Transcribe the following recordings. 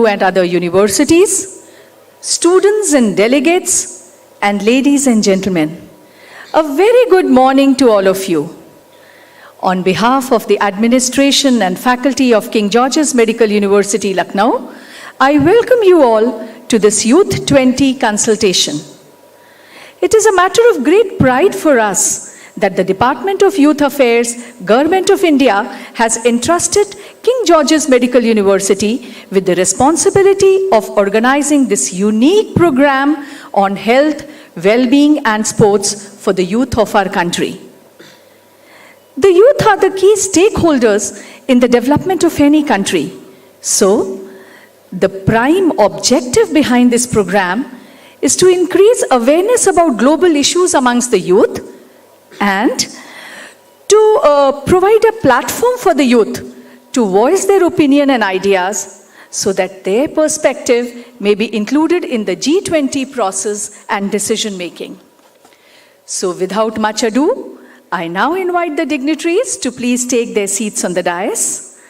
and other universities, students and delegates, and ladies and gentlemen, a very good morning to all of you. On behalf of the administration and faculty of King George's Medical University, Lucknow, I welcome you all to this Y20 consultation. It is a matter of great pride for us that the Department of Youth Affairs, Government of India has entrusted King George's Medical University with the responsibility of organizing this unique program on health, well-being and sports for the youth of our country. The youth are the key stakeholders in the development of any country. So, the prime objective behind this program is to increase awareness about global issues amongst the youth and to provide a platform for the youth to voice their opinion and ideas so that their perspective may be included in the G20 process and decision making. So without much ado, I now invite the dignitaries to please take their seats on the dais.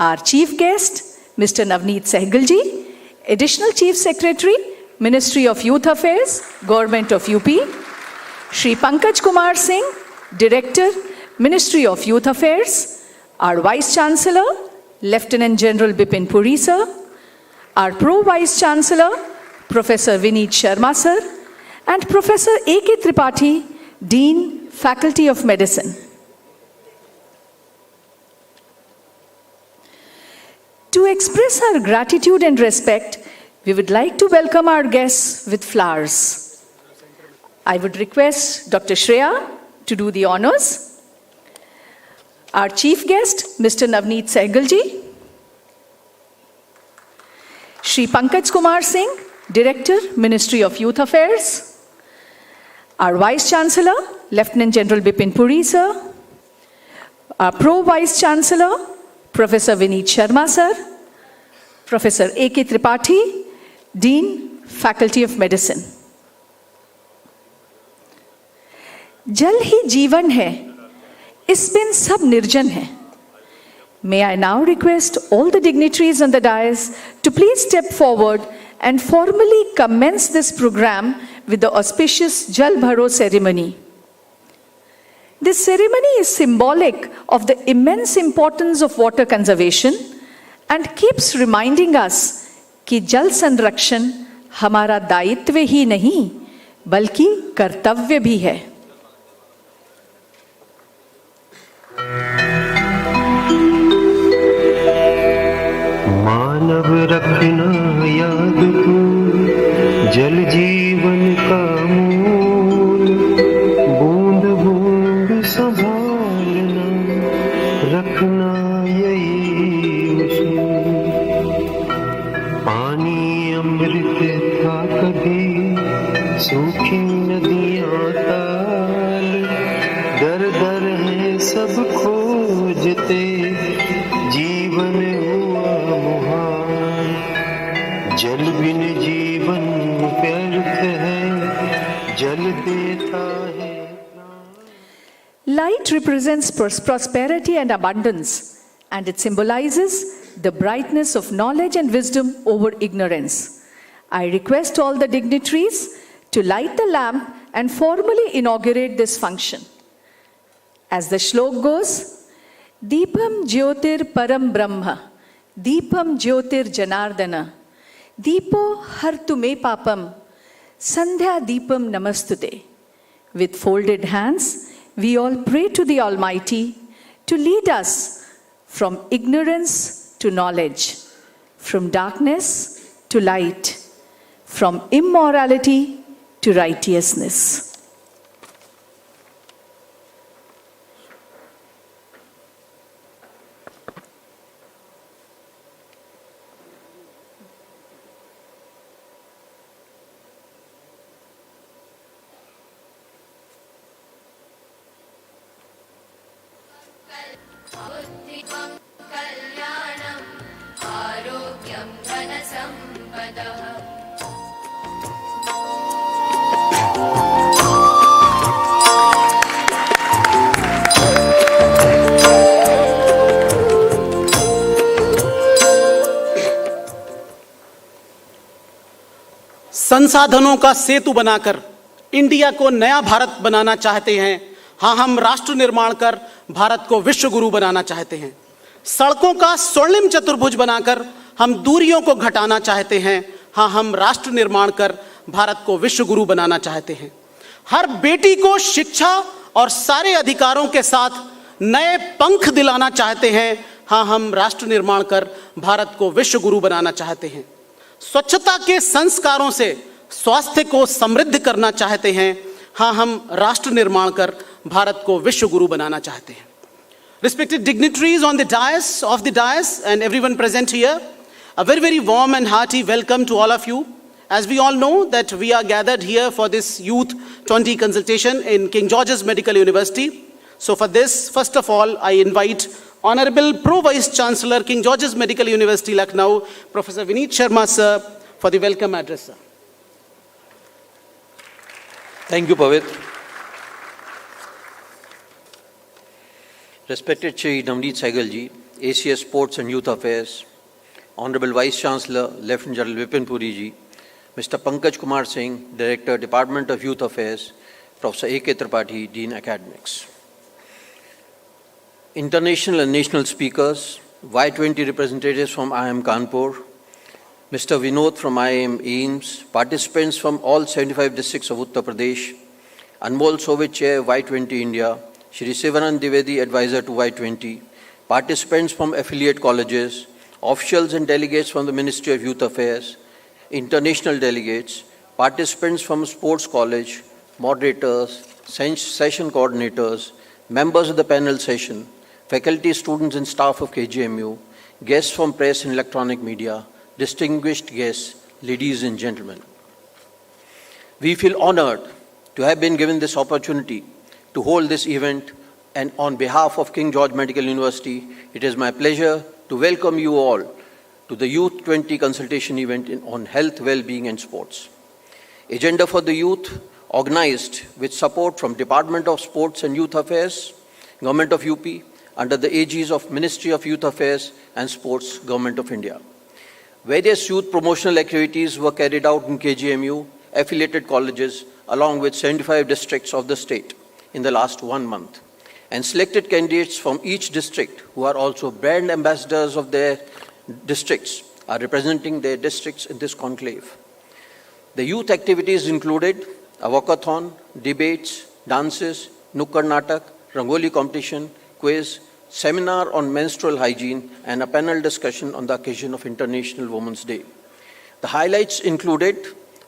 Our chief guest, Mr. Navneet Sehgalji, Additional Chief Secretary, Ministry of Youth Affairs, Government of UP, Shri Pankaj Kumar Singh, Director, Ministry of Youth Affairs, our Vice Chancellor, Lieutenant General Bipin Puri sir, our Pro-Vice Chancellor, Professor Vineet Sharma sir, and Professor A.K. Tripathi, Dean, Faculty of Medicine. To express our gratitude and respect, we would like to welcome our guests with flowers. I would request Dr. Shreya to do the honors. Our chief guest, Mr. Navneet Sehgalji. Shri Pankaj Kumar Singh, Director, Ministry of Youth Affairs. Our Vice Chancellor, Lieutenant General Bipin Puri sir. Our Pro-Vice Chancellor, Professor Vineet Sharma sir. Professor A.K. Tripathi, Dean, Faculty of Medicine. जल ही जीवन है, इस बिन सब निर्जन है. May I now request all the dignitaries on the dais to please step forward and formally commence this program with the auspicious Jal Bharo ceremony. This ceremony is symbolic of the immense importance of water conservation and keeps reminding us कि जल संरक्षण हमारा दायित्व ही नहीं बल्कि कर्तव्य भी है. मानव रखना याद को जल जीवन का मूल, बूंद बूंद संभालना रखना यही उसूल. पानी अमृत था कभी सूखी नदियां ताल, दर दर है सब खोजते जीवन हुआ मुहाल. जल बिन जीवन व्यर्थ है, जल देता है. Light represents prosperity and abundance, and it symbolizes the brightness of knowledge and wisdom over ignorance. I request all the dignitaries to light the lamp and formally inaugurate this function. As the shlok goes, Deepam Jyotir Param Brahma, Deepam Jyotir Janardana, Deepo Hartu Me Papam, Sandhya Deepam Namastute. With folded hands, we all pray to the Almighty to lead us from ignorance to knowledge, from darkness to light, from immorality to righteousness. संसाधनों का सेतु बनाकर India को नया भारत बनाना चाहते हैं। हाँ, हम राष्ट्र निर्माण कर भारत को विश्व गुरु बनाना चाहते हैं। सड़कों का स्वर्णिम चतुर्भुज बनाकर हम दूरियों को घटाना चाहते हैं। हाँ, हम राष्ट्र निर्माण कर भारत को विश्व गुरु बनाना चाहते हैं। हर बेटी को शिक्षा और सारे अधिकारों के साथ नए पंख दिलाना चाहते हैं। हाँ, हम राष्ट्र निर्माण कर भारत को विश्व गुरु बनाना चाहते हैं। स्वच्छता के संस्कारों से स्वास्थ्य को समृद्ध करना चाहते हैं। हाँ, हम राष्ट्र निर्माण कर भारत को विश्व गुरु बनाना चाहते हैं। Respected dignitaries on the dais and everyone present here, a very, very warm and hearty welcome to all of you. As we all know that we are gathered here for this Y20 consultation in King George's Medical University. So for this, first of all, I invite Honorable Pro Vice Chancellor, King George's Medical University, Lucknow, Professor Vineet Sharma, sir, for the welcome address, sir. Thank you, Pavit. Respected Shri Navneet Saigal ji, ACS Sports and Youth Affairs, Honorable Vice Chancellor, Lieutenant General Vipin Puri ji, Mr. Pankaj Kumar Singh, Director, Department of Youth Affairs, Professor A.K. Tripathi, Dean Academics. International and national speakers, Y20 representatives from IIM Kanpur, Mr. Vinod from IIM AIIMS, participants from all 75 districts of Uttar Pradesh, Anmol Soviet Chair, Y20 India, Shri Sivanand Dwivedi, Advisor to Y20, participants from affiliate colleges, officials and delegates from the Ministry of Youth Affairs, international delegates, participants from sports college, moderators, session coordinators, members of the panel session, faculty, students and staff of KGMU, guests from press and electronic media, distinguished guests, ladies and gentlemen. We feel honored to have been given this opportunity to hold this event, and on behalf of King George Medical University, it is my pleasure to welcome you all to the Youth 20 consultation event on health, well-being and sports. Agenda for the Youth, organized with support from Department of Sports and Youth Affairs, Government of UP, under the aegis of Ministry of Youth Affairs and Sports, Government of India. Various youth promotional activities were carried out in KGMU, affiliated colleges, along with 75 districts of the state in the last 1 month. And selected candidates from each district, who are also brand ambassadors of their districts, are representing their districts in this conclave. The youth activities included a walkathon, debates, dances, nukkad natak, rangoli competition, quiz, seminar on menstrual hygiene, and a panel discussion on the occasion of International Women's Day. The highlights included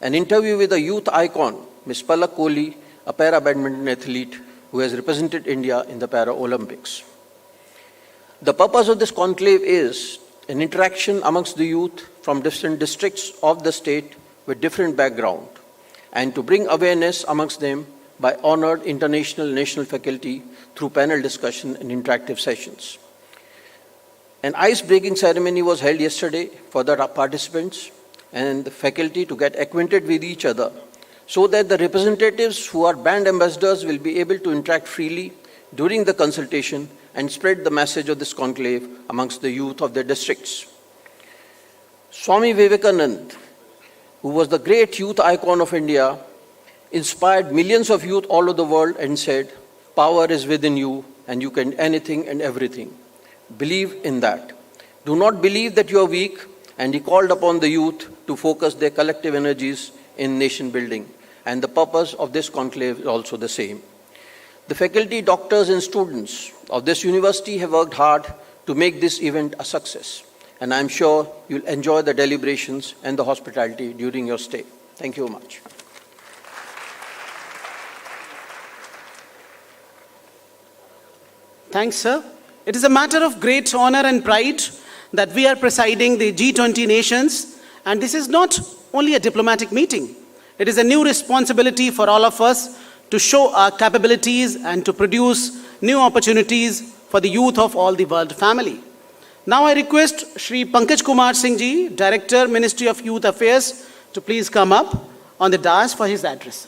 an interview with a youth icon, Ms. Palak Kohli, a para-badminton athlete who has represented India in the Para-Olympics. The purpose of this conclave is an interaction amongst the youth from different districts of the state with different background, and to bring awareness amongst them by honored international and national faculty through panel discussion and interactive sessions. An ice-breaking ceremony was held yesterday for the participants and the faculty to get acquainted with each other, so that the representatives who are brand ambassadors will be able to interact freely during the consultation and spread the message of this conclave amongst the youth of their districts. Swami Vivekananda, who was the great youth icon of India, inspired millions of youth all over the world and said, "Power is within you and you can anything and everything. Believe in that. Do not believe that you are weak," and he called upon the youth to focus their collective energies in nation building. And the purpose of this conclave is also the same. The faculty, doctors and students of this university have worked hard to make this event a success. And I'm sure you'll enjoy the deliberations and the hospitality during your stay. Thank you very much. Thanks, sir. It is a matter of great honor and pride that we are presiding the G20 nations, and this is not only a diplomatic meeting. It is a new responsibility for all of us to show our capabilities and to produce new opportunities for the youth of all the world family. Now I request Shri Pankaj Kumar Singh ji, Director, Ministry of Youth Affairs, to please come up on the dais for his address.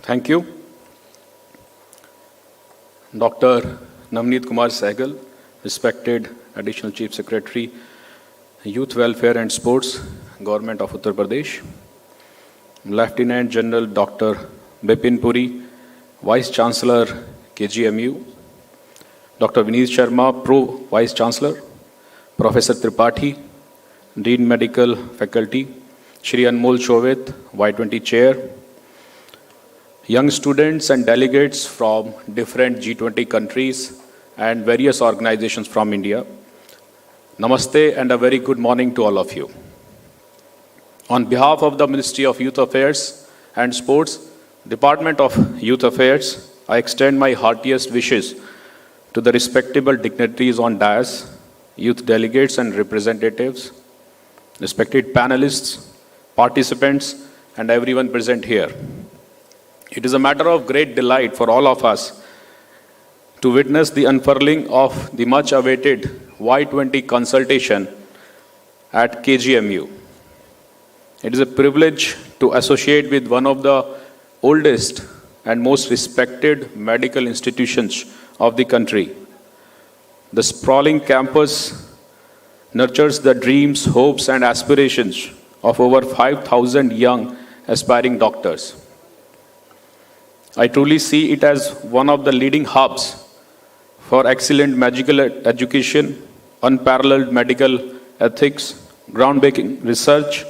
Thank you. Dr. Navneet Kumar Sehgal, respected Additional Chief Secretary, Youth Welfare and Sports, Government of Uttar Pradesh. Lieutenant General Dr. Bipin Puri, Vice Chancellor, KGMU. Dr. Vineet Sharma, Pro Vice Chancellor. Professor Tripathi, Dean Medical Faculty. Shri Anmol Chauvit, Y20 Chair. Young students and delegates from different G20 countries and various organizations from India. Namaste and a very good morning to all of you. On behalf of the Ministry of Youth Affairs and Sports, Department of Youth Affairs, I extend my heartiest wishes to the respectable dignitaries on dais, youth delegates and representatives, respected panelists, participants, and everyone present here. It is a matter of great delight for all of us to witness the unfurling of the much-awaited Y20 consultation at KGMU. It is a privilege to associate with one of the oldest and most respected medical institutions of the country. The sprawling campus nurtures the dreams, hopes, and aspirations of over 5,000 young aspiring doctors. I truly see it as one of the leading hubs for excellent medical education, unparalleled medical ethics, groundbreaking research,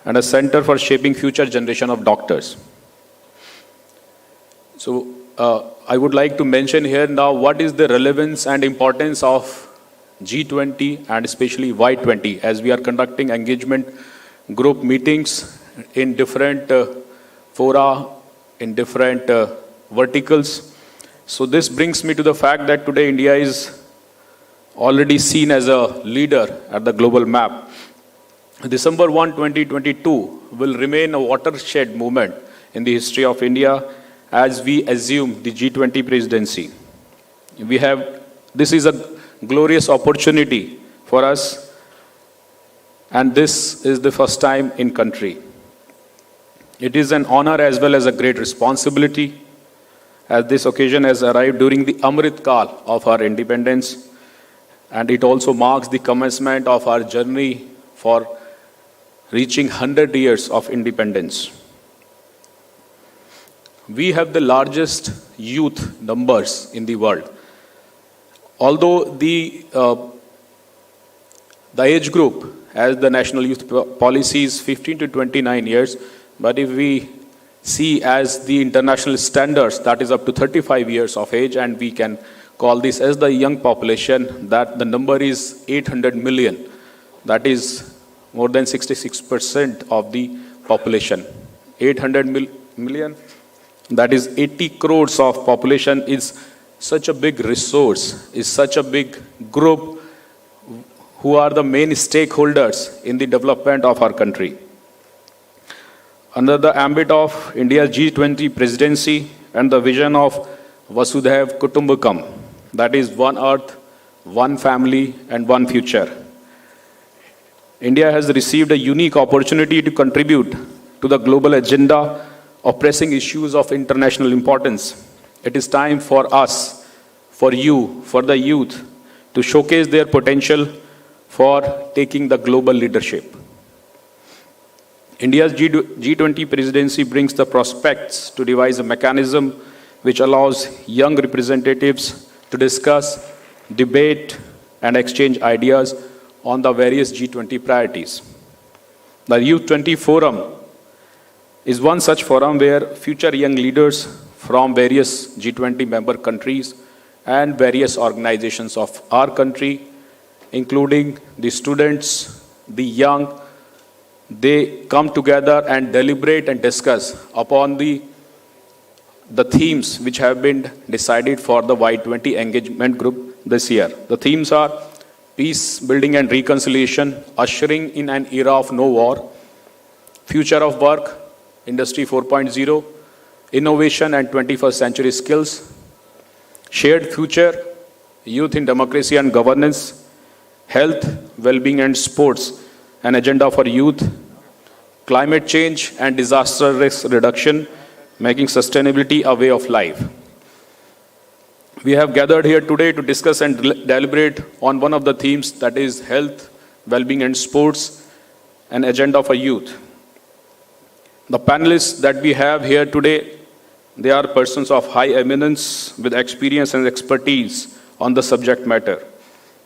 and a center for shaping future generation of doctors. So I would like to mention here now what is the relevance and importance of G20 and especially Y20 as we are conducting engagement group meetings in different fora, in different verticals. So this brings me to the fact that today India is already seen as a leader at the global map. December 1, 2022 will remain a watershed moment in the history of India as we assume the G20 presidency. This is a glorious opportunity for us, and this is the first time in country. It is an honor as well as a great responsibility, as this occasion has arrived during the Amrit Kal of our independence, and it also marks the commencement of our journey for reaching 100 years of independence. We have the largest youth numbers in the world. Although the age group as the National Youth Policy is 15 to 29 years, but if we see as the international standards, that is up to 35 years of age, and we can call this as the young population, that the number is 800 million. That is more than 66% of the population. 800 million, that is 80 crores of population, is such a big resource, is such a big group who are the main stakeholders in the development of our country. Under the ambit of India's G20 presidency and the vision of Vasudhaiv Kutumbakam, that is one earth, one family, and one future, India has received a unique opportunity to contribute to the global agenda of pressing issues of international importance. It is time for us, for you, for the youth, to showcase their potential for taking the global leadership. India's G20 presidency brings the prospects to devise a mechanism which allows young representatives to discuss, debate, and exchange ideas on the various G20 priorities. The Youth 20 Forum is one such forum where future young leaders from various G20 member countries and various organizations of our country, including the students, the young, they come together and deliberate and discuss upon the themes which have been decided for the Y20 engagement group this year. The themes are peace, building and reconciliation, ushering in an era of no war, future of work, Industry 4.0, innovation and 21st century skills, shared future, youth in democracy and governance, health, well-being and sports, an agenda for youth, climate change and disaster risk reduction, making sustainability a way of life. We have gathered here today to discuss and deliberate on one of the themes, that is health, well-being and sports, an agenda for youth. The panelists that we have here today, they are persons of high eminence with experience and expertise on the subject matter.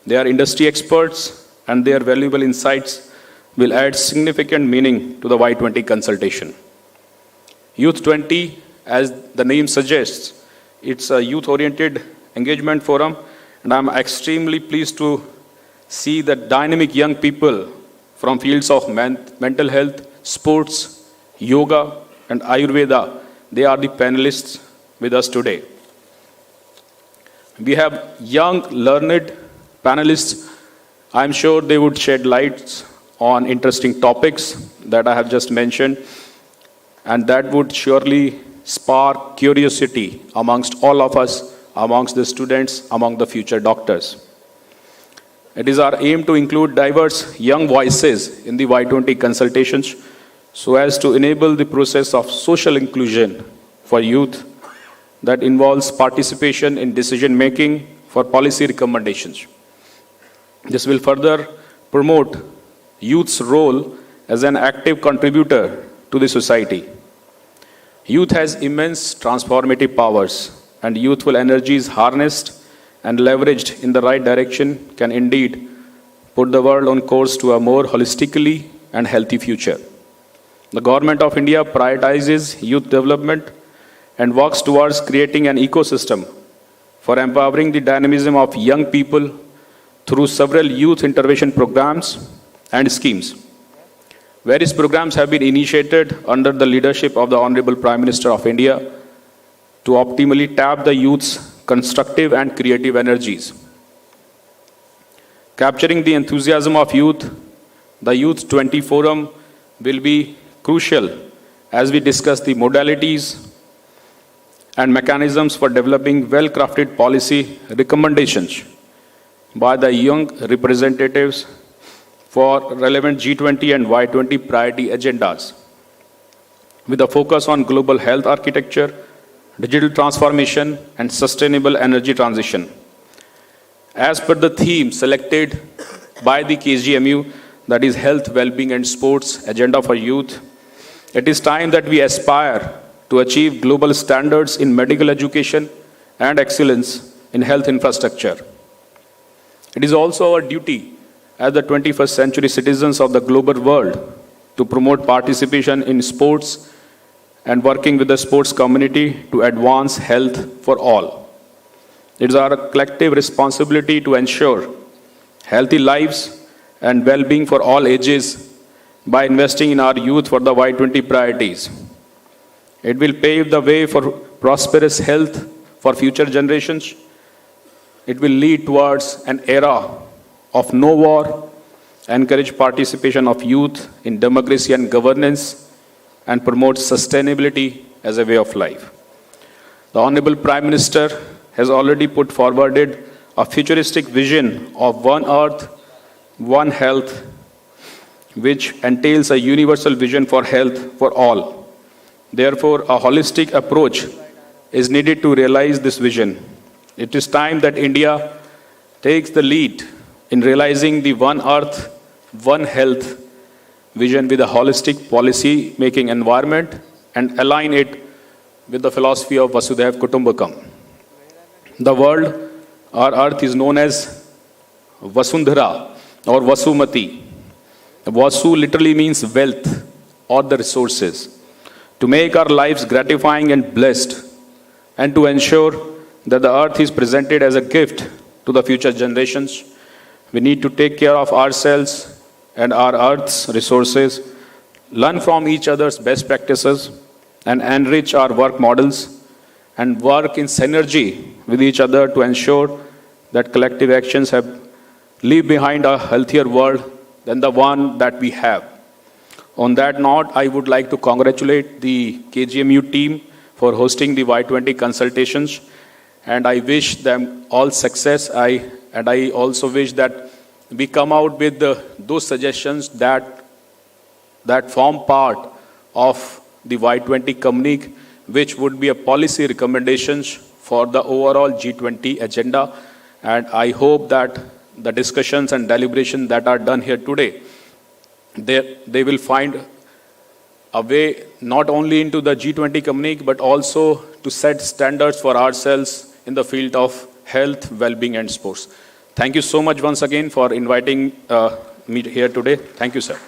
They are industry experts, and their valuable insights will add significant meaning to the Y20 consultation. Youth 20, as the name suggests, it's a youth-oriented engagement forum, and I'm extremely pleased to see that dynamic young people from fields of mental health, sports, yoga, and Ayurveda, they are the panelists with us today. We have young, learned panelists. I'm sure they would shed lights on interesting topics that I have just mentioned, and that would surely spark curiosity amongst all of us, amongst the students, among the future doctors. It is our aim to include diverse young voices in the Y20 consultations so as to enable the process of social inclusion for youth that involves participation in decision-making for policy recommendations. This will further promote youth's role as an active contributor to the society. Youth has immense transformative powers, and youthful energies harnessed and leveraged in the right direction can indeed put the world on course to a more holistically and healthy future. The Government of India prioritizes youth development and works towards creating an ecosystem for empowering the dynamism of young people through several youth intervention programs and schemes. Various programs have been initiated under the leadership of the Honorable Prime Minister of India to optimally tap the youth's constructive and creative energies. Capturing the enthusiasm of youth, the Youth 20 Forum will be crucial as we discuss the modalities and mechanisms for developing well-crafted policy recommendations by the young representatives for relevant G20 and Y20 priority agendas, with a focus on global health architecture, digital transformation, and sustainable energy transition. As per the theme selected by the KGMU, that is Health, Wellbeing and Sports Agenda for Youth, it is time that we aspire to achieve global standards in medical education and excellence in health infrastructure. It is also our duty as the 21st century citizens of the global world to promote participation in sports and working with the sports community to advance health for all. It is our collective responsibility to ensure healthy lives and well-being for all ages by investing in our youth for the Y20 priorities. It will pave the way for prosperous health for future generations. It will lead towards an era of no war, encourage participation of youth in democracy and governance, and promote sustainability as a way of life. The Honorable Prime Minister has already put forward a futuristic vision of one earth, one health, which entails a universal vision for health for all. Therefore, a holistic approach is needed to realize this vision. It is time that India takes the lead in realizing the one earth, one health vision with a holistic policy making environment and align it with the philosophy of Vasudhaiv Kutumbakam. The world, our earth, is known as Vasundhara or Vasumati. Vasu literally means wealth or the resources. To make our lives gratifying and blessed, and to ensure that the earth is presented as a gift to the future generations, we need to take care of ourselves and our earth's resources, learn from each other's best practices, and enrich our work models, and work in synergy with each other to ensure that collective actions have leave behind a healthier world than the one that we have. On that note, I would like to congratulate the KGMU team for hosting the Y20 consultations, and I wish them all success. And I also wish that we come out with those suggestions that form part of the Y20 communique, which would be a policy recommendations for the overall G20 agenda. And I hope that the discussions and deliberations that are done here today, they will find a way not only into the G20 communique, but also to set standards for ourselves in the field of health, well-being, and sports. Thank you so much once again for inviting me here today. Thank you, sir.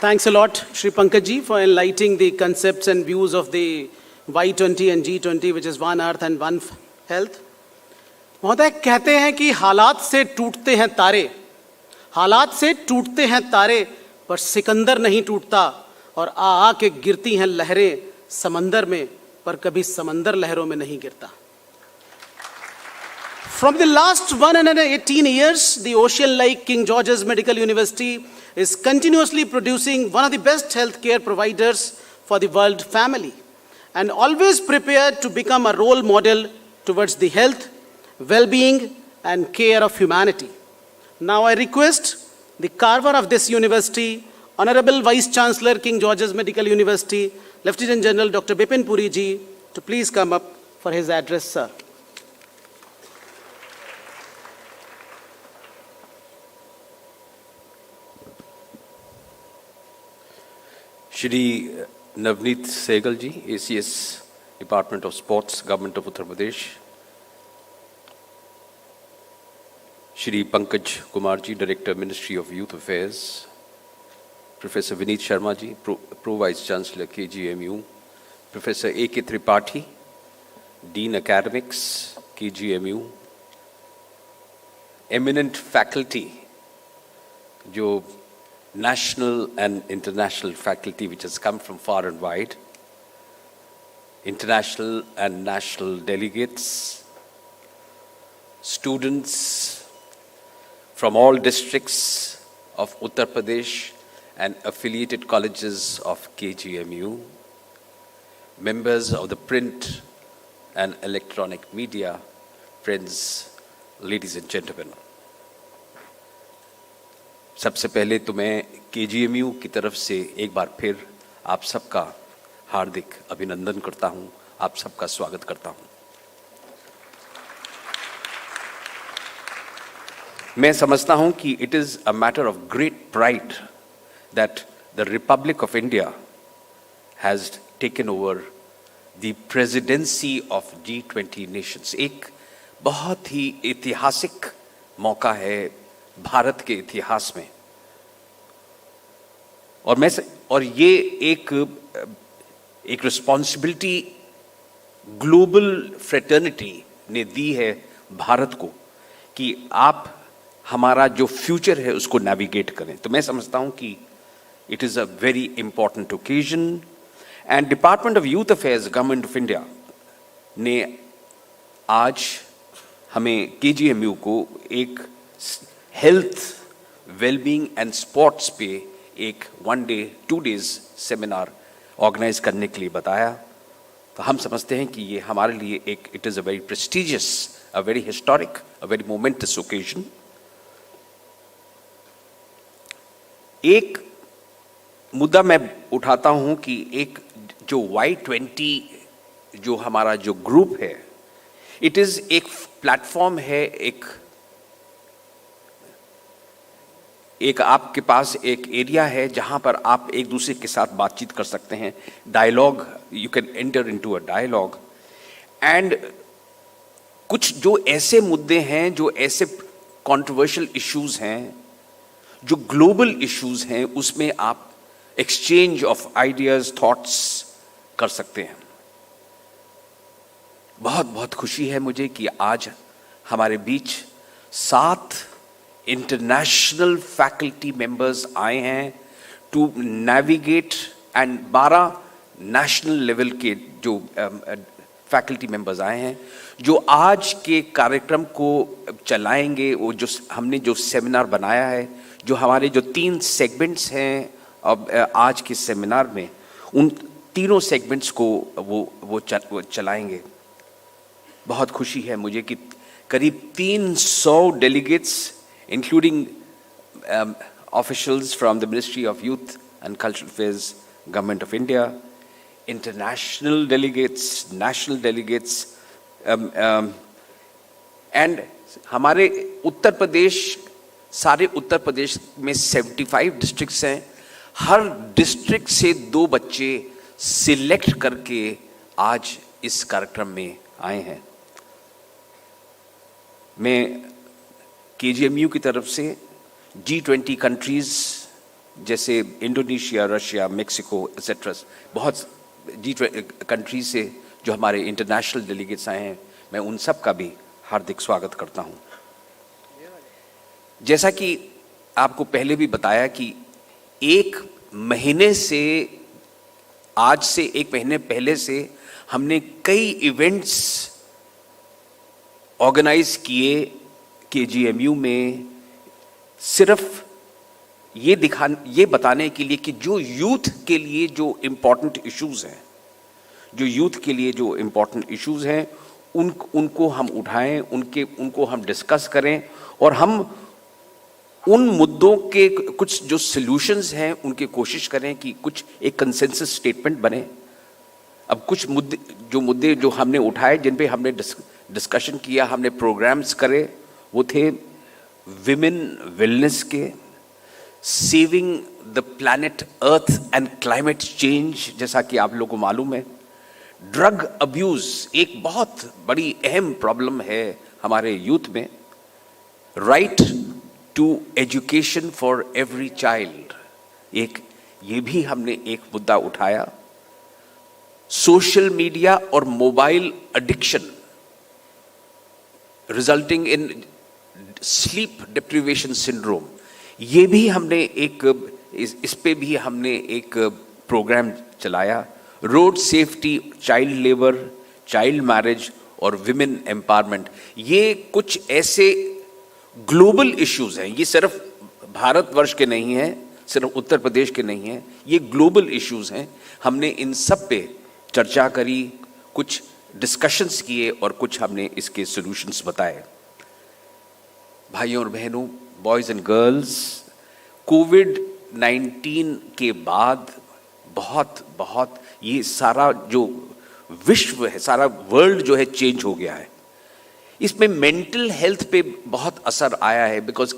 Thanks a lot, Shri Pankaj ji, for enlightening the concepts and views of the Y20 and G20, which is One Earth and One Health. महोदय कहते हैं कि हालात से टूटते हैं तारे, हालात से टूटते हैं तारे, पर सिकंदर नहीं टूटता, और आ के गिरती हैं लहरें समंदर में, पर कभी समंदर लहरों में नहीं गिरता. From the last 118 years, the ocean-like King George's Medical University is continuously producing one of the best healthcare providers for the world family, and always prepared to become a role model towards the health, well-being, and care of humanity. Now I request the carver of this university, Honorable Vice Chancellor, King George's Medical University, Lieutenant General Dr. Bipin Puri ji, to please come up for his address, sir. Shri Navneet Sehgal ji, ACS Department of Sports, Government of Uttar Pradesh. Shri Pankaj Kumar ji, Director, Ministry of Youth Affairs. Professor Vineet Sharma ji, Pro Vice Chancellor, KGMU. Professor A.K. Tripathi, Dean Academics, KGMU. Eminent faculty, jo national and international faculty which has come from far and wide, international and national delegates, students from all districts of Uttar Pradesh and affiliated colleges of KGMU, members of the print and electronic media, friends, ladies and gentlemen. सबसे पहले तो मैं KGMU की तरफ से एक बार फिर आप सबका हार्दिक अभिनंदन करता हूं, आप सबका स्वागत करता हूं. मैं समझता हूं कि it is a matter of great pride that the Republic of India has taken over the presidency of G20 nations. एक बहुत ही ऐतिहासिक मौका है भारत के इतिहास में, और ये एक रिस्पॉन्सिबिलिटी ग्लोबल फ्रेटर्निटी ने दी है भारत को कि आप हमारा जो फ्यूचर है उसको नेविगेट करें. तो मैं समझता हूं कि it is a very important occasion, and department of youth affairs, government of India ने आज हमें KGMU को एक हेल्थ, वेलबींग एंड स्पोर्ट्स पे एक 1 day 2 days सेमिनार ऑर्गेनाइज करने के लिए बताया. तो हम समझते हैं कि ये हमारे लिए एक it is a very prestigious, a very historic, a very moments occasion. एक मुद्दा मैं उठाता हूं कि एक जो Y20 जो हमारा जो ग्रुप है, इट इज़ एक प्लेटफॉर्म है, एक आपके पास एक एरिया है जहां पर आप एक दूसरे के साथ बातचीत कर सकते हैं, dialogue, you can enter into a dialogue. And कुछ जो ऐसे मुद्दे हैं, जो ऐसे कंट्रोवर्शियल इश्यूज हैं, जो ग्लोबल इश्यूज हैं, उसमें आप एक्सचेंज ऑफ आइडियाज, थॉट्स कर सकते हैं. बहुत बहुत खुशी है मुझे कि आज हमारे बीच 7 इंटरनेशनल फैकल्टी मेंबर्स आए हैं to navigate, and 12 national level के जो फैकल्टी मेंबर्स आए हैं जो आज के कार्यक्रम को चलाएंगे. वो जो हमने जो सेमिनार बनाया है, जो हमारे जो 3 सेगमेंट्स हैं अब आज के सेमिनार में, उन तीनों सेगमेंट्स को वो चलाएंगे. बहुत खुशी है मुझे कि करीब 300 delegates including officials from the Ministry of Youth and Cultural Affairs, Government of India, international delegates, national delegates, and हमारे उत्तर प्रदेश, सारे उत्तर प्रदेश में 75 डिस्ट्रिक्ट्स हैं। हर डिस्ट्रिक्ट से 2 बच्चे सिलेक्ट करके आज इस कार्यक्रम में आए हैं। मैं KGMU की तरफ से G20 कंट्रीज जैसे इंडोनेशिया, रशिया, मेक्सिको एक्सेट्रा, बहुत G20 कंट्रीज से जो हमारे इंटरनेशनल डेलीगेट्स आए हैं, मैं उन सब का भी हार्दिक स्वागत करता हूं। जैसा कि आपको पहले भी बताया कि 1 महीने से, आज से 1 महीने पहले से हमने कई इवेंट्स ऑर्गेनाइज किए KGMU में, सिर्फ ये बताने के लिए कि जो यूथ के लिए जो इम्पोर्टेंट इश्यूज हैं, उनको हम उठाएं, उनको हम डिस्कस करें और हम उन मुद्दों के कुछ जो सॉल्यूशंस हैं उनकी कोशिश करें कि कुछ एक कंसेंसस स्टेटमेंट बने। अब कुछ मुद्दे जो हमने उठाए, जिन पे हमने डिस्कशन किया, हमने प्रोग्राम्स करे, वो थे विमेन वेलनेस के, saving the planet earth and climate change, जैसा कि आप लोगों को मालूम है। ड्रग अब्यूज एक बहुत बड़ी अहम प्रॉब्लम है हमारे यूथ में। Right to education for every child, ये भी हमने एक मुद्दा उठाया। सोशल मीडिया और mobile addiction resulting in sleep deprivation syndrome, ये भी हमने इस पे भी हमने एक प्रोग्राम चलाया। Road safety, child labour, child marriage और विमेन एम्पावरमेंट, ये कुछ ऐसे ग्लोबल इश्यूज हैं। ये सिर्फ भारतवर्ष के नहीं हैं, सिर्फ उत्तर प्रदेश के नहीं हैं, ये ग्लोबल इश्यूज हैं। हमने इन सब पे चर्चा करी, कुछ डिस्कशंस किए और कुछ हमने इसके सॉल्यूशंस बताए। भाइयों और बहनों, बॉयज़ एंड गर्ल्स, कोविड-19 के बाद बहुत ये सारा जो विश्व है, सारा वर्ल्ड जो है चेंज हो गया है। इसमें मेंटल हेल्थ पे बहुत असर आया है, बिकॉज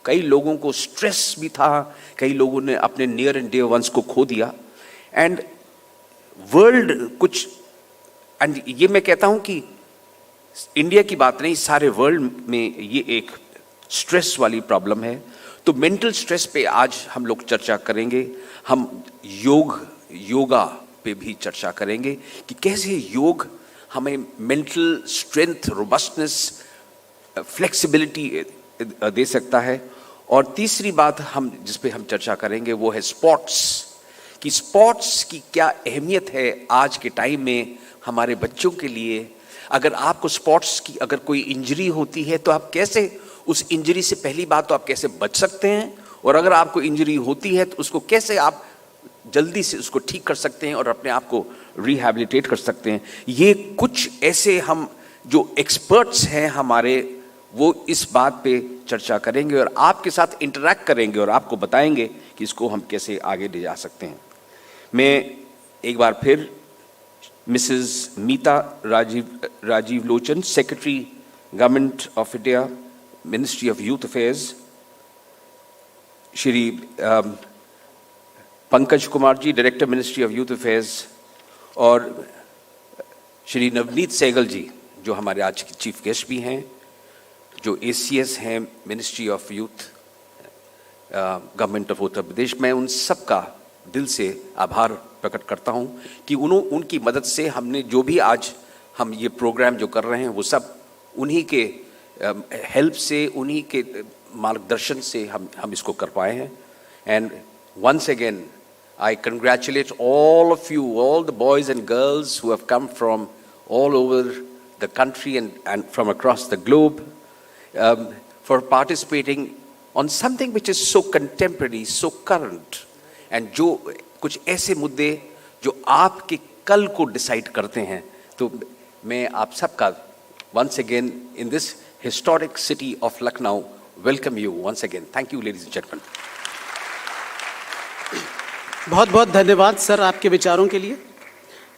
कई लोगों को स्ट्रेस भी था, कई लोगों ने अपने नियर एंड डियर वंस को खो दिया। एंड ये मैं कहता हूं कि इंडिया की बात नहीं, सारे वर्ल्ड में ये एक स्ट्रेस वाली प्रॉब्लम है। तो मेंटल स्ट्रेस पे आज हम लोग चर्चा करेंगे। हम योगा पे भी चर्चा करेंगे कि कैसे योग हमें मेंटल स्ट्रेंथ, रोबस्टनेस, फ्लेक्सिबिलिटी दे सकता है। और तीसरी बात जिस पे हम चर्चा करेंगे वो है स्पोर्ट्स की क्या अहमियत है आज के टाइम में हमारे बच्चों के लिए। अगर आपको स्पोर्ट्स की अगर कोई इंजरी होती है तो आप कैसे उस इंजरी से, पहली बात तो आप कैसे बच सकते हैं, और अगर आपको इंजरी होती है तो उसको कैसे आप जल्दी से उसको ठीक कर सकते हैं और अपने आप को रिहैबिलिटेट कर सकते हैं। ये कुछ ऐसे हम जो एक्सपर्ट्स हैं हमारे, वो इस बात पे चर्चा करेंगे और आपके साथ इंटरैक्ट करेंगे और आपको बताएंगे कि इसको हम कैसे आगे ले जा सकते हैं। मैं एक बार फिर Mrs Meeta Rajiv Lochan, secretary government of India, ministry of youth affairs, Shri Pankaj Kumar ji, director ministry of youth affairs, और श्री नवनीत सहगल जी जो हमारे आज के चीफ गेस्ट भी हैं, जो ACS हैं, ministry of youth government of Uttar Pradesh. मैं उन सब का दिल से आभार प्रकट करता हूं कि उनकी मदद से हमने जो भी आज हम ये प्रोग्राम जो कर रहे हैं वो सब उन्हीं के हेल्प से, उन्हीं के मार्गदर्शन से हम इसको कर पाए हैं। And once again I congratulate all of you, all the boys and girls who have come from all over the country and from across the globe for participating on something which is so contemporary, so current, and जो कुछ ऐसे मुद्दे जो आपके कल को decide करते हैं। तो मैं आप सबका once again in this historic city of Lucknow welcome you once again. Thank you, ladies and gentlemen. बहुत बहुत धन्यवाद सर आपके विचारों के लिए.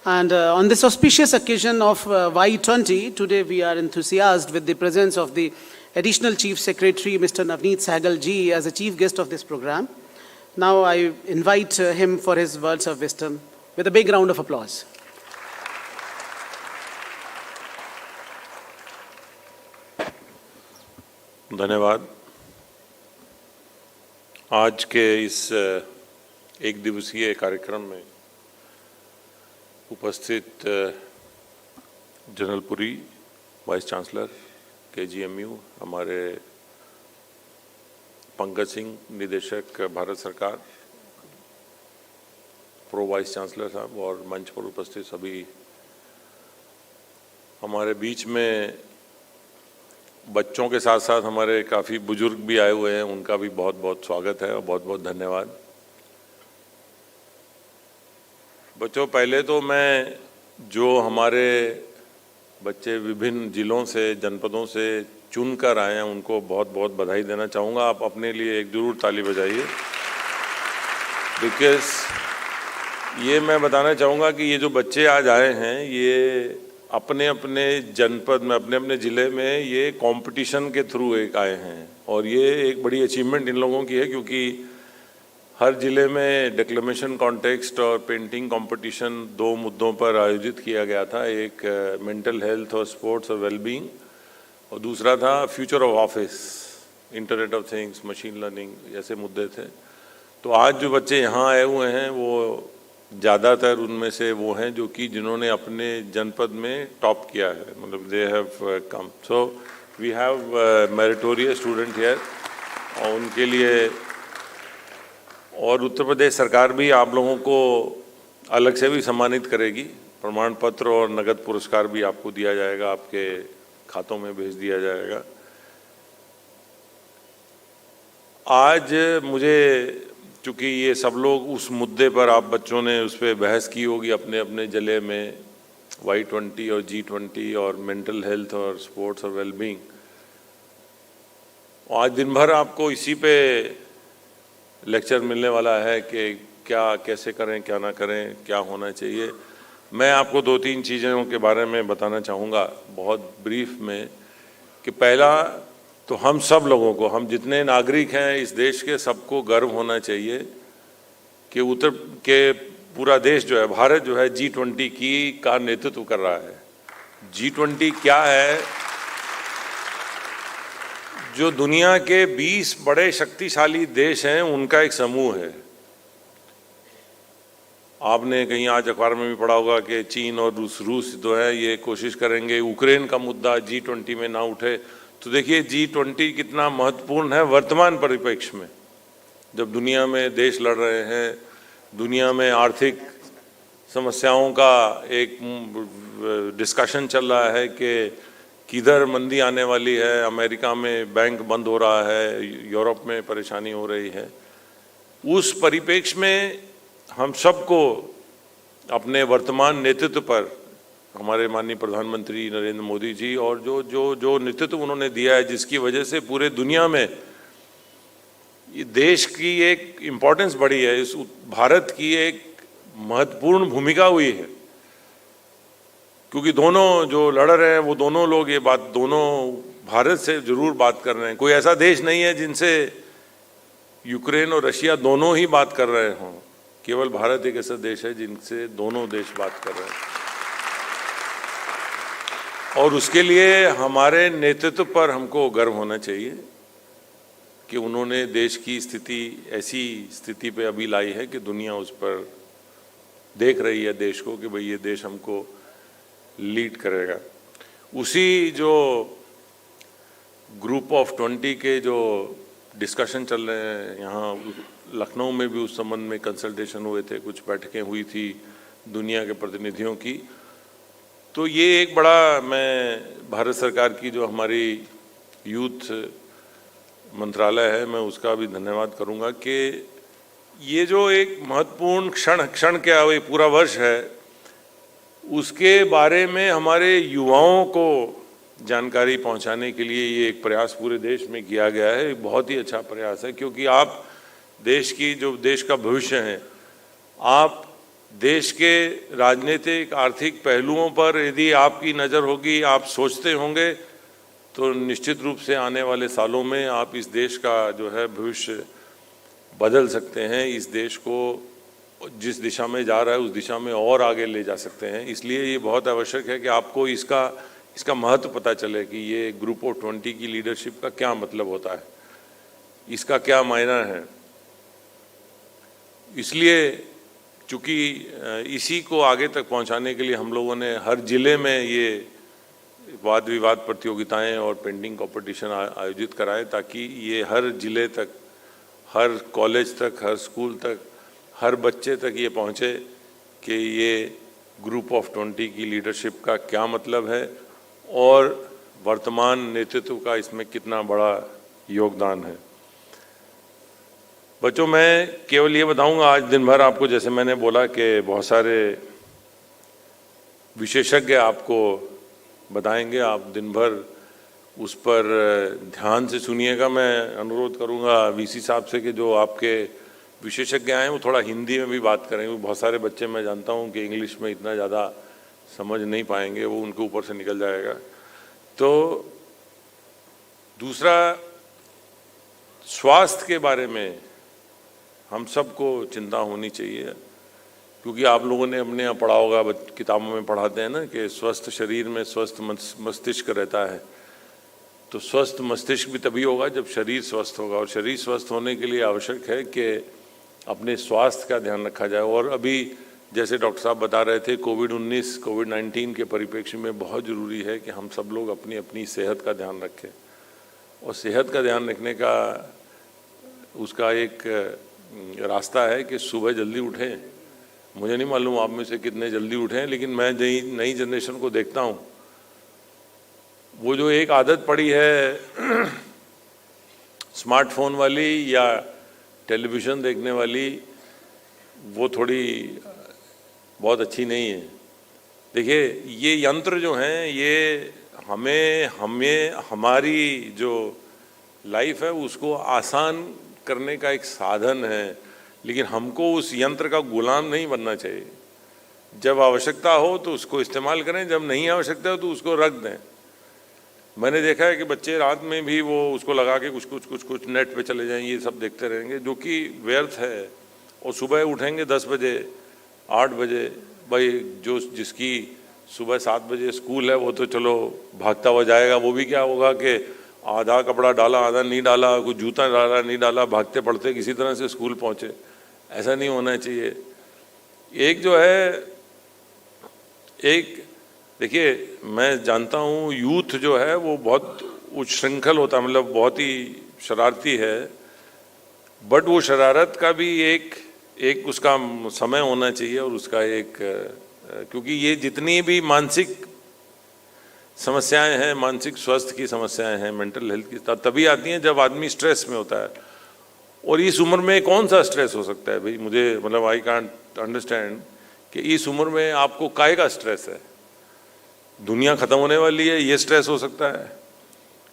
And on this auspicious occasion of Y20, today we are enthusiased with the presence of the Additional Chief Secretary, Mr. Navneet Sahgal ji, as a chief guest of this program. Now I invite him for his words of wisdom with a big round of applause. धन्यवाद. आज के इस एक दिवसीय कार्यक्रम में उपस्थित जनरलपुरी vice chancellor KGMU, हमारे पंकज सिंह निदेशक भारत सरकार, प्रो वाइस चांसलर साहब और मंच पर उपस्थित सभी, हमारे बीच में बच्चों के साथ साथ हमारे काफ़ी बुजुर्ग भी आए हुए हैं, उनका भी बहुत बहुत स्वागत है और बहुत बहुत धन्यवाद. बच्चों, पहले तो मैं जो हमारे बच्चे विभिन्न जिलों से, जनपदों से चुनकर आए हैं, उनको बहुत बहुत बधाई देना चाहूँगा. आप अपने लिए एक ज़रूर ताली बजाइए. बिकॉज़ ये मैं बताना चाहूँगा कि ये जो बच्चे आज आए हैं, ये अपने अपने जनपद में, अपने अपने ज़िले में ये कंपटीशन के थ्रू एक आए हैं. और ये एक बड़ी अचीवमेंट इन लोगों की है, क्योंकि हर ज़िले में डिक्लेमेशन कॉन्टेक्स्ट और पेंटिंग कंपटीशन 2 मुद्दों पर आयोजित किया गया था. एक मेंटल हेल्थ और स्पोर्ट्स और वेलबींग, और दूसरा था future of office, internet of things, machine learning, ऐसे मुद्दे थे. तो आज जो बच्चे यहाँ आए हुए हैं वो ज़्यादातर उनमें से वो हैं जो कि जिन्होंने अपने जनपद में टॉप किया है, मतलब they have come. So we have meritorious student here, और उनके लिए और उत्तर प्रदेश सरकार भी आप लोगों को अलग से भी सम्मानित करेगी. प्रमाण पत्र और नगद पुरस्कार भी आपको दिया जाएगा, आपके खातों में भेज दिया जाएगा. आज मुझे, चूँकि ये सब लोग उस मुद्दे पर, आप बच्चों ने उस पर बहस की होगी अपने अपने ज़िले में, Y20 और G20 और मेंटल हेल्थ और स्पोर्ट्स और वेलबींग, आज दिन भर आपको इसी पे लेक्चर मिलने वाला है कि क्या कैसे करें, क्या ना करें, क्या होना चाहिए. मैं आपको 2-3 चीज़ों के बारे में बताना चाहूँगा बहुत ब्रीफ में. कि पहला तो हम सब लोगों को, हम जितने नागरिक हैं इस देश के, सबको गर्व होना चाहिए कि उत्तर के पूरा देश जो है, भारत जो है, G20 का नेतृत्व कर रहा है. G20 क्या है? जो दुनिया के 20 बड़े शक्तिशाली देश हैं उनका एक समूह है. आपने कहीं आज अखबार में भी पढ़ा होगा कि चीन और रूस जो है ये कोशिश करेंगे यूक्रेन का मुद्दा G20 में ना उठे. तो देखिए G20 कितना महत्वपूर्ण है वर्तमान परिप्रेक्ष्य में, जब दुनिया में देश लड़ रहे हैं, दुनिया में आर्थिक समस्याओं का एक डिस्कशन चल रहा है कि किधर मंदी आने वाली है. अमेरिका में बैंक बंद हो रहा है, यूरोप में परेशानी हो रही है. उस परिप्रेक्ष्य में हम सबको अपने वर्तमान नेतृत्व पर, हमारे माननीय प्रधानमंत्री नरेंद्र मोदी जी, और जो नेतृत्व उन्होंने दिया है, जिसकी वजह से पूरे दुनिया में ये देश की एक इम्पोर्टेंस बढ़ी है, इस भारत की एक महत्वपूर्ण भूमिका हुई है. क्योंकि दोनों जो लड़ रहे हैं वो दोनों लोग ये बात, दोनों भारत से जरूर बात कर रहे हैं. कोई ऐसा देश नहीं है जिनसे यूक्रेन और रशिया दोनों ही बात कर रहे हों. केवल भारत एक ऐसा देश है जिनसे दोनों देश बात कर रहे हैं. और उसके लिए हमारे नेतृत्व पर हमको गर्व होना चाहिए कि उन्होंने देश की स्थिति ऐसी स्थिति पे अभी लाई है कि दुनिया उस पर देख रही है देश को कि भाई ये देश हमको लीड करेगा. उसी जो ग्रुप ऑफ 20 के जो डिस्कशन चल रहे हैं, यहाँ लखनऊ में भी उस संबंध में कंसल्टेशन हुए थे, कुछ बैठकें हुई थी दुनिया के प्रतिनिधियों की. तो ये एक बड़ा, मैं भारत सरकार की जो हमारी यूथ मंत्रालय है, मैं उसका भी धन्यवाद करूँगा कि ये जो एक महत्वपूर्ण क्षण क्या ये पूरा वर्ष है, उसके बारे में हमारे युवाओं को जानकारी पहुंचाने के लिए ये एक प्रयास पूरे देश में किया गया है. बहुत ही अच्छा प्रयास है, क्योंकि आप देश का भविष्य हैं. आप देश के राजनीतिक आर्थिक पहलुओं पर यदि आपकी नज़र होगी, आप सोचते होंगे, तो निश्चित रूप से आने वाले सालों में आप इस देश का जो है भविष्य बदल सकते हैं। इस देश को जिस दिशा में जा रहा है उस दिशा में और आगे ले जा सकते हैं। इसलिए ये बहुत आवश्यक है कि आपको इसका महत्व पता चले कि ये ग्रुप ऑफ 20 की लीडरशिप का क्या मतलब होता है, इसका क्या मायना है। इसलिए चूँकि इसी को आगे तक पहुंचाने के लिए हम लोगों ने हर जिले में ये वाद विवाद प्रतियोगिताएं और पेंटिंग कंपटीशन आयोजित कराएं, ताकि ये हर जिले तक, हर कॉलेज तक, हर स्कूल तक, हर बच्चे तक ये पहुँचे कि ये ग्रुप ऑफ 20 की लीडरशिप का क्या मतलब है और वर्तमान नेतृत्व का इसमें कितना बड़ा योगदान है। बच्चों, मैं केवल ये बताऊंगा आज दिन भर आपको, जैसे मैंने बोला कि बहुत सारे विशेषज्ञ आपको बताएंगे, आप दिन भर उस पर ध्यान से सुनिएगा। मैं अनुरोध करूंगा वीसी साहब से कि जो आपके विशेषज्ञ आए वो थोड़ा हिंदी में भी बात करेंगे। बहुत सारे बच्चे मैं जानता हूं कि इंग्लिश में इतना ज़्यादा समझ नहीं पाएंगे, वो उनके ऊपर से निकल जाएगा। तो दूसरा, स्वास्थ्य के बारे में हम सबको चिंता होनी चाहिए, क्योंकि आप लोगों ने अपने यहाँ पढ़ा होगा, किताबों में पढ़ाते हैं ना कि स्वस्थ शरीर में स्वस्थ मस्तिष्क रहता है। तो स्वस्थ मस्तिष्क भी तभी होगा जब शरीर स्वस्थ होगा, और शरीर स्वस्थ होने के लिए आवश्यक है कि अपने स्वास्थ्य का ध्यान रखा जाए। और अभी जैसे डॉक्टर साहब बता रहे थे, कोविड-19 के परिप्रेक्ष्य में बहुत ज़रूरी है कि हम सब लोग अपनी अपनी सेहत का ध्यान रखें। और सेहत का ध्यान रखने का उसका एक रास्ता है कि सुबह जल्दी उठें। मुझे नहीं मालूम आप में से कितने जल्दी उठें, लेकिन मैं नई जनरेशन को देखता हूँ, वो जो एक आदत पड़ी है स्मार्टफोन वाली या टेलीविज़न देखने वाली, वो थोड़ी बहुत अच्छी नहीं है। देखिए, ये यंत्र जो हैं ये हमें हमारी जो लाइफ है उसको आसान करने का एक साधन है, लेकिन हमको उस यंत्र का गुलाम नहीं बनना चाहिए। जब आवश्यकता हो तो उसको इस्तेमाल करें, जब नहीं आवश्यकता हो तो उसको रख दें। मैंने देखा है कि बच्चे रात में भी वो उसको लगा के कुछ नेट पे चले जाएं, ये सब देखते रहेंगे, जो कि व्यर्थ है। और सुबह उठेंगे 10 बजे 8 बजे, भाई जिसकी सुबह 7 बजे स्कूल है वो तो चलो भागता हुआ जाएगा। वो भी क्या होगा कि आधा कपड़ा डाला, आधा नहीं डाला, कुछ जूता डाला नहीं डाला, भागते पड़ते किसी तरह से स्कूल पहुँचे। ऐसा नहीं होना चाहिए। एक जो है, एक देखिए, मैं जानता हूँ यूथ जो है वो बहुत उच्छृंखल होता है, मतलब बहुत ही शरारती है, बट वो शरारत का भी एक उसका समय होना चाहिए और उसका क्योंकि ये जितनी भी मानसिक समस्याएं हैं, मानसिक स्वास्थ्य की समस्याएं हैं, मेंटल हेल्थ की, तभी आती हैं जब आदमी स्ट्रेस में होता है। और इस उम्र में कौन सा स्ट्रेस हो सकता है भाई? मुझे मतलब आई कांट अंडरस्टैंड कि इस उम्र में आपको काहे का स्ट्रेस है? दुनिया ख़त्म होने वाली है, ये स्ट्रेस हो सकता है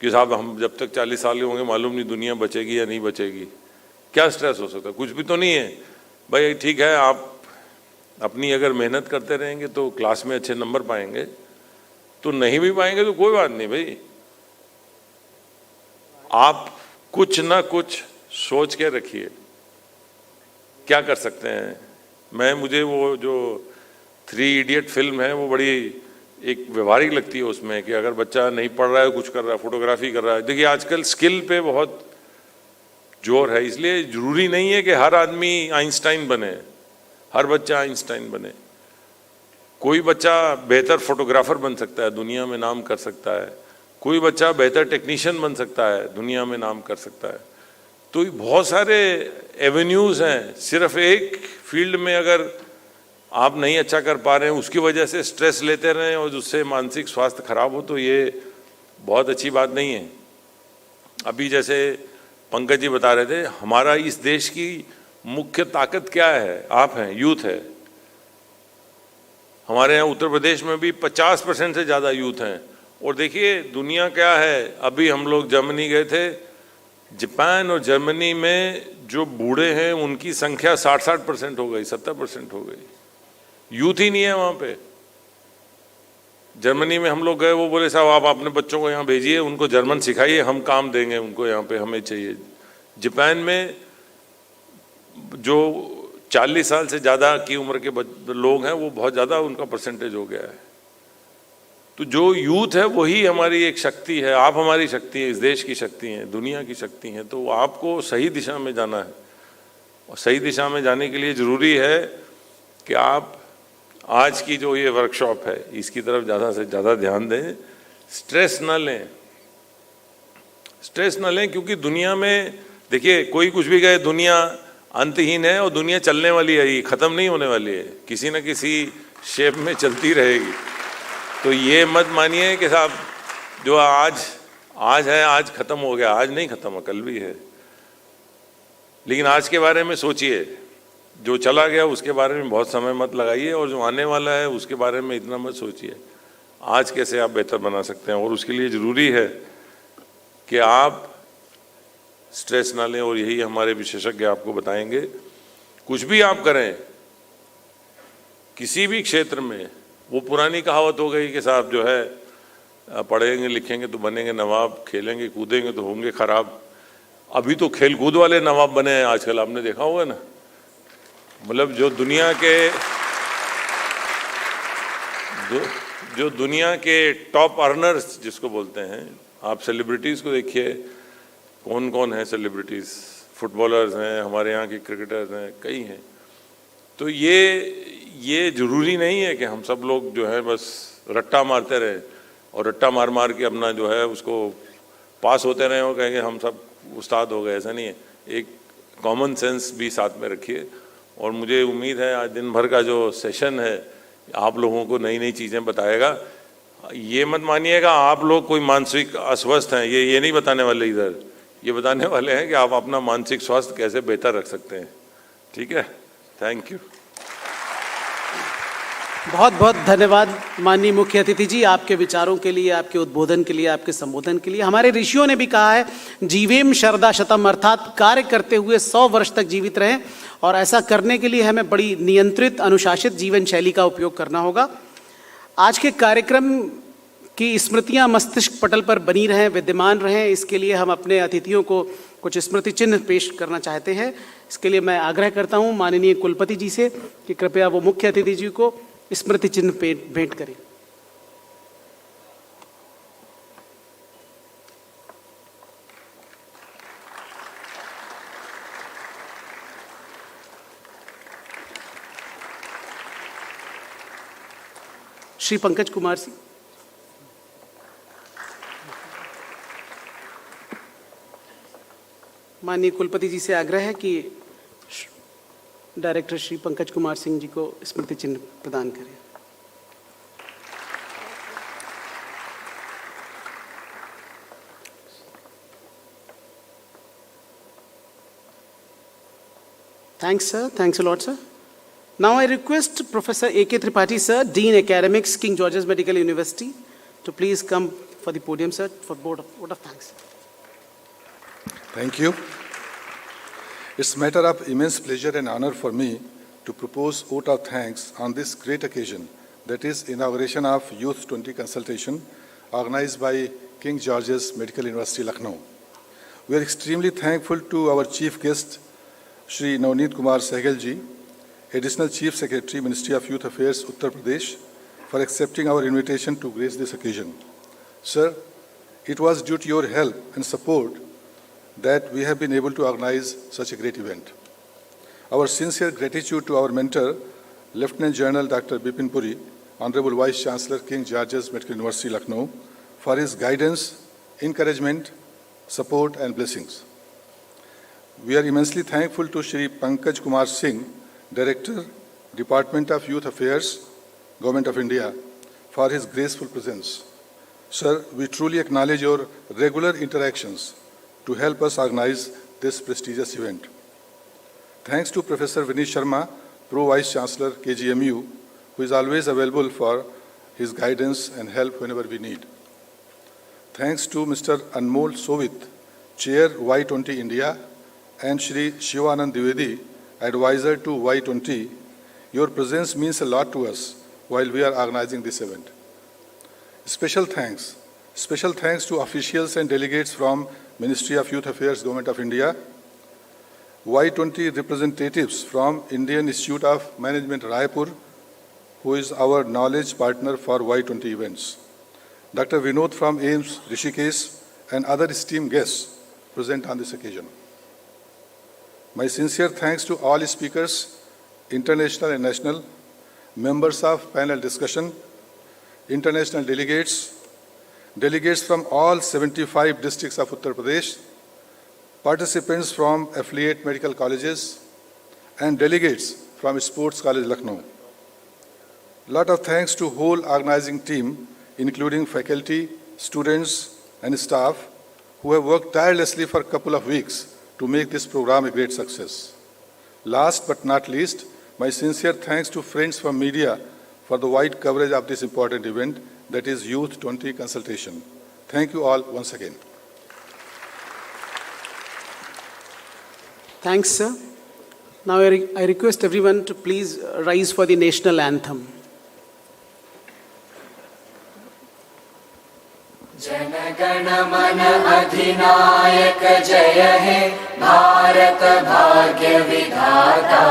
कि साहब हम जब तक 40 साल के होंगे मालूम नहीं दुनिया बचेगी या नहीं बचेगी। क्या स्ट्रेस हो सकता है? कुछ भी तो नहीं है भाई। ठीक है, आप अपनी अगर मेहनत करते रहेंगे तो क्लास में अच्छे नंबर पाएंगे, तो नहीं भी पाएंगे तो कोई बात नहीं भाई, आप कुछ ना कुछ सोच के रखिए क्या कर सकते हैं। मुझे वो जो 3 इडियट फिल्म है वो बड़ी एक व्यवहारिक लगती है उसमें, कि अगर बच्चा नहीं पढ़ रहा है, कुछ कर रहा है, फोटोग्राफी कर रहा है। देखिए, आजकल स्किल पे बहुत जोर है, इसलिए जरूरी नहीं है कि हर आदमी आइंस्टाइन बने, हर बच्चा आइंस्टाइन बने। कोई बच्चा बेहतर फोटोग्राफर बन सकता है, दुनिया में नाम कर सकता है। कोई बच्चा बेहतर टेक्नीशियन बन सकता है, दुनिया में नाम कर सकता है। तो बहुत सारे एवेन्यूज़ हैं। सिर्फ एक फील्ड में अगर आप नहीं अच्छा कर पा रहे हैं, उसकी वजह से स्ट्रेस लेते रहें और उससे मानसिक स्वास्थ्य खराब हो, तो ये बहुत अच्छी बात नहीं है। अभी जैसे पंकज जी बता रहे थे, हमारा इस देश की मुख्य ताकत क्या है? आप हैं, यूथ है। हमारे यहाँ उत्तर प्रदेश में भी 50% से ज़्यादा यूथ हैं। और देखिए दुनिया क्या है, अभी हम लोग जर्मनी गए थे, जापान और जर्मनी में जो बूढ़े हैं उनकी संख्या 60% हो गई, 70% हो गई। यूथ ही नहीं है वहां पे। जर्मनी में हम लोग गए, वो बोले साहब आप अपने बच्चों को यहाँ भेजिए, उनको जर्मन सिखाइए, हम काम देंगे उनको, यहाँ पे हमें चाहिए। जापान में जो 40 साल से ज़्यादा की उम्र के लोग हैं वो बहुत ज़्यादा उनका परसेंटेज हो गया है। तो जो यूथ है वही हमारी एक शक्ति है, आप हमारी शक्ति है, इस देश की शक्ति है, दुनिया की शक्ति है। तो आपको सही दिशा में जाना है, और सही दिशा में जाने के लिए ज़रूरी है कि आप आज की जो ये वर्कशॉप है इसकी तरफ ज़्यादा से ज़्यादा ध्यान दें। स्ट्रेस न लें, स्ट्रेस न लें, क्योंकि दुनिया में देखिए कोई कुछ भी कहे, दुनिया अंतहीन है और दुनिया चलने वाली है, ये ख़त्म नहीं होने वाली है, किसी न किसी शेप में चलती रहेगी। तो ये मत मानिए कि साहब जो आज है आज ख़त्म हो गया, आज नहीं ख़त्म, कल भी है। लेकिन आज के बारे में सोचिए, जो चला गया उसके बारे में बहुत समय मत लगाइए, और जो आने वाला है उसके बारे में इतना मत सोचिए। आज कैसे आप बेहतर बना सकते हैं, और उसके लिए ज़रूरी है कि आप स्ट्रेस ना लें, और यही हमारे विशेषज्ञ आपको बताएंगे। कुछ भी आप करें किसी भी क्षेत्र में, वो पुरानी कहावत हो गई कि साहब जो है पढ़ेंगे लिखेंगे तो बनेंगे नवाब, खेलेंगे कूदेंगे तो होंगे खराब। अभी तो खेल कूद वाले नवाब बने हैं आजकल, आपने देखा होगा ना। मतलब जो दुनिया के टॉप अर्नर्स जिसको बोलते हैं, आप सेलिब्रिटीज़ को देखिए, कौन कौन है सेलिब्रिटीज़, फुटबॉलर्स हैं, हमारे यहाँ के क्रिकेटर्स हैं, कई हैं। तो ये ज़रूरी नहीं है कि हम सब लोग जो है बस रट्टा मारते रहे और रट्टा मार मार के अपना जो है उसको पास होते रहे और कहेंगे हम सब उस्ताद हो गए, ऐसा नहीं है। एक कॉमन सेंस भी साथ में रखिए। और मुझे उम्मीद है आज दिन भर का जो सेशन है आप लोगों को नई नई चीज़ें बताएगा। ये मत मानिएगा आप लोग कोई मानसिक अस्वस्थ हैं, ये नहीं बताने वाले इधर, ये बताने वाले हैं कि आप अपना मानसिक स्वास्थ्य कैसे बेहतर रख सकते हैं। ठीक है, थैंक यू। बहुत बहुत धन्यवाद माननीय मुख्य अतिथि जी, आपके विचारों के लिए, आपके उद्बोधन के लिए, आपके संबोधन के लिए। हमारे ऋषियों ने भी कहा है जीवेम शरदा शतम, अर्थात कार्य करते हुए 100 वर्ष तक जीवित रहें, और ऐसा करने के लिए हमें बड़ी नियंत्रित अनुशासित जीवन शैली का उपयोग करना होगा। आज के कार्यक्रम की स्मृतियां मस्तिष्क पटल पर बनी रहें, विद्यमान रहें, इसके लिए हम अपने अतिथियों को कुछ स्मृति चिन्ह पेश करना चाहते हैं। इसके लिए मैं आग्रह करता हूं माननीय कुलपति जी से कि कृपया वो मुख्य अतिथि जी को स्मृति चिन्ह भेंट करें। श्री पंकज कुमार सिंह। माननीय कुलपति जी से आग्रह है कि डायरेक्टर श्री पंकज कुमार सिंह जी को स्मृति चिन्ह प्रदान करें। Thanks, sir. Thanks a lot, sir. Now I request Professor A.K. Tripathi, sir, Dean Academics, King George's Medical University, to please come for the podium, sir, for vote of thanks. Thank you. It's a matter of immense pleasure and honor for me to propose vote of thanks on this great occasion, that is inauguration of Youth 20 consultation organized by King George's Medical University, Lucknow. We are extremely thankful to our chief guest, Shri Navneet Kumar Sehgal ji, Additional Chief Secretary, Ministry of Youth Affairs, Uttar Pradesh, for accepting our invitation to grace this occasion. Sir, it was due to your help and support that we have been able to organize such a great event. Our sincere gratitude to our mentor, Lieutenant General Dr. Bipin Puri, Honorable Vice Chancellor, King George's Medical University, Lucknow, for his guidance, encouragement, support and blessings. We are immensely thankful to Shri Pankaj Kumar Singh, Director, Department of Youth Affairs, Government of India, for his graceful presence. Sir, we truly acknowledge your regular interactions to help us organize this prestigious event. Thanks to Professor Vineet Sharma, Pro Vice Chancellor, KGMU, who is always available for his guidance and help whenever we need. Thanks to Mr. Anmol Sovit, Chair Y20 India, and Shri Shivanand Dwivedi, Advisor to Y20, your presence means a lot to us while we are organizing this event. Special thanks to officials and delegates from Ministry of Youth Affairs, Government of India, Y20 representatives from Indian Institute of Management, Raipur, who is our knowledge partner for Y20 events, Dr. Vinod from AIMS, Rishikesh, and other esteemed guests present on this occasion. My sincere thanks to all speakers, international and national, members of panel discussion, international delegates, delegates from all 75 districts of Uttar Pradesh, participants from affiliate medical colleges, and delegates from Sports College Lucknow. Lot of thanks to whole organizing team, including faculty, students, and staff, who have worked tirelessly for a couple of weeks to make this program a great success. Last but not least, my sincere thanks to friends from media for the wide coverage of this important event, that is Youth 20 consultation. Thank you all once again. Thanks, sir. Now I request everyone to please rise for the national anthem. Jana Gana मन अधिनायक जय हे भारत भाग्य विधाता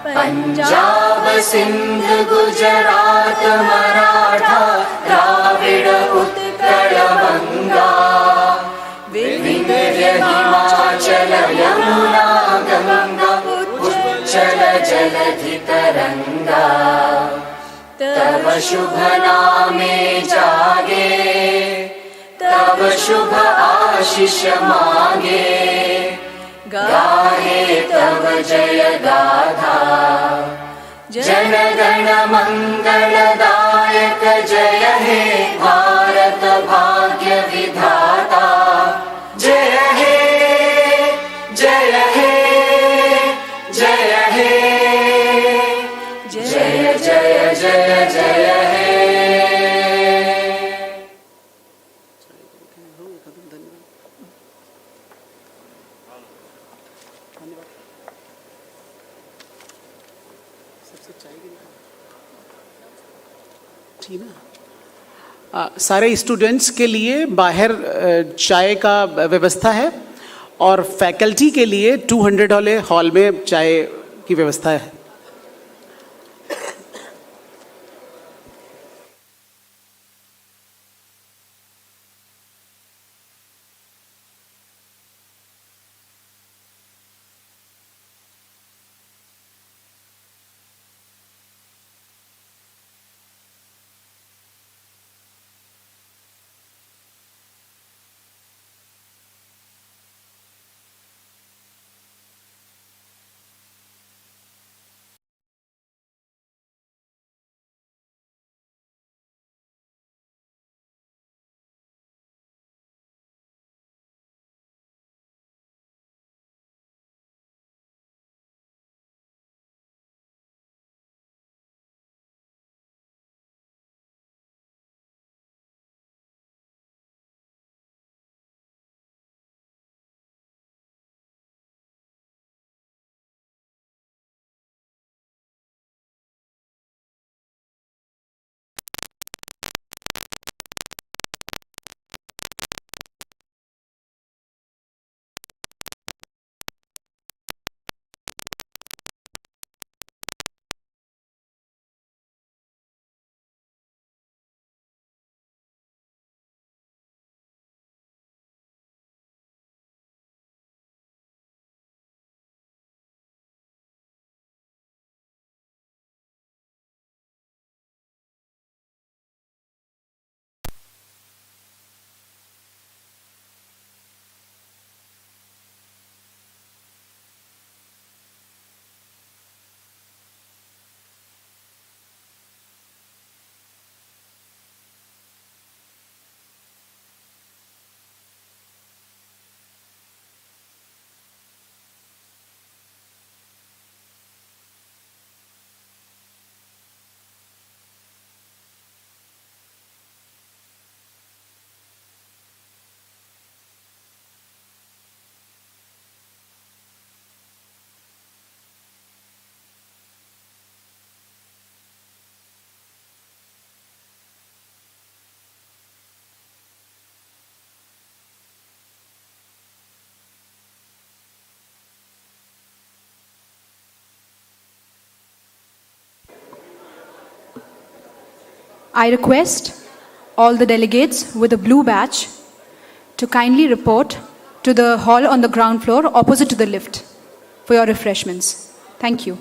पंजाब सिंध गुजरात मराठा द्राविड़ उत्कल बंगा विंध्य हिमाचल यमुना गंगा उच्चल जलधि तरंगा तव शुभ नामे जागे तब शुभ आशीष मांगे गाहे तब जय गाथा जन गण मंगलदायक जय हे भारत भाग्य विधाता जय हे जय हे जय हे जय जय जय जय हे सारे स्टूडेंट्स के लिए बाहर चाय का व्यवस्था है और फैकल्टी के लिए 200 वाले हॉल में चाय की व्यवस्था है. I request all the delegates with a blue badge to kindly report to the hall on the ground floor opposite to the lift for your refreshments. Thank you.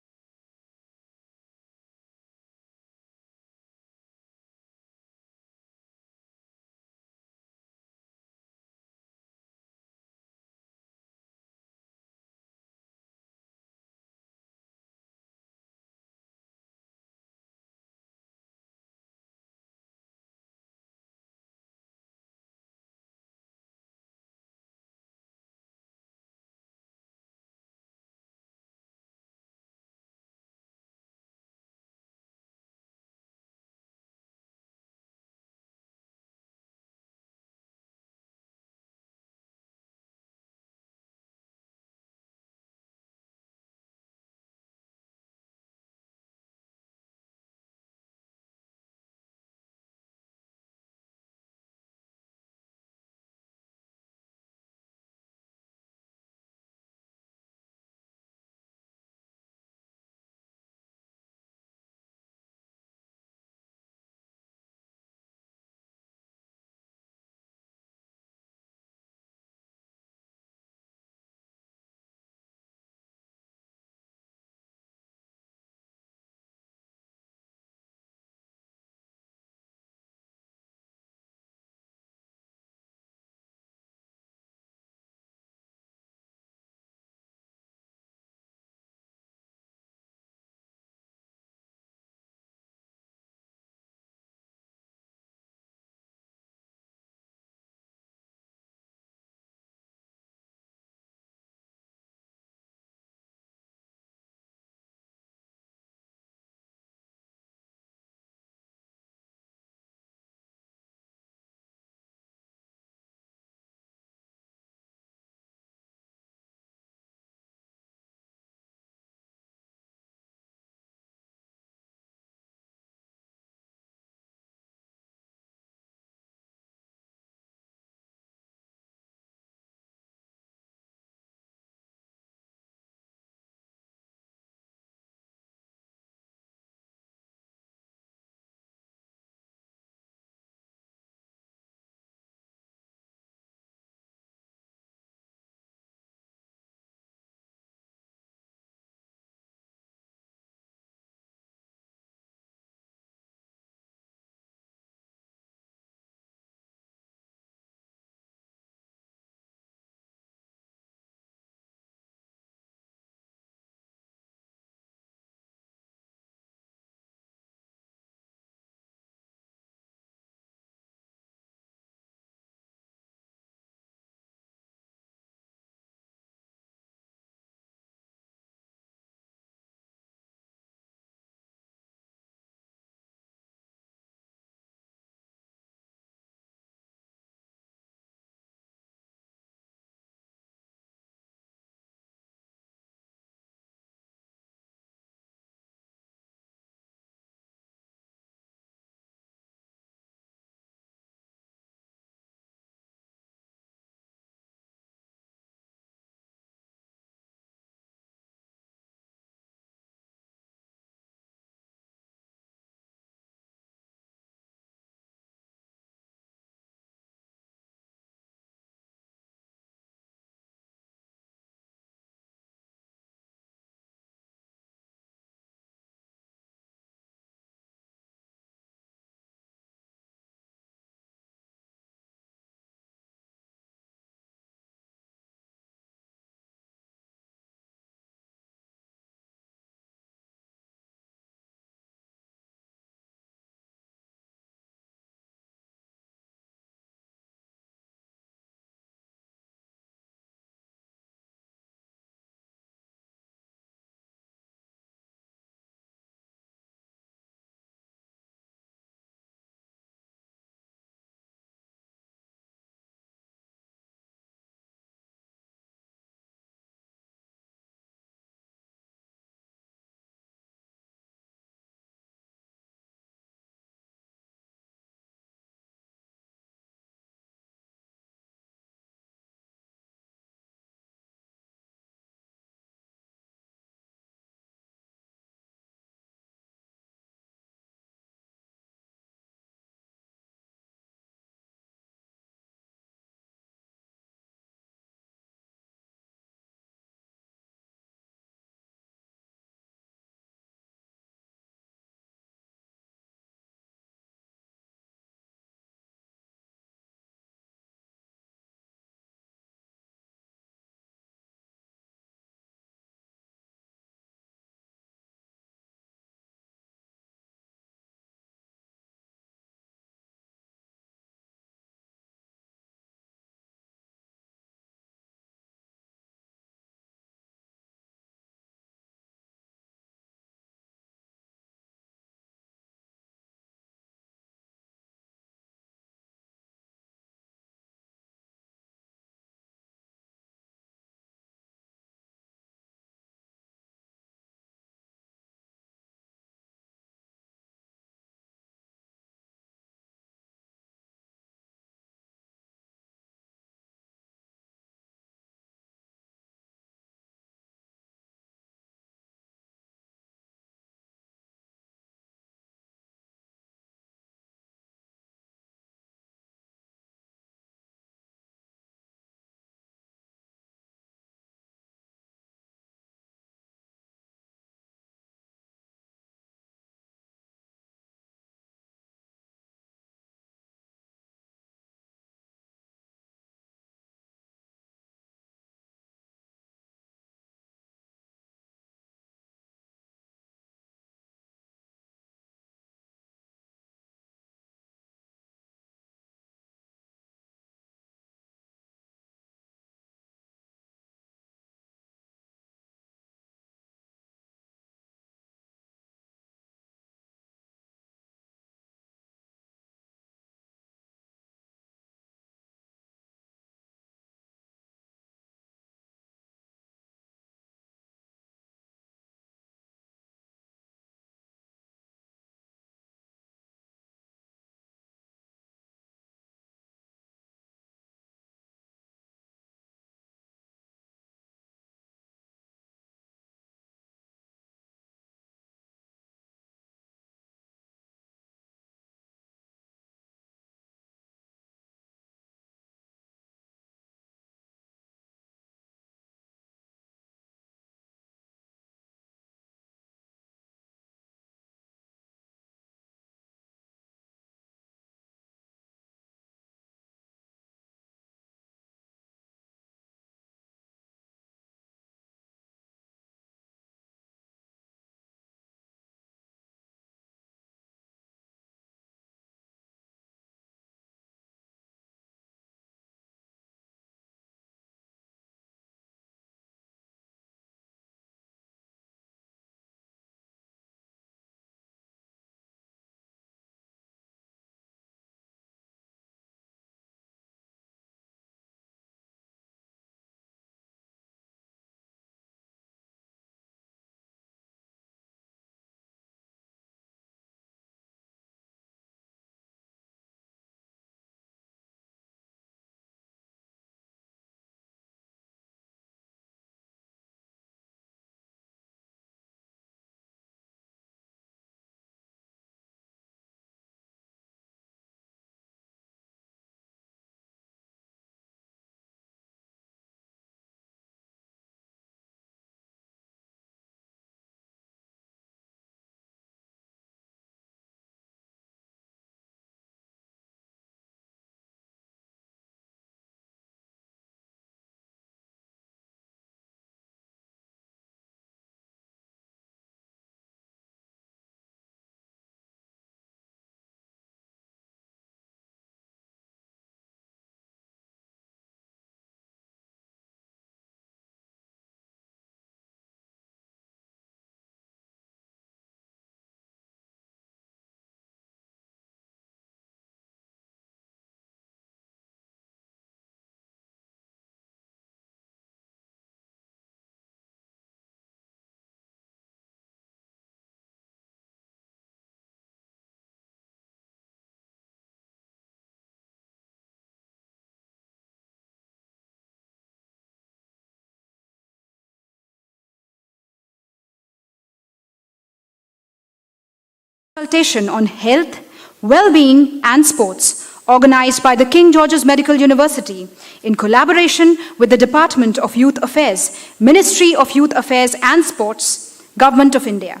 consultation on health, well-being and sports, organized by the King George's Medical University in collaboration with the Department of Youth Affairs, Ministry of Youth Affairs and Sports, Government of India,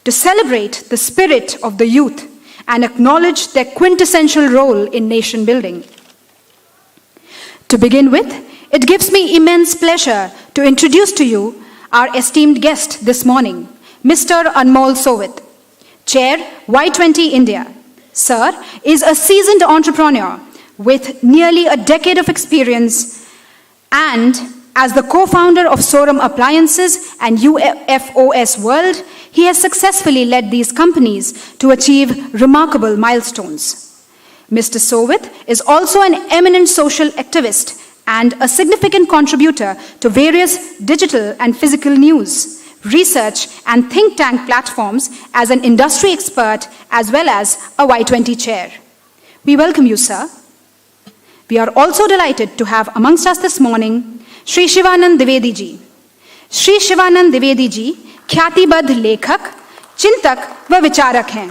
to celebrate the spirit of the youth and acknowledge their quintessential role in nation building. To begin with, it gives me immense pleasure to introduce to you our esteemed guest this morning, Mr. Anmol Sovit, Chair, Y20 India. Sir is a seasoned entrepreneur with nearly a decade of experience, and as the co-founder of Sorum Appliances and UFOS World, he has successfully led these companies to achieve remarkable milestones. Mr. Sovit is also an eminent social activist and a significant contributor to various digital and physical news, research and think tank platforms as an industry expert as well as a Y20 chair. We welcome you, sir. We are also delighted to have amongst us this morning Shri Shivanand Dwivedi ji. Shri Shivanand Dwivedi ji ख्यातिबद्ध लेखक, चिंतक व विचारक हैं।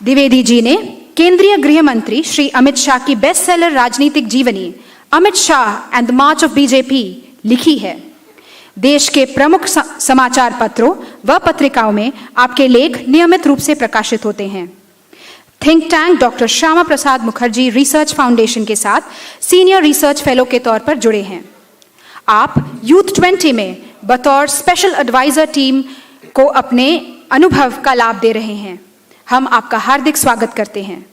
द्विवेदी जी ने केंद्रीय गृह मंत्री श्री अमित शाह की बेस्ट सेलर राजनीतिक जीवनी Amit Shah and the March of BJP लिखी है। देश के प्रमुख समाचार पत्रों व पत्रिकाओं में आपके लेख नियमित रूप से प्रकाशित होते हैं। Think tank doctor Shyama Prasad Mukherjee research foundation के साथ सीनियर रिसर्च फेलो के तौर पर जुड़े हैं। आप यूथ 20 में बतौर स्पेशल एडवाइजर टीम को अपने अनुभव का लाभ दे रहे हैं। हम आपका हार्दिक स्वागत करते हैं।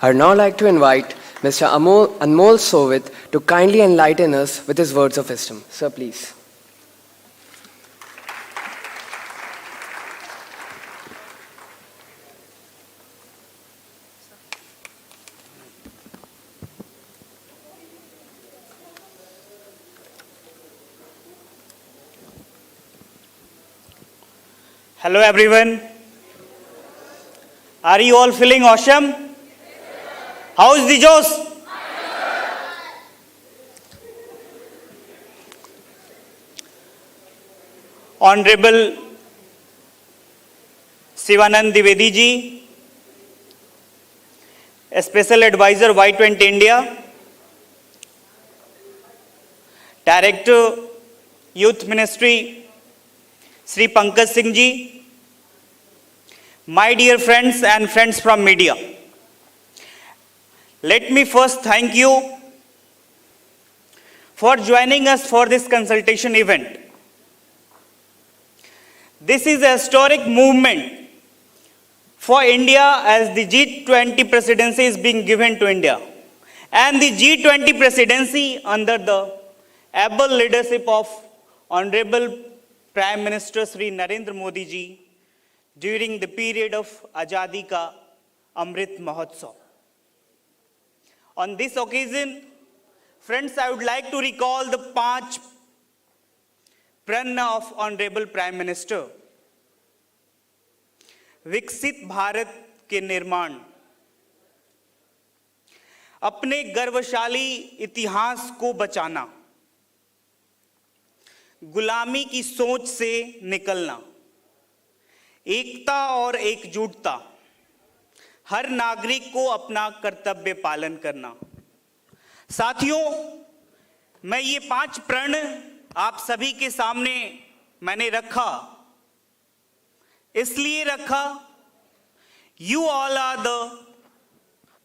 I would now like to invite Mr. Anmol Sovit to kindly enlighten us with his words of wisdom. Sir, please. Hello everyone. Are you all feeling awesome? How is the Josh? Honorable Shivanand Dwivedi ji, a Special Advisor Y20 India, Director Youth Ministry, Sri Pankaj Singh ji, my dear friends and friends from media. Let me first thank you for joining us for this consultation event. This is a historic movement for India as the G20 presidency is being given to India. And the G20 presidency under the able leadership of Honorable Prime Minister Sri Narendra Modi ji during the period of Azadi Ka Amrit Mahotsav. On this occasion, friends, I would like to recall the 5 prana of Honorable Prime Minister. विकसित भारत के निर्माण, अपने गर्वशाली इतिहास को बचाना, गुलामी की सोच से निकलना, एकता और एकजुटता, हर नागरिक को अपना कर्तव्य पालन करना। साथियों, मैं ये 5 प्रण आप सभी के सामने मैंने रखा, इसलिए रखा, you all are the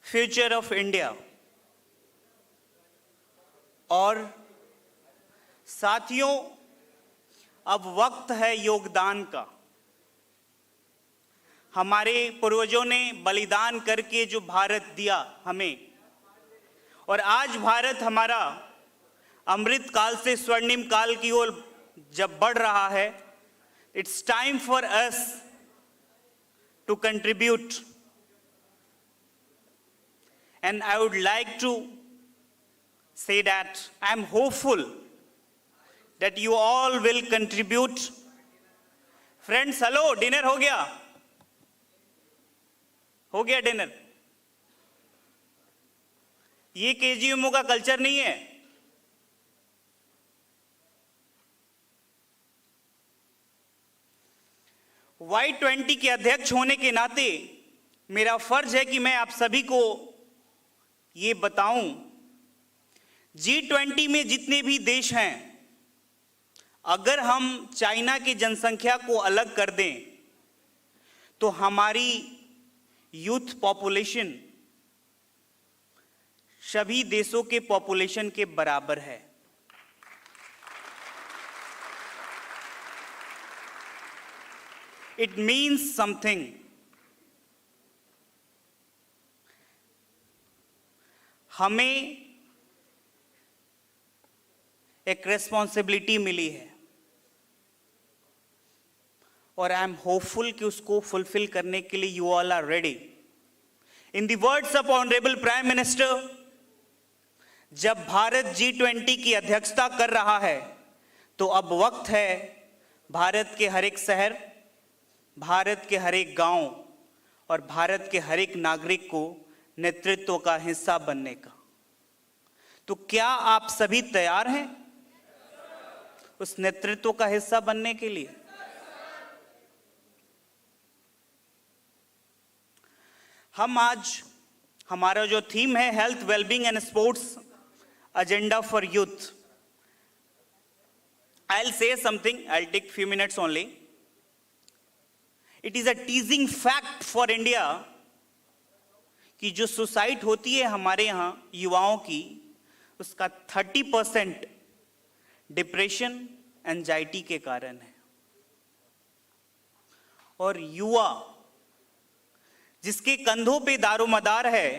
future of India। और साथियों, अब वक्त है योगदान का। हमारे पूर्वजों ने बलिदान करके जो भारत दिया हमें, और आज भारत हमारा अमृत काल से स्वर्णिम काल की ओर जब बढ़ रहा है, it's time for us to contribute. And I would like to say that I am hopeful that you all will contribute. Friends, hello, dinner हो गया? हो गया डिनर? ये KGMU का कल्चर नहीं है। Y20 के अध्यक्ष होने के नाते मेरा फर्ज है कि मैं आप सभी को ये बताऊं, G20 में जितने भी देश हैं, अगर हम चाइना की जनसंख्या को अलग कर दें तो हमारी यूथ पॉपुलेशन सभी देशों के पॉपुलेशन के बराबर है। It means something. हमें एक रेस्पॉन्सिबिलिटी मिली है और आई एम होपफुल कि उसको फुलफिल करने के लिए you all are ready. In the words of honourable prime minister, जब भारत G20 की अध्यक्षता कर रहा है तो अब वक्त है भारत के हर एक शहर, भारत के हर एक गांव और भारत के हर एक नागरिक को नेतृत्व का हिस्सा बनने का। तो क्या आप सभी तैयार हैं उस नेतृत्व का हिस्सा बनने के लिए? हम आज, हमारा जो थीम है health, wellbeing and sports agenda for youth. I'll say something, I'll take few minutes only. It is a teasing fact for India कि जो सुसाइड होती है हमारे यहाँ युवाओं की, उसका 30% डिप्रेशन, एंजाइटी के कारण है। और युवा जिसके कंधों पे दारोमदार है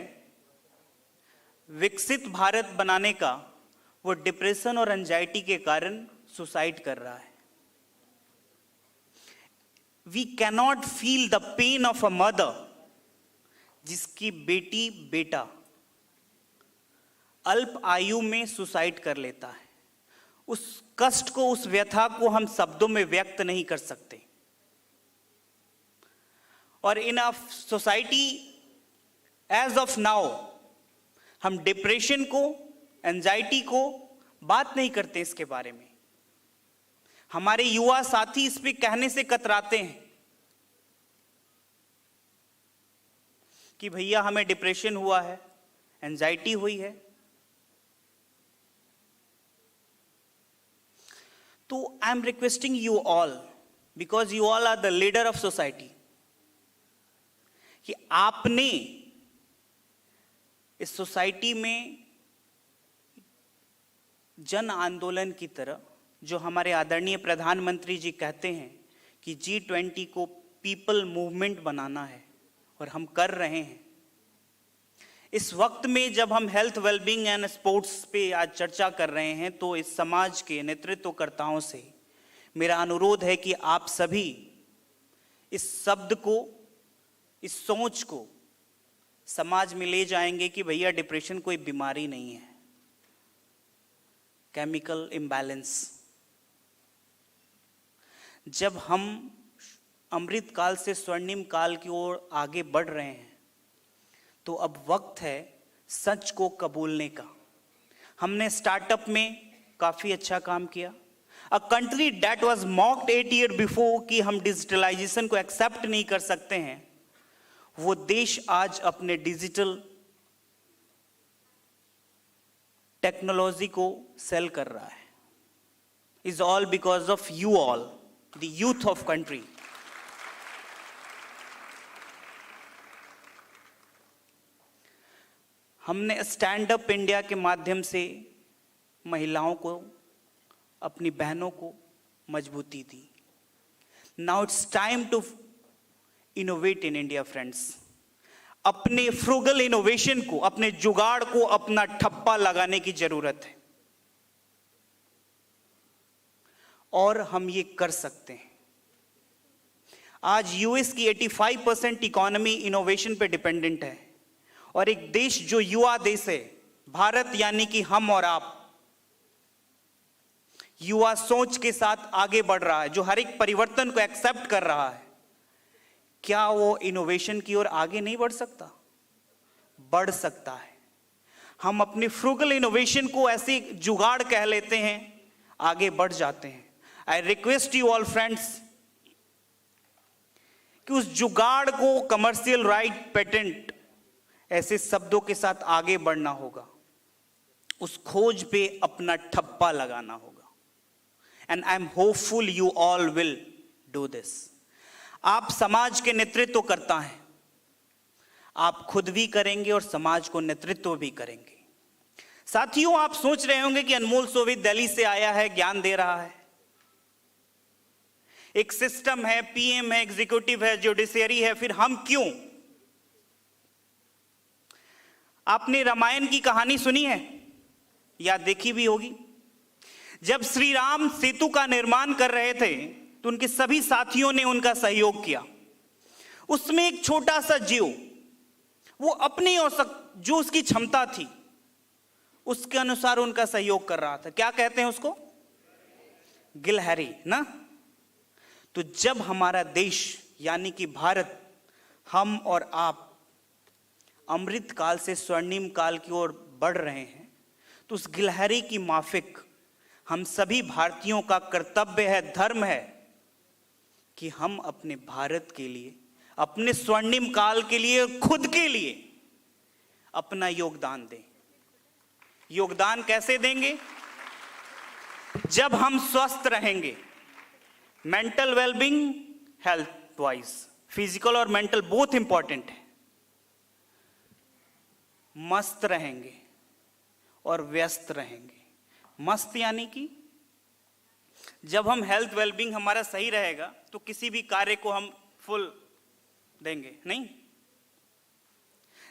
विकसित भारत बनाने का, वो डिप्रेशन और एंजाइटी के कारण सुसाइड कर रहा है। We cannot feel the pain of a mother जिसकी बेटी बेटा अल्प आयु में सुसाइड कर लेता है। उस कष्ट को, उस व्यथा को हम शब्दों में व्यक्त नहीं कर सकते। और in a society as of now हम डिप्रेशन को, एंजाइटी को बात नहीं करते इसके बारे में। हमारे युवा साथी इस पे कहने से कतराते हैं कि भैया हमें डिप्रेशन हुआ है, एंजाइटी हुई है। तो I am requesting you all, because you all are the leader of society, कि आपने इस सोसाइटी में जन आंदोलन की तरह, जो हमारे आदरणीय प्रधानमंत्री जी कहते हैं कि G20 को पीपल मूवमेंट बनाना है, और हम कर रहे हैं। इस वक्त में जब हम हेल्थ, वेलबींग एंड स्पोर्ट्स पे आज चर्चा कर रहे हैं, तो इस समाज के नेतृत्वकर्ताओं से मेरा अनुरोध है कि आप सभी इस शब्द को, इस सोच को समाज में ले जाएंगे कि भैया डिप्रेशन कोई बीमारी नहीं है, केमिकल इम्बैलेंस। जब हम अमृत काल से स्वर्णिम काल की ओर आगे बढ़ रहे हैं, तो अब वक्त है सच को कबूलने का। हमने स्टार्टअप में काफी अच्छा काम किया। A country that was mocked 8 years before कि हम डिजिटलाइजेशन को एक्सेप्ट नहीं कर सकते हैं, वो देश आज अपने डिजिटल टेक्नोलॉजी को सेल कर रहा है। Is all because of you all, the youth of country. हमने स्टैंड अप इंडिया के माध्यम से महिलाओं को, अपनी बहनों को मजबूती दी। Now it's time to innovate in India friends. अपने फ्रूगल इनोवेशन को, अपने जुगाड़ को अपना ठप्पा लगाने की जरूरत है, और हम ये कर सकते हैं। आज यूएस की 85% इकोनॉमी इनोवेशन पे डिपेंडेंट है, और एक देश जो युवा देश है, भारत यानी कि हम और आप, युवा सोच के साथ आगे बढ़ रहा है, जो हर एक परिवर्तन को एक्सेप्ट कर रहा है, क्या वो इनोवेशन की ओर आगे नहीं बढ़ सकता? बढ़ सकता है। हम अपनी फ्रूगल इनोवेशन को ऐसे जुगाड़ कह लेते हैं, आगे बढ़ जाते हैं। I request you all friends कि उस जुगाड़ को कमर्शियल राइट, पेटेंट ऐसे शब्दों के साथ आगे बढ़ना होगा, उस खोज पे अपना ठप्पा लगाना होगा। And I am hopeful you all will do this. आप समाज के नेतृत्व करता है, आप खुद भी करेंगे और समाज को नेतृत्व भी करेंगे। साथियों, आप सोच रहे होंगे कि अनमोल सोवित दिल्ली से आया है, ज्ञान दे रहा है, एक सिस्टम है, पीएम है, एग्जीक्यूटिव है, जुडिशियरी है, फिर हम क्यों? आपने रामायण की कहानी सुनी है या देखी भी होगी। जब श्री राम सेतु का निर्माण कर रहे थे तो उनके सभी साथियों ने उनका सहयोग किया। उसमें एक छोटा सा जीव, वो अपनी जो उसकी क्षमता थी उसके अनुसार उनका सहयोग कर रहा था। क्या कहते हैं उसको? गिलहरी ना। तो जब हमारा देश यानी कि भारत, हम और आप अमृत काल से स्वर्णिम काल की ओर बढ़ रहे हैं, तो उस गिलहरी की माफिक हम सभी भारतीयों का कर्तव्य है, धर्म है कि हम अपने भारत के लिए, अपने स्वर्णिम काल के लिए, खुद के लिए अपना योगदान दें। योगदान कैसे देंगे? जब हम स्वस्थ रहेंगे, mental wellbeing, health wise, physical और मेंटल बोथ इंपॉर्टेंट है। मस्त रहेंगे और व्यस्त रहेंगे। मस्त यानी कि जब हम हेल्थ वेलबींग हमारा सही रहेगा तो किसी भी कार्य को हम फुल देंगे नहीं।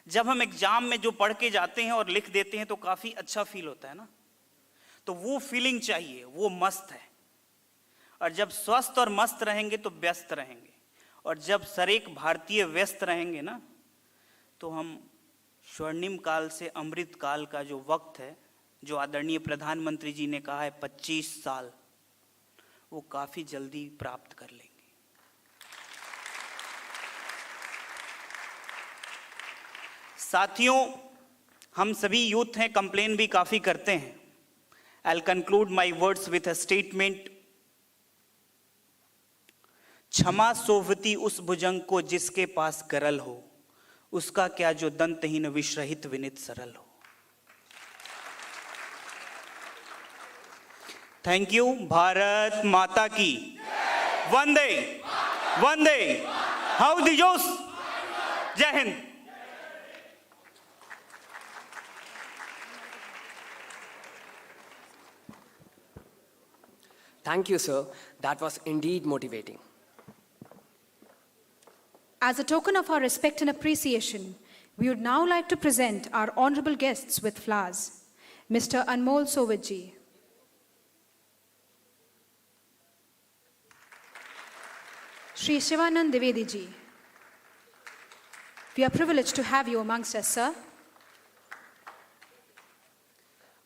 जब हम एग्जाम में जो पढ़ के जाते हैं और लिख देते हैं तो काफी अच्छा फील होता है ना, तो वो फीलिंग चाहिए, वो मस्त है। और जब स्वस्थ और मस्त रहेंगे तो व्यस्त रहेंगे, और जब सरेक भारतीय व्यस्त रहेंगे ना, तो हम स्वर्णिम काल से अमृत काल का जो वक्त है, जो आदरणीय प्रधानमंत्री जी ने कहा है 25 साल, वो काफी जल्दी प्राप्त कर लेंगे। साथियों, हम सभी यूथ हैं, कंप्लेन भी काफी करते हैं। I'll conclude my words with a statement. क्षमा सोवती उस भुजंग को जिसके पास करल हो, उसका क्या जो दंतहीन विषरहित विनित सरल हो। Thank you. भारत माता की वंदे वंदे, हाउ दी जोश, जय Hind. Thank you, sir. That was indeed motivating. As a token of our respect and appreciation, we would now like to present our honorable guests with flowers. Mr. Anmol Sovid ji. Shri Shivanand Dwivedi ji. We are privileged to have you amongst us, sir.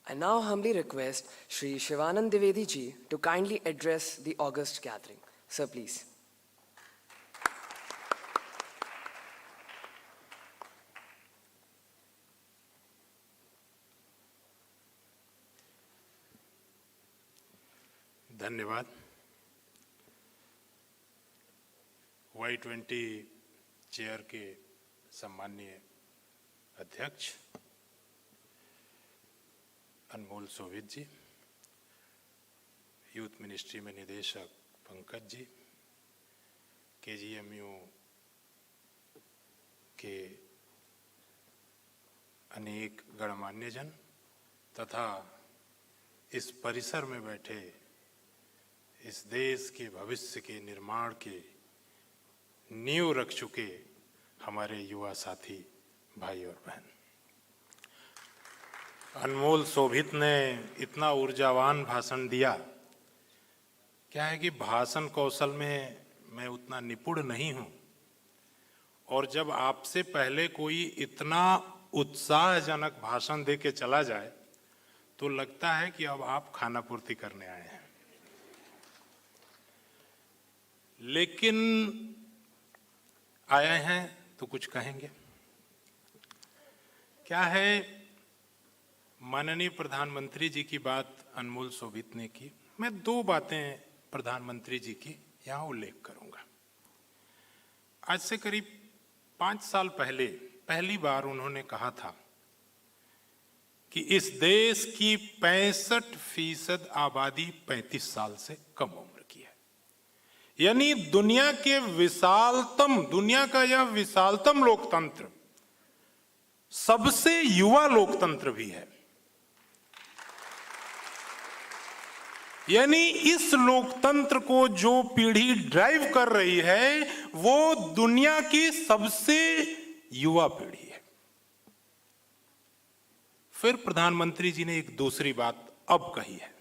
I now humbly request Shri Shivanand Dwivedi ji to kindly address the august gathering. Sir, please. धन्यवाद। Y20 chair के सम्माननीय अध्यक्ष अनमोल सोवित जी, youth ministry में निदेशक Pankaj ji, KGMU के अनेक गणमान्य जन तथा इस परिसर में बैठे इस देश के भविष्य के निर्माण के नींव रख चुके हमारे युवा साथी भाई और बहन। अनमोल सोभित ने इतना ऊर्जावान भाषण दिया। क्या है कि भाषण कौशल में मैं उतना निपुण नहीं हूं, और जब आपसे पहले कोई इतना उत्साहजनक भाषण दे के चला जाए तो लगता है कि अब आप खाना पूर्ति करने आए हैं। लेकिन आए हैं तो कुछ कहेंगे। क्या है, माननीय प्रधानमंत्री जी की बात अनमोल सोभित ने की। मैं दो बातें प्रधानमंत्री जी की यहां उल्लेख करूंगा। आज से करीब 5 साल पहले पहली बार उन्होंने कहा था कि इस देश की 65% आबादी 35 साल से कम उम्र की है। यानी दुनिया का यह विशालतम लोकतंत्र सबसे युवा लोकतंत्र भी है। यानी इस लोकतंत्र को जो पीढ़ी ड्राइव कर रही है वो दुनिया की सबसे युवा पीढ़ी है। फिर प्रधानमंत्री जी ने एक दूसरी बात अब कही है।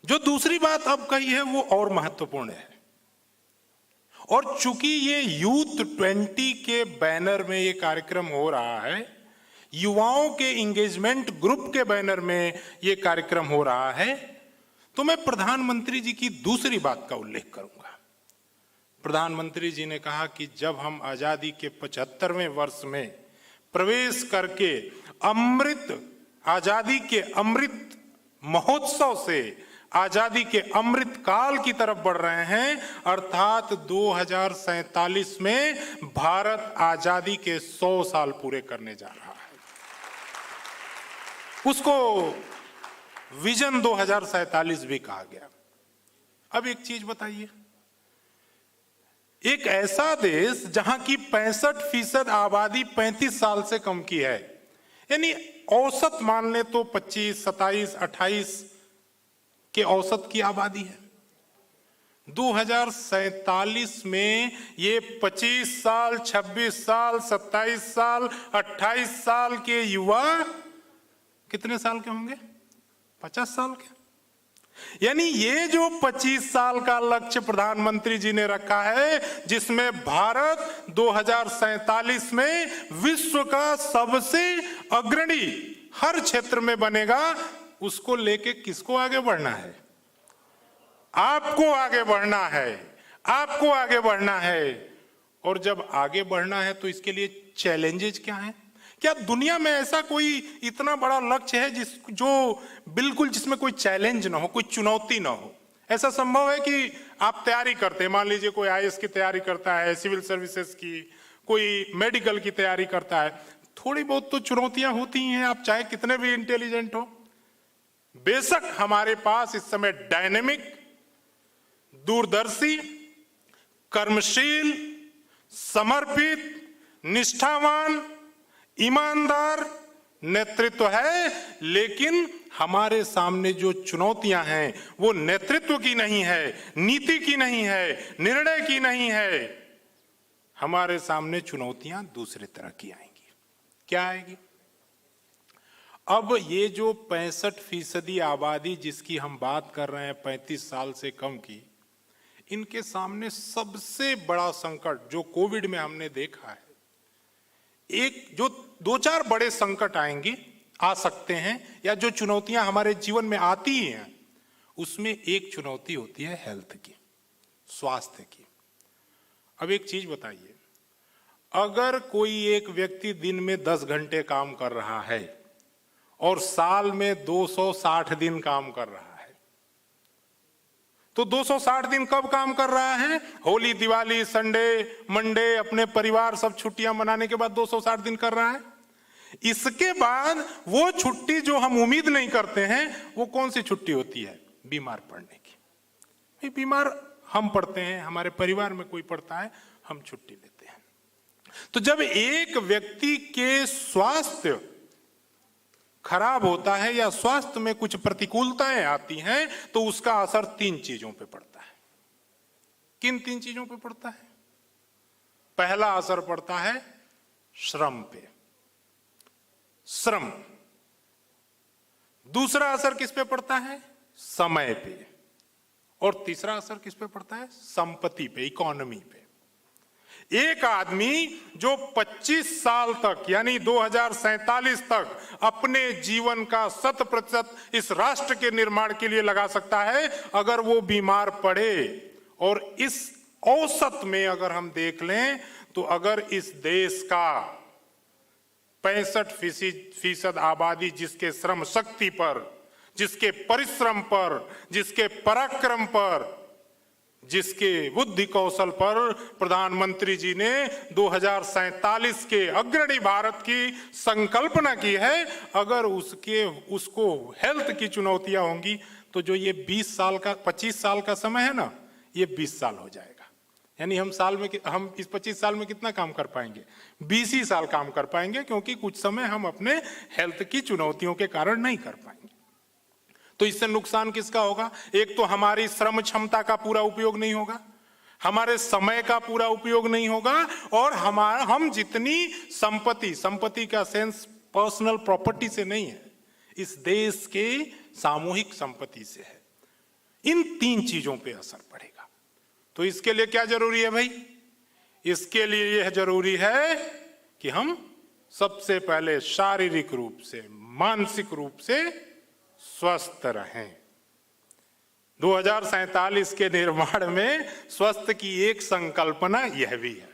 जो दूसरी बात अब कही है वो और महत्वपूर्ण है। और चूंकि ये यूथ 20 के बैनर में ये कार्यक्रम हो रहा है, युवाओं के इंगेजमेंट ग्रुप के बैनर में ये कार्यक्रम हो रहा है, तो मैं प्रधानमंत्री जी की दूसरी बात का उल्लेख करूंगा। प्रधानमंत्री जी ने कहा कि जब हम आजादी के 75वें वर्ष में प्रवेश करके आजादी के अमृत महोत्सव से आजादी के अमृत काल की तरफ बढ़ रहे हैं, अर्थात 2047 में भारत आजादी के 100 साल पूरे करने जा रहा है। उसको विजन 2047 भी कहा गया। अब एक चीज बताइए, एक ऐसा देश जहां की 65% आबादी 35 साल से कम की है, यानी औसत मान ले तो 25, 27, 28 के औसत की आबादी है। 2047 में ये 25 साल, 26 साल, 27 साल, 28 साल के युवा कितने साल के होंगे? 50 साल के। यानी ये जो 25 साल का लक्ष्य प्रधानमंत्री जी ने रखा है, जिसमें भारत 2047 में विश्व का सबसे अग्रणी हर क्षेत्र में बनेगा, उसको लेके किसको आगे बढ़ना है? आपको आगे बढ़ना है, आपको आगे बढ़ना है। और जब आगे बढ़ना है तो इसके लिए चैलेंजेस क्या हैं? क्या दुनिया में ऐसा कोई इतना बड़ा लक्ष्य है जिसमें कोई चैलेंज ना हो, कोई चुनौती ना हो? ऐसा संभव है कि आप तैयारी करते हैं, मान लीजिए कोई आईएएस की तैयारी करता है, सिविल सर्विसेज की, कोई मेडिकल की तैयारी करता है, थोड़ी बहुत तो चुनौतियां होती हैं, आप चाहे कितने भी इंटेलिजेंट हो। बेशक हमारे पास इस समय डायनेमिक, दूरदर्शी, कर्मशील, समर्पित, निष्ठावान, ईमानदार नेतृत्व है, लेकिन हमारे सामने जो चुनौतियां हैं वो नेतृत्व की नहीं है, नीति की नहीं है, निर्णय की नहीं है। हमारे सामने चुनौतियां दूसरे तरह की आएंगी। क्या आएगी? अब ये जो 65% आबादी जिसकी हम बात कर रहे हैं, 35 साल से कम की, इनके सामने सबसे बड़ा संकट जो कोविड में हमने देखा है, एक जो 2-4 बड़े संकट आएंगे, आ सकते हैं, या जो चुनौतियां हमारे जीवन में आती हैं, उसमें एक चुनौती होती है हेल्थ की, स्वास्थ्य की। अब एक चीज बताइए, अगर कोई एक व्यक्ति दिन में 10 घंटे काम कर रहा है और साल में 260 दिन काम कर रहा है, तो 260 दिन कब काम कर रहा है? होली, दिवाली, संडे, मंडे, अपने परिवार सब छुट्टियां मनाने के बाद 260 दिन कर रहा है। इसके बाद वो छुट्टी जो हम उम्मीद नहीं करते हैं, वो कौन सी छुट्टी होती है? बीमार पड़ने की। बीमार हम पड़ते हैं, हमारे परिवार में कोई पड़ता है, हम छुट्टी लेते हैं। तो जब एक व्यक्ति के स्वास्थ्य खराब होता है या स्वास्थ्य में कुछ प्रतिकूलताएं आती हैं, तो उसका असर 3 चीजों पे पड़ता है। किन 3 चीजों पे पड़ता है? पहला असर पड़ता है श्रम पे, श्रम। दूसरा असर किस पे पड़ता है? समय पे। और तीसरा असर किस पे पड़ता है? संपत्ति पे, इकोनॉमी पे। एक आदमी जो 25 साल तक यानी 2047 तक अपने जीवन का 100% इस राष्ट्र के निर्माण के लिए लगा सकता है, अगर वो बीमार पड़े, और इस औसत में अगर हम देख लें तो अगर इस देश का 65% आबादी जिसके श्रम शक्ति पर, जिसके परिश्रम पर, जिसके पराक्रम पर जिसके बुद्धि कौशल पर प्रधानमंत्री जी ने 2047 के अग्रणी भारत की संकल्पना की है, अगर उसको हेल्थ की चुनौतियां होंगी तो जो ये 25 साल का समय है ना, ये 20 साल हो जाएगा। यानी हम इस 25 साल में कितना काम कर पाएंगे? 20 ही साल काम कर पाएंगे, क्योंकि कुछ समय हम अपने हेल्थ की चुनौतियों के कारण नहीं कर पाएंगे। तो इससे नुकसान किसका होगा? एक तो हमारी श्रम क्षमता का पूरा उपयोग नहीं होगा, हमारे समय का पूरा उपयोग नहीं होगा, और हम जितनी संपत्ति का सेंस पर्सनल प्रॉपर्टी से नहीं है, इस देश के सामूहिक संपत्ति से है। इन 3 चीजों पे असर पड़ेगा। तो इसके लिए क्या जरूरी है भाई? इसके लिए यह जरूरी है कि हम सबसे पहले शारीरिक रूप से, मानसिक रूप से स्वस्थ रहें। 2047 के निर्माण में स्वस्थ की एक संकल्पना यह भी है।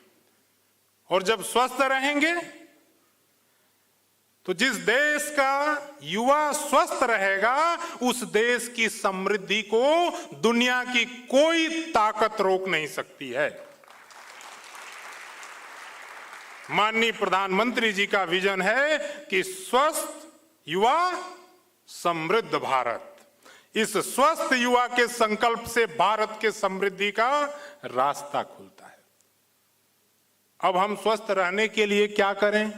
और जब स्वस्थ रहेंगे तो जिस देश का युवा स्वस्थ रहेगा, उस देश की समृद्धि को दुनिया की कोई ताकत रोक नहीं सकती है। माननीय प्रधानमंत्री जी का विजन है कि स्वस्थ युवा समृद्ध भारत। इस स्वस्थ युवा के संकल्प से भारत के समृद्धि का रास्ता खुलता है। अब हम स्वस्थ रहने के लिए क्या करें?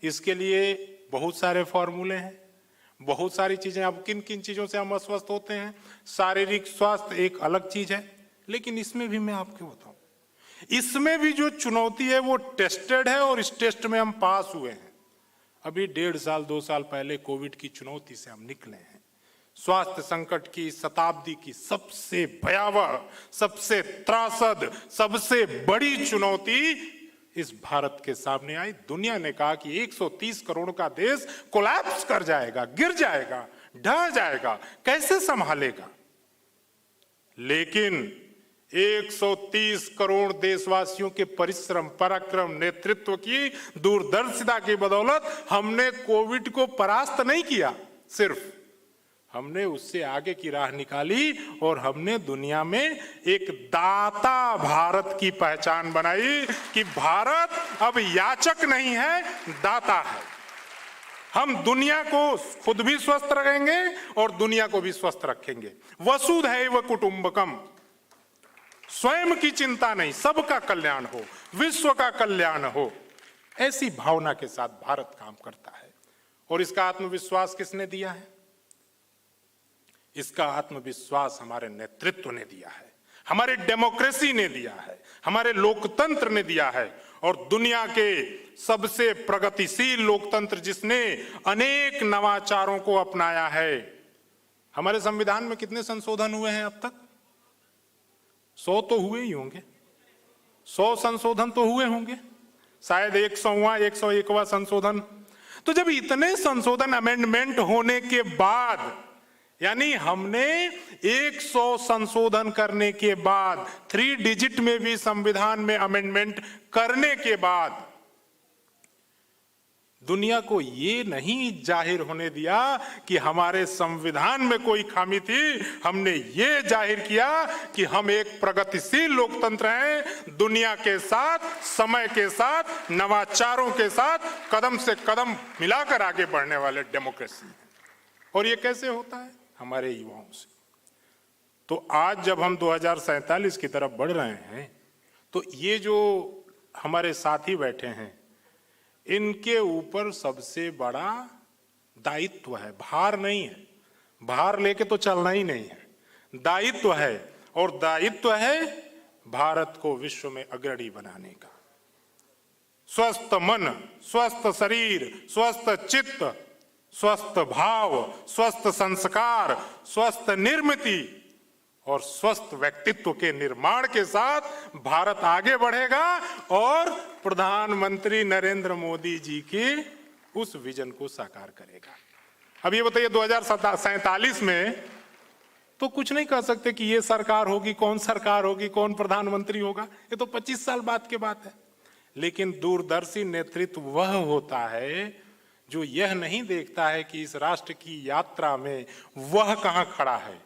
इसके लिए बहुत सारे फॉर्मूले हैं, बहुत सारी चीजें। अब किन किन चीजों से हम अस्वस्थ होते हैं? शारीरिक स्वास्थ्य एक अलग चीज है, लेकिन इसमें भी मैं आपको बताऊं, इसमें भी जो चुनौती है वो टेस्टेड है, और इस टेस्ट में हम पास हुए हैं। अभी 1.5 साल 2 साल पहले कोविड की चुनौती से हम निकले हैं। स्वास्थ्य संकट की शताब्दी की सबसे भयावह, सबसे त्रासद, सबसे बड़ी चुनौती इस भारत के सामने आई। दुनिया ने कहा कि 130 करोड़ का देश कोलैप्स कर जाएगा, गिर जाएगा, ढह जाएगा, कैसे संभालेगा? लेकिन 130 करोड़ देशवासियों के परिश्रम, पराक्रम, नेतृत्व की दूरदर्शिता की बदौलत हमने कोविड को परास्त नहीं किया, सिर्फ हमने उससे आगे की राह निकाली, और हमने दुनिया में एक दाता भारत की पहचान बनाई कि भारत अब याचक नहीं है, दाता है। हम दुनिया को खुद भी स्वस्थ रखेंगे और दुनिया को भी स्वस्थ रखेंगे। वसुधैव कुटुंबकम, स्वयं की चिंता नहीं, सबका कल्याण हो, विश्व का कल्याण हो, ऐसी भावना के साथ भारत काम करता है। और इसका आत्मविश्वास किसने दिया है? इसका आत्मविश्वास हमारे नेतृत्व ने दिया है, हमारे डेमोक्रेसी ने दिया है, हमारे लोकतंत्र ने दिया है। और दुनिया के सबसे प्रगतिशील लोकतंत्र जिसने अनेक नवाचारों को अपनाया है। हमारे संविधान में कितने संशोधन हुए हैं अब तक? 100 तो हुए ही होंगे, 100 संशोधन तो हुए होंगे, शायद 100वां 101वां संशोधन। तो जब इतने संशोधन, अमेंडमेंट होने के बाद, यानी हमने 100 संशोधन करने के बाद, 3 डिजिट में भी संविधान में अमेंडमेंट करने के बाद, दुनिया को ये नहीं जाहिर होने दिया कि हमारे संविधान में कोई खामी थी। हमने ये जाहिर किया कि हम एक प्रगतिशील लोकतंत्र हैं, दुनिया के साथ, समय के साथ, नवाचारों के साथ कदम से कदम मिलाकर आगे बढ़ने वाले डेमोक्रेसी हैं। और ये कैसे होता है? हमारे युवाओं से। तो आज जब हम 2047 की तरफ बढ़ रहे हैं, तो ये जो हमारे साथी बैठे हैं, इनके ऊपर सबसे बड़ा दायित्व है, भार नहीं है। भार लेके तो चलना ही नहीं है, दायित्व है। और दायित्व है भारत को विश्व में अग्रणी बनाने का। स्वस्थ मन, स्वस्थ शरीर, स्वस्थ चित्त, स्वस्थ भाव, स्वस्थ संस्कार, स्वस्थ निर्मिति और स्वस्थ व्यक्तित्व के निर्माण के साथ भारत आगे बढ़ेगा और प्रधानमंत्री नरेंद्र मोदी जी के उस विजन को साकार करेगा। अब ये बताइए, 2047 में तो कुछ नहीं कह सकते कि ये सरकार होगी, कौन सरकार होगी, कौन प्रधानमंत्री होगा, ये तो 25 साल बाद की बात है। लेकिन दूरदर्शी नेतृत्व वह होता है जो यह नहीं देखता है कि इस राष्ट्र की यात्रा में वह कहां खड़ा है,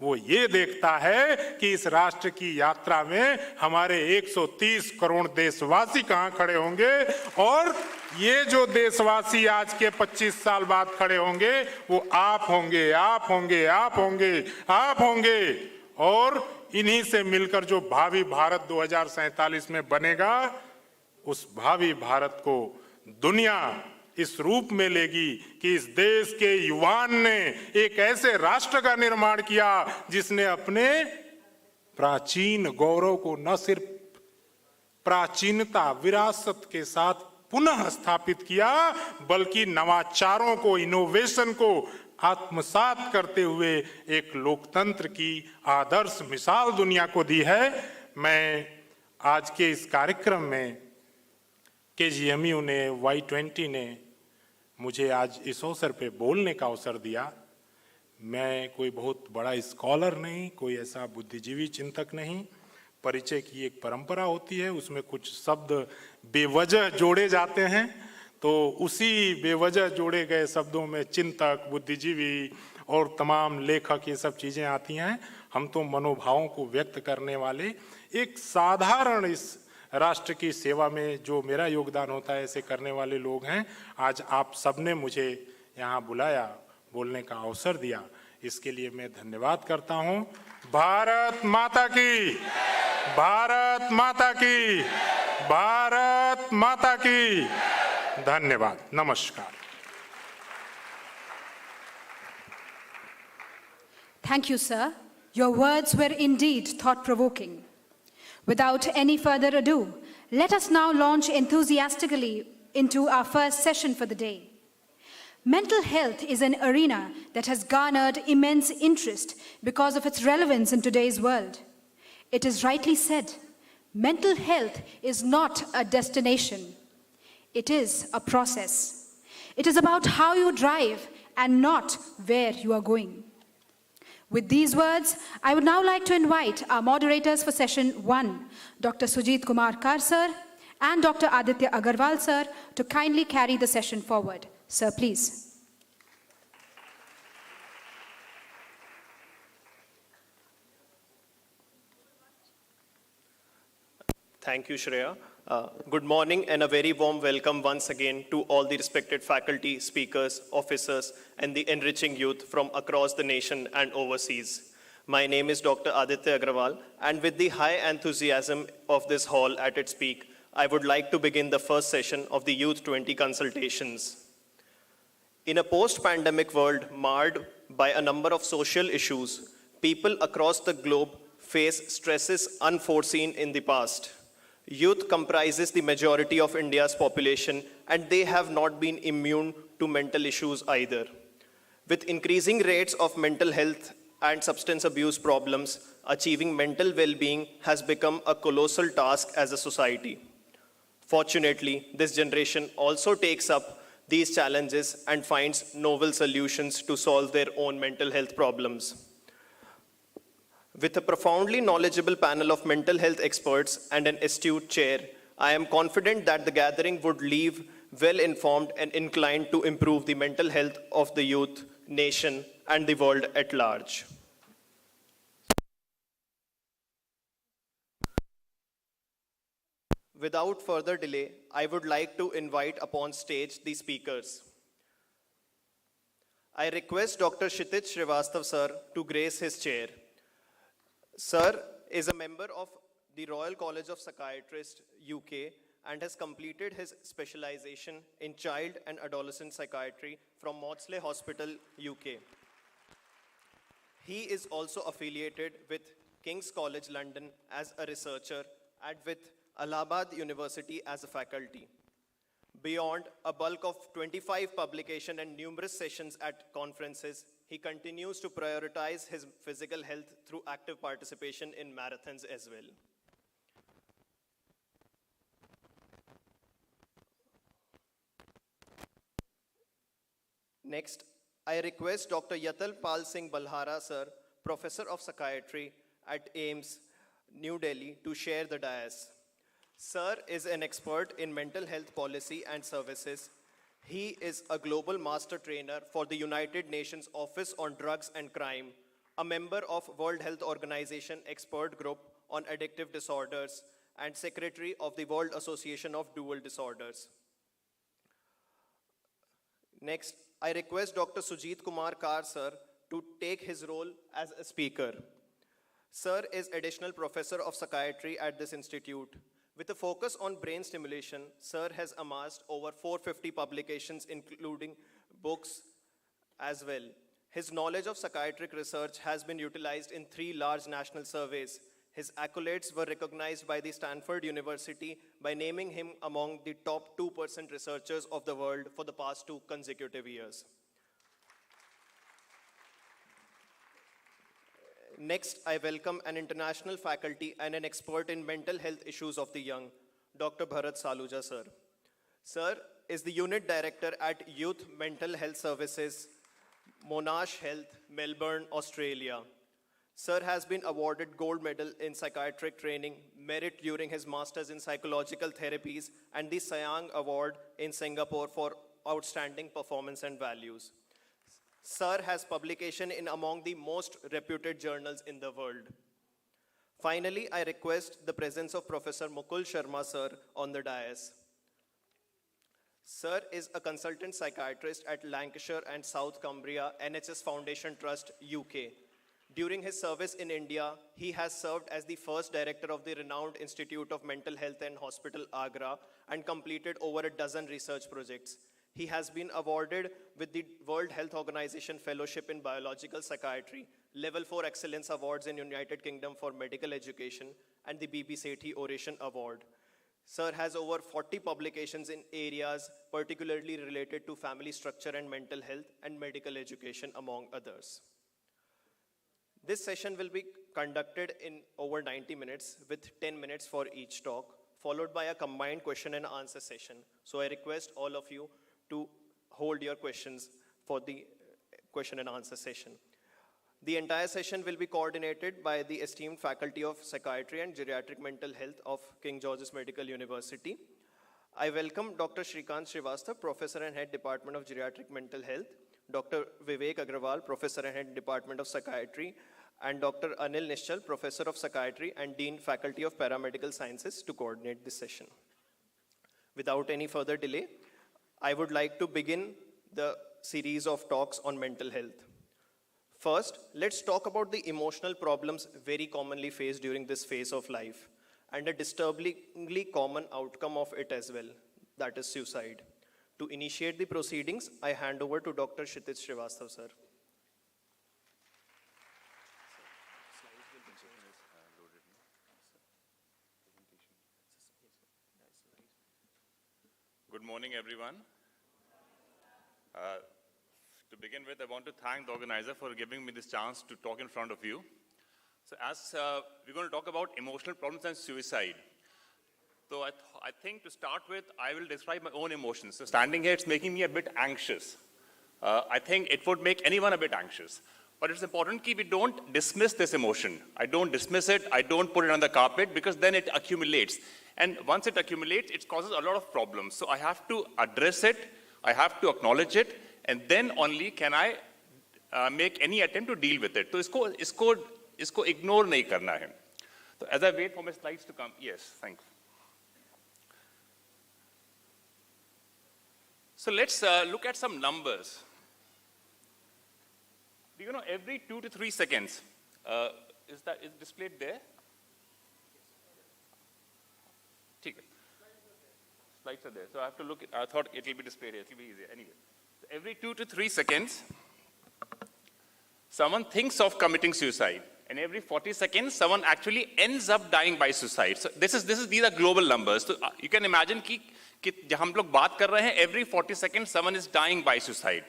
वो ये देखता है कि इस राष्ट्र की यात्रा में हमारे 130 करोड़ देशवासी कहां खड़े होंगे, और ये जो देशवासी आज के 25 साल बाद खड़े होंगे वो आप होंगे, आप होंगे, आप होंगे, आप होंगे। और इन्हीं से मिलकर जो भावी भारत 2047 में बनेगा, उस भावी भारत को दुनिया इस रूप में लेगी कि इस देश के युवान ने एक ऐसे राष्ट्र का निर्माण किया जिसने अपने प्राचीन गौरव को न सिर्फ प्राचीनता विरासत के साथ पुनः स्थापित किया, बल्कि नवाचारों को, इनोवेशन को आत्मसात करते हुए एक लोकतंत्र की आदर्श मिसाल दुनिया को दी है। मैं आज के इस कार्यक्रम में KGMU ने, Y20 ने मुझे आज इस अवसर पे बोलने का अवसर दिया। मैं कोई बहुत बड़ा स्कॉलर नहीं, कोई ऐसा बुद्धिजीवी चिंतक नहीं। परिचय की एक परंपरा होती है, उसमें कुछ शब्द बेवजह जोड़े जाते हैं, तो उसी बेवजह जोड़े गए शब्दों में चिंतक, बुद्धिजीवी और तमाम लेखक, ये सब चीज़ें आती हैं। हम तो मनोभावों को व्यक्त करने वाले एक साधारण इस राष्ट्र की सेवा में जो मेरा योगदान होता है ऐसे करने वाले लोग हैं। आज आप सबने मुझे यहाँ बुलाया, बोलने का अवसर दिया, इसके लिए मैं धन्यवाद करता हूँ। भारत माता की, भारत माता की, भारत माता की। धन्यवाद, नमस्कार। Thank you, sir. Your words were indeed thought-provoking. Without any further ado, let us now launch enthusiastically into our first session for the day. Mental health is an arena that has garnered immense interest because of its relevance in today's world. It is rightly said, mental health is not a destination. It is a process. It is about how you drive and not where you are going. With these words, I would now like to invite our moderators for session 1, Dr. Sujit Kumar Kar sir and Dr. Aditya Agarwal sir, to kindly carry the session forward. Sir, please. Thank you, Shreya. Good morning and a very warm welcome once again to all the respected faculty, speakers, officers, and the enriching youth from across the nation and overseas. My name is Dr. Aditya Agarwal, and with the high enthusiasm of this hall at its peak, I would like to begin the first session of the Youth 20 consultations. In a post-pandemic world marred by a number of social issues, people across the globe face stresses unforeseen in the past. Youth comprises the majority of India's population, and they have not been immune to mental issues either. With increasing rates of mental health and substance abuse problems, achieving mental well-being has become a colossal task as a society. Fortunately, this generation also takes up these challenges and finds novel solutions to solve their own mental health problems. With a profoundly knowledgeable panel of mental health experts and an astute chair, I am confident that the gathering would leave well-informed and inclined to improve the mental health of the youth, nation, and the world at large. Without further delay, I would like to invite upon stage the speakers. I request Dr. Kshitij Srivastav sir to grace his chair. Sir is a member of the Royal College of Psychiatrists, UK, and has completed his specialization in child and adolescent psychiatry from Maudsley Hospital, UK. He is also affiliated with King's College London as a researcher and with Allahabad University as a faculty. Beyond a bulk of 25 publications and numerous sessions at conferences, he continues to prioritize his physical health through active participation in marathons as well. Next, I request Dr. Yatal Pal Singh Balhara sir, Professor of Psychiatry at AIIMS, New Delhi, to share the dais. Sir is an expert in mental health policy and services. He is a global master trainer for the United Nations Office on Drugs and Crime, a member of World Health Organization Expert Group on Addictive Disorders, and Secretary of the World Association of Dual Disorders. Next, I request Dr. Sujit Kumar Kar, sir, to take his role as a speaker. Sir is additional professor of psychiatry at this institute. With a focus on brain stimulation, sir has amassed over 450 publications, including books as well. His knowledge of psychiatric research has been utilized in 3 large national surveys. His accolades were recognized by the Stanford University by naming him among the top 2% researchers of the world for the past 2 consecutive years. Next, I welcome an international faculty and an expert in mental health issues of the young, Dr. Bharat Saluja, sir. Sir is the Unit Director at Youth Mental Health Services, Monash Health, Melbourne, Australia. Sir has been awarded gold medal in psychiatric training, merit during his Masters in Psychological Therapies, and the Sayang Award in Singapore for outstanding performance and values. Sir has publication in among the most reputed journals in the world. Finally, I request the presence of Professor Mukul Sharma, sir, on the dais. Sir is a consultant psychiatrist at Lancashire and South Cumbria NHS Foundation Trust, UK. During his service in India, he has served as the first director of the renowned Institute of Mental Health and Hospital, Agra, and completed over a dozen research projects. He has been awarded with the World Health Organization Fellowship in Biological Psychiatry, Level 4 Excellence Awards in United Kingdom for Medical Education, and the BB Sethi Oration Award. Sir has over 40 publications in areas particularly related to family structure and mental health and medical education, among others. This session will be conducted in over 90 minutes with 10 minutes for each talk, followed by a combined question and answer session. So I request all of you to hold your questions for the question and answer session. The entire session will be coordinated by the esteemed Faculty of Psychiatry and Geriatric Mental Health of King George's Medical University. I welcome Dr. Shrikant Srivastava, Professor and Head Department of Geriatric Mental Health, Dr. Vivek Agrawal, Professor and Head Department of Psychiatry, and Dr. Anil Nishchal, Professor of Psychiatry and Dean Faculty of Paramedical Sciences, to coordinate this session. Without any further delay, I would like to begin the series of talks on mental health. First, let's talk about the emotional problems very commonly faced during this phase of life and a disturbingly common outcome of it as well, that is suicide. To initiate the proceedings, I hand over to Dr. Kshitij Srivastava, sir. Good morning, everyone. To begin with, I want to thank the organizer for giving me this chance to talk in front of you. So as we're going to talk about emotional problems and suicide. So I think to start with, I will describe my own emotions. So standing here, it's making me a bit anxious. I think it would make anyone a bit anxious. But it's important that we don't dismiss this emotion. I don't dismiss it. I don't put it on the carpet, because then it accumulates. And once it accumulates, it causes a lot of problems. So I have to address it. I have to acknowledge it. And then only can I make any attempt to deal with it. So isko ignore nahi karna hai. So as I wait for my slides to come, yes, thanks. So let's look at some numbers. Do you know every 2 to 3 seconds, is displayed there? Slides are there, so I have to look. I thought it will be displayed here. It will be easier. Anyway, so every 2 to 3 seconds, someone thinks of committing suicide, and every 40 seconds, someone actually ends up dying by suicide. So these are global numbers. So you can imagine कि जब हम लोग बात कर रहे हैं, every 40 seconds, someone is dying by suicide.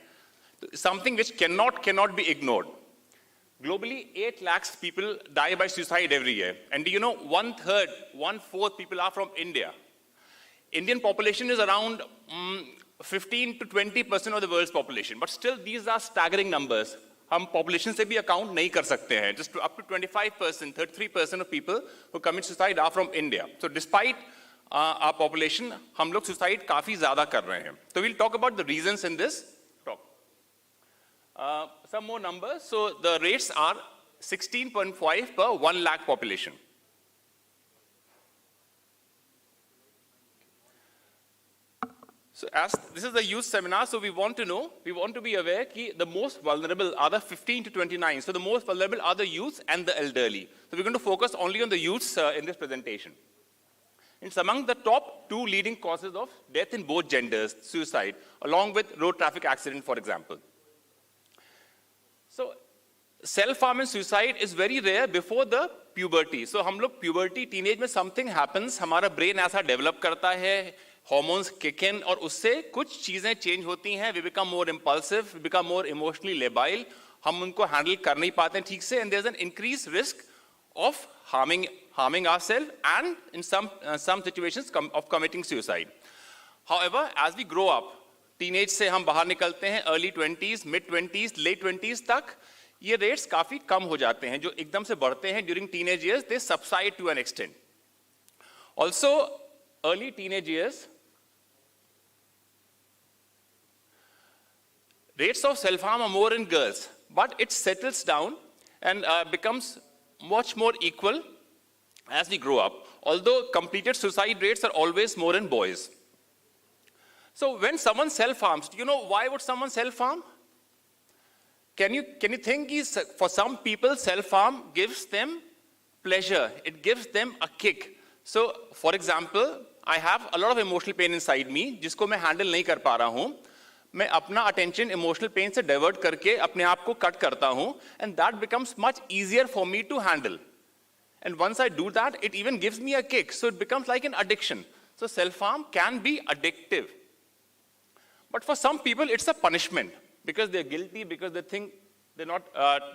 Something which cannot be ignored. Globally, 8 lakhs people die by suicide every year. And do you know, 1/3, 1/4 people are from India. Indian population is around 15 to 20% of the world's population. But still, these are staggering numbers. हम population से भी account नहीं कर सकते हैं. Just up to 25%, 33% of people who commit suicide are from India. So despite our population, हम लोग suicide काफी ज़्यादा कर रहे हैं. So we'll talk about the reasons in this talk. Some more numbers. So the rates are 16.5 per 1 lakh population. So as this is the youth seminar, so we want to be aware that the most vulnerable are the 15 to 29. So the most vulnerable are the youths and the elderly. So we're going to focus only on the youths in this presentation. It's among the top 2 leading causes of death in both genders, suicide, along with road traffic accident, for example. So self-harm and suicide is very rare before the puberty. So हम लोग puberty, teenage में something happens, हमारा brain ऐसा develop करता है, hormones kick in और उससे कुछ चीजें change होती हैं, we become more impulsive, we become more emotionally labile, हम उनको handle कर नहीं पाते हैं ठीक से, and there's an increased risk of harming ourselves and in some situations of committing suicide. However, as we grow up, teenage से हम बाहर निकलते हैं, early 20s, mid 20s, late 20s तक ये rates काफी कम हो जाते हैं, जो एकदम से बढ़ते हैं during teenage years, they subside to an extent. Also, early teenage years, rates of self-harm are more in girls, but it settles down and becomes much more equal as we grow up, although completed suicide rates are always more in boys. So when someone self-harms, do you know why would someone self-harm? Can you think for some people self-harm gives them pleasure, it gives them a kick. So for example, I have a lot of emotional pain inside me, जिसको मैं handle नहीं कर पा रहा हूँ, मैं अपना attention emotional pain से divert करके अपने आप को cut करता हूँ, and that becomes much easier for me to handle. And once I do that, it even gives me a kick, so it becomes like an addiction. So self-harm can be addictive. But for some people, it's a punishment because they're guilty, because they think they're not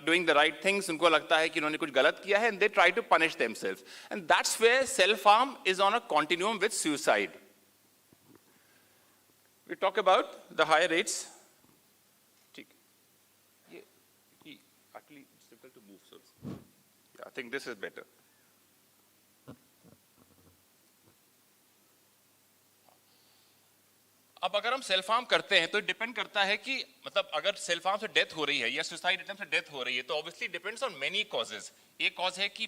doing the right things. उनको लगता है कि उन्होंने कुछ गलत किया है, and they try to punish themselves. And that's where self-harm is on a continuum with suicide. We talk about the higher rates. Actually, it's difficult to move, so yeah, I think this is better. अब अगर हम self harm करते हैं तो depend करता है कि मतलब अगर सेल्फ हार्म से डेथ हो रही है या सुसाइड अटेम्प्ट से डेथ हो रही है तो obviously depends on many causes. एक कॉज है कि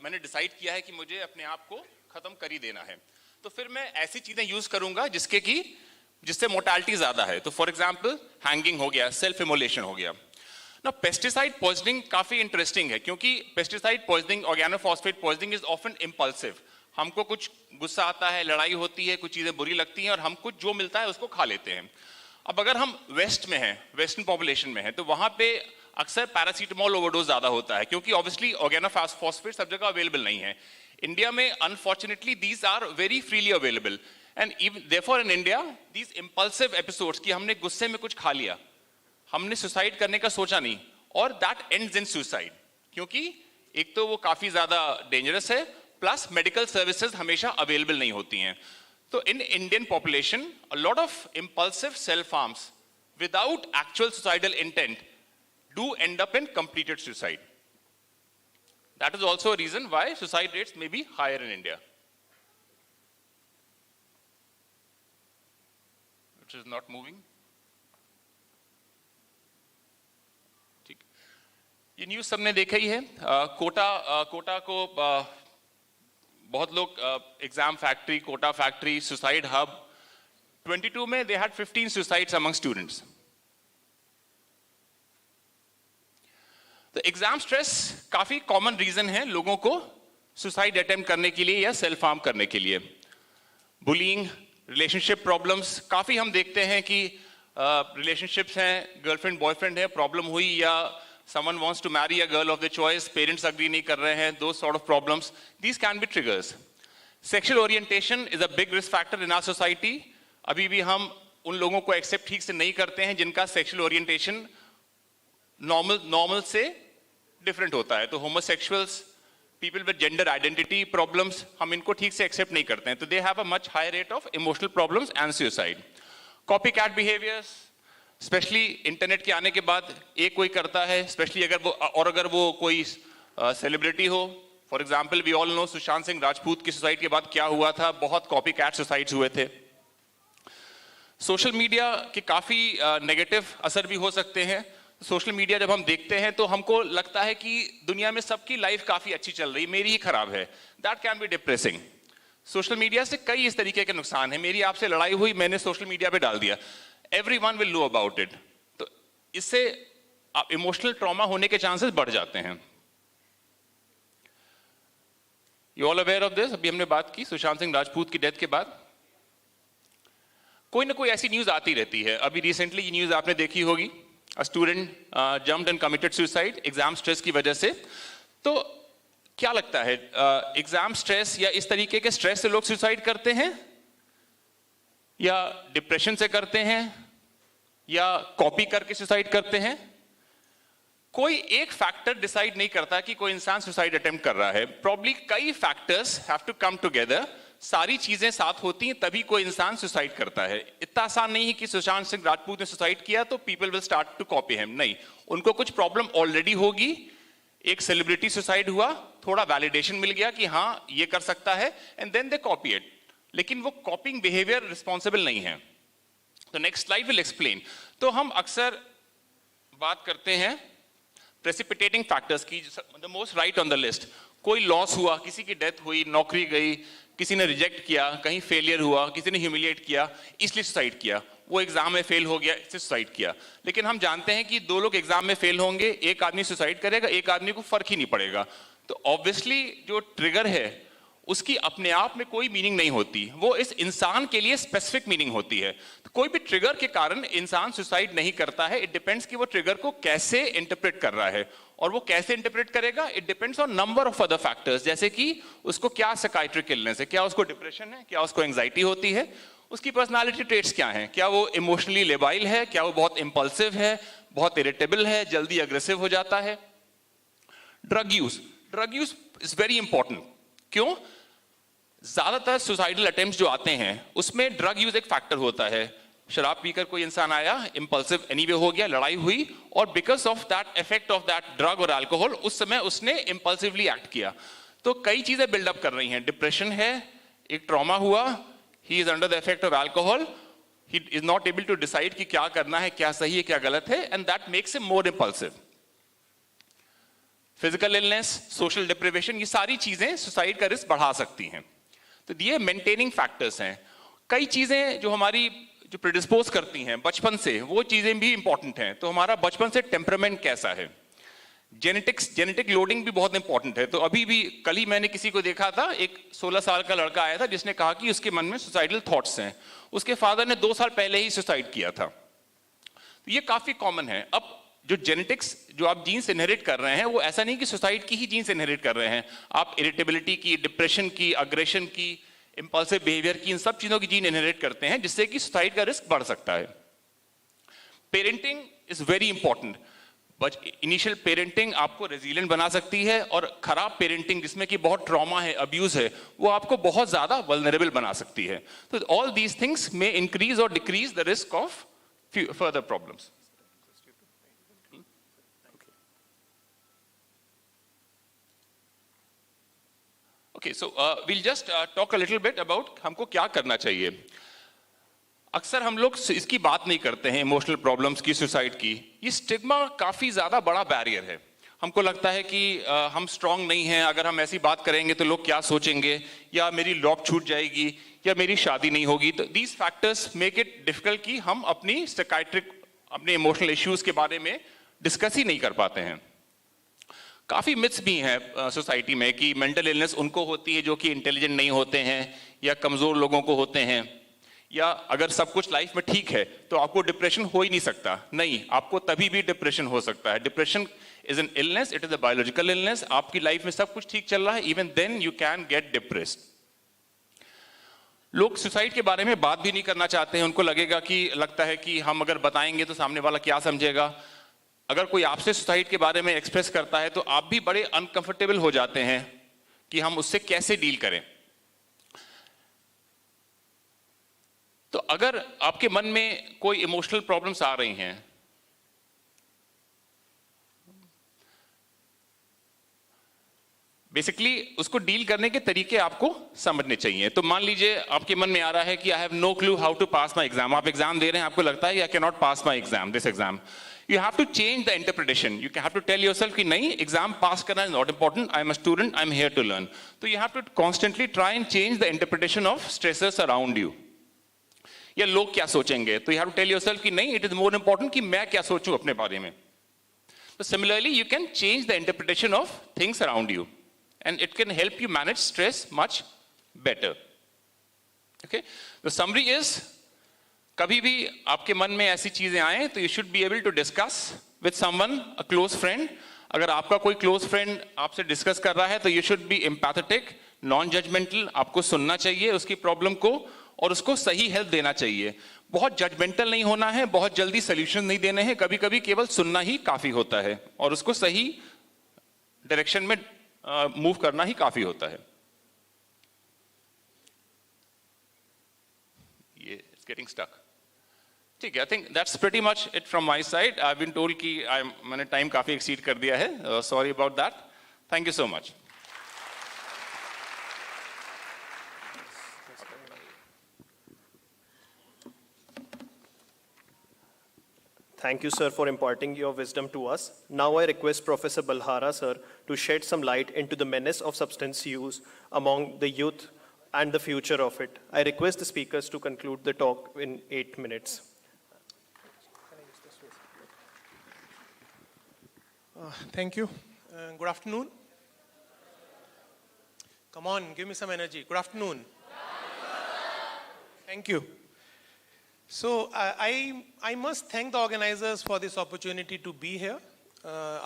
मैंने डिसाइड किया है कि मुझे अपने आप को खत्म कर ही देना है, तो फिर मैं ऐसी चीजें यूज करूंगा जिससे मोर्टालिटी ज्यादा है. तो फॉर एग्जाम्पल हैंगिंग हो गया, सेल्फ इमोलेशन हो गया. ना पेस्टिसाइड पॉइजनिंग काफी इंटरेस्टिंग है क्योंकि pesticide poisoning, organophosphate poisoning is often impulsive. हमको कुछ गुस्सा आता है, लड़ाई होती है, कुछ चीजें बुरी लगती हैं और हम कुछ जो मिलता है उसको खा लेते हैं. अब अगर हम वेस्ट में हैं, वेस्टर्न पॉपुलेशन में हैं, तो वहां पे अक्सर पैरासीटामोल ओवरडोज ज्यादा होता है क्योंकि ऑब्वियसली ऑर्गेनोफॉस्फेट सब जगह अवेलेबल नहीं है. इंडिया में unfortunately these are very freely available and therefore in India these impulsive episodes कि हमने गुस्से में कुछ खा लिया, हमने सुसाइड करने का सोचा नहीं, और दैट एंड्स इन सुसाइड क्योंकि एक तो वो काफी ज्यादा डेंजरस है, प्लस मेडिकल सर्विसेज हमेशा अवेलेबल नहीं होती हैं. तो in Indian population a lot of impulsive self harms without actual suicidal intent do end up in completed suicide. That is also a reason why suicide rates may be higher in India. Which is not moving. ठीक, ये news सबने देखा ही है. कोटा को बहुत लोग exam factory, Kota factory, suicide hub. 22 में they had 15 suicides among students. तो एग्जाम स्ट्रेस काफी कॉमन रीजन है लोगों को सुसाइड अटेम्प्ट करने के लिए या सेल्फ हार्म करने के लिए. बुलिंग, रिलेशनशिप प्रॉब्लम्स काफी हम देखते हैं कि रिलेशनशिप्स हैं, गर्लफ्रेंड बॉयफ्रेंड है, प्रॉब्लम हुई, या someone wants to marry a girl of their choice, parents agree नहीं कर रहे हैं, those sort of problems, these can be triggers. Sexual orientation is a big risk factor in our society. अभी भी हम उन लोगों को एक्सेप्ट ठीक से नहीं करते हैं जिनका सेक्सुअल ओरिएंटेशन नॉर्मल से डिफरेंट होता है. तो homosexuals, people with gender identity problems, हम इनको ठीक से एक्सेप्ट नहीं करते हैं, तो they have a much high rate of emotional problems and suicide. Copy cat behaviours, especially internet के आने के बाद एक कोई करता है, स्पेशली अगर वो कोई सेलिब्रिटी हो. For example we all know Sushant Singh Rajput की सुसाइड के बाद क्या हुआ था, बहुत कॉपी कैट सुसाइड्स हुए थे. सोशल मीडिया के काफी नेगेटिव असर भी हो सकते हैं. सोशल मीडिया जब हम देखते हैं तो हमको लगता है कि दुनिया में सबकी लाइफ काफी अच्छी चल रही, मेरी ही खराब है. That can be depressing. Social media से कई इस तरीके के नुकसान है. मेरी आपसे लड़ाई हुई, मैंने सोशल मीडिया पे डाल दिया, everyone will know about it. तो इससे इमोशनल ट्रॉमा होने के चांसेस बढ़ जाते हैं. You all aware of this? अभी हमने बात की सुशांत सिंह राजपूत की डेथ के बाद कोई ना कोई ऐसी न्यूज आती रहती है. अभी रिसेंटली ये न्यूज आपने देखी होगी, a student jumped and committed suicide exam stress की वजह से. तो क्या लगता है, एग्जाम स्ट्रेस या इस तरीके के स्ट्रेस से लोग सुसाइड करते हैं या डिप्रेशन से करते हैं या कॉपी करके सुसाइड करते हैं? कोई एक फैक्टर डिसाइड नहीं करता कि कोई इंसान सुसाइड अटेम्प्ट कर रहा है. प्रॉब्ली कई factors have to come together. सारी चीजें साथ होती हैं तभी कोई इंसान सुसाइड करता है. इतना आसान नहीं है कि सुशांत सिंह राजपूत ने सुसाइड किया तो people will start to copy him. नहीं, उनको कुछ प्रॉब्लम ऑलरेडी होगी. एक सेलिब्रिटी सुसाइड हुआ, थोड़ा वैलिडेशन मिल गया कि हाँ ये कर सकता है, and then they copy it. लेकिन वो कॉपिंग बिहेवियर रिस्पॉन्सिबल नहीं है. तो नेक्स्ट स्लाइड विल एक्सप्लेन. तो हम अक्सर बात करते हैं प्रेसिपिटेटिंग फैक्टर्स की. The most right on the list, कोई लॉस हुआ, किसी की डेथ हुई, नौकरी गई, किसी ने रिजेक्ट किया, कहीं फेलियर हुआ, किसी ने ह्यूमिलिएट किया, इसलिए सुसाइड किया. वो एग्जाम में फेल हो गया, इससे सुसाइड किया. लेकिन हम जानते हैं कि दो लोग एग्जाम में फेल होंगे, एक आदमी सुसाइड करेगा, एक आदमी को फर्क ही नहीं पड़ेगा. तो ऑब्वियसली जो ट्रिगर है उसकी अपने आप में कोई मीनिंग नहीं होती, वो इस इंसान के लिए स्पेसिफिक मीनिंग होती है. तो कोई भी ट्रिगर के कारण इंसान सुसाइड नहीं करता है. इट डिपेंड्स कि वो ट्रिगर को कैसे इंटरप्रेट कर रहा है, और वो कैसे इंटरप्रेट करेगा it depends on number of other factors. जैसे कि उसको क्या साइकाइट्रिक इलनेस है, क्या उसको डिप्रेशन है, क्या उसको एंजाइटी होती है, उसकी पर्सनालिटी ट्रेट्स क्या हैं, क्या वो इमोशनली लेबाइल है, क्या वो बहुत इंपल्सिव है, बहुत इरिटेबल है, जल्दी अग्रेसिव हो जाता है. Drug use is very important. क्यों? ज्यादातर सुसाइडल अटेम्प्ट्स जो आते हैं उसमें ड्रग यूज एक फैक्टर होता है. शराब पीकर कोई इंसान आया, इंपल्सिव एनीवे हो गया, लड़ाई हुई, और because of that effect of that drug और अल्कोहल उस समय उसने इंपल्सिवली एक्ट किया. तो कई चीजें बिल्डअप कर रही हैं. डिप्रेशन है, एक ट्रॉमा हुआ, he is under the effect of alcohol, he is not able to decide कि क्या करना है, क्या सही है, क्या गलत है, and that makes him more impulsive. Physical illness, social deprivation, ये सारी चीजें सुसाइड का रिस्क बढ़ा सकती हैं. तो ये मेंटेनिंग फैक्टर्स हैं. कई चीजें जो हमारी जो प्रिडिस्पोज करती हैं बचपन से, वो चीजें भी इंपॉर्टेंट हैं. तो हमारा बचपन से टेम्परामेंट कैसा है, जेनेटिक लोडिंग भी बहुत इंपॉर्टेंट है. तो अभी भी कल ही मैंने किसी को देखा था, एक 16 साल का लड़का आया था जिसने कहा कि उसके मन में सुसाइडल थॉट्स हैं. उसके फादर ने 2 साल पहले ही सुसाइड किया था. तो ये काफी कॉमन है. अब जो जेनेटिक्स जो आप जीन्स इनहेरिट कर रहे हैं, वो ऐसा नहीं कि सुसाइड की ही जीन्स इनहेरिट कर रहे हैं. आप इरिटेबिलिटी की, डिप्रेशन की, अग्रेशन की, इंपल्सिव बिहेवियर की, इन सब चीजों की जीन इनहेरिट करते हैं, जिससे कि सुसाइड का रिस्क बढ़ सकता है. Parenting is very important. Initial parenting आपको रेजिलिएंट बना सकती है, और खराब पेरेंटिंग जिसमें कि बहुत ट्रॉमा है, अब्यूज है, वो आपको बहुत ज्यादा वल्नरेबल बना सकती है. तो all these things may increase और decrease the risk of further problems. Okay, so we'll just talk a little bit about हमको क्या करना चाहिए. अक्सर हम लोग इसकी बात नहीं करते हैं, इमोशनल प्रॉब्लम्स की, सुसाइड की. ये स्टिग्मा काफी ज्यादा बड़ा बैरियर है. हमको लगता है कि हम स्ट्रांग नहीं हैं, अगर हम ऐसी बात करेंगे तो लोग क्या सोचेंगे, या मेरी जॉब छूट जाएगी, या मेरी शादी नहीं होगी. तो these factors make it difficult कि हम अपनी साइकाइट्रिक, अपने इमोशनल इश्यूज के बारे में डिस्कस ही नहीं कर पाते हैं. काफी मिथ्स भी हैं सोसाइटी में कि मेंटल इलनेस उनको होती है जो कि इंटेलिजेंट नहीं होते हैं, या कमजोर लोगों को होते हैं, या अगर सब कुछ लाइफ में ठीक है तो आपको डिप्रेशन हो ही नहीं सकता. नहीं, आपको तभी भी डिप्रेशन हो सकता है. Depression is an illness, it is a biological illness. आपकी लाइफ में सब कुछ ठीक चल रहा है, even then you can get depressed. लोग सुसाइड के बारे में बात भी नहीं करना चाहते हैं. उनको लगता है कि हम अगर बताएंगे तो सामने वाला क्या समझेगा. अगर कोई आपसे सुसाइड के बारे में एक्सप्रेस करता है तो आप भी बड़े अनकंफर्टेबल हो जाते हैं कि हम उससे कैसे डील करें. तो अगर आपके मन में कोई इमोशनल प्रॉब्लम्स आ रही हैं, बेसिकली उसको डील करने के तरीके आपको समझने चाहिए। तो मान लीजिए आपके मन में आ रहा है कि I have no clue how to pass my exam, आप एग्जाम दे रहे हैं, आपको लगता है I can not pass my exam, this exam, you have to change the interpretation. You have to tell yourself कि नहीं, एग्जाम पास करना is not important, I am a student, I am here to learn. तो you have to constantly try and change the interpretation of stressors around you. या लोग क्या सोचेंगे, तो you have to tell yourself कि नहीं, it is more important कि मैं क्या सोचूं अपने बारे में. So similarly, you can change the interpretation of things around you, and it can help you manage stress much better. Okay? The summary is, कभी भी आपके मन में ऐसी चीजें आए तो you should be able to discuss with someone, a close friend. अगर आपका कोई क्लोज फ्रेंड आपसे डिस्कस कर रहा है तो you should be empathetic, non judgemental. आपको सुनना चाहिए उसकी प्रॉब्लम को और उसको सही हेल्प देना चाहिए. बहुत जजमेंटल नहीं होना है, बहुत जल्दी सोल्यूशन नहीं देने हैं, कभी कभी केवल सुनना ही काफी होता है और उसको सही डायरेक्शन में मूव करना ही काफी होता है. ये इट्स गेटिंग स्टक. ठीक है, I think that's pretty much it from my side. I have been told कि मैंने टाइम काफी एक्सीड कर दिया है, sorry about that. Thank you so much. Thank you, sir, for imparting your wisdom to us. Now I request Professor Balhara, sir, to shed some light into the menace of substance use among the youth and the future of it. I request the speakers to conclude the talk in 8 minutes. Thank you. Good afternoon. Come on, give me some energy. Good afternoon. Thank you. So I must thank the organizers for this opportunity to be here.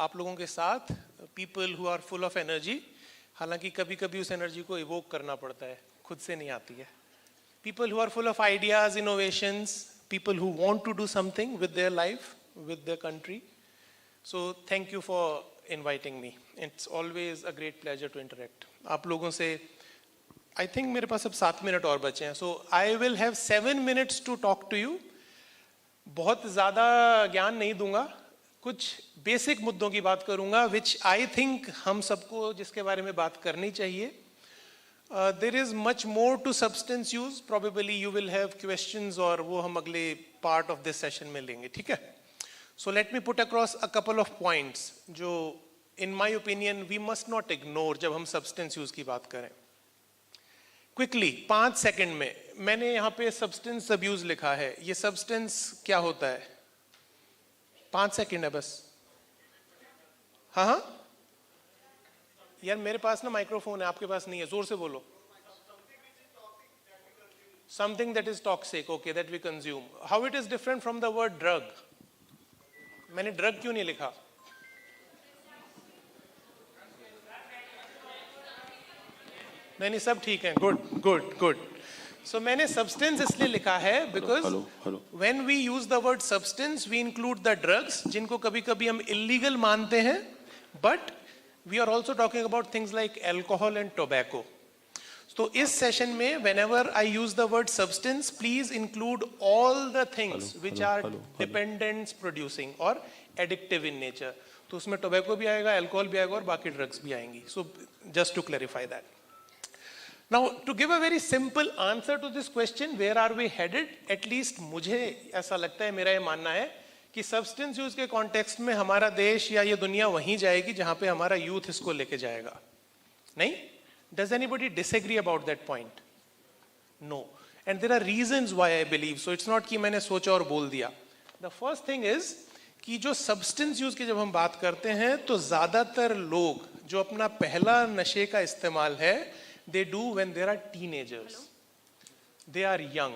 आप लोगों के साथ people who are full of energy. हालांकि कभी कभी उस energy को evoke करना पड़ता है, खुद से नहीं आती है. People who are full of ideas, innovations, people who want to do something with their life, with their country. So thank you for inviting me. It's always a great pleasure to interact. आप लोगों से I think मेरे पास अब 7 minute और बचे हैं. So I will have 7 minutes to talk to you. बहुत ज़्यादा ज्ञान नहीं दूंगा, कुछ बेसिक मुद्दों की बात करूंगा which I think हम सबको जिसके बारे में बात करनी चाहिए. There is much more to substance use. Probably you will have questions और वो हम अगले part of this session में लेंगे, ठीक है? So let me put across a couple of points जो in my opinion we must not ignore जब हम substance use की बात करें. Quickly 5 सेकंड में, मैंने यहाँ पे substance abuse लिखा है. ये substance क्या होता है? 5 सेकंड है बस. हाँ, यार मेरे पास ना माइक्रोफोन है, आपके पास नहीं है, जोर से बोलो. Something that is toxic, okay, that we consume. How it is different from the word drug? मैंने ड्रग क्यों नहीं लिखा? नहीं, सब ठीक है. Good good good. सो मैंने सब्सटेंस इसलिए लिखा है because when we use the word substance we include the drugs जिनको कभी कभी हम इलीगल मानते हैं, but we are also talking about things like alcohol and tobacco. तो इस सेशन में whenever I use the word substance, please include all the things which are dependence producing or addictive in nature. तो उसमें tobacco भी आएगा, alcohol भी आएगा और बाकी ड्रग्स भी आएंगी. So just to clarify that. Now to give a very simple answer to this question, where are we headed? At least मुझे ऐसा लगता है, मेरा ये मानना है कि substance use के context में हमारा देश या ये दुनिया वहीं जाएगी जहाँ पे हमारा youth इसको लेके जाएगा. नहीं? Does anybody disagree about that point? No. And there are reasons why I believe. So it's not कि मैंने सोचा और बोल दिया. The first thing is कि जो substance use की जब हम बात करते हैं तो ज़्यादातर लोग जो अपना पहला नशे का इस्तेमाल है they do when they are teenagers. They are young.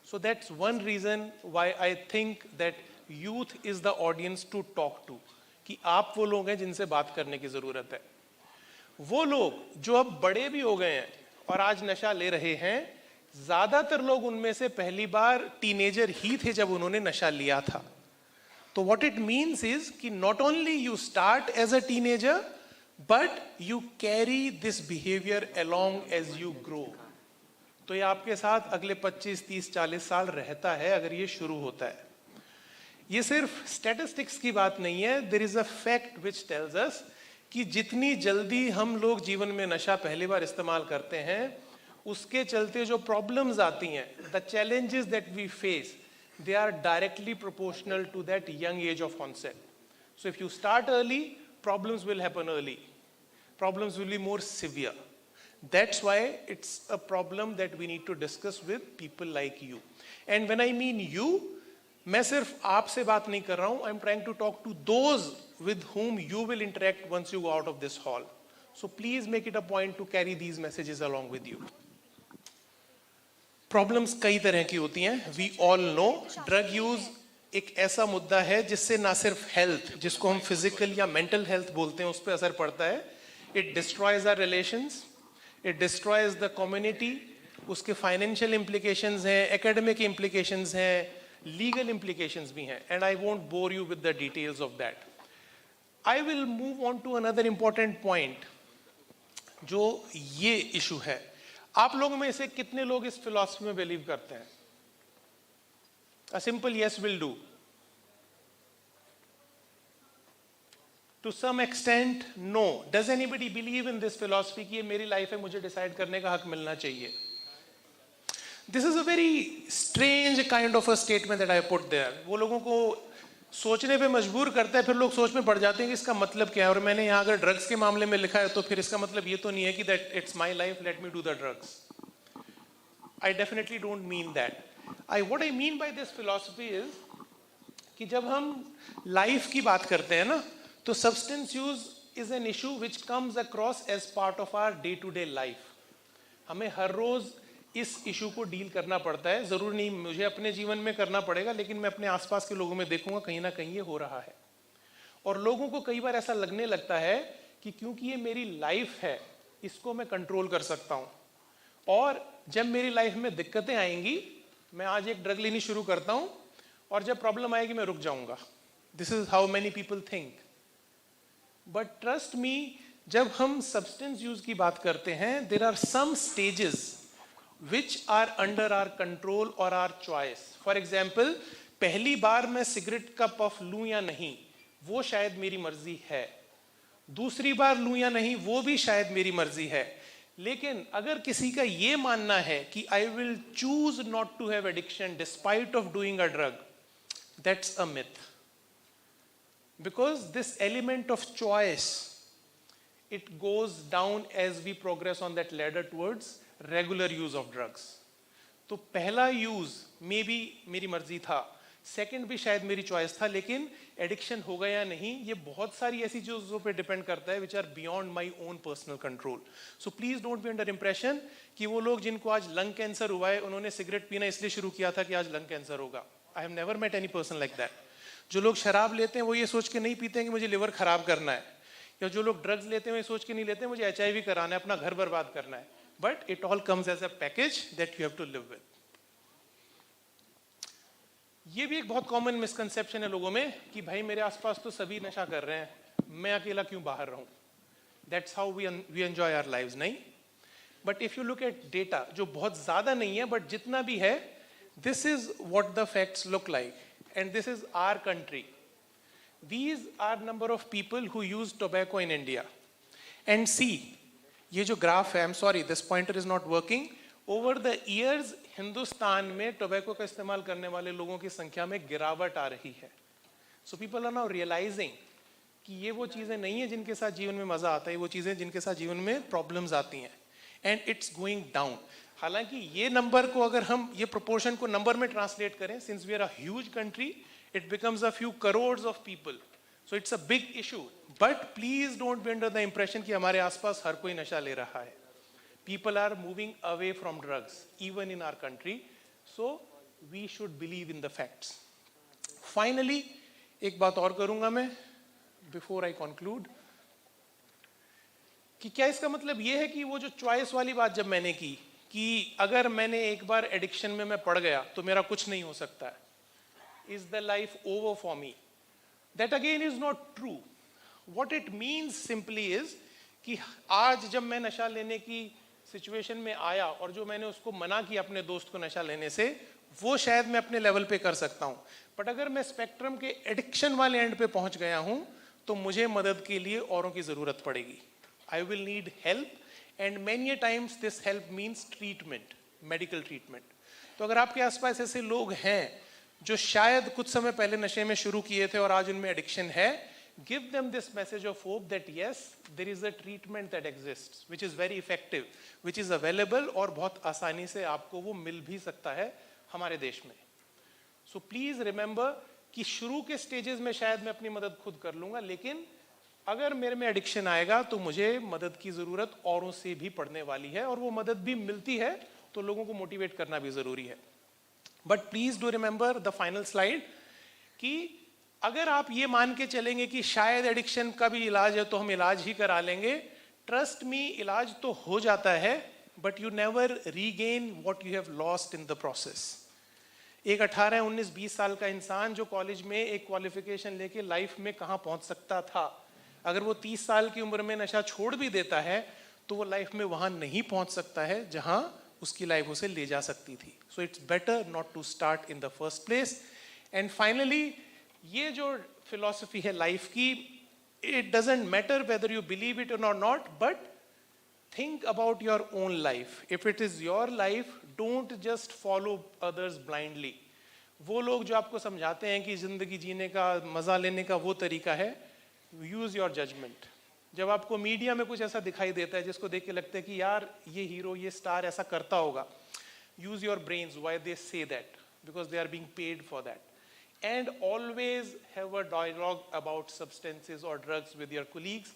So that's one reason why I think that youth is the audience to talk to. कि आप वो लोग हैं जिनसे बात करने की ज़रूरत है. वो लोग जो अब बड़े भी हो गए हैं और आज नशा ले रहे हैं, ज्यादातर लोग उनमें से पहली बार टीनेजर ही थे जब उन्होंने नशा लिया था. तो व्हाट इट मींस इज कि not only you start as a teenager but you carry this behaviour along as you grow. तो ये आपके साथ अगले 25, 30, 40 साल रहता है अगर ये शुरू होता है. ये सिर्फ स्टैटिस्टिक्स की बात नहीं है. There is a fact which tells us कि जितनी जल्दी हम लोग जीवन में नशा पहली बार इस्तेमाल करते हैं, उसके चलते जो प्रॉब्लम्स आती हैं, the challenges that we face, they are directly proportional to that young age of onset. So if you start early, problems will happen early. Problems will be more severe. That's why it's a problem that we need to discuss with people like you. And when I mean you, मैं सिर्फ आपसे बात नहीं कर रहा हूं, I'm trying to talk to those with whom you will interact once you go out of this hall. So please make it a point to carry these messages along with you. Problems कई तरह की होती हैं, we all know. Drug use एक ऐसा मुद्दा है जिससे ना सिर्फ हेल्थ, जिसको हम फिजिकल या मेंटल हेल्थ बोलते हैं, उस पर असर पड़ता है. It destroys our relations, it destroys the community. उसके फाइनेंशियल इम्प्लीकेशंस हैं, एकेडमिक इम्प्लीकेशंस हैं, लीगल इम्प्लीकेशंस भी हैं, and I won't bore you with the details of that. I will move on to another important point, जो ये issue है. आप लोगों में से कितने लोग इस फिलॉसफी में बिलीव करते हैं? A simple yes will do. To some extent, no. Does anybody believe in this philosophy कि ये मेरी लाइफ है, मुझे डिसाइड करने का हक मिलना चाहिए? This is a very strange kind of a statement that I put there. वो लोगों को सोचने पे मजबूर करता है, फिर लोग सोच में पड़ जाते हैं कि इसका मतलब क्या है. और मैंने यहाँ अगर ड्रग्स के मामले में लिखा है तो फिर इसका मतलब ये तो नहीं है कि that it's my life, let me do the drugs. I definitely don't mean that. What I mean by this philosophy is कि जब हम लाइफ की बात करते हैं ना, तो substance use is an issue which comes across as part of our day to day life. हमें हर रोज इस इशू को डील करना पड़ता है. जरूर नहीं मुझे अपने जीवन में करना पड़ेगा, लेकिन मैं अपने आसपास के लोगों में देखूंगा कहीं ना कहीं ये हो रहा है. और लोगों को कई बार ऐसा लगने लगता है कि क्योंकि ये मेरी लाइफ है, इसको मैं कंट्रोल कर सकता हूं, और जब मेरी लाइफ में दिक्कतें आएंगी, मैं आज एक ड्रग लेनी शुरू करता हूं, और जब प्रॉब्लम आएगी मैं रुक जाऊंगा. This is how many people think. But trust me, जब हम सब्सटेंस यूज की बात करते हैं, there are some stages which are under our control or our choice. For example, पहली बार मैं सिगरेट का पफ लूं या नहीं, वो शायद मेरी मर्जी है. दूसरी बार लूं या नहीं, वो भी शायद मेरी मर्जी है. लेकिन अगर किसी का ये मानना है कि I will choose not to have addiction despite of doing a drug, that's a myth. Because this element of choice, it goes down as we progress on that ladder towards regular use of drugs. तो पहला use may be मेरी मर्जी था, second भी शायद मेरी choice था, लेकिन एडिक्शन हो गया नहीं, ये बहुत सारी ऐसी चीजों पे डिपेंड करता है which are beyond my own personal control. So please don't be under impression कि वो लोग जिनको आज लंग कैंसर हुआ है, उन्होंने सिगरेट पीना इसलिए शुरू किया था कि आज लंग कैंसर होगा. I have never met any person like that. जो लोग शराब लेते हैं वो ये सोच के नहीं पीते हैं कि मुझे लिवर खराब करना है, या जो लोग ड्रग्स लेते हैं सोच के नहीं लेते हैं मुझे HIV कराना है, अपना घर बर्बाद करना है. But it all comes as a package that you have to live with. ये भी एक बहुत कॉमन मिसकंसेप्शन है लोगों में कि भाई मेरे आसपास तो सभी नशा कर रहे हैं, मैं अकेला क्यों बाहर रहूं. That's how we enjoy our lives. नहीं, but if you look at data, जो बहुत ज्यादा नहीं है बट जितना भी है, this is what the facts look like, and this is our country. These are number of people who use tobacco in India. And see, ये जो ग्राफ है, I'm sorry, this pointer is not working. Over the years, Hindustan में tobacco का इस्तेमाल करने वाले लोगों की संख्या में गिरावट आ रही है. So people are now realizing कि ये वो चीजें नहीं है जिनके साथ जीवन में मजा आता है, वो चीजें जिनके साथ जीवन में प्रॉब्लम्स आती हैं. And it's going down. हालांकि ये नंबर को अगर हम ये प्रोपोर्शन को नंबर में ट्रांसलेट करें, since we are a huge country, it becomes a few crores of people. So it's a big issue. But please don't be under the impression कि हमारे आसपास हर कोई नशा ले रहा है. People are moving away from drugs, even in our country. So we should believe in the facts. Finally, एक बात और करूंगा मैं before I conclude, कि क्या इसका मतलब ये है कि वो जो चॉइस वाली बात जब मैंने की कि अगर मैंने एक बार एडिक्शन में मैं पड़ गया तो मेरा कुछ नहीं हो सकता है, is the life over for me? That again is not true. What it means simply is कि आज जब मैं नशा लेने की सिचुएशन में आया और जो मैंने उसको मना किया अपने दोस्त को नशा लेने से, वो शायद मैं अपने लेवल पे कर सकता हूं. बट अगर मैं स्पेक्ट्रम के एडिक्शन वाले एंड पे पहुंच गया हूं, तो मुझे मदद के लिए औरों की ज़रूरत पड़ेगी. I will need help, and many a times this help means treatment, medical treatment. तो अगर आपके आसपास ऐसे लोग हैं जो शायद कुछ समय पहले नशे में शुरू किए थे और आज उनमें एडिक्शन है, give them this message of hope that yes, there is a treatment that exists, which is very effective, which is available, और बहुत आसानी से आपको वो मिल भी सकता है हमारे देश में. So please remember कि शुरू के स्टेजेस में शायद मैं अपनी मदद खुद कर लूंगा, लेकिन अगर मेरे में एडिक्शन आएगा तो मुझे मदद की जरूरत औरों से भी पड़ने वाली है, और वो मदद भी मिलती है तो लोगों को मोटिवेट करना भी जरूरी है. But please do remember the final slide कि अगर आप ये मान के चलेंगे कि शायद एडिक्शन का भी इलाज है तो हम इलाज ही करा लेंगे, ट्रस्ट मी, इलाज तो हो जाता है, but you never regain what you have lost in the process. एक 18, 19, 20 साल का इंसान जो कॉलेज में एक क्वालिफिकेशन लेके लाइफ में कहाँ पहुंच सकता था, अगर वो 30 साल की उम्र में नशा छोड़ भी देता है तो वो लाइफ में वहां नहीं पहुंच सकता है जहां उसकी लाइफ उसे ले जा सकती थी. So it's better not to start in the first place. And finally, ये जो फिलॉसफी है लाइफ की, it doesn't matter whether you believe it और not, but think about your own life. If it is your life, don't just follow others blindly. वो लोग जो आपको समझाते हैं कि जिंदगी जीने का, मजा लेने का वो तरीका है, use your judgment. जब आपको मीडिया में कुछ ऐसा दिखाई देता है जिसको देख के लगता है कि यार ये हीरो, ये स्टार ऐसा करता होगा, use your brains why they say that, because they are being paid for that. And always have a dialogue about substances or drugs with your colleagues.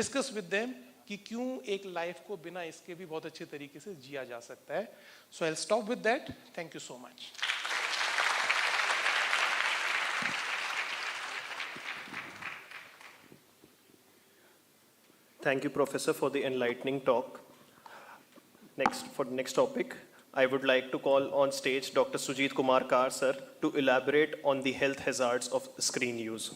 Discuss with them कि क्यों एक life को बिना इसके भी बहुत अच्छे तरीके से जिया जा सकता है. So I will stop with that. Thank you so much. Thank you, Professor, for the enlightening talk. Next, for the next topic, I would like to call on stage Dr. Sujit Kumar Kar, sir, to elaborate on the health hazards of screen use.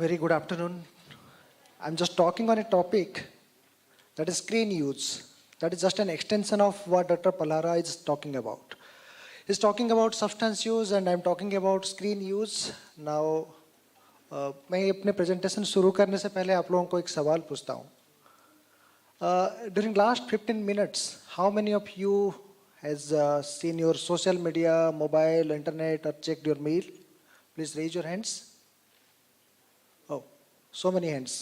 Very good afternoon. I'm just talking on a topic that is screen use. That is just an extension of what Dr. Pallara is talking about. He's talking about substance use and I'm talking about screen use. Now, मैं अपने presentation शुरू करने से पहले आप लोगों को एक सवाल पूछता हूँ. During last 15 minutes, how many of you has seen your social media, mobile, internet, or checked your mail? Please raise your hands. Oh, so many hands.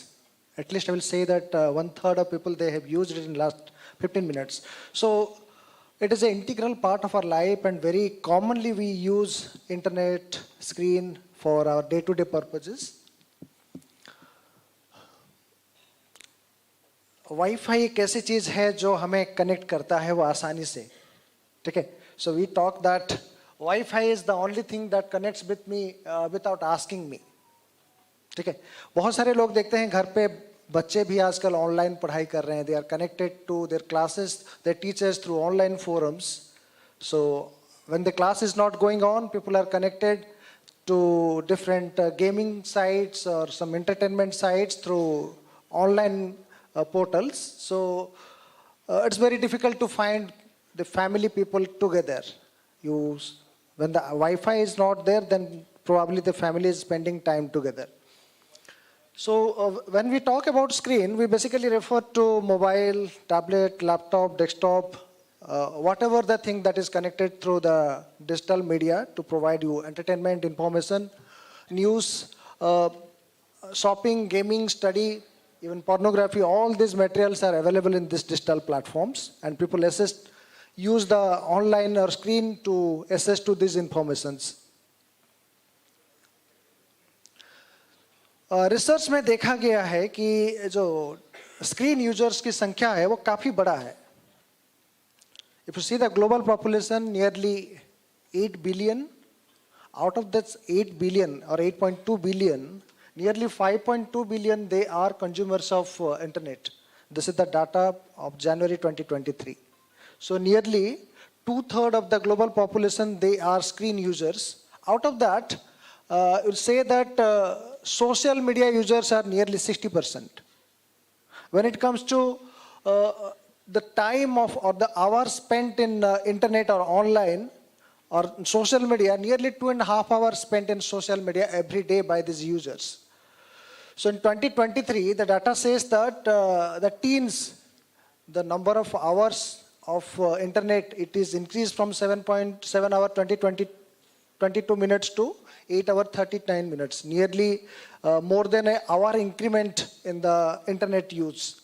At least I will say that 1/3 of people, they have used it in last 15 minutes. So it is an integral part of our life, and very commonly we use internet, screen for our day-to-day purposes. Wifi एक ऐसी चीज है जो हमें connect करता है वो आसानी से, ठीक है. So we talk that Wi-Fi is the only thing that connects with me without asking me. ठीक है. बहुत सारे लोग देखते हैं घर पे बच्चे भी आजकल ऑनलाइन पढ़ाई कर रहे हैं. They are connected to their classes, their teachers through online forums. So when the class is not going on, people are connected to different gaming sites और some entertainment sites through online portals. So it's very difficult to find the family people together. When the Wi-Fi is not there, then probably the family is spending time together. So when we talk about screen, we basically refer to mobile, tablet, laptop, desktop, whatever the thing that is connected through the digital media to provide you entertainment, information, news, shopping, gaming, study, even pornography. All these materials are available in these digital platforms, and people use the online or screen to access to these informations. Research में देखा गया है कि जो screen users की संख्या है वो काफी बड़ा है. If you see the global population, nearly 8 billion. Out of that 8 billion or 8.2 billion, nearly 5.2 billion they are consumers of internet. This is the data of January 2023. So nearly 2/3 of the global population, they are screen users. Out of that, you'll say that social media users are nearly 60%. When it comes to the time of or the hours spent in internet or online or social media, nearly 2.5 hours spent in social media every day by these users. So in 2023, the data says that the teens, the number of hours of internet, it is increased from 7.7 hour 22 minutes to 8 hour 39 minutes, nearly more than an hour increment in the internet use.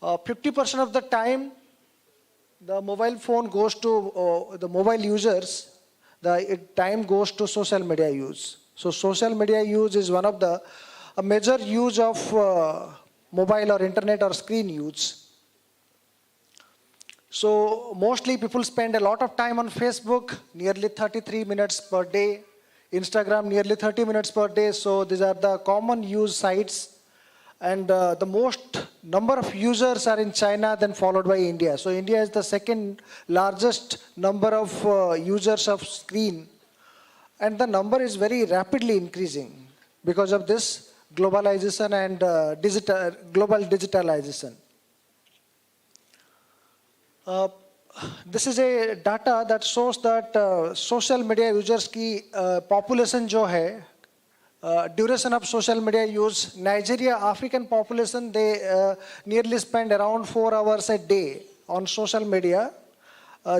50% of the time, the mobile phone goes to the mobile users, the time goes to social media use. So social media use is one of the a major use of mobile or internet or screen use. So mostly people spend a lot of time on Facebook, nearly 33 minutes per day. Instagram, nearly 30 minutes per day. So these are the common use sites. And the most number of users are in China, then followed by India. So India is the second largest number of users of screen. And the number is very rapidly increasing because of this globalization and global digitalization. This is a data that shows that social media users की population जो है, duration of social media use, Nigeria, African population, they nearly spend around 4 hours a day on social media.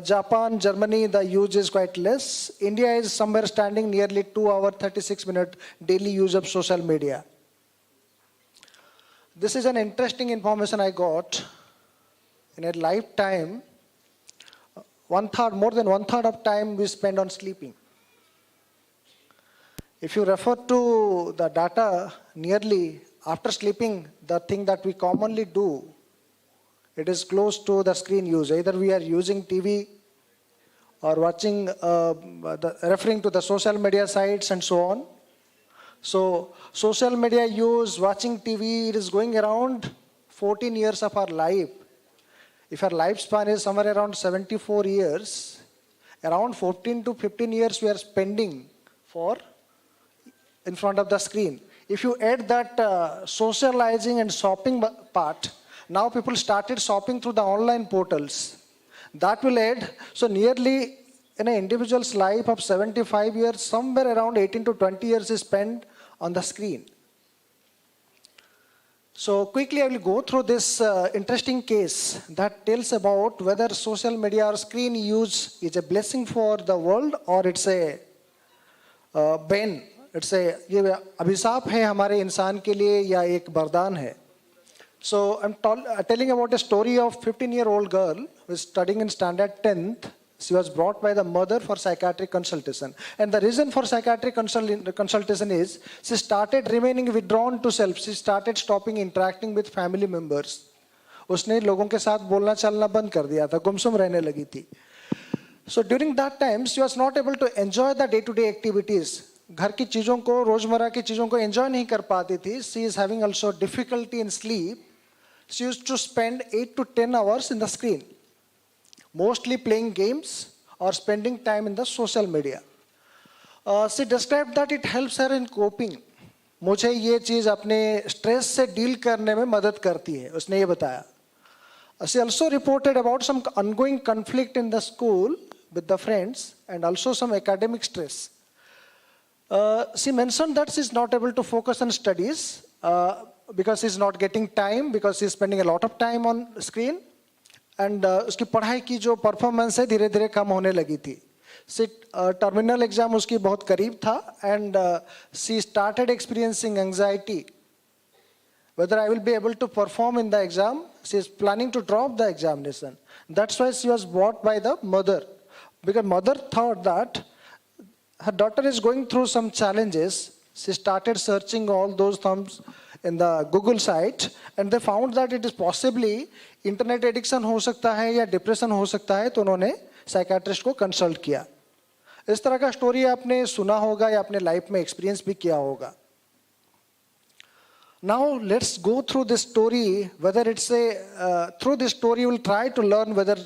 Japan, Germany, the use is quite less. India is somewhere standing nearly 2 hour 36 minute daily use of social media. This is an interesting information I got. In a lifetime, more than one third of time we spend on sleeping. If you refer to the data, nearly after sleeping, the thing that we commonly do, it is close to the screen use. Either we are using TV or watching, referring to the social media sites and so on. So social media use, watching TV, it is going around 14 years of our life. If our lifespan is somewhere around 74 years, around 14 to 15 years we are spending in front of the screen. If you add that socializing and shopping part, now people started shopping through the online portals. That will add, so nearly in an individual's life of 75 years, somewhere around 18 to 20 years is spent on the screen. So quickly I will go through this interesting case that tells about whether social media or screen use is a blessing for the world or it's a bane. It's a ये अभिशाप है हमारे इंसान के लिए या एक वरदान है. So I'm telling about a story of 15-year-old girl who is studying in standard 10th. She was brought by the mother for psychiatric consultation. And the reason for psychiatric consultation is she started remaining withdrawn to self. She started stopping interacting with family members. उसने लोगों के साथ बोलना चलना बंद कर दिया था, गुमसुम रहने लगी थी. So during that time, she was not able to enjoy the day-to-day activities. घर की चीज़ों को, रोजमर्रा की चीज़ों को enjoy नहीं कर पाती थी. She is having also difficulty in sleep. She used to spend 8 to 10 hours in the screen, mostly playing games or spending time in the social media. She described that it helps her in coping. मुझे ये चीज़ अपने stress से deal करने में मदद करती है, उसने ये बताया. She also reported about some ongoing conflict in the school with the friends and also some academic stress. She mentioned that she is not able to focus on studies because she is not getting time, because she is spending a lot of time on screen. And उसकी पढ़ाई की जो performance है धीरे धीरे कम होने लगी थी. टर्मिनल एग्जाम उसकी बहुत करीब था and she started experiencing anxiety whether I will be able to perform in the exam. She is planning to drop the examination. That's why she was brought by the mother, because mother thought that her daughter is going through some challenges. She started searching all those thumbs in the Google site and they found that it is possibly internet addiction हो सकता है या depression हो सकता है, तो उन्होंने psychiatrist को consult किया. इस तरह का स्टोरी आपने सुना होगा या अपने लाइफ में एक्सपीरियंस भी किया होगा. Now let's go through this story, whether it's a through this story we'll try to learn whether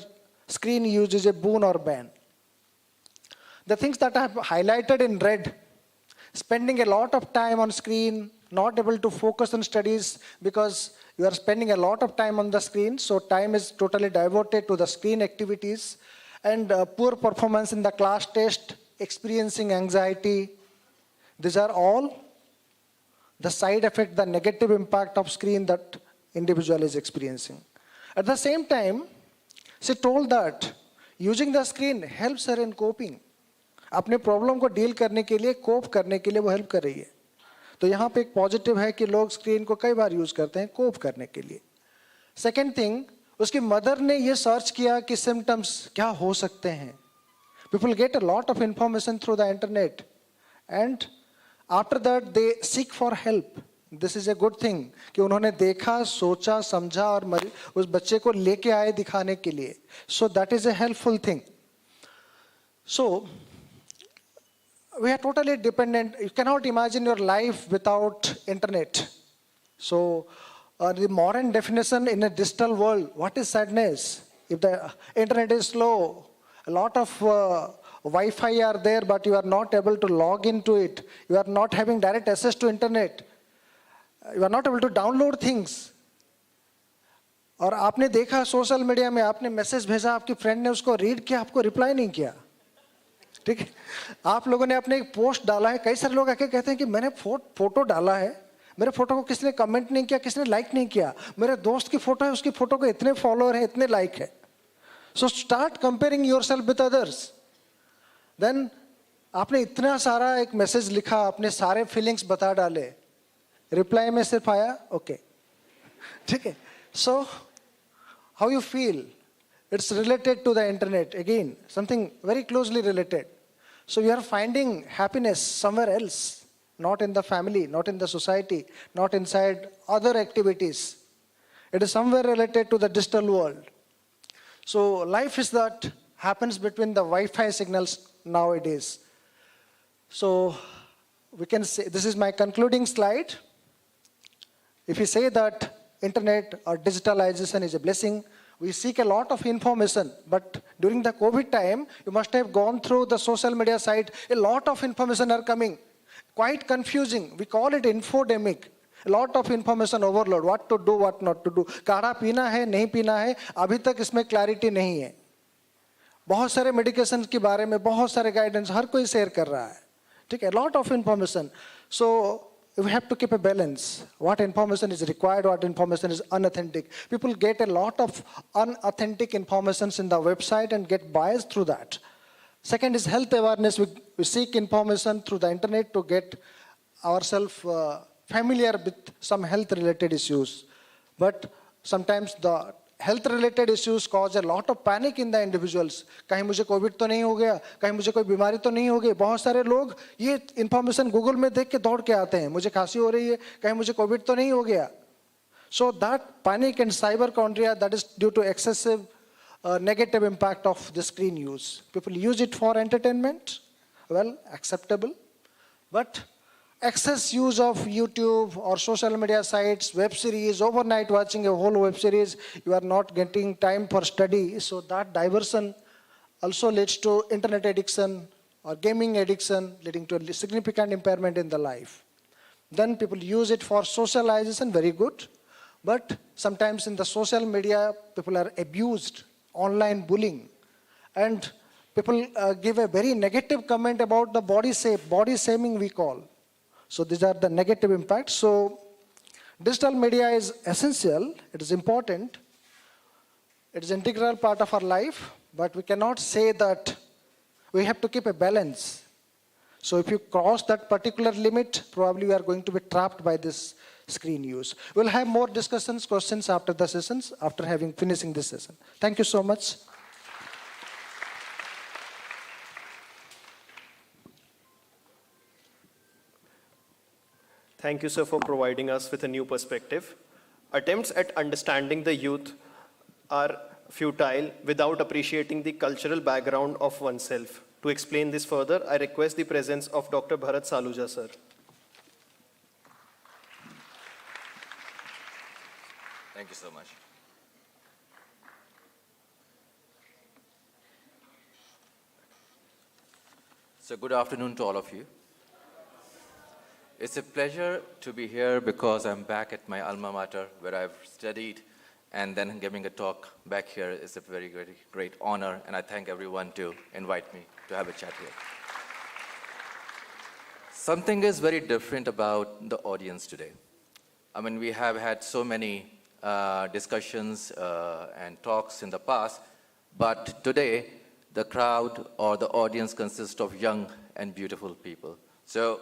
screen use is a boon or ban. The things that I have highlighted in red, spending a lot of time on screen, not able to focus on studies because You are spending a lot of time on the screen, so time is totally diverted to the screen activities, and poor performance in the class test, experiencing anxiety. These are all the side effect, the negative impact of screen that individual is experiencing. At the same time, she told that using the screen helps her in coping. अपने problem को deal करने के लिए, कोप करने के लिए वो help कर रही है. तो यहाँ पे एक पॉजिटिव है कि लोग स्क्रीन को कई बार यूज करते हैं कोप करने के लिए. सेकेंड थिंग, उसकी मदर ने ये सर्च किया कि सिम्टम्स क्या हो सकते हैं. People get a lot of information through the internet and after that they seek for help. This is a good thing कि उन्होंने देखा, सोचा, समझा और उस बच्चे को लेके आए दिखाने के लिए. So that is a helpful thing. So we are totally dependent. You cannot imagine your life without internet. So the modern definition in a digital world, what is sadness? If the internet is slow, a lot of Wi-Fi are there, but you are not able to log into it. You are not having direct access to internet. You are not able to download things. और आपने देखा social media में, आपने message भेजा, आपकी friend ने उसको read किया, आपको रिप्लाई नहीं किया. ठीक है, आप लोगों ने अपने एक पोस्ट डाला है, कई सारे लोग आके कहते हैं कि मैंने फोटो डाला है, मेरे फोटो को किसने कमेंट नहीं किया, किसने लाइक नहीं किया, मेरे दोस्त की फोटो है, उसकी फोटो को इतने फॉलोअर है, इतने लाइक है. So start comparing yourself with others. Then आपने इतना सारा एक मैसेज लिखा, अपने सारे फीलिंग्स बता डाले, रिप्लाई में सिर्फ आया ओके. ठीक है, so how you feel? It's related to the internet. Again, something very closely related. So you are finding happiness somewhere else, not in the family, not in the society, not inside other activities. It is somewhere related to the digital world. So life is that happens between the Wi-Fi signals nowadays. So we can say, this is my concluding slide. If we say that internet or digitalization is a blessing, we seek a lot of information, but during the COVID time, you must have gone through the social media site. A lot of information are coming, quite confusing. We call it infodemic. A lot of information overload. What to do, what not to do. काढ़ा पीना है, नहीं पीना है, अभी तक इसमें clarity नहीं है. बहुत सारे मेडिकेशन के बारे में बहुत सारे गाइडेंस हर कोई शेयर कर रहा है. ठीक है, lot of information. So we have to keep a balance. What information is required, what information is unauthentic. People get a lot of unauthentic informations in the website and get biased through that. Second is health awareness. We seek information through the internet to get ourselves familiar with some health related issues. But sometimes the health related issues cause a lot of panic in the individuals. कहीं मुझे Covid तो नहीं हो गया, कहीं मुझे कोई बीमारी तो नहीं हो गई. बहुत सारे लोग ये इंफॉर्मेशन गूगल में देख के दौड़ के आते हैं, मुझे खांसी हो रही है, कहीं मुझे कोविड तो नहीं हो गया. So that panic and cyberchondria, that is due to excessive negative impact of the screen use. People use it for entertainment, well, acceptable. But excess use of YouTube or social media sites, web series, overnight watching a whole web series, you are not getting time for study. So that diversion also leads to internet addiction or gaming addiction, leading to a significant impairment in the life. Then people use it for socialization, very good. But sometimes in the social media, people are abused, online bullying. And people give a very negative comment about the body shape, body shaming we call. So these are the negative impacts. So digital media is essential, it is important, it is an integral part of our life, but we cannot say that we have to keep a balance. So if you cross that particular limit, probably you are going to be trapped by this screen use. We'll have more discussions, questions after the sessions, after finishing this session. Thank you so much. Thank you, sir, for providing us with a new perspective. Attempts at understanding the youth are futile without appreciating the cultural background of oneself. To explain this further, I request the presence of Dr. Bharat Saluja, sir. Thank you so much. So good afternoon to all of you. It's a pleasure to be here because I'm back at my alma mater where I've studied, and then giving a talk back here is a very, very great honor, and I thank everyone to invite me to have a chat here. Something is very different about the audience today. I mean, we have had so many discussions and talks in the past, but today the crowd or the audience consists of young and beautiful people. So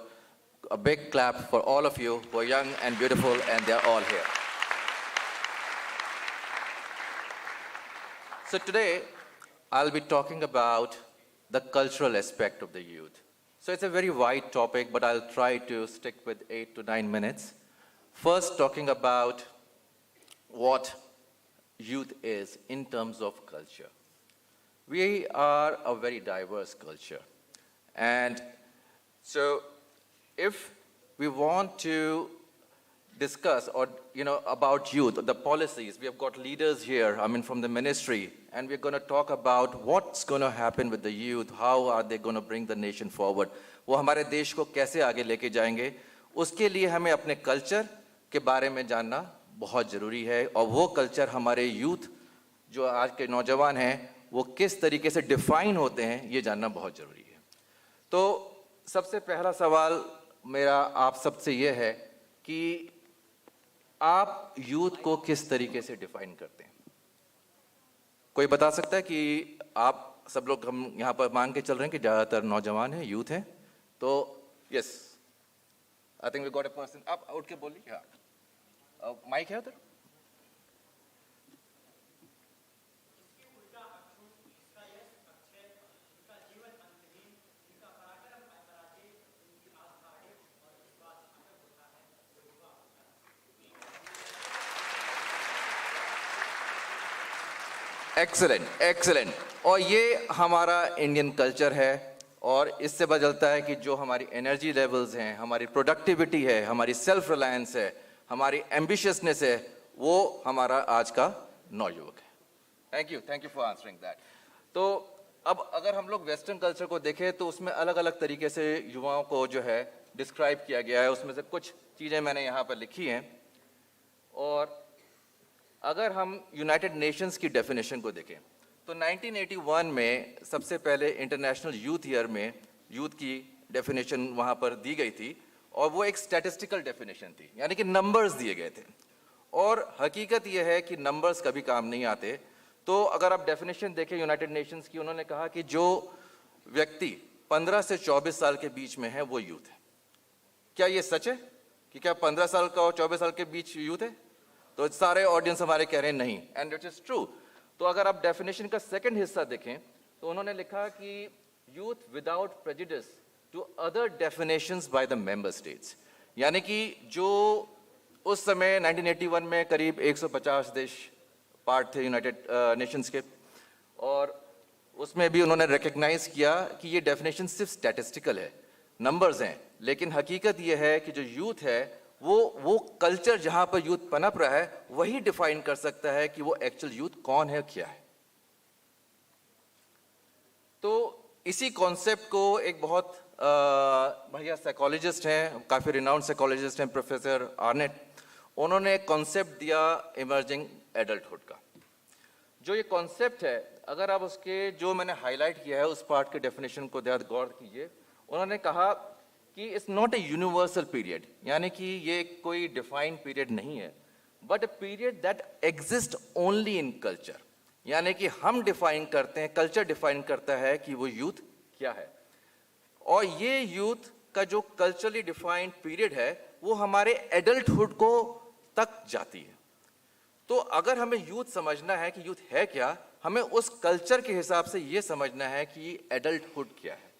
a big clap for all of you who are young and beautiful, and they're all here. So today I'll be talking about the cultural aspect of the youth. So it's a very wide topic, but I'll try to stick with 8 to 9 minutes. First, talking about what youth is in terms of culture. We are a very diverse culture. And so if we want to discuss or about youth, the policies, we have got leaders here, from the ministry, and we're going to talk about what's going to happen with the youth, how are they going to bring the nation forward, वो हमारे देश को कैसे आगे लेके जाएंगे, उसके लिए हमें अपने कल्चर के बारे में जानना बहुत ज़रूरी है, और वो कल्चर हमारे यूथ जो आज के नौजवान हैं वो किस तरीके से डिफाइन होते हैं, ये जानना बहुत ज़रूरी है। तो सबसे पहला सवाल मेरा आप सबसे ये है कि आप यूथ को किस तरीके से डिफाइन करते हैं? कोई बता सकता है कि आप सब लोग, हम यहाँ पर मान के चल रहे हैं कि ज़्यादातर नौजवान हैं, यूथ हैं, तो yes, I think we got a person. आप उठ के बोलिए। हाँ, माइक है उधर। Excellent, excellent. और ये हमारा इंडियन कल्चर है, और इससे पता चलता है कि जो हमारी एनर्जी लेवल्स हैं, हमारी प्रोडक्टिविटी है, हमारी सेल्फ रिलायंस है, हमारी एम्बिशियसनेस है, वो हमारा आज का नवयुवक है। Thank you for answering that. तो अब अगर हम लोग वेस्टर्न कल्चर को देखें तो उसमें अलग अलग तरीके से युवाओं को जो है डिस्क्राइब किया गया है। उसमें से कुछ चीज़ें मैंने यहाँ पर लिखी हैं, और अगर हम यूनाइटेड नेशंस की डेफिनेशन को देखें तो 1981 में सबसे पहले इंटरनेशनल यूथ ईयर में यूथ की डेफिनेशन वहाँ पर दी गई थी, और वो एक स्टैटिस्टिकल डेफिनेशन थी, यानी कि नंबर्स दिए गए थे। और हकीकत ये है कि नंबर्स कभी काम नहीं आते। तो अगर आप डेफिनेशन देखें यूनाइटेड नेशंस की, उन्होंने कहा कि जो व्यक्ति 15 से 24 साल के बीच में है वो यूथ है। क्या ये सच है कि क्या 15 साल का और 24 साल के बीच यूथ है? तो सारे ऑडियंस हमारे कह रहे हैं नहीं, एंड इट इज ट्रू। तो अगर आप डेफिनेशन का सेकंड हिस्सा देखें तो उन्होंने लिखा कि youth without prejudice to other definitions by the member states, यानी कि जो उस समय 1981 में करीब 150 देश पार्ट थे यूनाइटेड नेशंस के, और उसमें भी उन्होंने रिकग्नाइज किया कि ये डेफिनेशन सिर्फ स्टैटिस्टिकल है, नंबर्स हैं, लेकिन हकीकत ये है कि जो यूथ है वो कल्चर जहां पर यूथ पनप रहा है वही डिफाइन कर सकता है कि वो एक्चुअल यूथ कौन है, क्या है। तो इसी कॉन्सेप्ट को एक बहुत बढ़िया साइकोलॉजिस्ट हैं, काफ़ी रिनाउंड साइकोलॉजिस्ट हैं, प्रोफेसर आर्नेट, उन्होंने एक कॉन्सेप्ट दिया इमर्जिंग एडल्टहुड का। जो ये कॉन्सेप्ट है, अगर आप उसके जो मैंने हाईलाइट किया है उस पार्ट के डेफिनेशन को गौर कीजिए। उन्होंने कहा कि it's not a universal period, यानी कि ये कोई डिफाइंड पीरियड नहीं है, but a period that exist only in culture, यानी कि हम डिफाइन करते हैं, कल्चर डिफाइन करता है कि वो यूथ क्या है। और ये यूथ का जो कल्चरली डिफाइंड पीरियड है वो हमारे एडल्टहुड को तक जाती है। तो अगर हमें यूथ समझना है कि यूथ है क्या, हमें उस कल्चर के हिसाब से ये समझना है कि एडल्टहुड क्या है,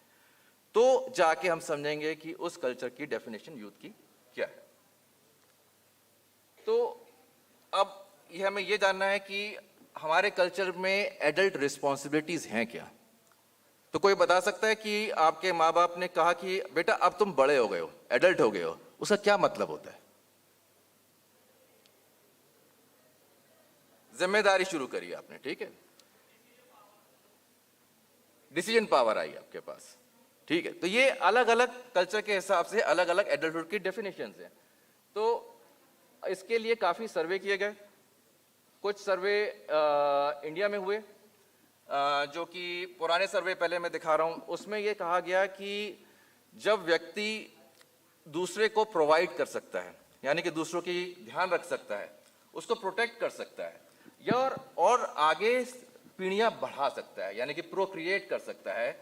तो जाके हम समझेंगे कि उस कल्चर की डेफिनेशन यूथ की क्या है। तो अब ये हमें ये जानना है कि हमारे कल्चर में एडल्ट रिस्पॉन्सिबिलिटीज हैं क्या। तो कोई बता सकता है कि आपके माँ बाप ने कहा कि बेटा अब तुम बड़े हो गए हो, एडल्ट हो गए हो, उसका क्या मतलब होता है? जिम्मेदारी शुरू करी आपने, ठीक है, डिसीजन पावर आई आपके पास, ठीक है, तो ये अलग अलग कल्चर के हिसाब से अलग अलग एडल्टहुड की डेफिनेशंस हैं। तो इसके लिए काफ़ी सर्वे किए गए। कुछ सर्वे इंडिया में हुए, जो कि पुराने सर्वे पहले मैं दिखा रहा हूँ, उसमें ये कहा गया कि जब व्यक्ति दूसरे को प्रोवाइड कर सकता है, यानी कि दूसरों की ध्यान रख सकता है, उसको प्रोटेक्ट कर सकता है, या और आगे पीढ़ियां बढ़ा सकता है, यानी कि प्रोक्रिएट कर सकता है,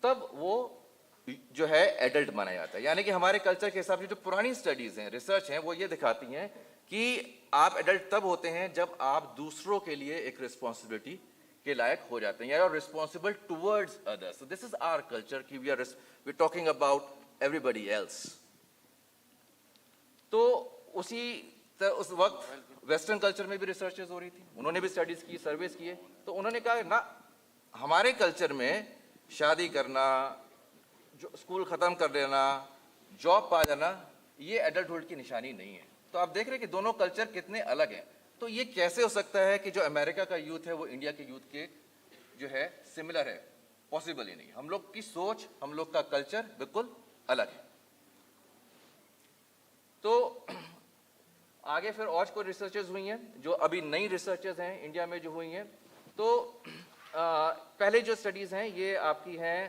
तब वो जो है एडल्ट माना जाता है। यानी कि हमारे कल्चर के हिसाब से जो पुरानी स्टडीज हैं, रिसर्च हैं, वो ये दिखाती हैं कि आप एडल्ट तब होते हैं जब आप दूसरों के लिए एक रिस्पॉन्सिबिलिटी के लायक हो जाते हैं, या responsible towards others. So this is our culture कि we are talking about everybody else. तो उस वक्त वेस्टर्न कल्चर में भी रिसर्चेस हो रही थी, उन्होंने भी स्टडीज की, सर्वेस किए, तो उन्होंने कहा ना, हमारे कल्चर में शादी करना, जो स्कूल खत्म कर देना, जॉब पा जाना, ये एडल्टहुड की निशानी नहीं है। तो आप देख रहे हैं कि दोनों कल्चर कितने अलग हैं। तो ये कैसे हो सकता है कि जो अमेरिका का यूथ है वो इंडिया के यूथ के जो है सिमिलर है? पॉसिबल ही नहीं। हम लोग की सोच, हम लोग का कल्चर बिल्कुल अलग है। तो आगे फिर और कोई रिसर्चेस हुई हैं, जो अभी नई रिसर्चेस हैं इंडिया में जो हुई हैं। तो पहले जो स्टडीज हैं ये आपकी हैं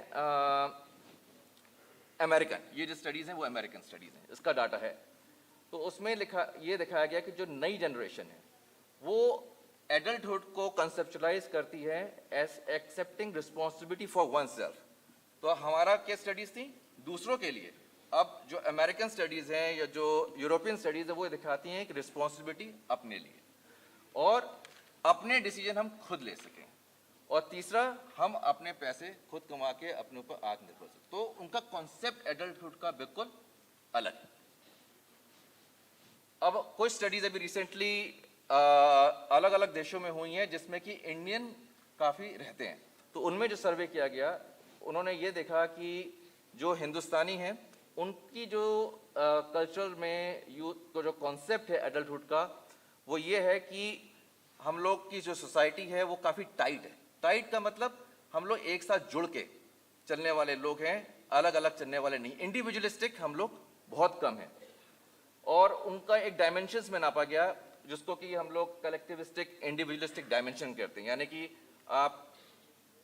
अमेरिकन, ये जो स्टडीज हैं वो अमेरिकन स्टडीज हैं, इसका डाटा है। तो उसमें ये दिखाया गया कि जो नई जनरेशन है वो एडल्टहुड को कंसेप्चुलाइज करती है as accepting responsibility for one self. तो हमारा क्या स्टडीज थी दूसरों के लिए, अब जो अमेरिकन स्टडीज हैं या जो यूरोपियन स्टडीज है वो दिखाती हैं कि रिस्पॉन्सिबिलिटी अपने लिए, और अपने डिसीजन हम खुद ले सकें, और तीसरा हम अपने पैसे खुद कमा के अपने ऊपर आत्मनिर्भर सकते। तो उनका कॉन्सेप्ट एडल्टहुड का बिल्कुल अलग है। अब कुछ स्टडीज अभी रिसेंटली अलग अलग देशों में हुई हैं जिसमें कि इंडियन काफ़ी रहते हैं। तो उनमें जो सर्वे किया गया, उन्होंने ये देखा कि जो हिंदुस्तानी हैं उनकी जो कल्चर में यूथ को जो कॉन्सेप्ट है एडल्टहुड का, वो ये है कि हम लोग की जो सोसाइटी है वो काफ़ी टाइट है। टाइट का मतलब हम लोग एक साथ जुड़ के चलने वाले लोग हैं, अलग अलग चलने वाले नहीं। इंडिविजुअलिस्टिक हम लोग बहुत कम हैं, और उनका एक डायमेंशंस में नापा गया जिसको कि हम लोग कलेक्टिविस्टिक इंडिविजुअलिस्टिक डायमेंशन कहते हैं। यानी कि आप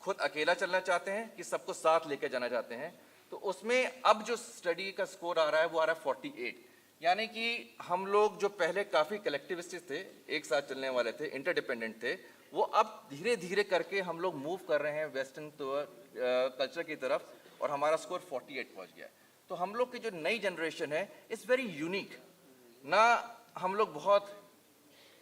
खुद अकेला चलना चाहते हैं कि सबको साथ लेके जाना चाहते हैं। तो उसमें अब जो स्टडी का स्कोर आ रहा है वो आ रहा है 48। यानी कि हम लोग जो पहले काफ़ी कलेक्टिविस्टिक थे, एक साथ चलने वाले थे, इंटरडिपेंडेंट थे, वो अब धीरे धीरे करके हम लोग मूव कर रहे हैं वेस्टर्न कल्चर की तरफ, और हमारा स्कोर 48 पहुंच गया है। तो हम लोग की जो नई जनरेशन है इट्स वेरी यूनिक। ना हम लोग बहुत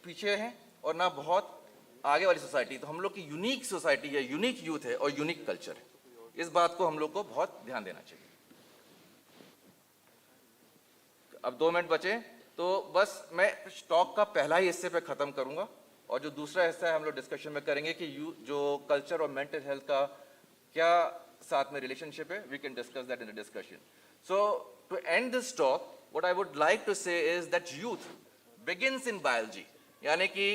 पीछे हैं और ना बहुत आगे वाली सोसाइटी। तो हम लोग की यूनिक सोसाइटी है, यूनिक यूथ है और यूनिक कल्चर है। इस बात को हम लोग को बहुत ध्यान देना चाहिए। अब 2 मिनट बचे, तो बस मैं टॉक का पहला ही हिस्से पे ख़त्म करूंगा, और जो दूसरा हिस्सा है हम लोग डिस्कशन में करेंगे कि जो कल्चर और मेंटल हेल्थ का क्या साथ में रिलेशनशिप है। We can discuss that in the discussion. So to end this talk, what I would like to say is that youth begins in biology. यानी कि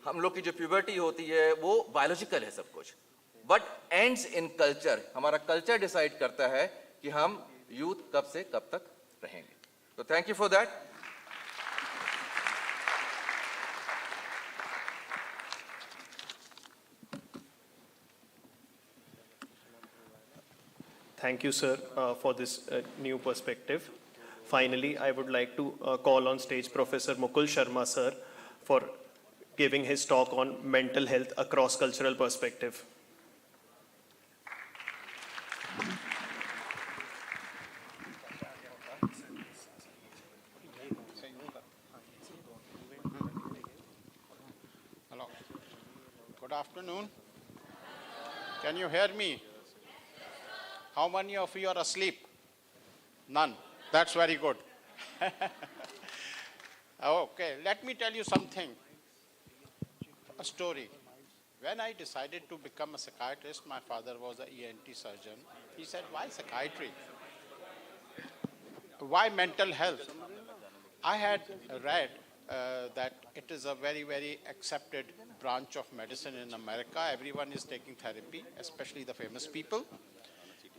हम लोग की जो प्यूबर्टी होती है वो बायोलॉजिकल है सब कुछ, बट एंड्स इन कल्चर। हमारा कल्चर डिसाइड करता है कि हम यूथ कब से कब तक रहेंगे। तो thank you for that. Thank you, sir, for this new perspective. Finally, I would like to call on stage Professor Mukul Sharma, sir, for giving his talk on mental health across cultural perspective. Hello. Good afternoon. Can you hear me? How many of you are asleep? None. That's very good. Okay, let me tell you something. A story. When I decided to become a psychiatrist, my father was an ENT surgeon. He said, why psychiatry? Why mental health? I had read that it is a very, very accepted branch of medicine in America. Everyone is taking therapy, especially the famous people.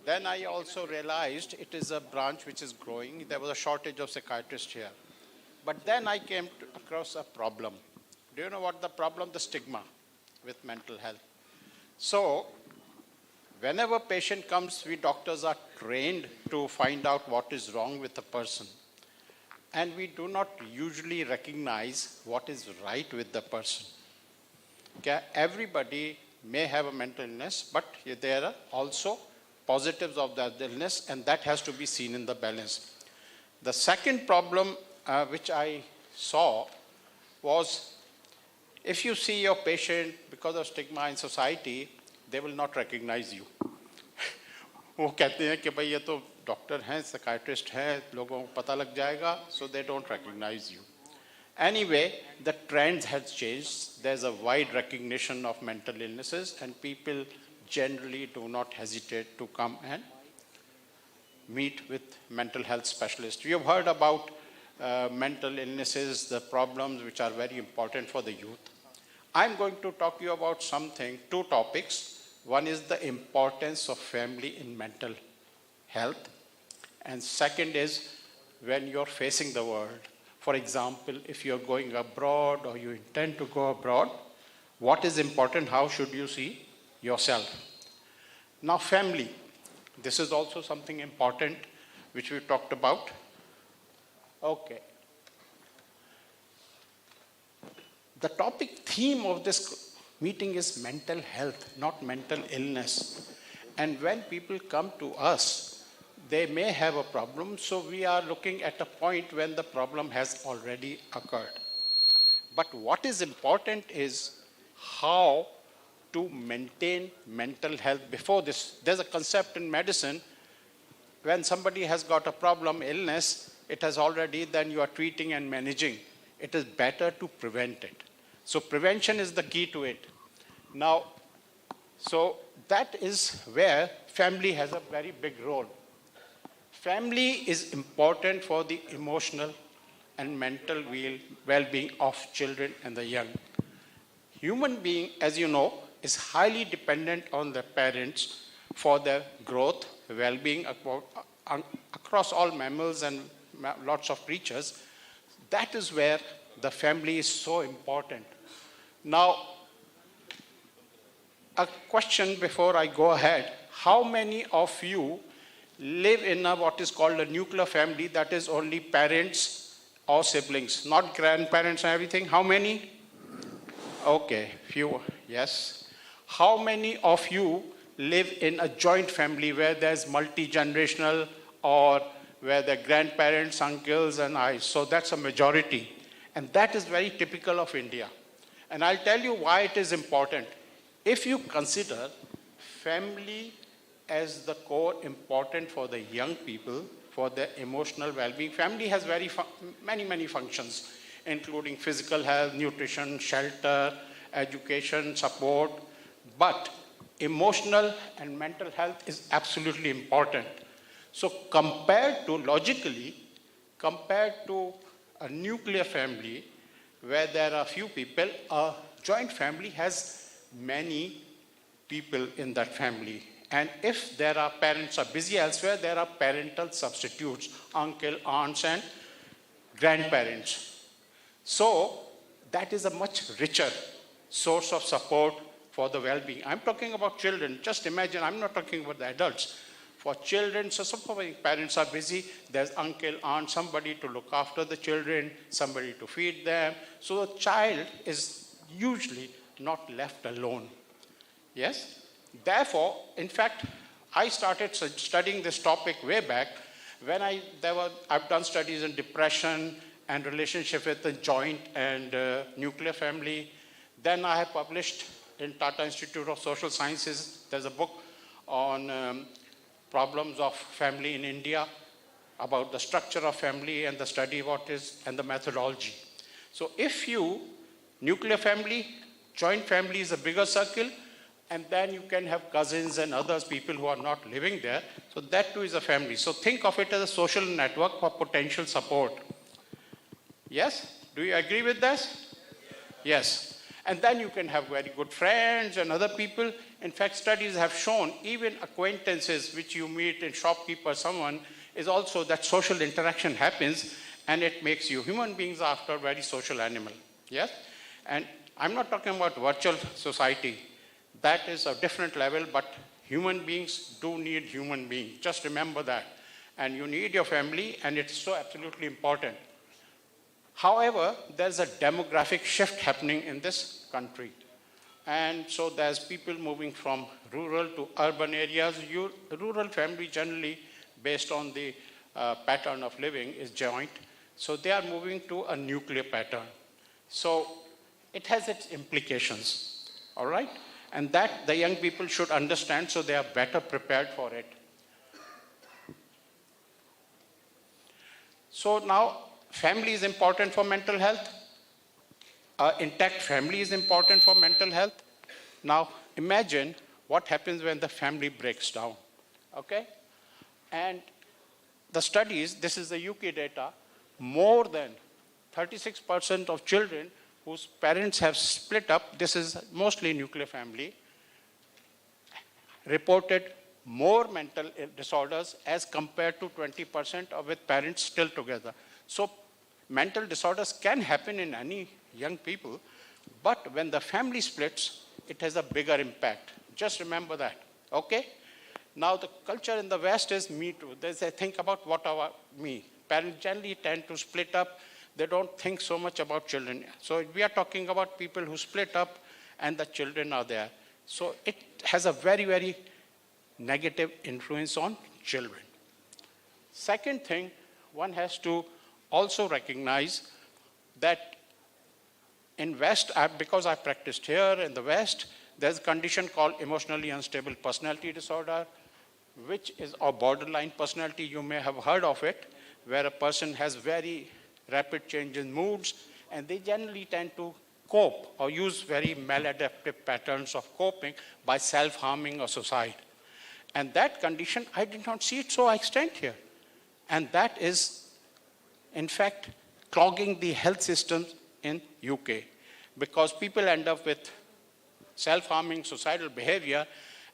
Then I also realized it is a branch which is growing. There was a shortage of psychiatrists here. But then I came across a problem. Do you know what the problem? The stigma with mental health. So, whenever patient comes, we doctors are trained to find out what is wrong with the person. And we do not usually recognize what is right with the person. Okay? Everybody may have a mental illness, but there are also positives of that illness, and that has to be seen in the balance. The second problem which I saw was, if you see your patient, because of stigma in society, they will not recognize you. वो कहते हैं कि भाई ये तो doctor हैं, psychiatrist हैं, लोगों को पता लग जाएगा, so they don't recognize you. Anyway, the trends has changed. There's a wide recognition of mental illnesses, and people generally do not hesitate to come and meet with mental health specialists. We have heard about mental illnesses, the problems which are very important for the youth. I'm going to talk to you about two topics. One is the importance of family in mental health, and second is when you're facing the world. For example, if you're going abroad or you intend to go abroad, what is important? How should you see yourself? Now, family. This is also something important which we talked about. Okay. The topic theme of this meeting is mental health, not mental illness. And when people come to us, they may have a problem, so we are looking at a point when the problem has already occurred. But what is important is how to maintain mental health before this. There's a concept in medicine, when somebody has got a problem, illness, it has already, then you are treating and managing. It is better to prevent it. So prevention is the key to it. Now, so that is where family has a very big role. Family is important for the emotional and mental well-being of children and the young. Human being, as you know, is highly dependent on the parents for their growth, well-being across all mammals and lots of creatures. That is where the family is so important. Now, a question before I go ahead. How many of you live in what is called a nuclear family, that is only parents or siblings, not grandparents and everything? How many? Okay, few, yes. How many of you live in a joint family where there's multi-generational or where the grandparents, uncles and aunts? So that's a majority. And that is very typical of India. And I'll tell you why it is important. If you consider family as the core important for the young people, for their emotional well-being, family has many functions, including physical health, nutrition, shelter, education, support. But emotional and mental health is absolutely important. So logically, compared to a nuclear family where there are few people, a joint family has many people in that family. And if there are parents are busy elsewhere, there are parental substitutes, uncle, aunts, and grandparents. So that is a much richer source of support for the well-being. I'm talking about children. Just imagine, I'm not talking about the adults. For children, so some parents are busy, there's uncle, aunt, somebody to look after the children, somebody to feed them. So the child is usually not left alone. Yes? Therefore, in fact, I started studying this topic way back when I've done studies in depression and relationship with the joint and nuclear family. Then I have published in Tata Institute of Social Sciences, there's a book on problems of family in India, about the structure of family and the study what is, and the methodology. So if nuclear family, joint family is a bigger circle, and then you can have cousins and others, people who are not living there. So that too is a family. So think of it as a social network for potential support. Yes? Do you agree with this? Yes. And then you can have very good friends and other people. In fact, studies have shown even acquaintances which you meet in shopkeeper, someone, is also that social interaction happens and it makes you. Human beings are after very social animal. Yes? And I'm not talking about virtual society. That is a different level, but human beings do need human beings. Just remember that. And you need your family, and it's so absolutely important. However, there's a demographic shift happening in this country. And so there's people moving from rural to urban areas. Rural family generally, based on the pattern of living, is joint. So they are moving to a nuclear pattern. So it has its implications, all right? And that the young people should understand so they are better prepared for it. So now, family is important for mental health. Intact family is important for mental health. Now, imagine what happens when the family breaks down, okay? And the studies, this is the UK data, more than 36% of children whose parents have split up, this is mostly nuclear family, reported more mental disorders as compared to 20% of with parents still together. So mental disorders can happen in any young people, but when the family splits, it has a bigger impact. Just remember that, okay? Now the culture in the West is me too. They think about what about me. Parents generally tend to split up. They don't think so much about children. So we are talking about people who split up and the children are there. So it has a very, very negative influence on children. Second thing, one has to also recognize that in West, because I practiced here in the West, there's a condition called emotionally unstable personality disorder, which is a borderline personality. You may have heard of it, where a person has very rapid change in moods, and they generally tend to cope or use very maladaptive patterns of coping by self-harming or suicide. And that condition, I did not see it so extent here. And that is, in fact, clogging the health systems in UK, because people end up with self-harming, suicidal behavior,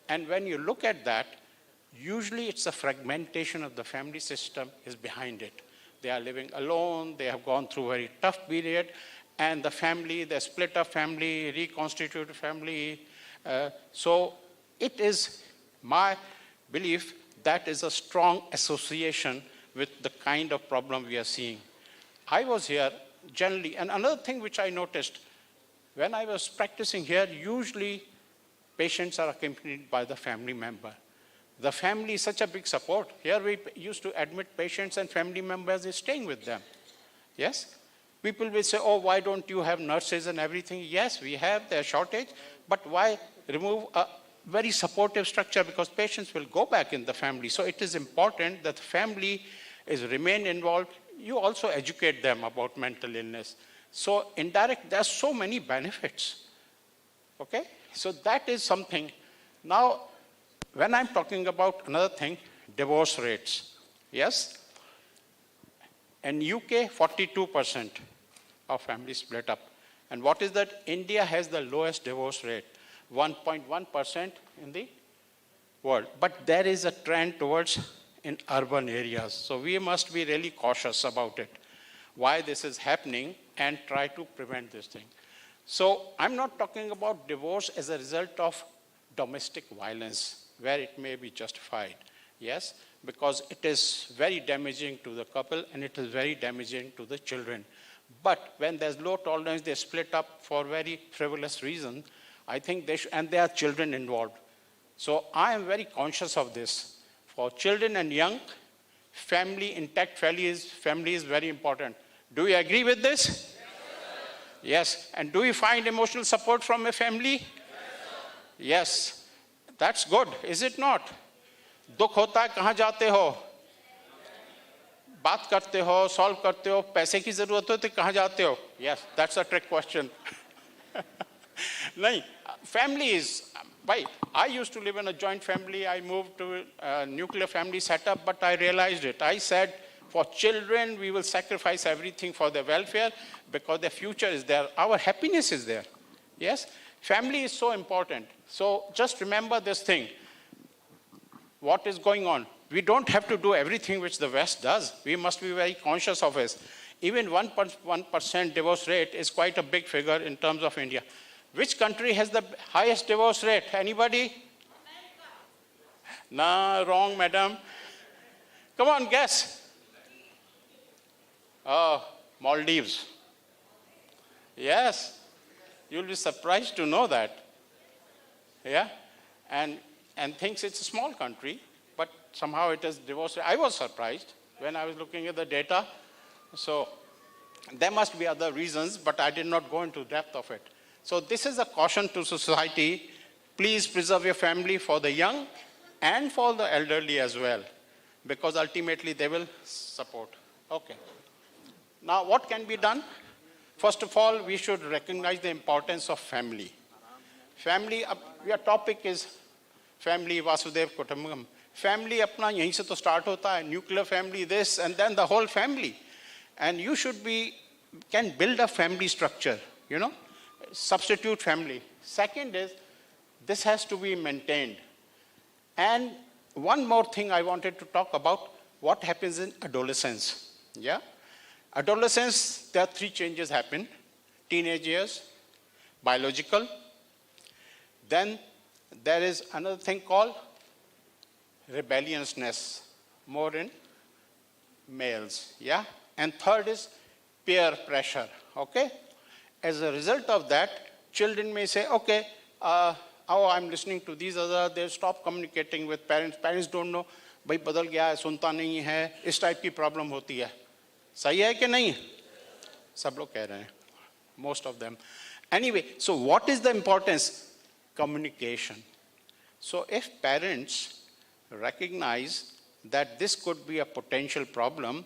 and when you look at that, usually it's a fragmentation of the family system is behind it. They are living alone, they have gone through a very tough period, and the family, the split up family, reconstituted family. So it is my belief that is a strong association with the kind of problem we are seeing. I was here generally, and another thing which I noticed, when I was practicing here, usually patients are accompanied by the family member. The family is such a big support. Here we used to admit patients and family members is staying with them. Yes? People will say, oh, why don't you have nurses and everything? Yes, we have their shortage, but why remove a very supportive structure? Because patients will go back in the family. So it is important that the family is remain involved. You also educate them about mental illness. So indirect, there's so many benefits. Okay? So that is something. Now, when I'm talking about another thing, divorce rates. Yes? In UK, 42% of families split up. And what is that? India has the lowest divorce rate, 1.1% in the world. But there is a trend towards in urban areas. So we must be really cautious about it, why this is happening, and try to prevent this thing. So I'm not talking about divorce as a result of domestic violence, where it may be justified, yes, because it is very damaging to the couple and it is very damaging to the children. But when there's low tolerance, they split up for very frivolous reason. I think they should, and there are children involved. So I am very conscious of this. For children and young, family, intact family is very important. Do you agree with this? Yes. And do you find emotional support from a family? Yes. That's good, is it not? दुख होता है, कहाँ जाते हो? बात करते हो, solve करते हो, पैसे की जरूरत हो तो कहाँ जाते हो? Yes, that's a trick question. नहीं, family is, why? I used to live in a joint family. I moved to a nuclear family setup, but I realized it. I said, for children, we will sacrifice everything for their welfare because their future is there. Our happiness is there. Yes? Family is so important. So just remember this thing. What is going on? We don't have to do everything which the West does. We must be very conscious of it. Even 1% divorce rate is quite a big figure in terms of India. Which country has the highest divorce rate? Anybody? America. Nah, wrong, madam. Come on, guess. Oh, Maldives. Yes. You'll be surprised to know that. Yeah? And thinks it's a small country, but somehow it is divorce rate. I was surprised when I was looking at the data. So there must be other reasons, but I did not go into depth of it. So this is a caution to society. Please preserve your family for the young and for the elderly as well, because ultimately they will support. Okay. Now what can be done? First of all, we should recognize the importance of family. Family, your topic is family, Vasudev Kutumbakam. Family apna yahin se to start hota hai, nuclear family, this, and then the whole family. And you can build a family structure, substitute family. Second is, this has to be maintained. And one more thing I wanted to talk about, what happens in adolescence. Yeah? Adolescence, there are 3 changes happen. Teenage years, biological. Then there is another thing called rebelliousness, more in males. Yeah? And third is peer pressure, okay? As a result of that, children may say, okay, I'm listening to these other, they stop communicating with parents. Parents don't know, bhai badal gaya hai, sunta nahi hai, is type ki problem hoti hai. Sahi hai ke nahi? Sab log keh rahe hain, most of them. Anyway, so what is the importance? Communication. So if parents recognize that this could be a potential problem,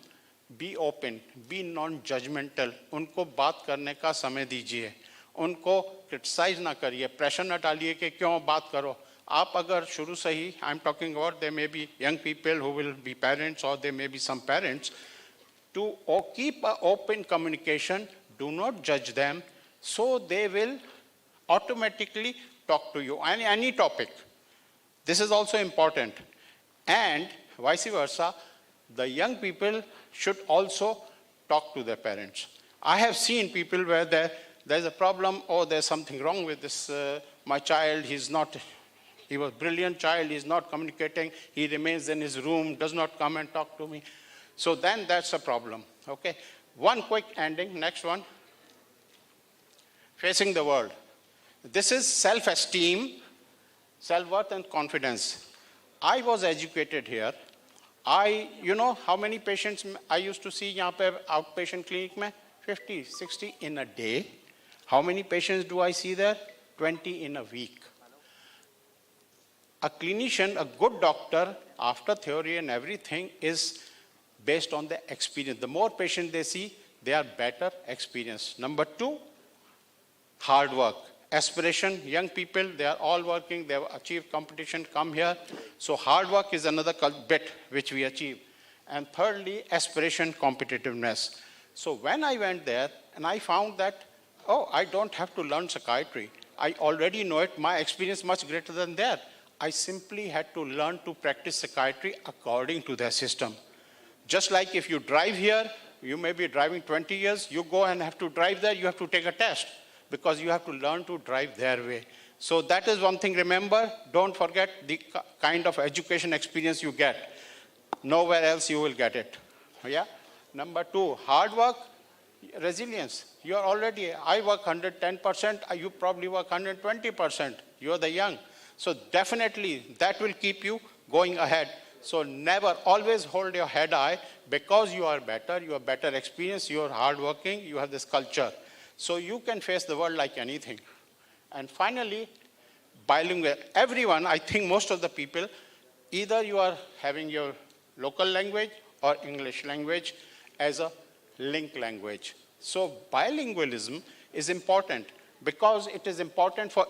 be open, be non-judgmental. उनको बात करने का समय दीजिए. उनको criticize ना करिए, pressure ना डालिए कि क्यों बात करो. आप अगर शुरू से ही, I'm talking about there may be young people who will be parents or there may be some parents, to keep an open communication, do not judge them, so they will automatically talk to you on any topic. This is also important. And vice versa, the young people should also talk to their parents. I have seen people where there's a problem, or there's something wrong with this, my child, he was a brilliant child, he's not communicating, he remains in his room, does not come and talk to me. So then that's a problem, okay? One quick ending, next one. Facing the world. This is self-esteem, self-worth and confidence. I was educated here. You know how many patients I used to see यहाँ पे outpatient clinic में? 50, 60 in a day. How many patients do I see there? 20 in a week. A clinician, a good doctor, after theory and everything, is based on the experience. The more patients they see, they are better experienced. Number 2, hard work. Aspiration, young people, they are all working, they have achieved competition, come here. So hard work is another bit which we achieve. And thirdly, aspiration, competitiveness. So when I went there and I found that, I don't have to learn psychiatry. I already know it, my experience much greater than theirs. I simply had to learn to practice psychiatry according to their system. Just like if you drive here, you may be driving 20 years, you go and have to drive there, you have to take a test, because you have to learn to drive their way. So that is one thing, remember, don't forget the kind of education experience you get. Nowhere else you will get it. Yeah? Number 2, hard work, resilience. You are already, I work 110%, you probably work 120%. You are the young. So definitely that will keep you going ahead. So never, always hold your head high, because you are better experienced, you are hardworking, you have this culture. So you can face the world like anything. And finally, bilingual. Everyone, I think most of the people, either you are having your local language or English language as a link language. So bilingualism is important because it is important for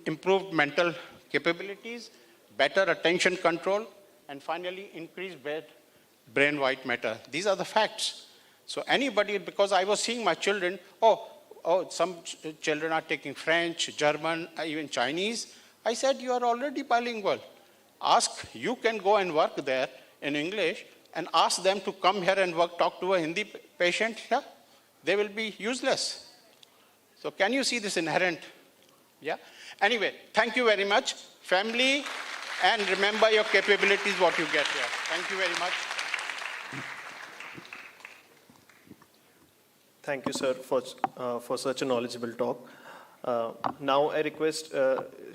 improved mental capabilities, better attention control, and finally increased brain white matter. These are the facts. So anybody, because I was seeing my children, some children are taking French, German, even Chinese. I said, you are already bilingual. Ask, you can go and work there in English and ask them to come here and work, talk to a Hindi patient here. They will be useless. So can you see this inherent? Yeah. Anyway, thank you very much. Family, and remember your capabilities, what you get here. Thank you very much. Thank you, sir, for such a knowledgeable talk. Now I request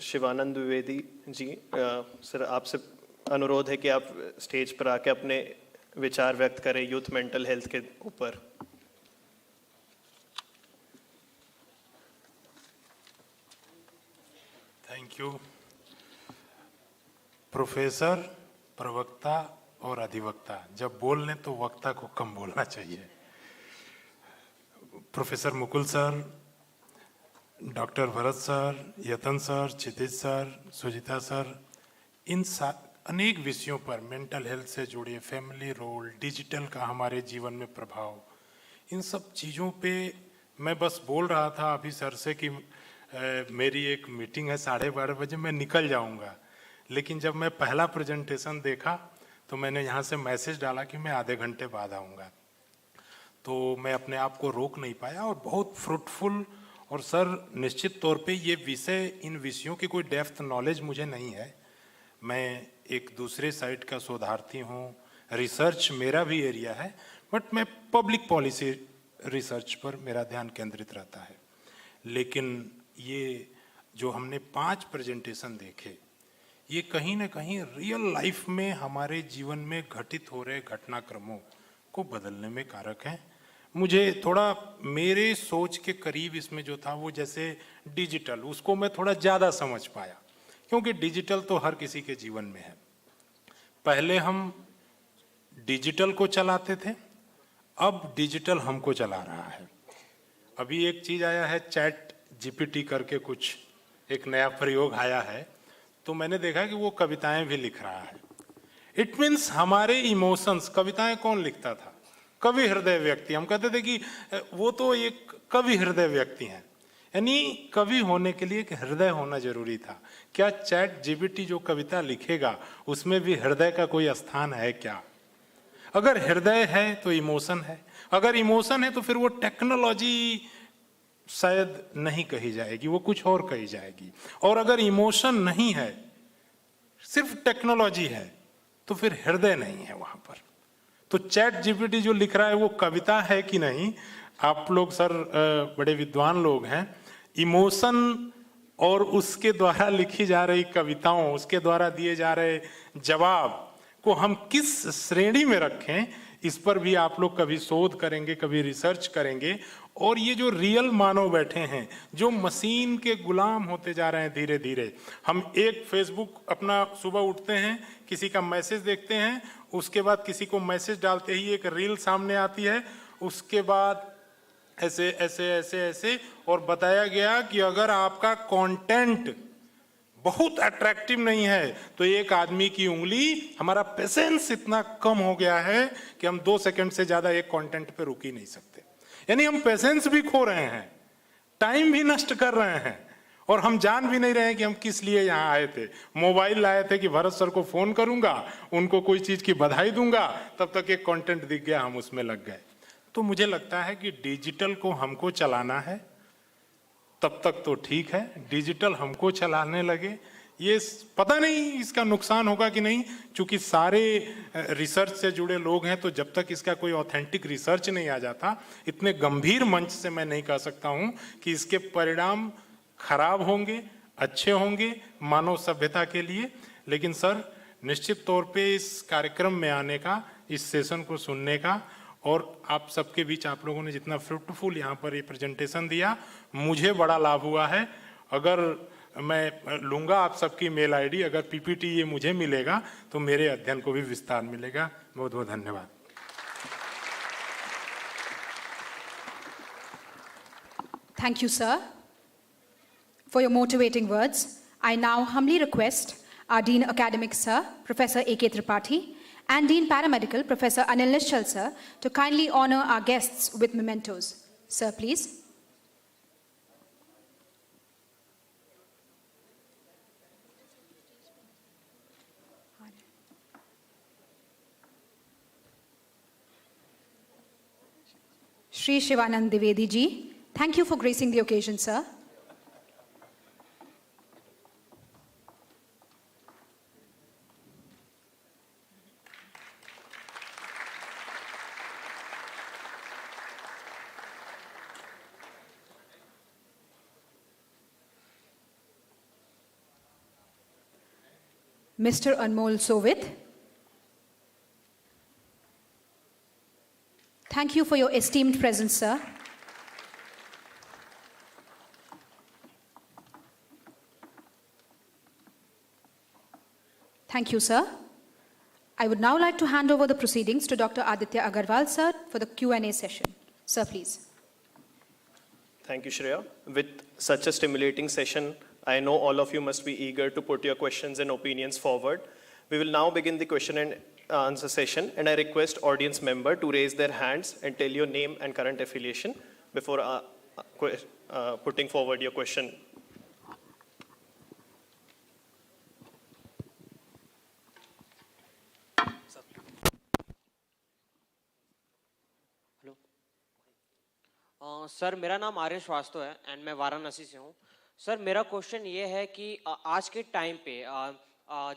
Shivanand Dwivedi ji, sir आपसे अनुरोध है कि आप stage पर आके अपने विचार व्यक्त करें यूथ मेंटल हेल्थ के ऊपर. Thank you. प्रोफेसर, प्रवक्ता और अधिवक्ता जब बोल लें तो वक्ता को कम बोलना चाहिए. Professor Mukul sir, doctor Bharat sir, Yatan sir, Kshitij sir, Sujita sir, इन अनेक विषयों पर मेंटल हेल्थ से जुड़े फैमिली रोल, डिजिटल का हमारे जीवन में प्रभाव, इन सब चीज़ों पे मैं बस बोल रहा था अभी सर से कि मेरी एक मीटिंग है 12:30 बजे, मैं निकल जाऊंगा. लेकिन जब मैं पहला प्रेजेंटेशन देखा तो मैंने यहाँ से मैसेज डाला कि मैं आधे घंटे बाद आऊँगा. तो मैं अपने आप को रोक नहीं पाया और बहुत फ्रूटफुल. और सर निश्चित तौर पे ये विषय, इन विषयों की कोई डेप्थ नॉलेज मुझे नहीं है. मैं एक दूसरे साइड का शोधार्थी हूँ, रिसर्च मेरा भी एरिया है, बट मैं पब्लिक पॉलिसी रिसर्च पर मेरा ध्यान केंद्रित रहता है. लेकिन ये जो हमने 5 प्रेजेंटेशन देखे, ये कहीं ना कहीं रियल लाइफ में हमारे जीवन में घटित हो रहे घटनाक्रमों को बदलने में कारक हैं. मुझे थोड़ा मेरे सोच के करीब इसमें जो था वो जैसे डिजिटल, उसको मैं थोड़ा ज़्यादा समझ पाया, क्योंकि डिजिटल तो हर किसी के जीवन में है. पहले हम डिजिटल को चलाते थे, अब डिजिटल हमको चला रहा है. अभी एक चीज़ आया है चैट जीपीटी करके, कुछ एक नया प्रयोग आया है, तो मैंने देखा कि वो कविताएं भी लिख रहा है. इट मीन्स हमारे इमोशंस, कविताएं कौन लिखता था? कवि हृदय व्यक्ति. हम कहते थे कि वो तो एक कवि हृदय व्यक्ति हैं, यानी कवि होने के लिए एक हृदय होना जरूरी था. क्या चैट जीपीटी जो कविता लिखेगा उसमें भी हृदय का कोई स्थान है क्या? अगर हृदय है तो इमोशन है, अगर इमोशन है तो फिर वो टेक्नोलॉजी शायद नहीं कही जाएगी, वो कुछ और कही जाएगी. और अगर इमोशन नहीं है, सिर्फ टेक्नोलॉजी है, तो फिर हृदय नहीं है वहां पर. तो चैट जीपीटी जो लिख रहा है वो कविता है कि नहीं? आप लोग सर बड़े विद्वान लोग हैं. इमोशन और उसके द्वारा लिखी जा रही कविताओं, उसके द्वारा दिए जा रहे जवाब को हम किस श्रेणी में रखें, इस पर भी आप लोग कभी शोध करेंगे, कभी रिसर्च करेंगे. और ये जो रियल मानव बैठे हैं, जो मशीन के गुलाम होते जा रहे हैं धीरे धीरे. हम एक फेसबुक अपना सुबह उठते हैं, किसी का मैसेज देखते हैं, उसके बाद किसी को मैसेज डालते ही एक रील सामने आती है, उसके बाद ऐसे ऐसे ऐसे ऐसे, और बताया गया कि अगर आपका कंटेंट बहुत अट्रैक्टिव नहीं है तो एक आदमी की उंगली, हमारा पेशेंस इतना कम हो गया है कि हम 2 सेकंड से ज्यादा एक कंटेंट पे रुक ही नहीं सकते. यानी हम पेशेंस भी खो रहे हैं, टाइम भी नष्ट कर रहे हैं, और हम जान भी नहीं रहे हैं कि हम किस लिए यहाँ आए थे. मोबाइल लाए थे कि भरत सर को फोन करूंगा, उनको कोई चीज की बधाई दूंगा, तब तक एक कंटेंट दिख गया, हम उसमें लग गए. तो मुझे लगता है कि डिजिटल को हमको चलाना है, तब तक तो ठीक है. डिजिटल हमको चलाने लगे, ये पता नहीं इसका नुकसान होगा कि नहीं, क्योंकि सारे रिसर्च से जुड़े लोग हैं, तो जब तक इसका कोई ऑथेंटिक रिसर्च नहीं आ जाता, इतने गंभीर मंच से मैं नहीं कह सकता हूं कि इसके परिणाम खराब होंगे, अच्छे होंगे मानव सभ्यता के लिए. लेकिन सर निश्चित तौर पे इस कार्यक्रम में आने का, इस सेशन को सुनने का, और आप सबके बीच आप लोगों ने जितना फ्रूटफुल यहाँ पर ये प्रेजेंटेशन दिया, मुझे बड़ा लाभ हुआ है. अगर मैं लूँगा आप सबकी मेल आईडी, अगर पीपीटी ये मुझे मिलेगा तो मेरे अध्ययन को भी विस्तार मिलेगा. बहुत बहुत धन्यवाद. Thank you, sir, for your motivating words. I now humbly request our Dean Academic, Sir, Professor A.K. Tripathi, and Dean Paramedical, Professor Anil Nishchal, sir, to kindly honor our guests with mementos. Sir, please. Shri Shivanand Dwivedi ji, thank you for gracing the occasion, sir. Mr. Anmol Sovit, thank you for your esteemed presence, sir. Thank you, sir. I would now like to hand over the proceedings to Dr. Aditya Agarwal, sir, for the Q&A session. Sir, please. Thank you, Shreya. With such a stimulating session, I know all of you must be eager to put your questions and opinions forward. We will now begin the question and answer session, and I request audience member to raise their hands and tell your name and current affiliation before putting forward your question. Sir मेरा नाम आर्य श्रीवास्तव है and मैं वाराणसी से हूँ. Sir मेरा question ये है कि आज के टाइम पे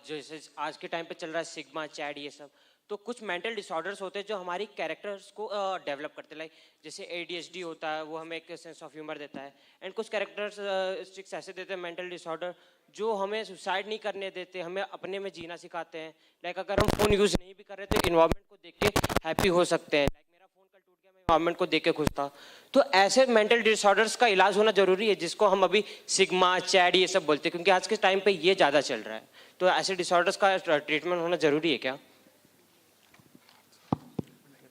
जैसे आज के टाइम पे चल रहा है सिग्मा चैड ये सब, तो कुछ मेंटल डिसऑर्डर्स होते हैं जो हमारी कैरेक्टर्स को डेवलप करते हैं. लाइक जैसे ADHD होता है, वो हमें एक सेंस ऑफ ह्यूमर देता है, एंड कुछ कैरेक्टरिस्टिक्स ऐसे देते हैं मेंटल डिसऑर्डर जो हमें सुसाइड नहीं करने देते, हमें अपने में जीना सिखाते हैं. लाइक अगर हम फ़ोन यूज़ नहीं भी कर रहे तो इन्वायरमेंट को देख के हैप्पी हो सकते हैं. लाइक मेरा फ़ोन कल टूट गया, मैं इन्वायरमेंट को देख के खुश था. तो ऐसे मेंटल डिसऑर्डर्स का इलाज होना जरूरी है जिसको हम अभी सिग्मा चैड ये सब बोलते हैं, क्योंकि आज के टाइम पे ये ज़्यादा चल रहा है. तो ऐसे डिसऑर्डर्स का ट्रीटमेंट होना जरूरी है क्या?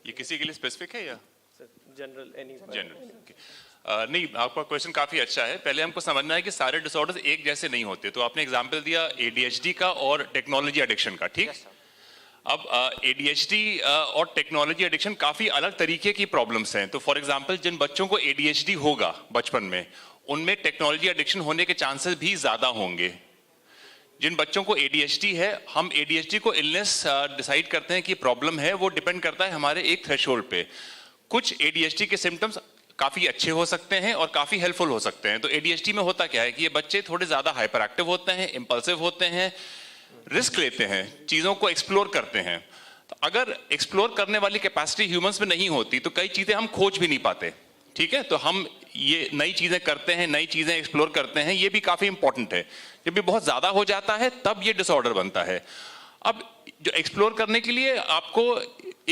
ये किसी के लिए स्पेसिफिक है या जनरल? जनरल नहीं, आपका क्वेश्चन काफी अच्छा है. पहले हमको समझना है कि सारे डिसऑर्डर्स एक जैसे नहीं होते. तो आपने एग्जांपल दिया ADHD का और टेक्नोलॉजी एडिक्शन का, ठीक? अब ADHD और टेक्नोलॉजी एडिक्शन काफी अलग तरीके की प्रॉब्लम्स हैं. तो फॉर एग्जांपल जिन बच्चों को ADHD होगा बचपन में, उनमें टेक्नोलॉजी एडिक्शन होने के चांसेस भी ज्यादा होंगे. जिन बच्चों को ADHD है, हम ADHD को इलनेस डिसाइड करते हैं कि प्रॉब्लम है, वो डिपेंड करता है हमारे एक थ्रेशोल्ड पे. कुछ ADHD के सिम्टम्स काफी अच्छे हो सकते हैं और काफी हेल्पफुल हो सकते हैं. तो ADHD में होता क्या है कि ये बच्चे थोड़े ज्यादा हाइपर एक्टिव होते हैं, इंपल्सिव होते हैं, रिस्क लेते हैं, चीजों को एक्सप्लोर करते हैं. तो अगर एक्सप्लोर करने वाली कैपेसिटी ह्यूमंस में नहीं होती तो कई चीजें हम खोज भी नहीं पाते. ठीक है, तो हम ये नई चीजें करते हैं, नई चीजें एक्सप्लोर करते हैं, ये भी काफी इंपॉर्टेंट है. जब भी बहुत ज्यादा हो जाता है तब ये डिसऑर्डर बनता है. अब जो एक्सप्लोर करने के लिए आपको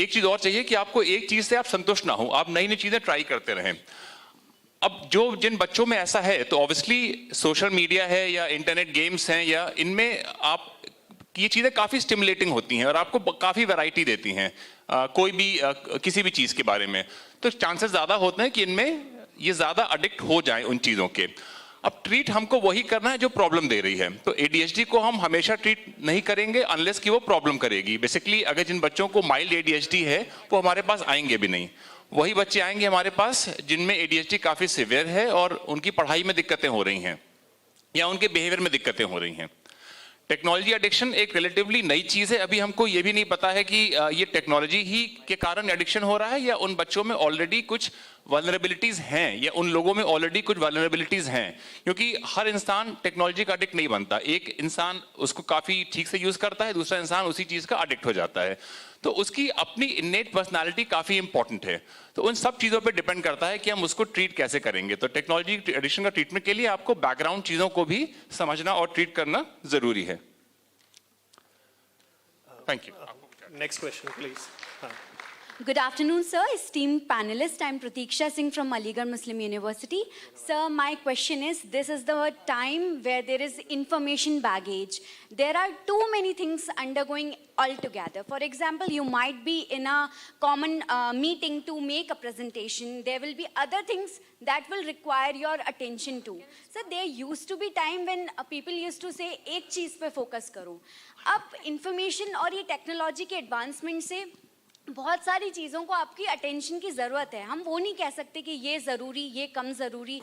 एक चीज और चाहिए कि आपको एक चीज से आप संतुष्ट ना हो, आप नई नई चीजें ट्राई करते रहें. अब जिन बच्चों में ऐसा है तो ऑब्वियसली सोशल मीडिया है या इंटरनेट गेम्स हैं या इनमें आप ये चीजें काफी स्टिमुलेटिंग होती हैं और आपको काफी वैरायटी देती हैं कोई भी किसी भी चीज के बारे में. तो चांसेस ज्यादा होते हैं कि इनमें ये ज्यादा अडिक्ट हो जाएं उन चीजों के. अब ट्रीट हमको वही करना है जो प्रॉब्लम दे रही है. तो ADHD को हम हमेशा ट्रीट नहीं करेंगे अनलेस कि वो प्रॉब्लम करेगी. बेसिकली अगर जिन बच्चों को माइल्ड ADHD है वो हमारे पास आएंगे भी नहीं. वही बच्चे आएंगे हमारे पास जिनमें ADHD काफी सिवियर है और उनकी पढ़ाई में दिक्कतें हो रही हैं या उनके बिहेवियर में दिक्कतें हो रही हैं. टेक्नोलॉजी एडिक्शन एक रिलेटिवली नई चीज है. अभी हमको ये भी नहीं पता है कि ये टेक्नोलॉजी ही के कारण एडिक्शन हो रहा है या उन बच्चों में ऑलरेडी कुछ वल्नरेबिलिटीज हैं या उन लोगों में ऑलरेडी कुछ वल्नरेबिलिटीज हैं. क्योंकि हर इंसान टेक्नोलॉजी का एडिक्ट नहीं बनता. एक इंसान उसको काफी ठीक से यूज करता है, दूसरा इंसान उसी चीज का एडिक्ट हो जाता है. तो उसकी अपनी इन्नेट पर्सनालिटी काफी इंपॉर्टेंट है. तो उन सब चीजों पे डिपेंड करता है कि हम उसको ट्रीट कैसे करेंगे. तो टेक्नोलॉजी एडिक्शन का ट्रीटमेंट के लिए आपको बैकग्राउंड चीजों को भी समझना और ट्रीट करना जरूरी है. Thank you. Next question please. Good afternoon, sir. Esteemed panelists, I'm Pratiksha Singh from Aligarh Muslim University. Sir, my question is, this is the time where there is information baggage. There are too many things undergoing altogether. For example, you might be in a common meeting to make a presentation. There will be other things that will require your attention too. So there used to be time when people used to say, एक चीज पे focus करो. अब information और ये technology के advancement से बहुत सारी चीज़ों को आपकी अटेंशन की ज़रूरत है. हम वो नहीं कह सकते कि ये ज़रूरी, ये कम ज़रूरी.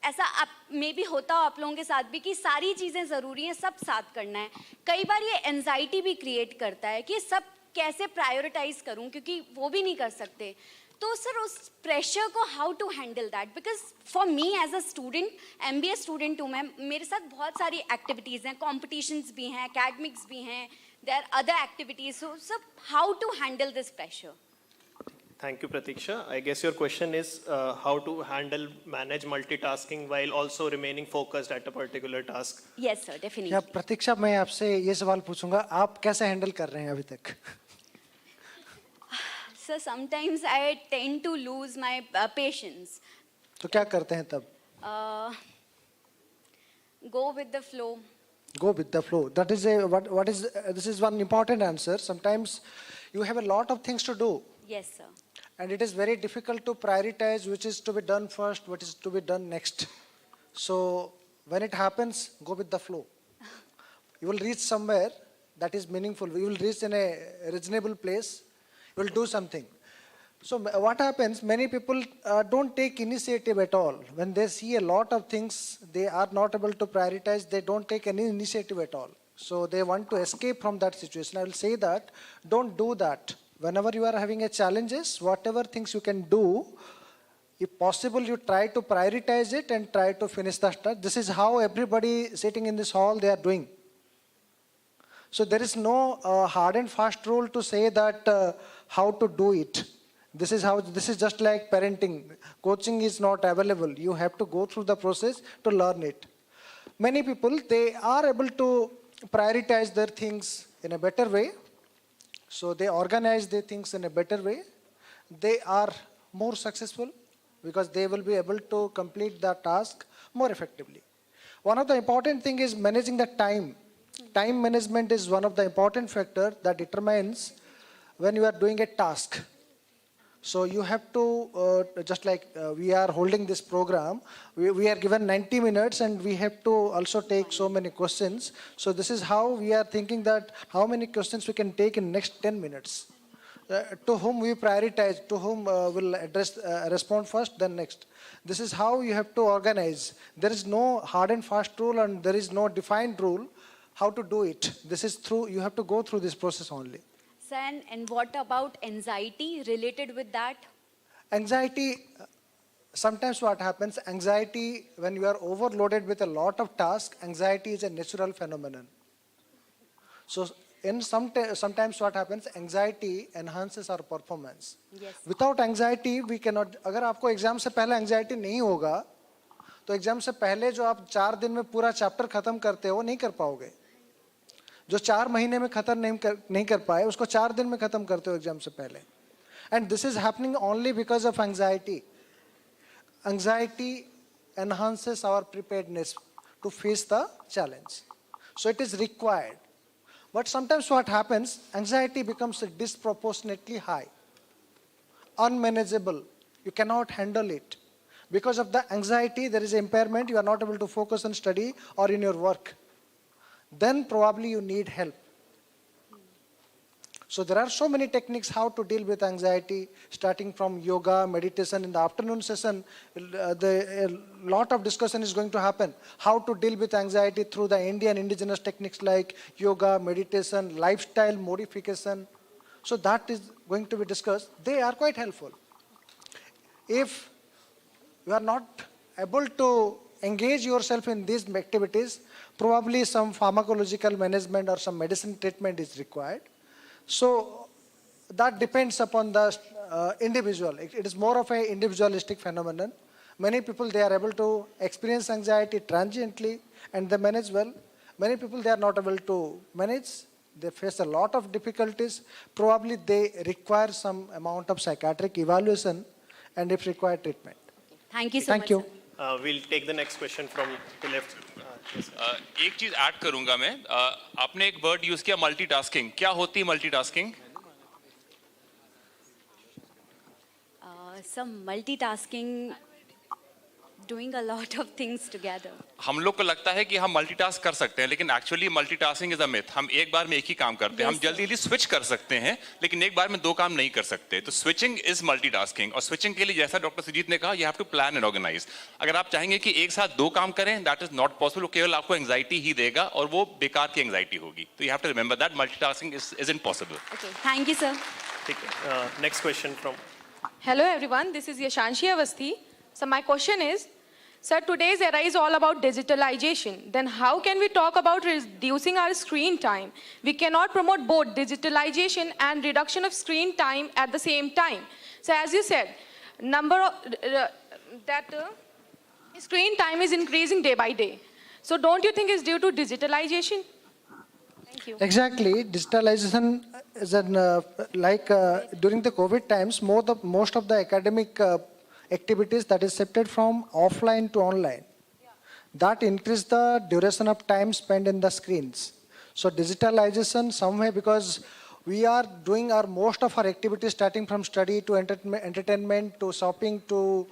ऐसा आप मे भी होता हो आप लोगों के साथ भी कि सारी चीज़ें ज़रूरी हैं, सब साथ करना है. कई बार ये एंजाइटी भी क्रिएट करता है कि सब कैसे प्रायोरिटाइज करूं, क्योंकि वो भी नहीं कर सकते. तो सर उस प्रेशर को how to handle that, because for me as a student, MBA student हूँ मैं, मेरे साथ बहुत सारी एक्टिविटीज़ हैं, कॉम्पिटिशन्स भी हैं, एकेडमिक्स भी हैं, there are other activities. So sir how to handle this pressure? Thank you, Pratiksha. I guess your question is how to manage multitasking while also remaining focused at a particular task. Yes, sir, definitely. या प्रतीक्षा, मैं आपसे ये सवाल पूछूंगा, आप कैसे handle कर रहे हैं अभी तक? Sir, sometimes I tend to lose my patience. तो क्या करते हैं तब? Go with the flow. Go with the flow. That is this is one important answer. Sometimes you have a lot of things to do. Yes, sir. And it is very difficult to prioritize which is to be done first, what is to be done next. So when it happens, go with the flow. You will reach somewhere that is meaningful. You will reach in a reasonable place. You will do something. So what happens, many people don't take initiative at all. When they see a lot of things, they are not able to prioritize, they don't take any initiative at all. So they want to escape from that situation. I will say that, don't do that. Whenever you are having a challenges, whatever things you can do, if possible, you try to prioritize it and try to finish the task. This is how everybody sitting in this hall, they are doing. So there is no hard and fast rule to say that how to do it. This is just like parenting. Coaching is not available. You have to go through the process to learn it. Many people, they are able to prioritize their things in a better way. So they organize their things in a better way. They are more successful because they will be able to complete the task more effectively. One of the important thing is managing the time. Time management is one of the important factors that determines when you are doing a task. So you have to, just like we are holding this program, we are given 90 minutes and we have to also take so many questions. So this is how we are thinking that how many questions we can take in next 10 minutes. To whom we prioritize, to whom will respond first, then next. This is how you have to organize. There is no hard and fast rule and there is no defined rule how to do it. This is through, you have to go through this process only. Sir, and what about anxiety related with that? Anxiety, sometimes what happens, anxiety, when you are overloaded with a lot of tasks, anxiety is a natural phenomenon. So sometimes what happens, anxiety enhances our performance. Yes. Without anxiety, we cannot, अगर आपको exam से पहले anxiety नहीं होगा, तो exam से पहले जो आप 4 दिन में पूरा चैप्टर खत्म करते हो नहीं कर पाओगे. जो 4 महीने में खत्म नहीं कर पाए उसको 4 दिन में खत्म करते हो एग्जाम से पहले. And this is happening only because of anxiety. Anxiety enhances our preparedness to face the challenge. So it is required. But sometimes what happens, anxiety becomes disproportionately high, unmanageable. You cannot handle it. Because of the anxiety, there is impairment. You are not able to focus on study or in your work. Then probably you need help. So there are so many techniques how to deal with anxiety, starting from yoga, meditation. In the afternoon session, a lot of discussion is going to happen. How to deal with anxiety through the Indian indigenous techniques like yoga, meditation, lifestyle modification. So that is going to be discussed. They are quite helpful. If you are not able to engage yourself in these activities, probably some pharmacological management or some medicine treatment is required. So that depends upon the individual. It is more of an individualistic phenomenon. Many people, they are able to experience anxiety transiently and they manage well. Many people, they are not able to manage. They face a lot of difficulties. Probably they require some amount of psychiatric evaluation and if required treatment. Thank you so much. Thank you. We'll take the next question from the left. एक चीज add करूंगा मैं. आपने एक word use किया multitasking. क्या होती है multitasking? Some multitasking, doing a lot of things together. हम लोग को लगता है कि हम मल्टीटास्क कर सकते हैं, लेकिन actually multitasking is a myth. हम एक बार में एक ही काम करते हैं. हम जल्दी जल्दी स्विच कर सकते हैं, लेकिन एक बार में 2 काम नहीं कर सकते. तो स्विचिंग इज मल्टीटास्किंग. और स्विचिंग के लिए जैसा डॉक्टर सुजीत ने कहा, you have to plan and organise. अगर आप चाहेंगे कि एक साथ 2 काम करें, दैट इज नॉट पॉसिबल. केवल आपको एंग्जाइटी ही देगा और वो बेकार की एंग्जाइटी होगी. तो you have to remember that multitasking is impossible. Okay, thank you, sir. ठीक है. Next question from Hello everyone, this is Yashanshi Avasthi. So my question is, sir, today's era is all about digitalization. Then how can we talk about reducing our screen time? We cannot promote both digitalization and reduction of screen time at the same time. So as you said, screen time is increasing day by day. So don't you think it's due to digitalization? Thank you. Exactly. Digitalization is during the COVID times, most of the academic activities that is shifted from offline to online. That increased the duration of time spent in the screens. So digitalization somewhere, because we are doing most of our activities starting from study to entertainment to shopping to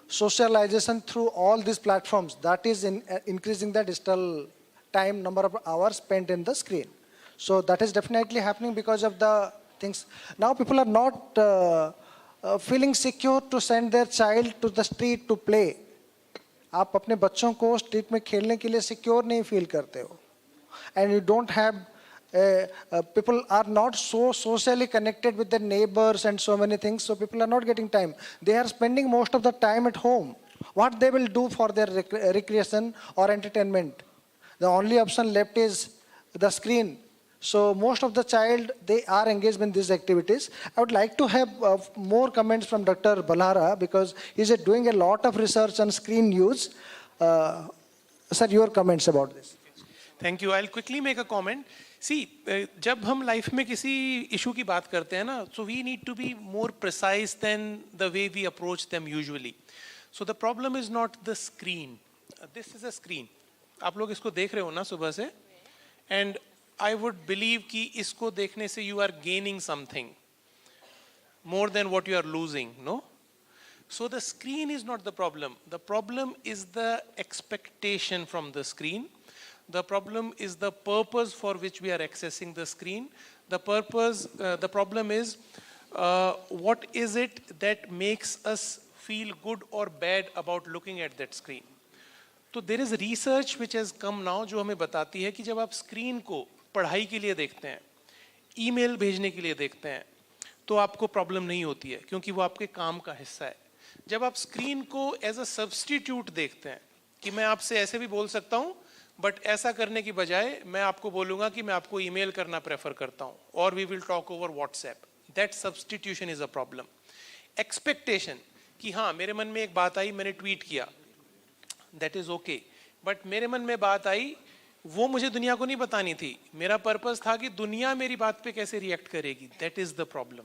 socialization through all these platforms. That is increasing the digital time, number of hours spent in the screen. So that is definitely happening because of the things. Now people are not feeling secure to send their child to the street to play. आप अपने बच्चों को street में खेलने के लिए secure नहीं feel करते हो. And you don't have, people are not so socially connected with their neighbors and so many things, so people are not getting time. They are spending most of the time at home. What they will do for their recreation or entertainment? The only option left is the screen. So most of the child, they are engaged in these activities. I would like to have more comments from Dr. Balara because he's doing a lot of research on screen use. Sir, your comments about this. Thank you. I will quickly make a comment. See, जब हम life में किसी issue की बात करते हैं ना, so we need to be more precise than the way we approach them usually. So the problem is not the screen. This is a screen. आप लोग इसको देख रहे हो ना सुबह से, एंड आई वुड बिलीव कि इसको देखने से you are gaining something more than what you are losing, no? So the screen is not the problem. The problem is the expectation from the screen. The problem is the purpose for which we are accessing the screen. The problem is what is it that makes us feel good or bad about looking at that screen. So there is research which has come now जो हमें बताती है कि जब आप screen को पढ़ाई के लिए देखते हैं, ईमेल भेजने के लिए देखते हैं, तो आपको प्रॉब्लम नहीं होती है क्योंकि वो आपके काम का हिस्सा है. जब आप स्क्रीन को एज अ सब्स्टिट्यूट देखते हैं कि मैं आपसे ऐसे भी बोल सकता हूं, बट ऐसा करने की बजाय मैं आपको बोलूंगा कि मैं आपको ईमेल करना प्रेफर करता हूं, और we will talk over WhatsApp. That substitution is a problem. Expectation कि हाँ मेरे मन में एक बात आई, मैंने ट्वीट किया, दैट इज ओके, बट मेरे मन में बात आई, वो मुझे दुनिया को नहीं बतानी थी. मेरा पर्पस था कि दुनिया मेरी बात पे कैसे रिएक्ट करेगी. That is the problem.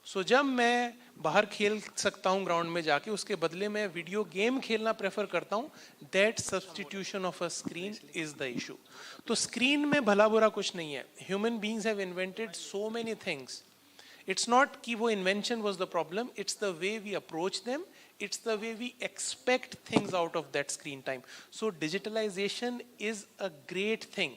So जब मैं बाहर खेल सकता हूँ ग्राउंड में जाके, उसके बदले में वीडियो गेम खेलना प्रेफर करता हूँ, that substitution of a screen is the issue. तो स्क्रीन में भला बुरा कुछ नहीं है. Human beings have invented so many things. It's not कि वो invention was the problem, it's the way we approach them, it's the way we expect things out of that screen time. So digitalization is a great thing.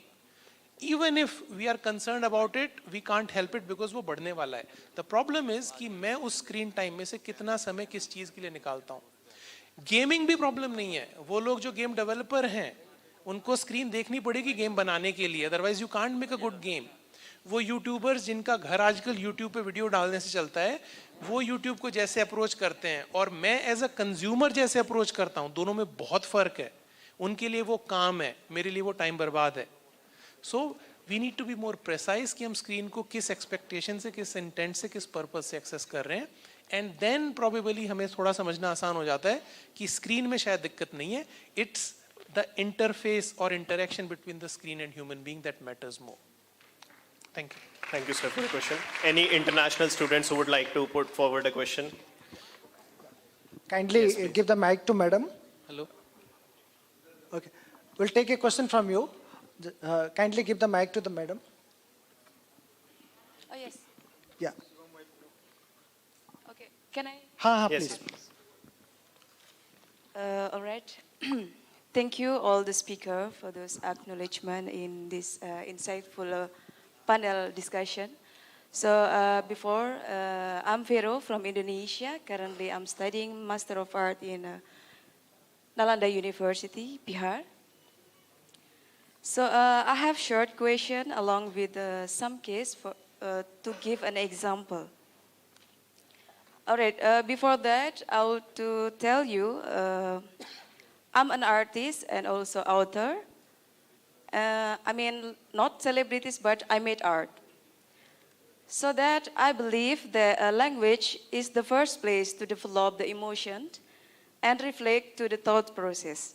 Even if we are concerned about it, we can't help it because वो बढ़ने वाला है. The problem is कि मैं उस screen time में से कितना समय किस चीज़ के लिए निकालता हूँ. गेमिंग भी प्रॉब्लम नहीं है. वो लोग जो गेम डेवलपर हैं, उनको स्क्रीन देखनी पड़ेगी गेम बनाने के लिए, otherwise you can't make a good game. वो यूट्यूबर्स जिनका घर आजकल यूट्यूब पे वीडियो डालने से चलता है, वो यूट्यूब को जैसे अप्रोच करते हैं और मैं एज अ कंज्यूमर जैसे अप्रोच करता हूँ, दोनों में बहुत फर्क है. उनके लिए वो काम है, मेरे लिए वो टाइम बर्बाद है. So we need to be more precise कि हम स्क्रीन को किस एक्सपेक्टेशन से, किस इंटेंट से, किस पर्पज से एक्सेस कर रहे हैं, एंड देन प्रोबेबली हमें थोड़ा समझना आसान हो जाता है कि स्क्रीन में शायद दिक्कत नहीं है. इट्स द इंटरफेस और interaction between the screen and human being that matters more. Thank you. Thank you, sir, for the question. Any international students who would like to put forward a question? Kindly give the mic to madam. Hello. Okay. We'll take a question from you. Kindly give the mic to the madam. Oh, yes. Yeah. Okay. Can I? Please. All right. Thank you, all the speaker, for those acknowledgement in this insightful panel discussion. So before, I'm Vero from Indonesia. Currently, I'm studying Master of Art in Nalanda University, Bihar. So I have short question along with some case for, to give an example. All right, before that, I want to tell you, I'm an artist and also author. I mean, not celebrities, but I made art. So that I believe that language is the first place to develop the emotion and reflect to the thought process.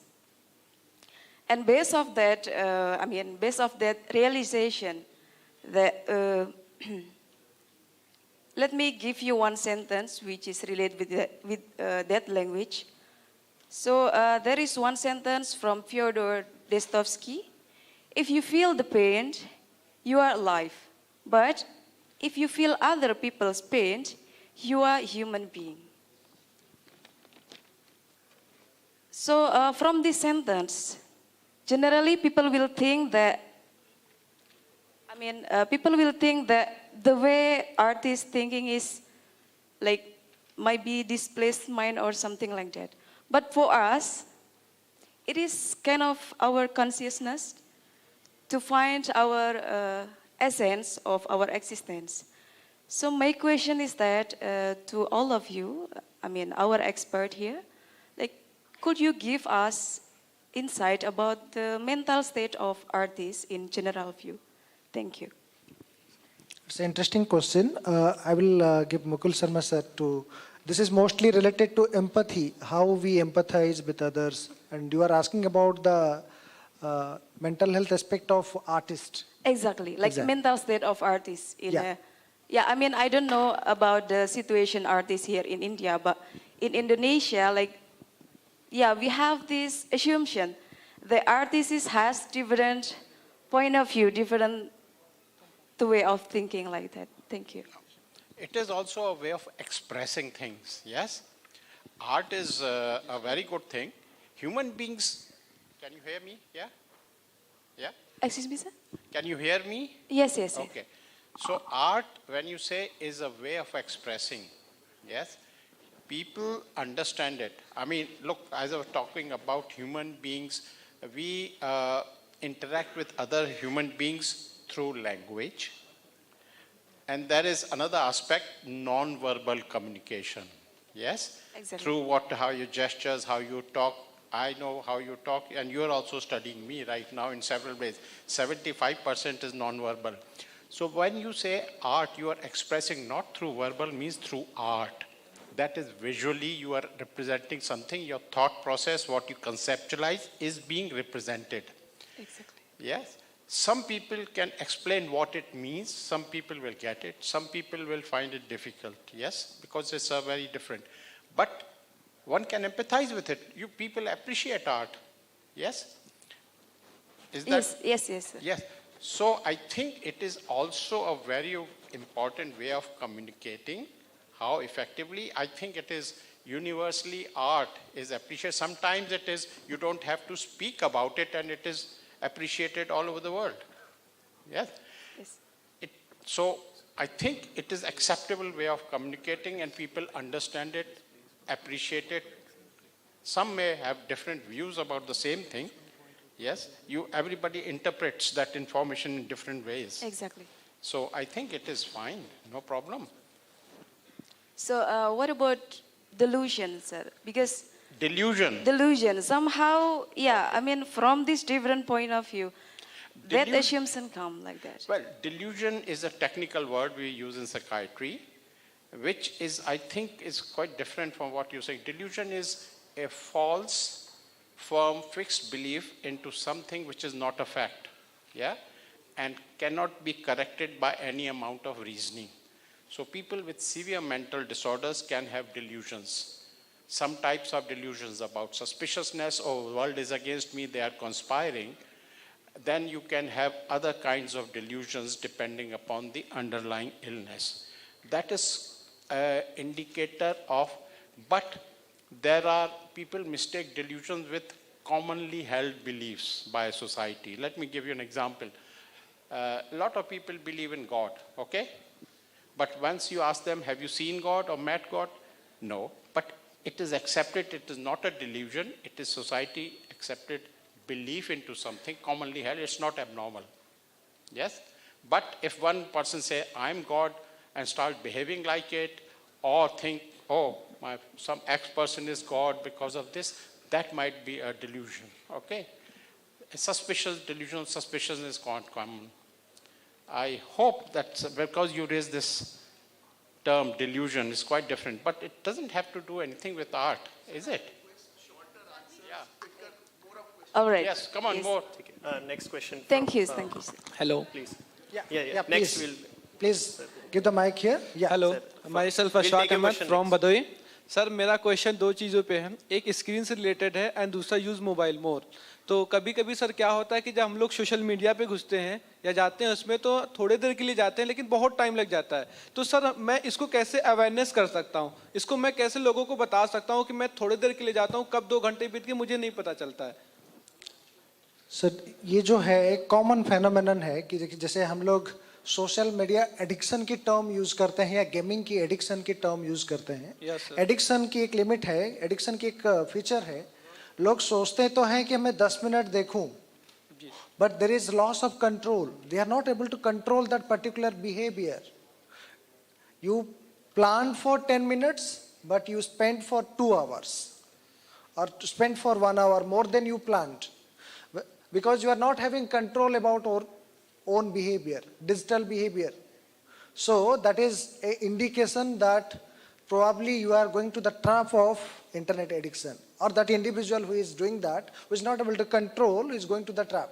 And based of that, based of that realization, that let me give you one sentence which is related with that language. So there is one sentence from Fyodor Dostoevsky. If you feel the pain, you are alive. But if you feel other people's pain, you are a human being. So from this sentence, generally people will think that, people will think that the way artist thinking is like might be displaced mind or something like that. But for us, it is kind of our consciousness to find our essence of our existence. So my question is that to all of you, our expert here, like, could you give us insight about the mental state of artists in general view? Thank you. It's an interesting question. I will give Mukul Sharma sir to. This is mostly related to empathy, how we empathize with others. And you are asking about the mental health aspect of artists. Exactly, like Exactly. mental state of artists. Yeah. I don't know about the situation artists here in India, but in Indonesia, we have this assumption the artist has different point of view, different way of thinking like that. Thank you. It is also a way of expressing things, yes? Art is a very good thing. Human beings, can you hear me? Yeah? Yeah? Excuse me, sir? Can you hear me? Yes, yes, yes. Okay. So art, when you say, is a way of expressing, yes? People understand it. Look, as I was talking about human beings, we interact with other human beings through language. And there is another aspect, non-verbal communication. Yes? Exactly. Through how your gestures, how you talk. I know how you talk, and you're also studying me right now in several ways. 75% is non-verbal. So when you say art, you are expressing not through verbal, means through art. That is visually you are representing something, your thought process, what you conceptualize is being represented. Exactly. Yes? Some people can explain what it means, some people will get it, some people will find it difficult, yes? Because it's very different. But one can empathize with it. You people appreciate art, yes? Is that? Yes, yes, sir. Yes. So I think it is also a very important way of communicating. How effectively? I think it is universally art is appreciated. Sometimes it is, you don't have to speak about it and it is appreciated all over the world. Yes? Yes. So I think it is acceptable way of communicating and people understand it, appreciate it. Some may have different views about the same thing. Yes? Everybody interprets that information in different ways. Exactly. So I think it is fine, no problem. So what about delusion, sir? Because Delusion. Somehow, from this different point of view, that Delusion. assumption come like that. Well, delusion is a technical word we use in psychiatry, which is, I think, is quite different from what you say. Delusion is a false, firm, fixed belief into something which is not a fact, yeah, and cannot be corrected by any amount of reasoning. So people with severe mental disorders can have delusions. Some types of delusions about suspiciousness, oh, the world is against me, they are conspiring. Then you can have other kinds of delusions depending upon the underlying illness. That is an indicator of, but there are people mistake delusions with commonly held beliefs by society. Let me give you an example. A lot of people believe in God, okay? But once you ask them, have you seen God or met God? No. But it is accepted, it is not a delusion, it is society accepted belief into something commonly held, it's not abnormal. Yes? But if one person say, I'm God, and start behaving like it, or think, oh, some X person is God because of this, that might be a delusion, okay? A suspicious delusion, suspicion is quite common. I hope that because you raised this term delusion is quite different, but it doesn't have to do anything with art, is it? All right. Yes, come on, more. Next question. Thank you, sir. Hello. Please. Yeah, Yeah. please. Next we'll. Please give the mic here. Yeah. Hello, myself We'll Ashfaq take a Ahmed question from next. Badoy. Sir मेरा question दो चीज़ों पे है, एक screen से related है and दूसरा use mobile मोर। तो कभी कभी सर क्या होता है कि जब हम लोग सोशल मीडिया पे घुसते हैं या जाते हैं उसमें तो थोड़े देर के लिए जाते हैं लेकिन बहुत टाइम लग जाता है। तो सर मैं इसको कैसे अवेयरनेस कर सकता हूँ, इसको मैं कैसे लोगों को बता सकता हूँ कि मैं थोड़ी देर के लिए जाता हूँ, कब 2 घंटे बीत गए मुझे नहीं पता चलता है। सर ये जो है एक कॉमन फेनोमेनन है कि जैसे हम लोग सोशल मीडिया एडिक्शन की टर्म यूज करते हैं या गेमिंग की एडिक्शन की टर्म यूज करते हैं। एडिक्शन की एक लिमिट है, एडिक्शन की एक फीचर है। लोग सोचते तो हैं कि मैं 10 मिनट देखूं, but there is loss of control, they are not able to control that particular behaviour. You plan for 10 minutes but you spend for 2 hours और spend for 1 hour more than you planned because you are not having control about own behavior, digital behavior. So that is an indication that probably you are going to the trap of internet addiction, or that individual who is doing that, who is not able to control, is going to the trap.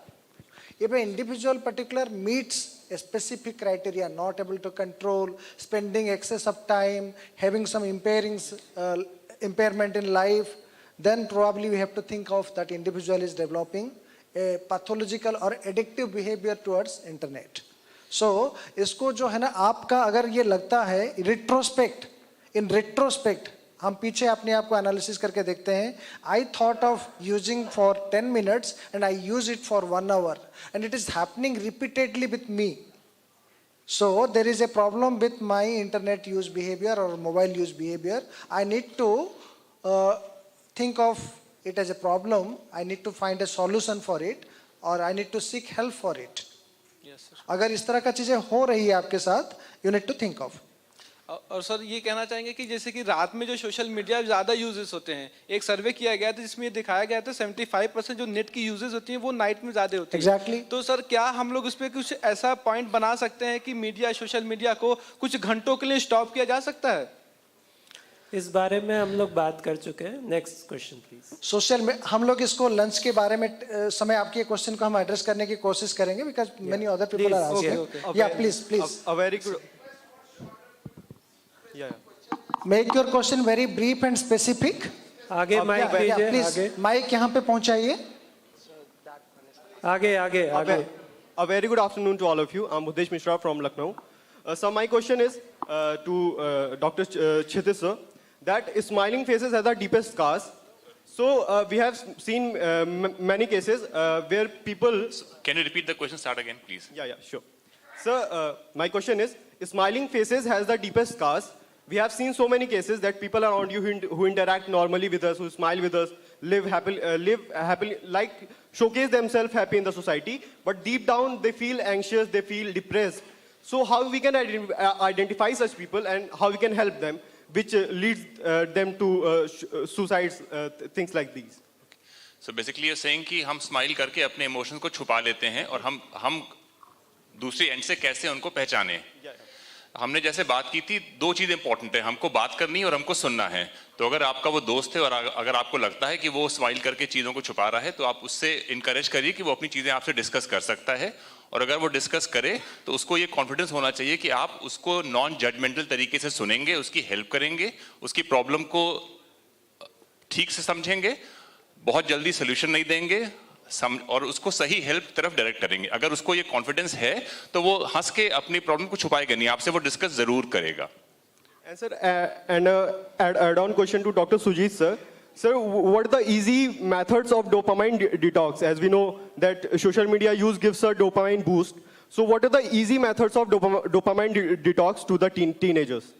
If an individual particular meets a specific criteria, not able to control, spending excess of time, having some impairment in life, then probably we have to think of that individual is developing a pathological or addictive behavior towards internet. So इसको जो है ना आपका अगर ये लगता है in retrospect हम पीछे अपने आप को एनालिसिस करके देखते हैं, I thought of using for 10 minutes and I use it for 1 hour and it is happening repeatedly with me. So there is a problem with my internet use behavior or mobile use behavior. I need to think of it as a problem. I need to find a solution for it or I need to seek help for it. Yes, sir. अगर इस तरह का चीजें हो रही है आपके साथ, you need to think of. और सर ये कहना चाहेंगे कि जैसे कि रात में जो सोशल मीडिया ज़्यादा यूजेस होते हैं, एक सर्वे किया गया था जिसमें ये दिखाया गया था 75% जो नेट की यूजेस होती हैं वो नाइट में ज़्यादा होती है। Exactly. तो सर क्या हम लोग उस पर कुछ ऐसा पॉइंट बना सकते हैं कि मीडिया सोशल मीडिया को कुछ घंटों के लिए स्टॉप किया जा सकता है? इस बारे में हम लोग बात कर चुके हैं। Next question please. सोशल में हम लोग इसको लंच के बारे में समय आपके क्वेश्चन को हम एड्रेस करने की कोशिश करेंगे because many other people are asking. या please A very good. Yeah. Make your question very brief and specific. आगे माइक दीजिए। प्लीज माइक यहाँ पे पहुंचाइए। आगे आगे आगे। A very good afternoon to all of you. I'm Bhudesh Mishra from Lucknow. So my question is to Dr. Kshitij sir, that smiling faces have the deepest scars. So we have seen many cases where people. Can you repeat the question? Start again, please. Yeah, sure. Sir, my question is, smiling faces has the deepest scars. We have seen so many cases that people around you who interact normally with us, who smile with us, live happily, like showcase themselves happy in the society, but deep down they feel anxious, they feel depressed. So how we can identify such people and how we can help them, which leads them to suicides, things like these. So basically you're saying कि हम smile करके अपने emotions को छुपा लेते हैं और हम दूसरी एंड से कैसे उनको पहचाने। हमने जैसे बात की थी, 2 चीजें इंपॉर्टेंट है, हमको बात करनी है और हमको सुनना है। तो अगर आपका वो दोस्त है और अगर आपको लगता है कि वो स्माइल करके चीज़ों को छुपा रहा है तो आप उससे इनकरेज करिए कि वो अपनी चीज़ें आपसे डिस्कस कर सकता है। और अगर वो डिस्कस करे तो उसको ये कॉन्फिडेंस होना चाहिए कि आप उसको नॉन जजमेंटल तरीके से सुनेंगे, उसकी हेल्प करेंगे, उसकी प्रॉब्लम को ठीक से समझेंगे, बहुत जल्दी सोल्यूशन नहीं देंगे और उसको सही हेल्प तरफ डायरेक्ट करेंगे। अगर उसको ये कॉन्फिडेंस है तो वो हंस के अपनी प्रॉब्लम को छुपाएगा नहीं, आपसे वो डिस्कस जरूर करेगा। And sir, add-on question to Dr. Sujit sir. Sir, what are the easy methods of dopamine detox? As we know that social media use gives a dopamine boost. So what are the easy methods of dopamine detox to the teenagers?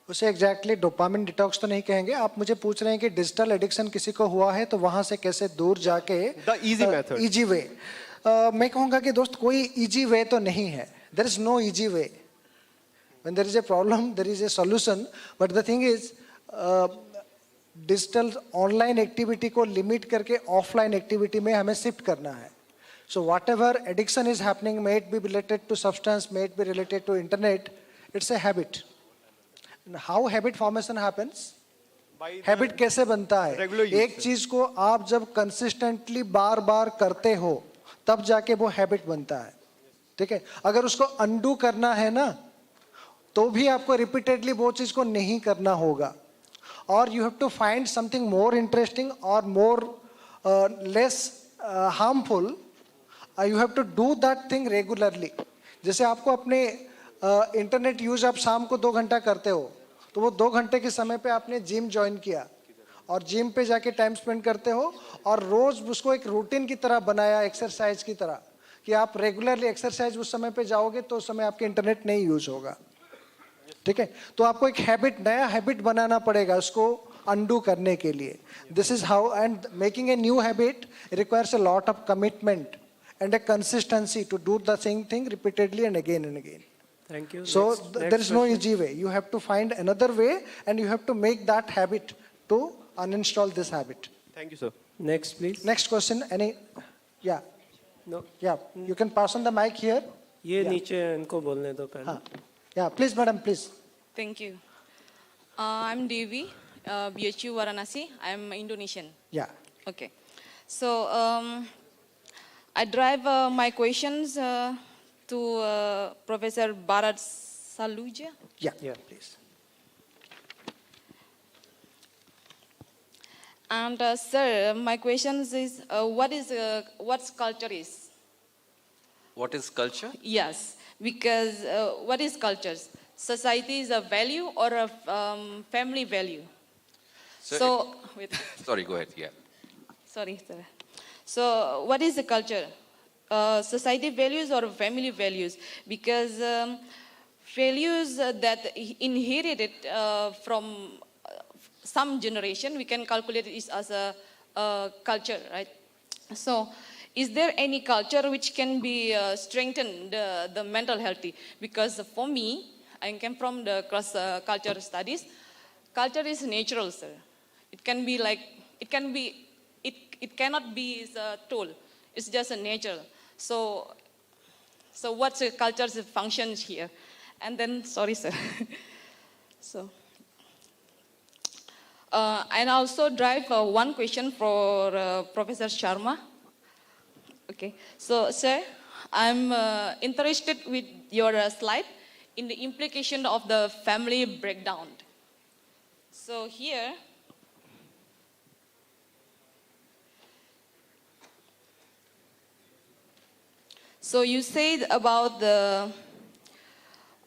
उसे exactly dopamine detox तो नहीं कहेंगे। आप मुझे पूछ रहे हैं कि डिजिटल एडिक्शन किसी को हुआ है तो वहां से कैसे दूर जाके इजी मेथड, इजी वे। मैं कहूँगा कि दोस्त कोई इजी वे तो नहीं है। There is no easy way. When there is a problem there is a solution, but the thing is digital online activity को लिमिट करके ऑफलाइन एक्टिविटी में हमें शिफ्ट करना है. So whatever addiction is happening, may it be related to substance, may it be related to internet, it's a habit. And how habit formation happens? Habit कैसे बनता है? एक चीज को आप जब कंसिस्टेंटली बार बार करते हो तब जाके वो हैबिट बनता है. ठीक है, अगर उसको अनडू करना है ना तो भी आपको रिपीटेडली वो चीज को नहीं करना होगा. और you have to find something more interesting और more less harmful. You have to do that thing regularly. जैसे आपको अपने इंटरनेट यूज आप शाम को 2 घंटा करते हो तो वो 2 घंटे के समय पे आपने जिम ज्वाइन किया और जिम पे जाके टाइम स्पेंड करते हो और रोज उसको एक रूटीन की तरह बनाया, एक्सरसाइज की तरह, कि आप रेगुलरली एक्सरसाइज उस समय पे जाओगे तो उस समय आपके इंटरनेट नहीं यूज होगा. ठीक है, तो आपको एक हैबिट, नया हैबिट बनाना पड़ेगा उसको अनडू करने के लिए. This is how, and making a new habit requires a lot of commitment and a consistency to do the same thing repeatedly and again and again. Thank you. So Next there is no question. easy way. You have to find another way and you have to make that habit to uninstall this habit. Thank you, sir. Next, please. Next question. Any? Yeah. No. Yeah. You can pass on the mic here. ये Yeah. नीचे इनको बोलने दो पहले. Yeah. Please, madam. Please. Thank you. I'm Devi, BHU Varanasi. I'm Indonesian. Yeah. Okay. So I drive my questions to Professor Bharat Saluja. Yeah. Yeah. Please. And sir, my questions is what's culture is? What is culture? Yes, because what is culture? Society is a value or a family value? So wait. Sorry, go ahead. Yeah. Sorry, sir. So what is the culture? Society values or family values? Because values that inherited from some generation, we can calculate it as a culture, right? So is there any culture which can be strengthened the mental healthy? Because for me, I came from the cross culture studies. Culture is natural, sir. It can be like, it cannot be a tool. It's just a nature. So what's the culture's functions here? And then, sorry, sir. So, and also drive one question for Professor Sharma. Okay. So, sir, I'm interested with your slide in the implication of the family breakdown. So here, so you said about the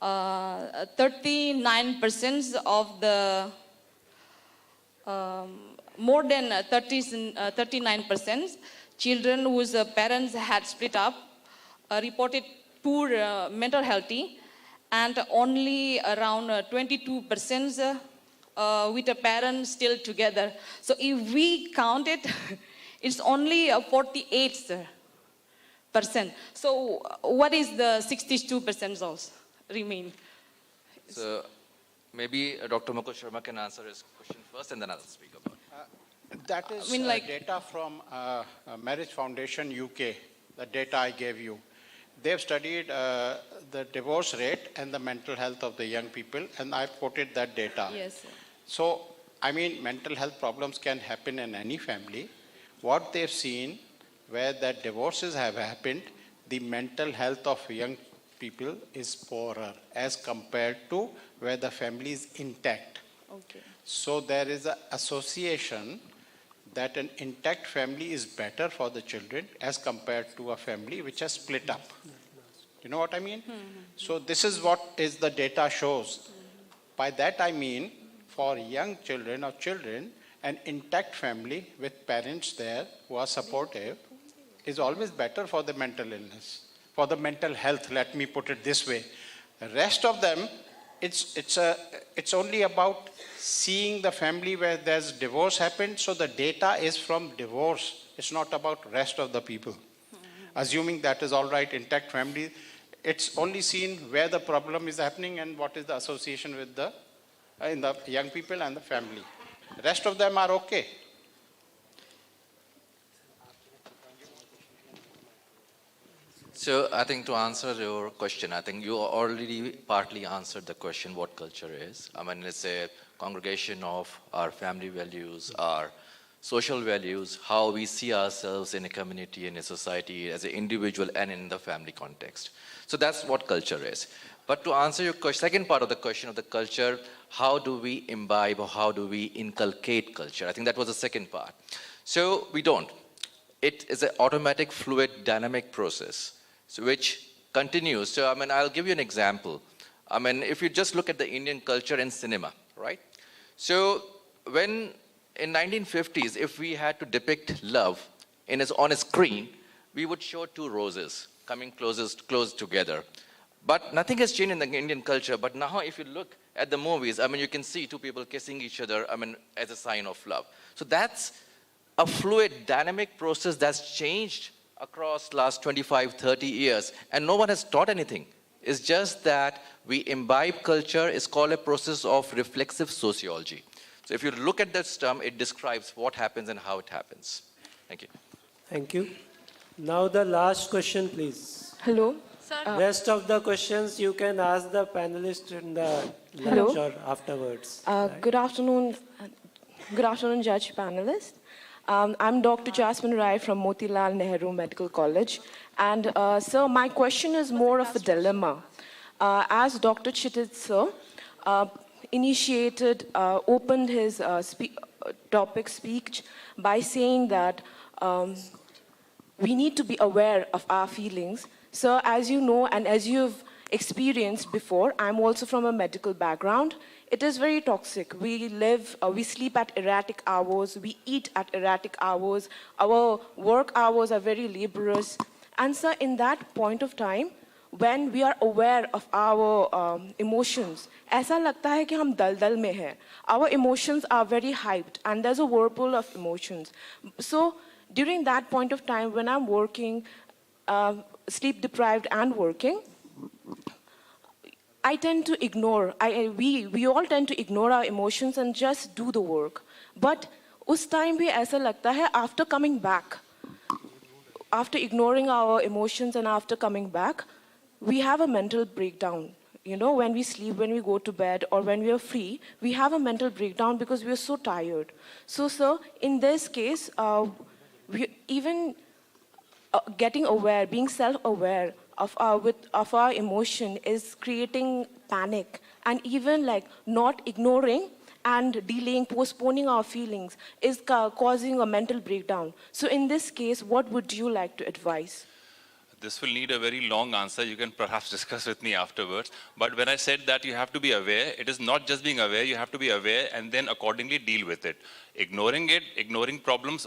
39% of the more than 39% children whose parents had split up reported poor mental healthy, and only around 22% with a parent still together. So if we count it, it's only 48%. So what is the 62% also remain? So maybe Dr. Mukul Sharma can answer his question first and then I'll speak about it. That is data from Marriage Foundation UK, the data I gave you. They've studied the divorce rate and the mental health of the young people, and I've quoted that data. Yes, sir. So, I mean, mental health problems can happen in any family. What they've seen, where that divorces have happened, the mental health of young people is poorer as compared to where the family is intact. Okay. So there is an association that an intact family is better for the children as compared to a family which has split up. You know what I mean? So this is what is the data shows. By that I mean, for young children or children, an intact family with parents there who are supportive is always better for the mental illness, for the mental health, let me put it this way. The rest of them, it's only about seeing the family where there's divorce happened, so the data is from divorce. It's not about rest of the people. Assuming that is all right, intact family, it's only seen where the problem is happening and what is the association with the in the young people and the family. Rest of them are okay. So I think to answer your question, I think you already partly answered the question what culture is. I mean, it's a congregation of our family values, our social values, how we see ourselves in a community, in a society, as an individual and in the family context. So that's what culture is. But to answer your second part of the question of the culture, how do we imbibe or how do we inculcate culture? I think that was the second part. So we don't. It is an automatic, fluid, dynamic process, so which continues. So, I mean, I'll give you an example. I mean, if you just look at the Indian culture in cinema, right? So, when in 1950s, if we had to depict love on a screen, we would show two roses coming close together. But nothing has changed in the Indian culture. But now, if you look at the movies, I mean, you can see two people kissing each other, I mean, as a sign of love. So that's a fluid, dynamic process that's changed across last 25, 30 years, and no one has taught anything. It's just that we imbibe culture. It's called a process of reflexive sociology. So if you look at this term, it describes what happens and how it happens. Thank you. Thank you. Now the last question, please. Hello. Rest of the questions you can ask the panelists in the lunch or afterwards. Good afternoon, judge panelists. I'm Dr. Jasmine Rai from Motilal Nehru Medical College. And sir, my question is more of a dilemma. As Dr. Chittit sir opened his topic speech by saying that we need to be aware of our feelings. So as you know, and as you've experienced before, I'm also from a medical background. It is very toxic. We sleep at erratic hours, we eat at erratic hours, our work hours are very laborious. And so in that point of time, when we are aware of our emotions, ऐसा लगता है कि हम दलदल में हैं. Our emotions are very hyped and there's a whirlpool of emotions. So during that point of time when I'm working, sleep deprived and working, I tend to ignore, we all tend to ignore our emotions and just do the work. But उस time भी ऐसा लगता है after coming back, after ignoring our emotions and after coming back, we have a mental breakdown. You know, when we sleep, when we go to bed, or when we are free, we have a mental breakdown because we are so tired. So, sir, in this case, getting aware, being self-aware of our emotion is creating panic, and even like not ignoring and delaying, postponing our feelings is causing a mental breakdown. So in this case, what would you like to advise? This will need a very long answer. You can perhaps discuss with me afterwards. But when I said that you have to be aware, it is not just being aware, you have to be aware and then accordingly deal with it. Ignoring problems,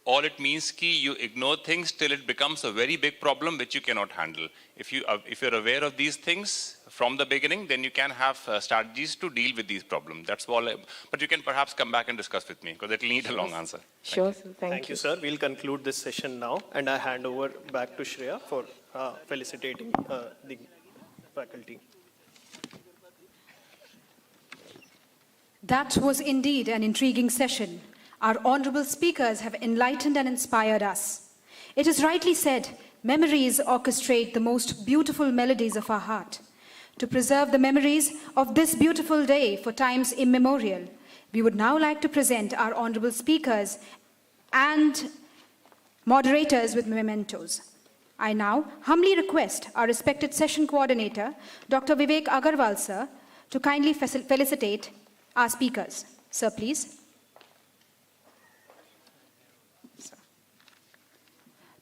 all it means ki you ignore things till it becomes a very big problem which you cannot handle. If you're aware of these things from the beginning, then you can have strategies to deal with these problems. That's all. But you can perhaps come back and discuss with me because it will need a long answer. Sure, Thank you, sir. We'll conclude this session now, and I hand over back to Shreya for felicitating the faculty. That was indeed an intriguing session. Our honorable speakers have enlightened and inspired us. It is rightly said, memories orchestrate the most beautiful melodies of our heart. To preserve the memories of this beautiful day for times immemorial, we would now like to present our honorable speakers and moderators with mementos. I now humbly request our respected session coordinator, Dr. Vivek Agarwal, sir, to kindly felicitate our speakers. Sir, please.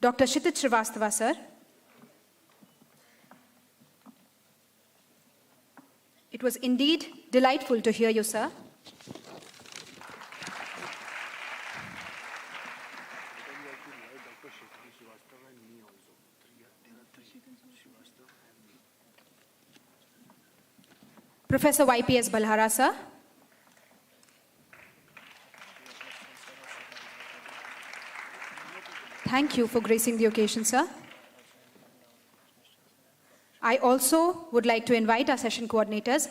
Dr. Kshitij Srivastava, sir. It was indeed delightful to hear you, sir. Professor YPS Balhara, sir. Thank you for gracing the occasion, sir. I also would like to invite our session coordinators,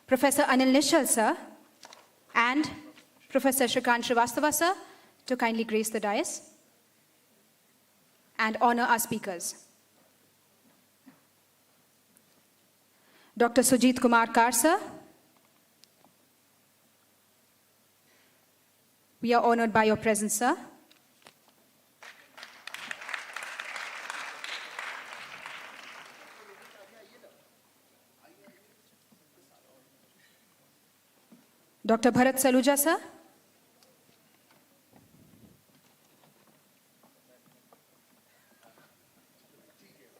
Professor Anil Nishal, sir, and Professor Shrikant Srivastava, sir, to kindly grace the dais and honor our speakers. Dr. Sujit Kumar Kar, sir. We are honored by your presence, sir. Dr. Bharat Saluja, sir.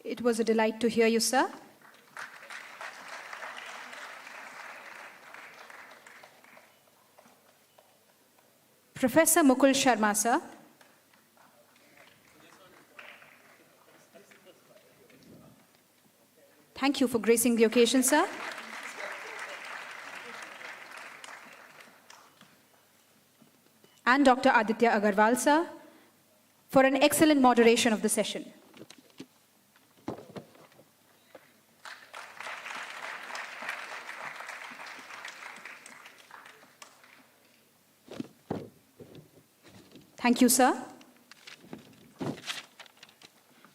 It was a delight to hear you, sir. Professor Mukul Sharma, sir. Thank you for gracing the occasion, sir. And Dr. Aditya Agarwal, sir, for an excellent moderation of the session. Thank you, sir.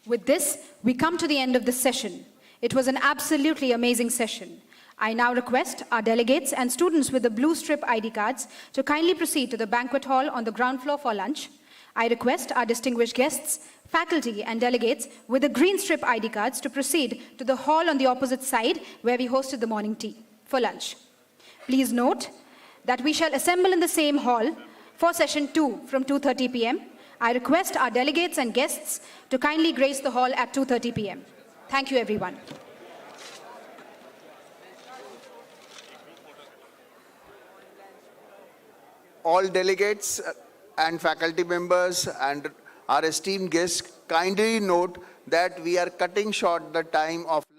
With this, we come to the end of this session. It was an absolutely amazing session. I now request our delegates and students with the blue strip ID cards to kindly proceed to the banquet hall on the ground floor for lunch. I request our distinguished guests, faculty and delegates with the green strip ID cards to proceed to the hall on the opposite side where we hosted the morning tea for lunch. Please note that we shall assemble in the same hall for session 2 from 2:30 p.m. I request our delegates and guests to kindly grace the hall at 2:30 p.m. Thank you, everyone. All delegates and faculty members and our esteemed guests, kindly note that we are cutting short the time of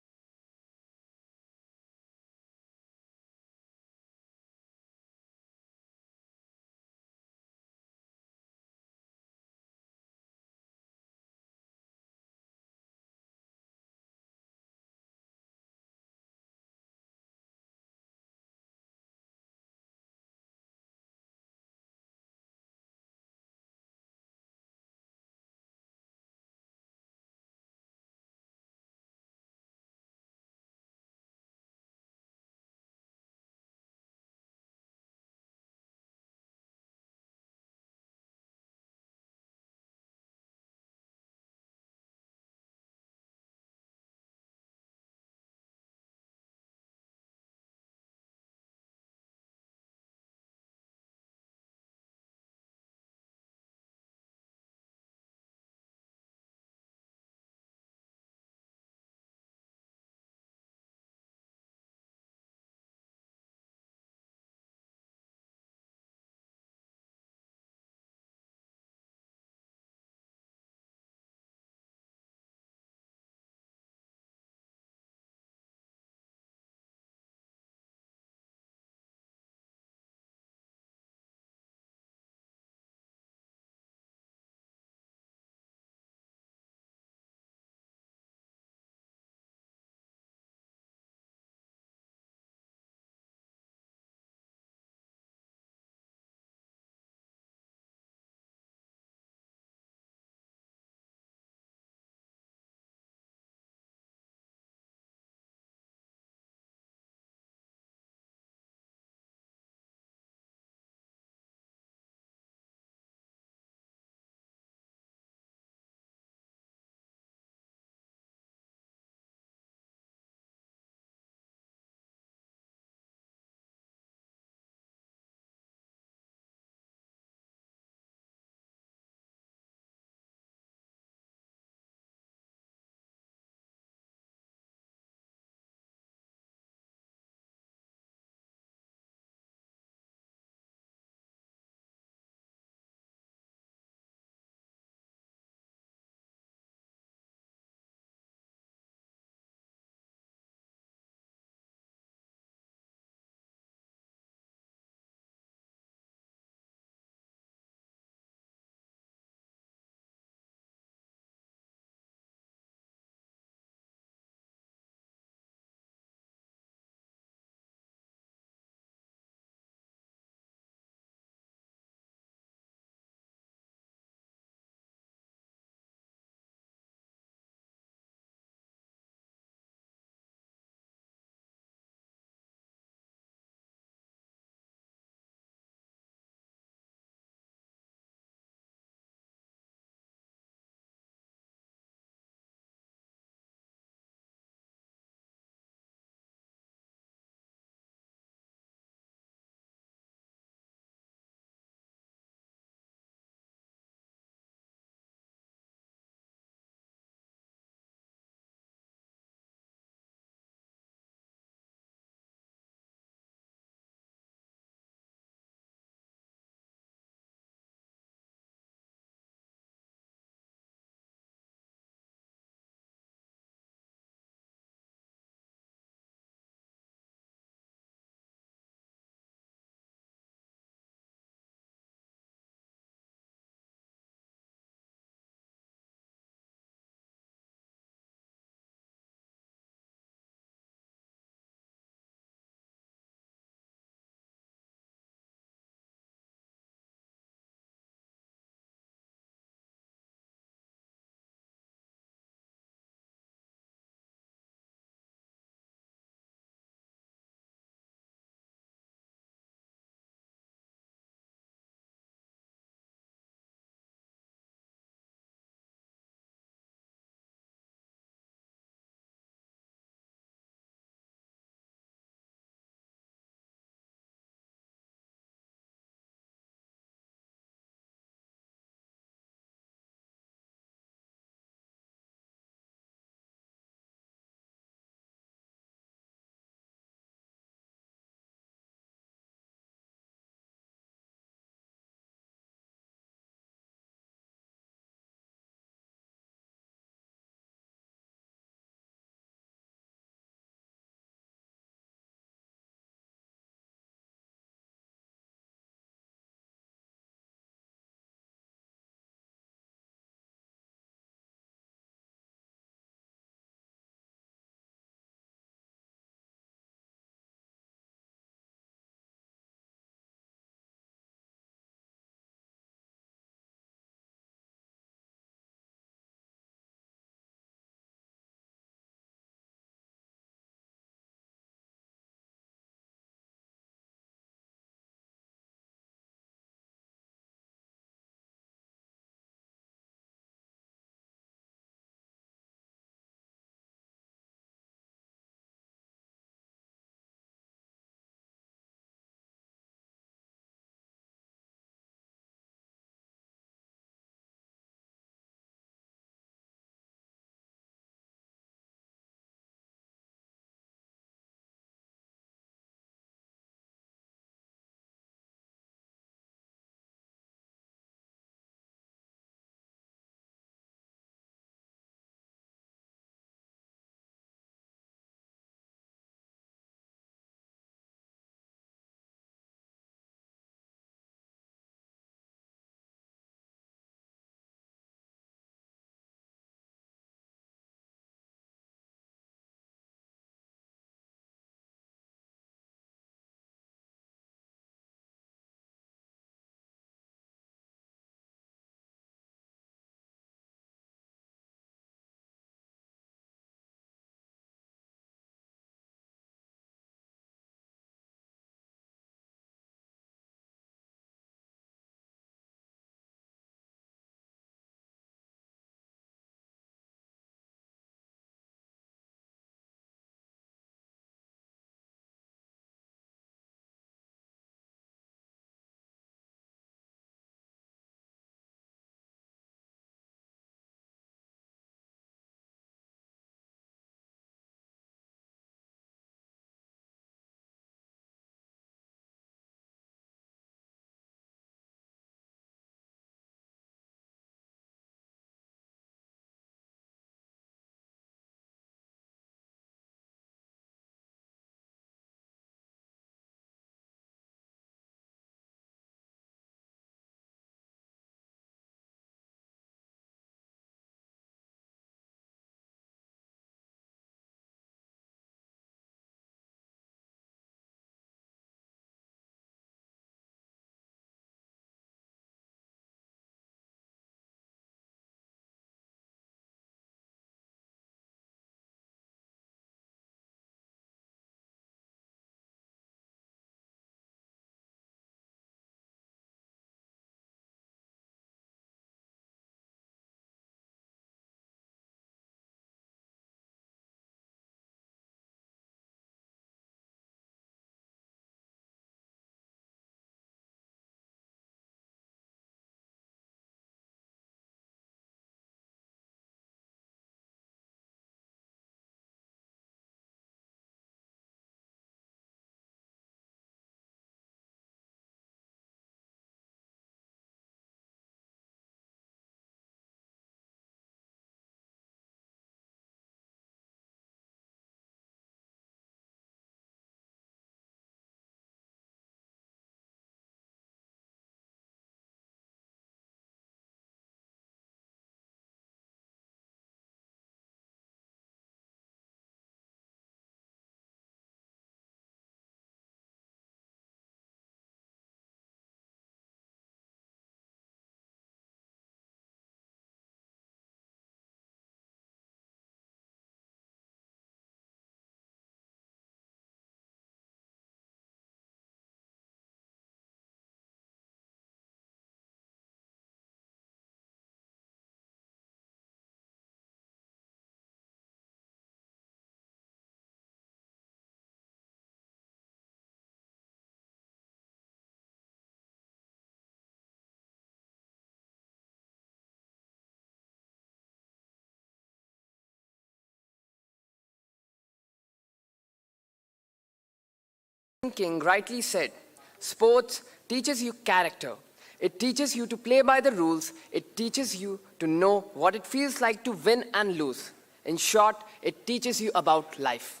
King rightly said, sports teaches you character. It teaches you to play by the rules. It teaches you to know what it feels like to win and lose. In short, it teaches you about life.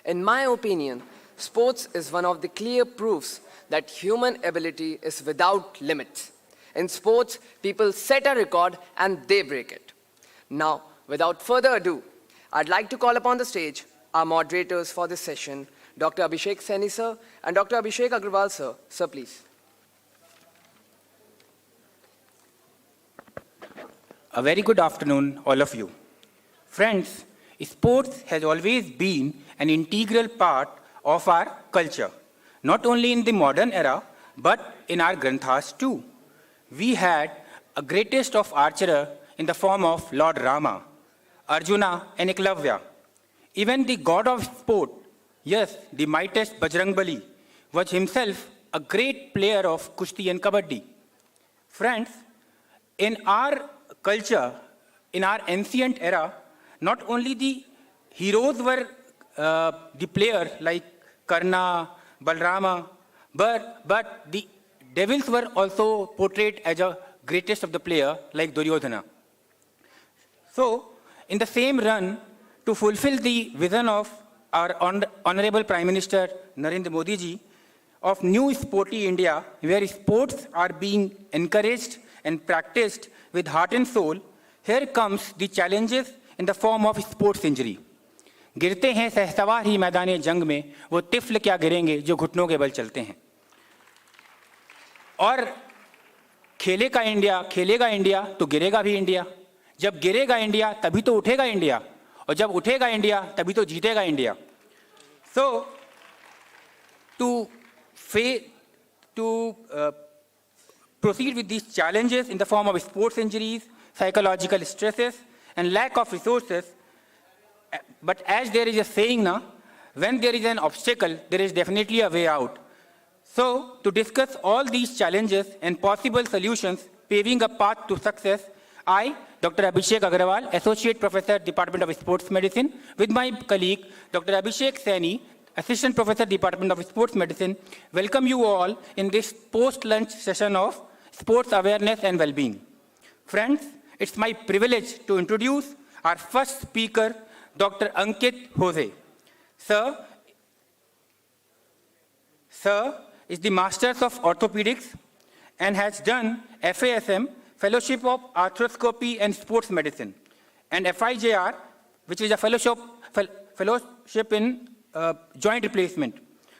In my opinion, sports is one of the clear proofs that human ability is without limits. In sports, people set a record and they break it. Now, without further ado, I'd like to call upon the stage our moderators for this session, Dr. Abhishek Saini sir and Dr. Abhishek Agrawal sir. Sir, please. A very good afternoon, all of you. Friends, sports has always been an integral part of our culture, not only in the modern era, but in our granthas too. We had a greatest of archer in the form of Lord Rama, Arjuna and Eklavya. Even the god of sport, yes, the mightiest Bajrangbali, was himself a great player of Kushti and Kabaddi. Friends, in our culture, in our ancient era, not only the heroes were the player like Karna, Balrama, but the devils were also portrayed as a greatest of the player like Duryodhana. So, in the same run, to fulfill the vision of our Honorable Prime Minister Narendra Modi ji of New Sporty India, where sports are being encouraged and practiced with heart and soul, here comes the challenges in the form of sports injury. गिरते हैं सहसवार ही मैदान जंग में, वो तिफल क्या गिरेंगे जो घुटनों के बल चलते हैं. और खेलेगा इंडिया तो गिरेगा भी इंडिया. जब गिरेगा इंडिया तभी तो उठेगा इंडिया, और जब उठेगा इंडिया तभी तो जीतेगा India. So, to proceed with these challenges in the form of sports injuries, psychological stresses, and lack of resources, but as there is a saying now, when there is an obstacle, there is definitely a way out. So, to discuss all these challenges and possible solutions paving a path to success, I, Dr. Abhishek Agrawal, Associate Professor, Department of Sports Medicine, with my colleague, Dr. Abhishek Saini, Assistant Professor, Department of Sports Medicine, welcome you all in this post-lunch session of Sports Awareness and Wellbeing. Friends, it's my privilege to introduce our first speaker, Dr. Ankit Jose. Sir is the Masters of Orthopedics and has done FASM, Fellowship of Arthroscopy and Sports Medicine, and FIJR, which is a fellowship in joint replacement.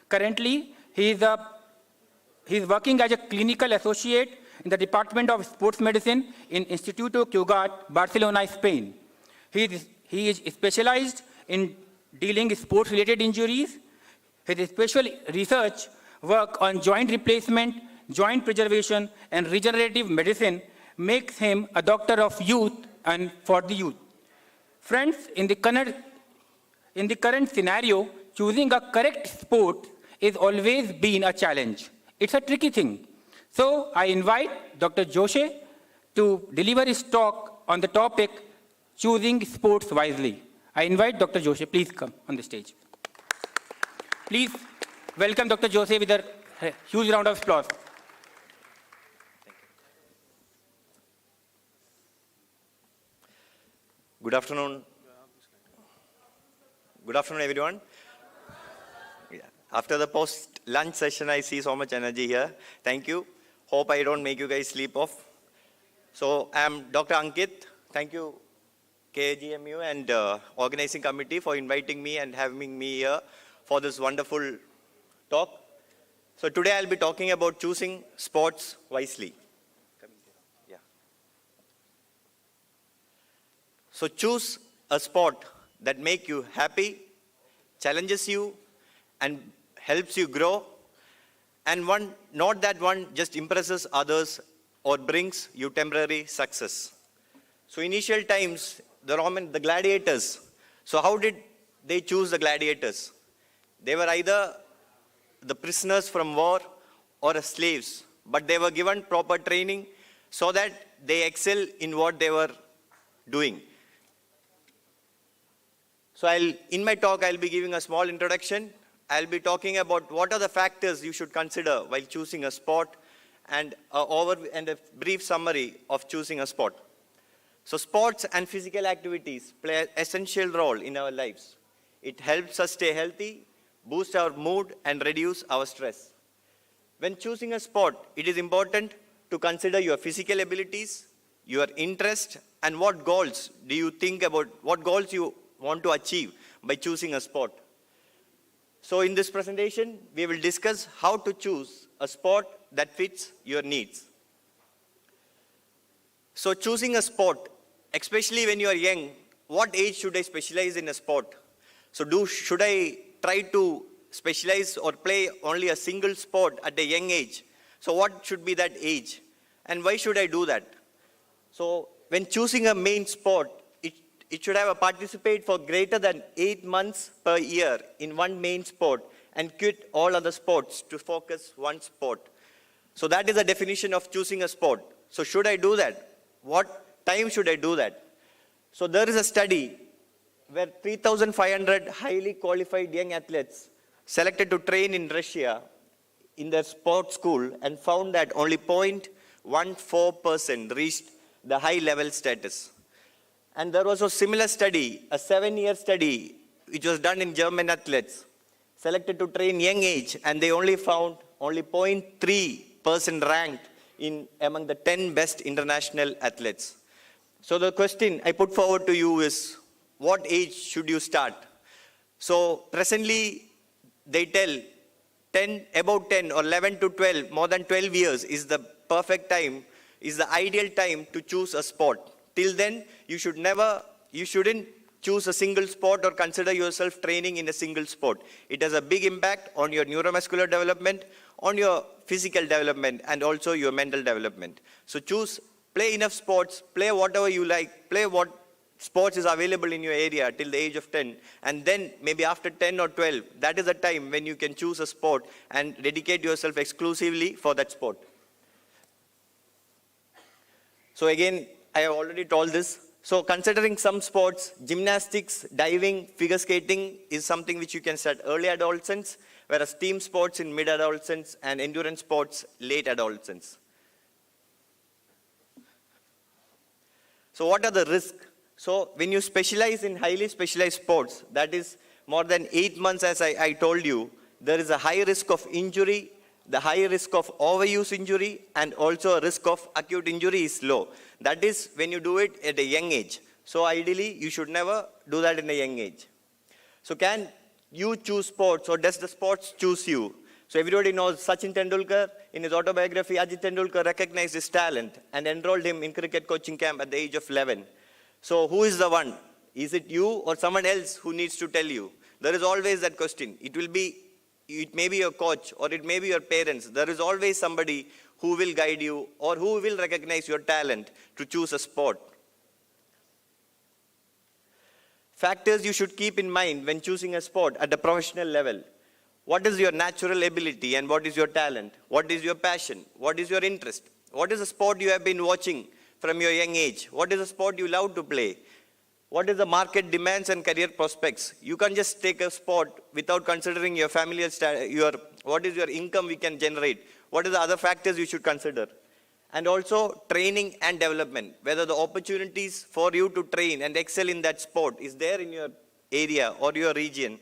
Currently, he is working as a clinical associate in the Department of Sports Medicine in Instituto Cugat, Barcelona, Spain. He is specialized in dealing with sports-related injuries. His special research work on joint replacement, joint preservation, and regenerative medicine makes him a doctor of youth and for the youth. Friends, in the current scenario, choosing a correct sport is always been a challenge. It's a tricky thing. So I invite Dr. Jose to deliver his talk on the topic, choosing sports wisely. I invite Dr. Jose, please come on the stage. Please welcome Dr. Jose with a huge round of applause. Good afternoon. Good afternoon, everyone. Yeah. After the post-lunch session, I see so much energy here. Thank you. Hope I don't make you guys sleep off. So I'm Dr. Ankit. Thank you, KGMU and organizing committee for inviting me and having me here for this wonderful talk. So today I'll be talking about choosing sports wisely. Yeah. So choose a sport that makes you happy, challenges you, and helps you grow, and not that one just impresses others or brings you temporary success. So initial times, the gladiators, so how did they choose the gladiators? They were either the prisoners from war or slaves, but they were given proper training so that they excel in what they were doing. So in my talk, I'll be giving a small introduction I'll be talking about what are the factors you should consider while choosing a sport and a brief summary of choosing a sport. So sports and physical activities play an essential role in our lives. It helps us stay healthy, boost our mood, and reduce our stress. When choosing a sport, it is important to consider your physical abilities, your interest, and what goals do you think about, what goals you want to achieve by choosing a sport. So in this presentation, we will discuss how to choose a sport that fits your needs. So choosing a sport, especially when you are young, what age should I specialize in a sport? So should I try to specialize or play only a single sport at a young age? So what should be that age? And why should I do that? So when choosing a main sport, it should have a participate for greater than 8 months per year in one main sport and quit all other sports to focus one sport. So that is the definition of choosing a sport. So should I do that? What time should I do that? So there is a study where 3,500 highly qualified young athletes selected to train in Russia in their sports school and found that only 0.14% reached the high level status. And there was a similar study, a 7-year study, which was done in German athletes, selected to train young age, and they only found only 0.3% ranked among the 10 best international athletes. So the question I put forward to you is, what age should you start? So presently, they tell about 10 or 11 to 12, more than 12 years is the perfect time, is the ideal time to choose a sport. Till then, you shouldn't choose a single sport or consider yourself training in a single sport. It has a big impact on your neuromuscular development, on your physical development, and also your mental development. So play enough sports, play whatever you like, play what sports is available in your area till the age of 10, and then maybe after 10 or 12, that is the time when you can choose a sport and dedicate yourself exclusively for that sport. So again, I have already told this. So considering some sports, gymnastics, diving, figure skating is something which you can start early adolescence, whereas team sports in mid-adolescence and endurance sports late adolescence. So what are the risks? So when you specialize in highly specialized sports, that is more than 8 months as I told you, there is a high risk of injury, the high risk of overuse injury, and also a risk of acute injury is low. That is when you do it at a young age. So ideally, you should never do that in a young age. So can you choose sports, or does the sports choose you? So everybody knows Sachin Tendulkar. In his autobiography, Ajit Tendulkar recognized his talent and enrolled him in cricket coaching camp at the age of 11. So who is the one? Is it you or someone else who needs to tell you? There is always that question. It may be your coach or it may be your parents. There is always somebody who will guide you or who will recognize your talent to choose a sport. Factors you should keep in mind when choosing a sport at the professional level. What is your natural ability and what is your talent? What is your passion? What is your interest? What is the sport you have been watching from your young age? What is the sport you love to play? What is the market demands and career prospects? You can't just take a sport without considering your family, what is your income we can generate? What are the other factors you should consider? And also training and development, whether the opportunities for you to train and excel in that sport is there in your area or your region.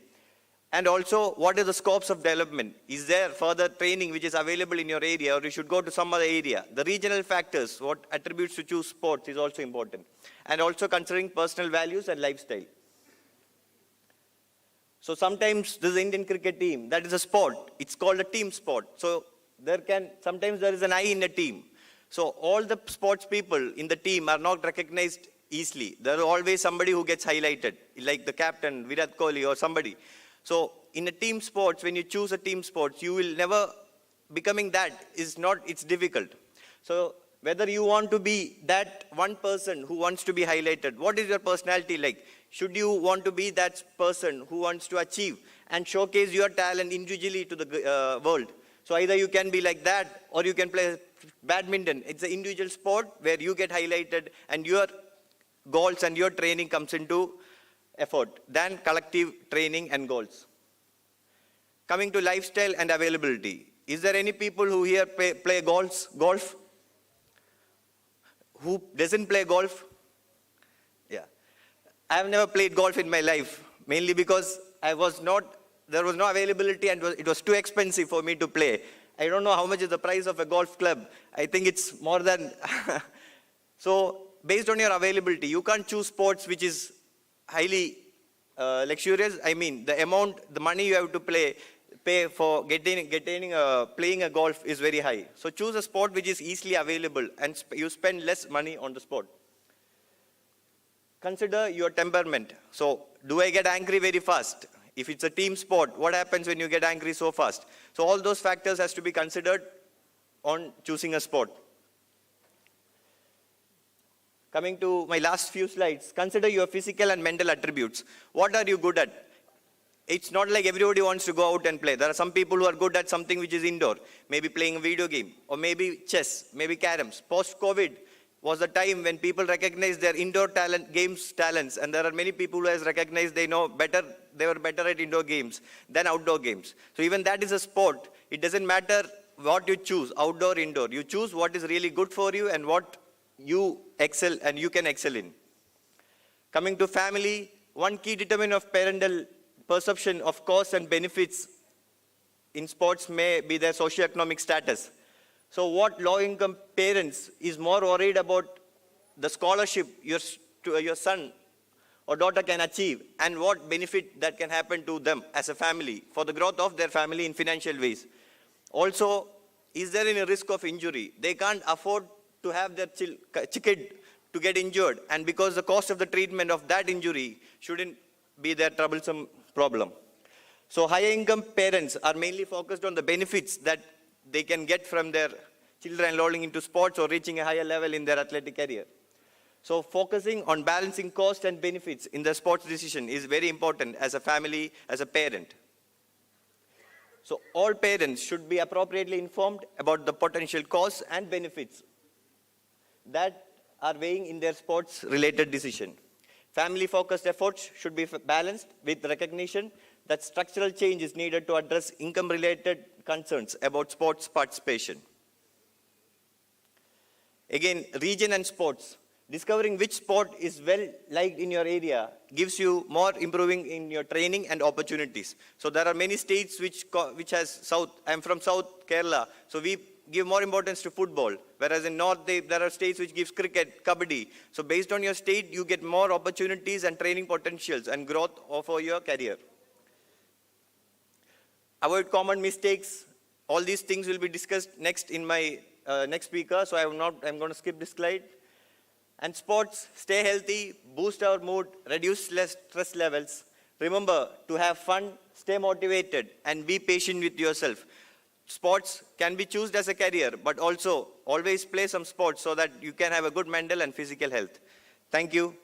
And also, what are the scopes of development? Is there further training which is available in your area, or you should go to some other area? The regional factors, what attributes to choose sports is also important. And also considering personal values and lifestyle. So sometimes this Indian cricket team, that is a sport. It's called a team sport. So sometimes there is an I in a team. So all the sports people in the team are not recognized easily. There is always somebody who gets highlighted, like the captain, Virat Kohli or somebody. So in a team sports, when you choose a team sports, you will never becoming that it's difficult. So whether you want to be that one person who wants to be highlighted, what is your personality like? Should you want to be that person who wants to achieve and showcase your talent individually to the world? So either you can be like that or you can play badminton. It's an individual sport where you get highlighted and your goals and your training comes into effort than collective training and goals. Coming to lifestyle and availability. Is there any people who here play golf? Who doesn't play golf? Yeah. I have never played golf in my life, mainly because there was no availability and it was too expensive for me to play. I don't know how much is the price of a golf club. I think it's more than... So, based on your availability, you can't choose sports which is highly luxurious. I mean, the money you have to pay for playing a golf is very high. So choose a sport which is easily available and you spend less money on the sport. Consider your temperament. So do I get angry very fast? If it's a team sport, what happens when you get angry so fast? So all those factors has to be considered on choosing a sport. Coming to my last few slides, consider your physical and mental attributes. What are you good at? It's not like everybody wants to go out and play. There are some people who are good at something which is indoor, maybe playing a video game, or maybe chess, maybe caroms. Post-COVID was the time when people recognized their indoor talents, and there are many people who has recognized they were better at indoor games than outdoor games. So even that is a sport. It doesn't matter what you choose, outdoor, indoor. You choose what is really good for you and what you excel and you can excel in. Coming to family, one key determinant of parental perception of costs and benefits in sports may be their socioeconomic status. So what low-income parents is more worried about the scholarship your son or daughter can achieve and what benefit that can happen to them as a family for the growth of their family in financial ways. Also, is there any risk of injury? They can't afford to have their kid to get injured, and because the cost of the treatment of that injury shouldn't be their troublesome problem. So higher income parents are mainly focused on the benefits that they can get from their children enrolling into sports or reaching a higher level in their athletic career. So focusing on balancing cost and benefits in the sports decision is very important as a family, as a parent. So all parents should be appropriately informed about the potential costs and benefits that are weighing in their sports-related decision. Family-focused efforts should be balanced with recognition that structural change is needed to address income-related concerns about sports participation. Again, region and sports. Discovering which sport is well liked in your area gives you more improving in your training and opportunities. So there are many states which has South. I'm from South Kerala, so we give more importance to football, whereas in North there are states which gives cricket, kabaddi. So based on your state, you get more opportunities and training potentials and growth for your career. Avoid common mistakes. All these things will be discussed next in my next speaker, so I'm going to skip this slide. And sports, stay healthy, boost our mood, reduce stress levels. Remember to have fun, stay motivated, and be patient with yourself. Sports can be chosen as a career, but also always play some sports so that you can have a good mental and physical health. Thank you.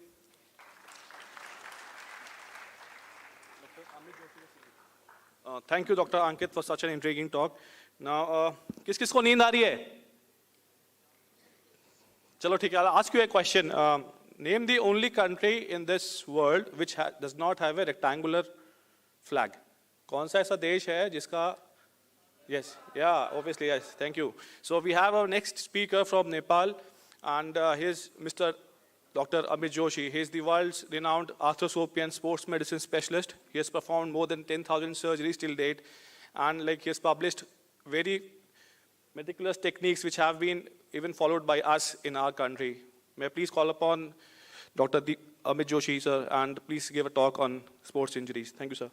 Thank you, Dr. Ankit, for such an intriguing talk. Now, किस-किसको नींद आ रही है? चलो ठीक है, I'll ask you a question. Name the only country in this world which does not have a rectangular flag. कौन सा ऐसा देश है जिसका? Yes, yeah, obviously, yes, thank you. So we have our next speaker from Nepal, and he's Mr. Dr. Amit Joshi. He's the world's renowned arthroscopy sports medicine specialist. He has performed more than 10,000 surgeries till date, and he has published very meticulous techniques which have been even followed by us in our country. May I please call upon Dr. Amit Joshi, sir, and please give a talk on sports injuries. Thank you, sir.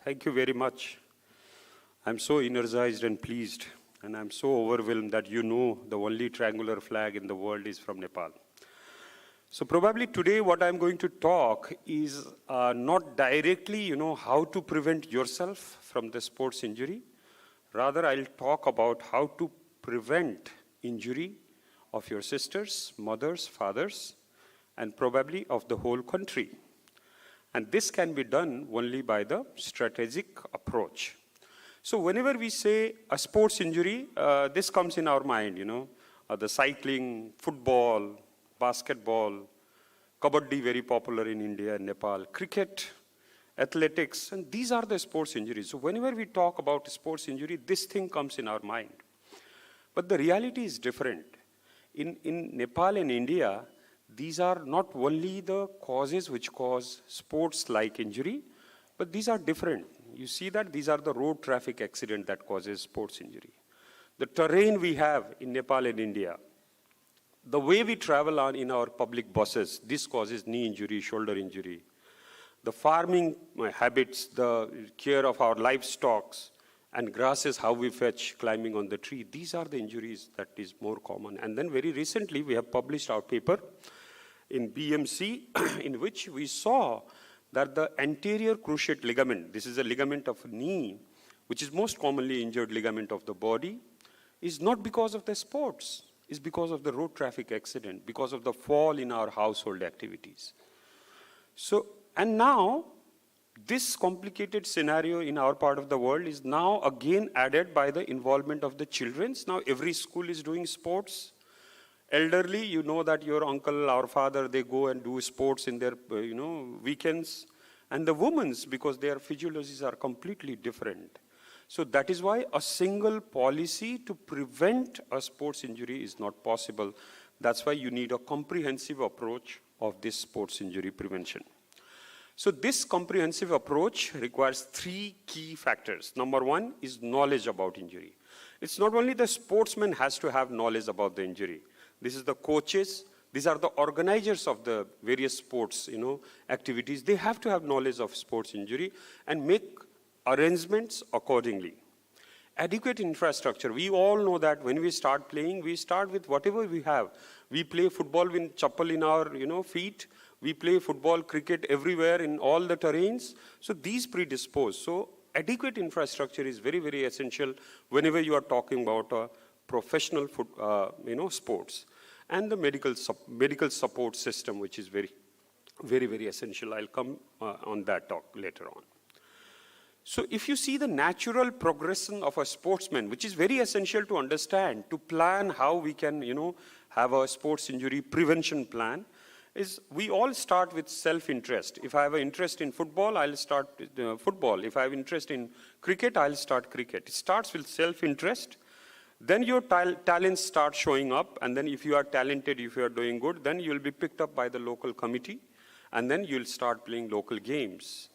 Thank you very much. I'm so energized and pleased, and I'm so overwhelmed that you know the only triangular flag in the world is from Nepal. So probably today what I'm going to talk is not directly, how to prevent yourself from the sports injury. Rather, I'll talk about how to prevent injury of your sisters, mothers, fathers, and probably of the whole country. And this can be done only by the strategic approach. So whenever we say a sports injury, this comes in our mind, the cycling, football, basketball, kabaddi very popular in India and Nepal, cricket, athletics, and these are the sports injuries. So whenever we talk about sports injury, this thing comes in our mind. But the reality is different. In Nepal and India, these are not only the causes which cause sports-like injury, but these are different. You see that these are the road traffic accident that causes sports injury. The terrain we have in Nepal and India, the way we travel on in our public buses, this causes knee injury, shoulder injury. The farming habits, the care of our livestock, and grasses, how we fetch, climbing on the tree, these are the injuries that is more common. And then very recently, we have published our paper in BMC, in which we saw that the anterior cruciate ligament, this is a ligament of knee, which is most commonly injured ligament of the body, is not because of the sports, is because of the road traffic accident, because of the fall in our household activities. So, and now, this complicated scenario in our part of the world is now again added by the involvement of the children. Now every school is doing sports. Elderly, you know that your uncle or father, they go and do sports in their weekends. And the women's, because their physiologies are completely different. So that is why a single policy to prevent a sports injury is not possible. That's why you need a comprehensive approach of this sports injury prevention. So this comprehensive approach requires three key factors. Number one is knowledge about injury. It's not only the sportsman has to have knowledge about the injury. This is the coaches, these are the organizers of the various sports, activities. They have to have knowledge of sports injury and make arrangements accordingly. Adequate infrastructure. We all know that when we start playing, we start with whatever we have. We play football with chappal in our, feet. We play football, cricket everywhere in all the terrains. So these predispose. So adequate infrastructure is very, very essential whenever you are talking about a professional sports. And the medical support system, which is very, very, very essential. I'll come on that talk later on. So if you see the natural progression of a sportsman, which is very essential to understand, to plan how we can, have a sports injury prevention plan, is we all start with self-interest. If I have an interest in football, I'll start football. If I have interest in cricket, I'll start cricket. It starts with self-interest. Then your talents start showing up. And then if you are talented, if you are doing good, then you'll be picked up by the local committee. And then you'll start playing local games.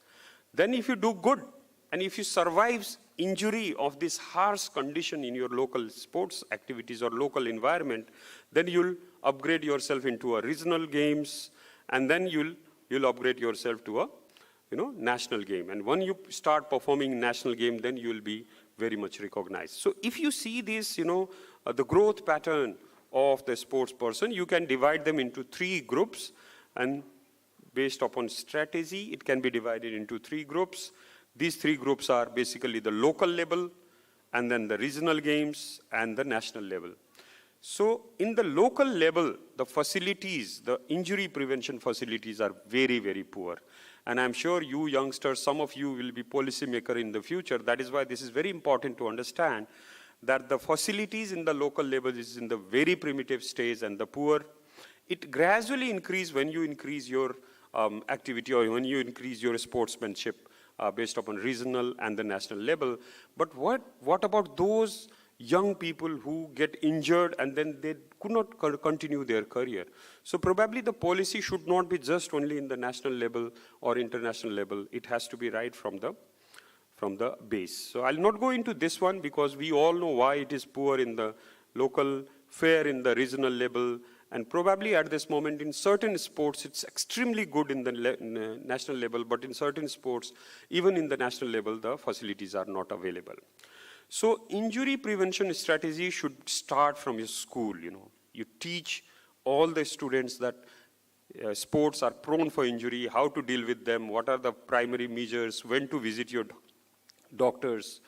Then if you do good, and if you survive injury of this harsh condition in your local sports activities or local environment, then you'll upgrade yourself into a regional games, and then you'll upgrade yourself to a national game. And when you start performing national game, then you'll be very much recognized. So if you see this, the growth pattern of the sports person, you can divide them into three groups, and based upon strategy, it can be divided into three groups. These three groups are basically the local level, and then the regional games, and the national level. So in the local level, the facilities, the injury prevention facilities are very, very poor. And I'm sure you youngsters, some of you will be policymaker in the future. That is why this is very important to understand that the facilities in the local level is in the very primitive stage and the poor. It gradually increases when you increase your activity or when you increase your sportsmanship based upon regional and the national level. But what about those young people who get injured and then they could not continue their career? So probably the policy should not be just only in the national level or international level. It has to be right from the base. So I'll not go into this one because we all know why it is poor in the local, fair in the regional level, and probably at this moment in certain sports it's extremely good in the national level, but in certain sports, even in the national level, the facilities are not available. So injury prevention strategy should start from your school. You teach all the students that sports are prone for injury, how to deal with them, what are the primary measures, when to visit your doctors.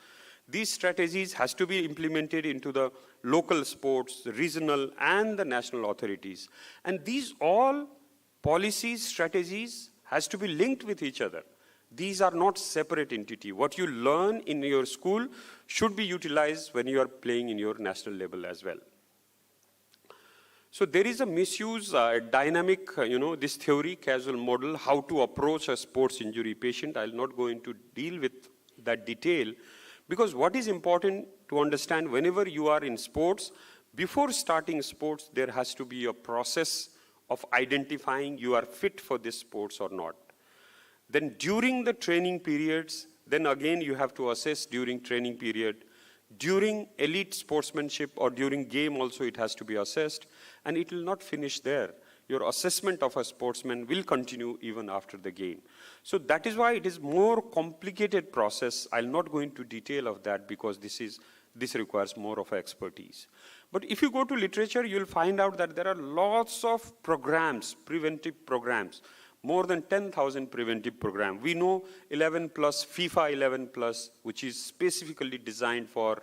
These strategies has to be implemented into the local sports, the regional and the national authorities. And these all policies, strategies has to be linked with each other. These are not separate entity. What you learn in your school should be utilized when you are playing in your national level as well. So there is a misuse, dynamic, this theory, causal model, how to approach a sports injury patient. I'll not go into deal with that detail, because what is important to understand, whenever you are in sports, before starting sports, there has to be a process of identifying you are fit for this sports or not. Then during the training periods, then again you have to assess during training period. During elite sportsmanship or during game also it has to be assessed, and it will not finish there. Your assessment of a sportsman will continue even after the game. So that is why it is more complicated process. I'll not go into detail of that because this requires more of expertise. But if you go to literature, you'll find out that there are lots of programs, preventive programs, more than 10,000 preventive programs. We know 11 plus, FIFA 11 plus, which is specifically designed for,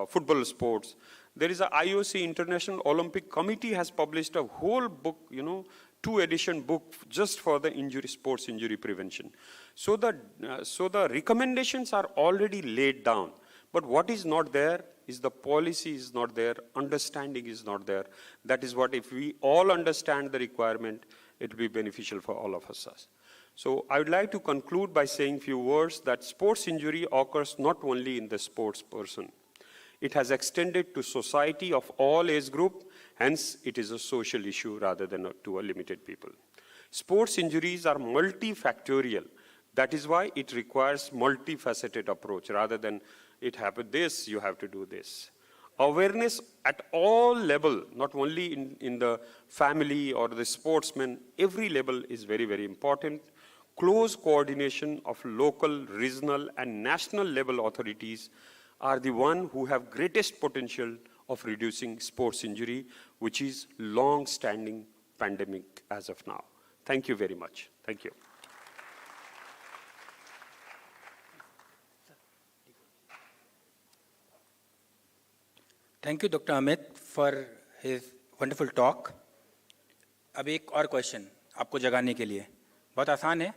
football sports. There is a IOC, International Olympic Committee, has published a whole book, 2-edition book just for the sports injury prevention. So the recommendations are already laid down. But what is not there is the policy is not there, understanding is not there. That is what, if we all understand the requirement, it will be beneficial for all of us. So I would like to conclude by saying a few words that sports injury occurs not only in the sports person. It has extended to society of all age group, hence it is a social issue rather than to a limited people. Sports injuries are multifactorial. That is why it requires multifaceted approach rather than it happened this, you have to do this. Awareness at all level, not only in the family or the sportsman, every level is very, very important. Close coordination of local, regional, and national level authorities are the one who have greatest potential of reducing sports injury, which is long-standing pandemic as of now. Thank you very much. Thank you. Thank you, Dr. Amit, for his wonderful talk. अब एक और question आपको जगाने के लिए, बहुत आसान है.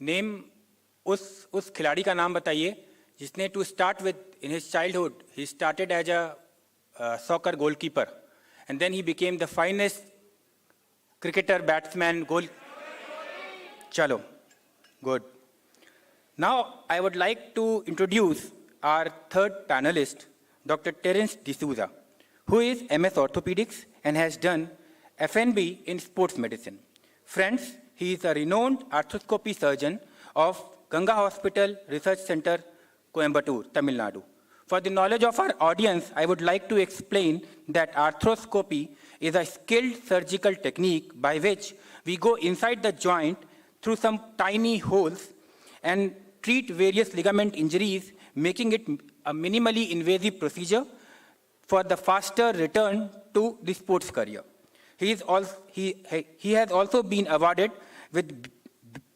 नेम उस खिलाड़ी का नाम बताइए जिसने to start with in his childhood ही started as a soccer goalkeeper and then he became the finest cricketer, batsman, goal. चलो, good. Now I would like to introduce our third panelist, Dr. Terence D'Souza, who is MS Orthopedics and has done FNB in sports medicine. Friends, he is a renowned arthroscopy surgeon of Ganga Hospital Research Center, Coimbatore, Tamil Nadu. For the knowledge of our audience, I would like to explain that arthroscopy is a skilled surgical technique by which we go inside the joint through some tiny holes and treat various ligament injuries, making it a minimally invasive procedure for the faster return to the sports career. He has also been awarded with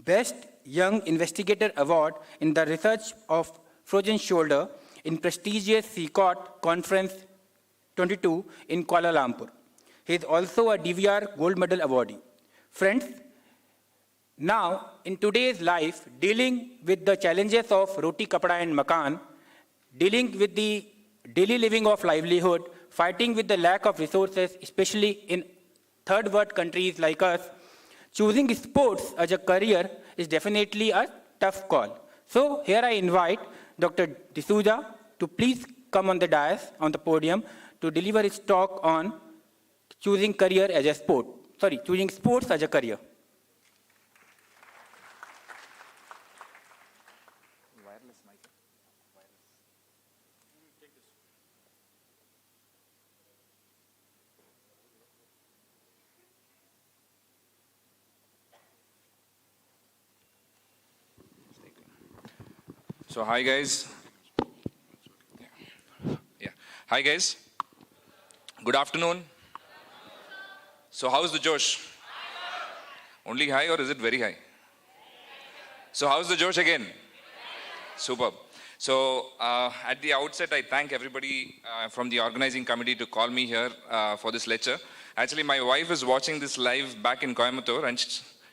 Best Young Investigator Award in the research of frozen shoulder in prestigious CCOT Conference 22 in Kuala Lumpur. He is also a DVR Gold Medal awardee. Friends, now in today's life, dealing with the challenges of roti, kapda and makan, dealing with the daily living of livelihood, fighting with the lack of resources, especially in third world countries like us, choosing sports as a career is definitely a tough call. So here I invite Dr. D'Souza to please come on the dais, on the podium, to deliver his talk on choosing sports as a career. So hi guys. Hi guys. Good afternoon. So how's the Josh? Only high or is it very high? So how's the Josh again? Superb. So at the outset, I thank everybody from the organizing committee to call me here for this lecture. Actually, my wife is watching this live back in Coimbatore and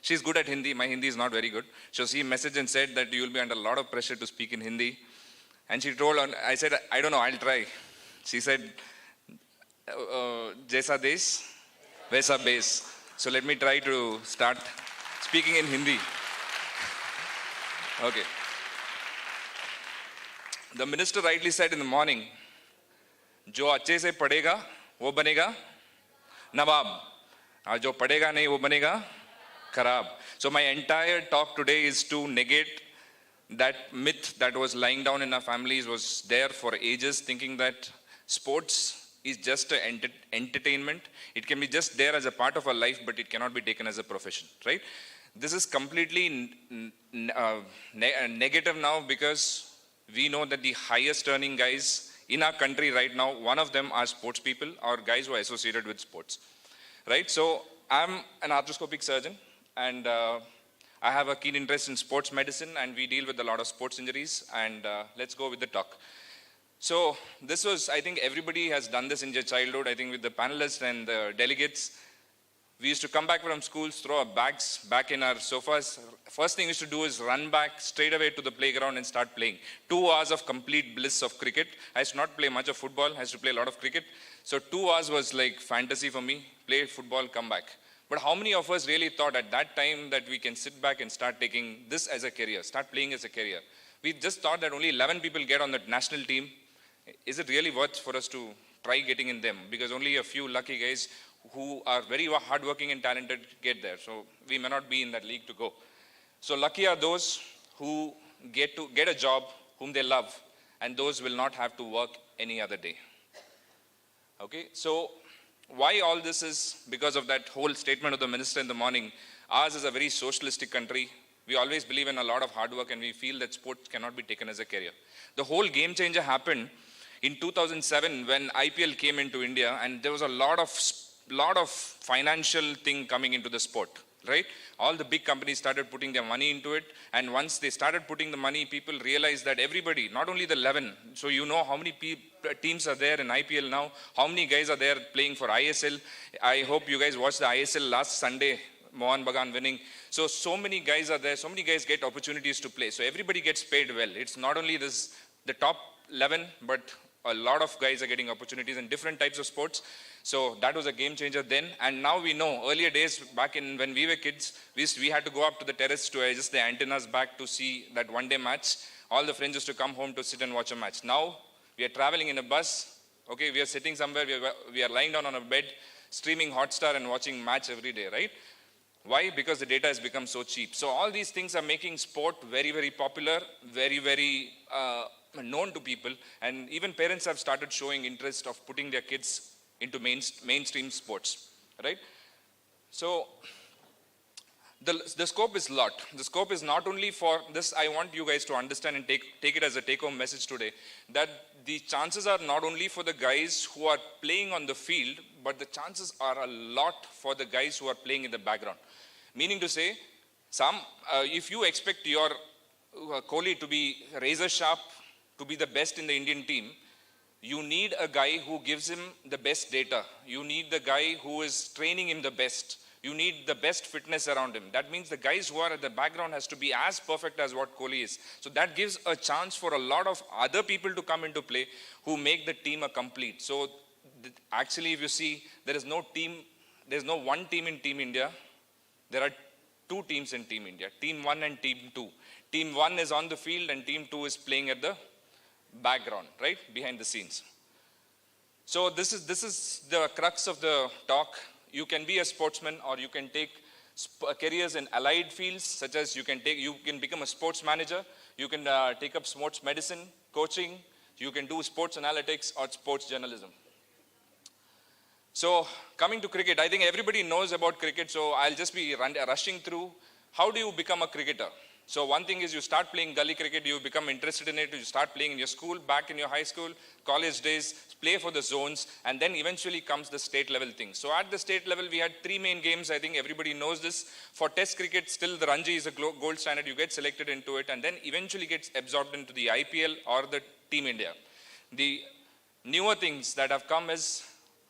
she's good at Hindi. My Hindi is not very good. So she messaged and said that you will be under a lot of pressure to speak in Hindi. And she told, I said, I don't know, I'll try. She said, Jaisa Desh, Vaisa Base. So let me try to start speaking in Hindi. Okay. The minister rightly said in the morning, जो अच्छे से पढ़ेगा वो बनेगा नवाब, और जो पढ़ेगा नहीं वो बनेगा खराब. So my entire talk today is to negate that myth that was lying down in our families, was there for ages, thinking that sports is just an entertainment. It can be just there as a part of our life, but it cannot be taken as a profession, right? This is completely negative now, because we know that the highest earning guys in our country right now, one of them are sports people or guys who are associated with sports, right? So I'm an arthroscopic surgeon, and I have a keen interest in sports medicine, and we deal with a lot of sports injuries, and let's go with the talk. So this was, I think everybody has done this in their childhood. I think with the panelists and the delegates, we used to come back from schools, throw our bags back in our sofas. First thing we used to do is run back straight away to the playground and start playing. 2 hours of complete bliss of cricket. I used to not play much of football. I used to play a lot of cricket. So 2 hours was like fantasy for me. Play football, come back. But how many of us really thought at that time that we can sit back and start taking this as a career, start playing as a career? We just thought that only 11 people get on the national team. Is it really worth for us to try getting in them? Because only a few lucky guys who are very hardworking and talented get there. So we may not be in that league to go. So lucky are those who get a job whom they love, and those will not have to work any other day. Okay, so why all this is because of that whole statement of the minister in the morning. Ours is a very socialistic country. We always believe in a lot of hard work, and we feel that sports cannot be taken as a career. The whole game changer happened in 2007 when IPL came into India, and there was a lot of financial thing coming into the sport, right? All the big companies started putting their money into it, and once they started putting the money, people realized that everybody, not only the 11, so you know how many teams are there in IPL now, how many guys are there playing for ISL. I hope you guys watched the ISL last Sunday, Mohan Bagan winning. So many guys are there, so many guys get opportunities to play. So everybody gets paid well. It's not only the top 11, but a lot of guys are getting opportunities in different types of sports. So that was a game changer then. And now we know, earlier days back when we were kids, we had to go up to the terrace to adjust the antennas back to see that one-day match. All the friends used to come home to sit and watch a match. Now we are traveling in a bus. Okay, we are sitting somewhere, we are lying down on a bed, streaming Hotstar and watching match every day, right? Why? Because the data has become so cheap. So all these things are making sport very, very popular, very, very known to people, and even parents have started showing interest of putting their kids into mainstream sports, right? So the scope is a lot. The scope is not only for this. I want you guys to understand and take it as a take-home message today, that the chances are not only for the guys who are playing on the field, but the chances are a lot for the guys who are playing in the background. Meaning to say, if you expect your Kohli to be razor sharp, to be the best in the Indian team, you need a guy who gives him the best data. You need the guy who is training him the best. You need the best fitness around him. That means the guys who are at the background has to be as perfect as what Kohli is. So that gives a chance for a lot of other people to come into play who make the team a complete. So actually, if you see, there's no one team in Team India. There are 2 teams in Team India, Team 1 and Team 2. Team 1 is on the field and Team 2 is playing at the background, right, behind the scenes. So this is the crux of the talk. You can be a sportsman, or you can take careers in allied fields, such as you can become a sports manager, you can take up sports medicine, coaching, you can do sports analytics or sports journalism. So coming to cricket, I think everybody knows about cricket, so I'll just be rushing through. How do you become a cricketer? So one thing is you start playing gully cricket, you become interested in it, you start playing in your school, back in your high school, college days, play for the zones, and then eventually comes the state level thing. So at the state level, we had 3 main games. I think everybody knows this. For test cricket, still the Ranji is a gold standard. You get selected into it, and then eventually gets absorbed into the IPL or the Team India. The newer things that have come is,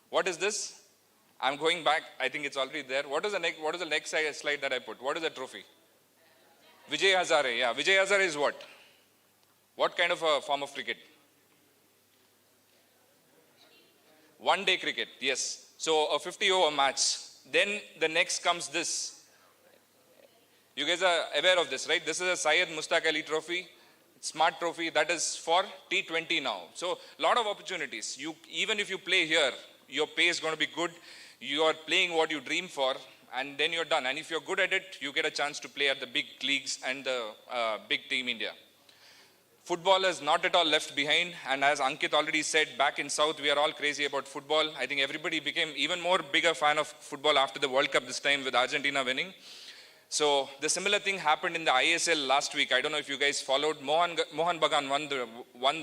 what is this? I'm going back. I think it's already there. What is the next slide that I put? What is the trophy? Vijay Hazare, yeah. Vijay Hazare is what? What kind of a form of cricket? One-day cricket, yes. So a 50-over match. Then the next comes this. You guys are aware of this, right? This is a Syed Mustaq Ali trophy, smart trophy, that is for T20 now. So a lot of opportunities. Even if you play here, your pay is going to be good. You are playing what you dream for, and then you're done. And if you're good at it, you get a chance to play at the big leagues and the big team India. Football is not at all left behind, and as Ankit already said, back in South, we are all crazy about football. I think everybody became even more bigger fan of football after the World Cup this time with Argentina winning. So the similar thing happened in the ISL last week. I don't know if you guys followed. Mohan Bagan won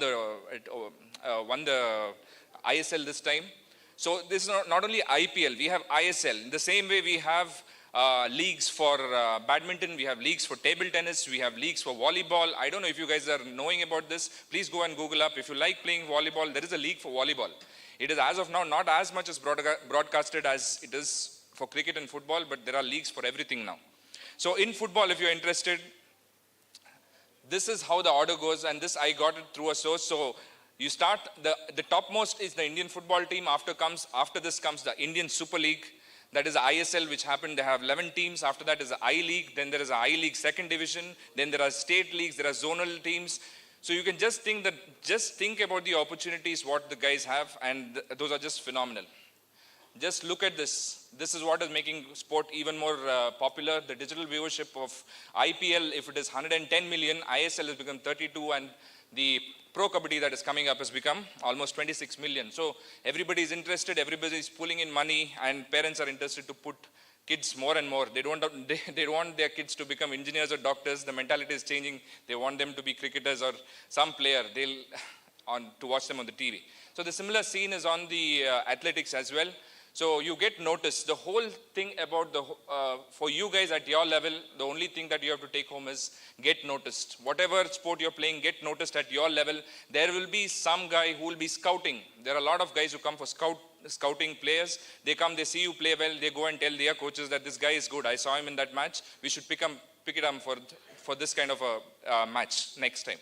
the ISL this time. So this is not only IPL, we have ISL. In the same way we have leagues for badminton, we have leagues for table tennis, we have leagues for volleyball. I don't know if you guys are knowing about this. Please go and Google up. If you like playing volleyball, there is a league for volleyball. It is as of now not as much as broadcasted as it is for cricket and football, but there are leagues for everything now. So in football, if you're interested, this is how the order goes, and this I got it through a source. So you start, the topmost is the Indian football team. After this comes the Indian Super League. That is the ISL, which happened. They have 11 teams. After that is the I-League. Then there is the I-League second division. Then there are state leagues. There are zonal teams. So you can just think about the opportunities what the guys have, and those are just phenomenal. Just look at this. This is what is making sport even more popular. The digital viewership of IPL, if it is 110 million, ISL has become 32, and the Pro Kabaddi that is coming up has become almost 26 million. So everybody is interested, everybody is pulling in money, and parents are interested to put kids more and more. They want their kids to become engineers or doctors. The mentality is changing. They want them to be cricketers or some player. To watch them on the TV. So the similar scene is on the athletics as well. So you get noticed. The whole thing about for you guys at your level, the only thing that you have to take home is get noticed. Whatever sport you're playing, get noticed at your level. There will be some guy who will be scouting. There are a lot of guys who come for scouting players. They come, they see you play well, they go and tell their coaches that this guy is good. I saw him in that match. We should pick it up for this kind of a match next time.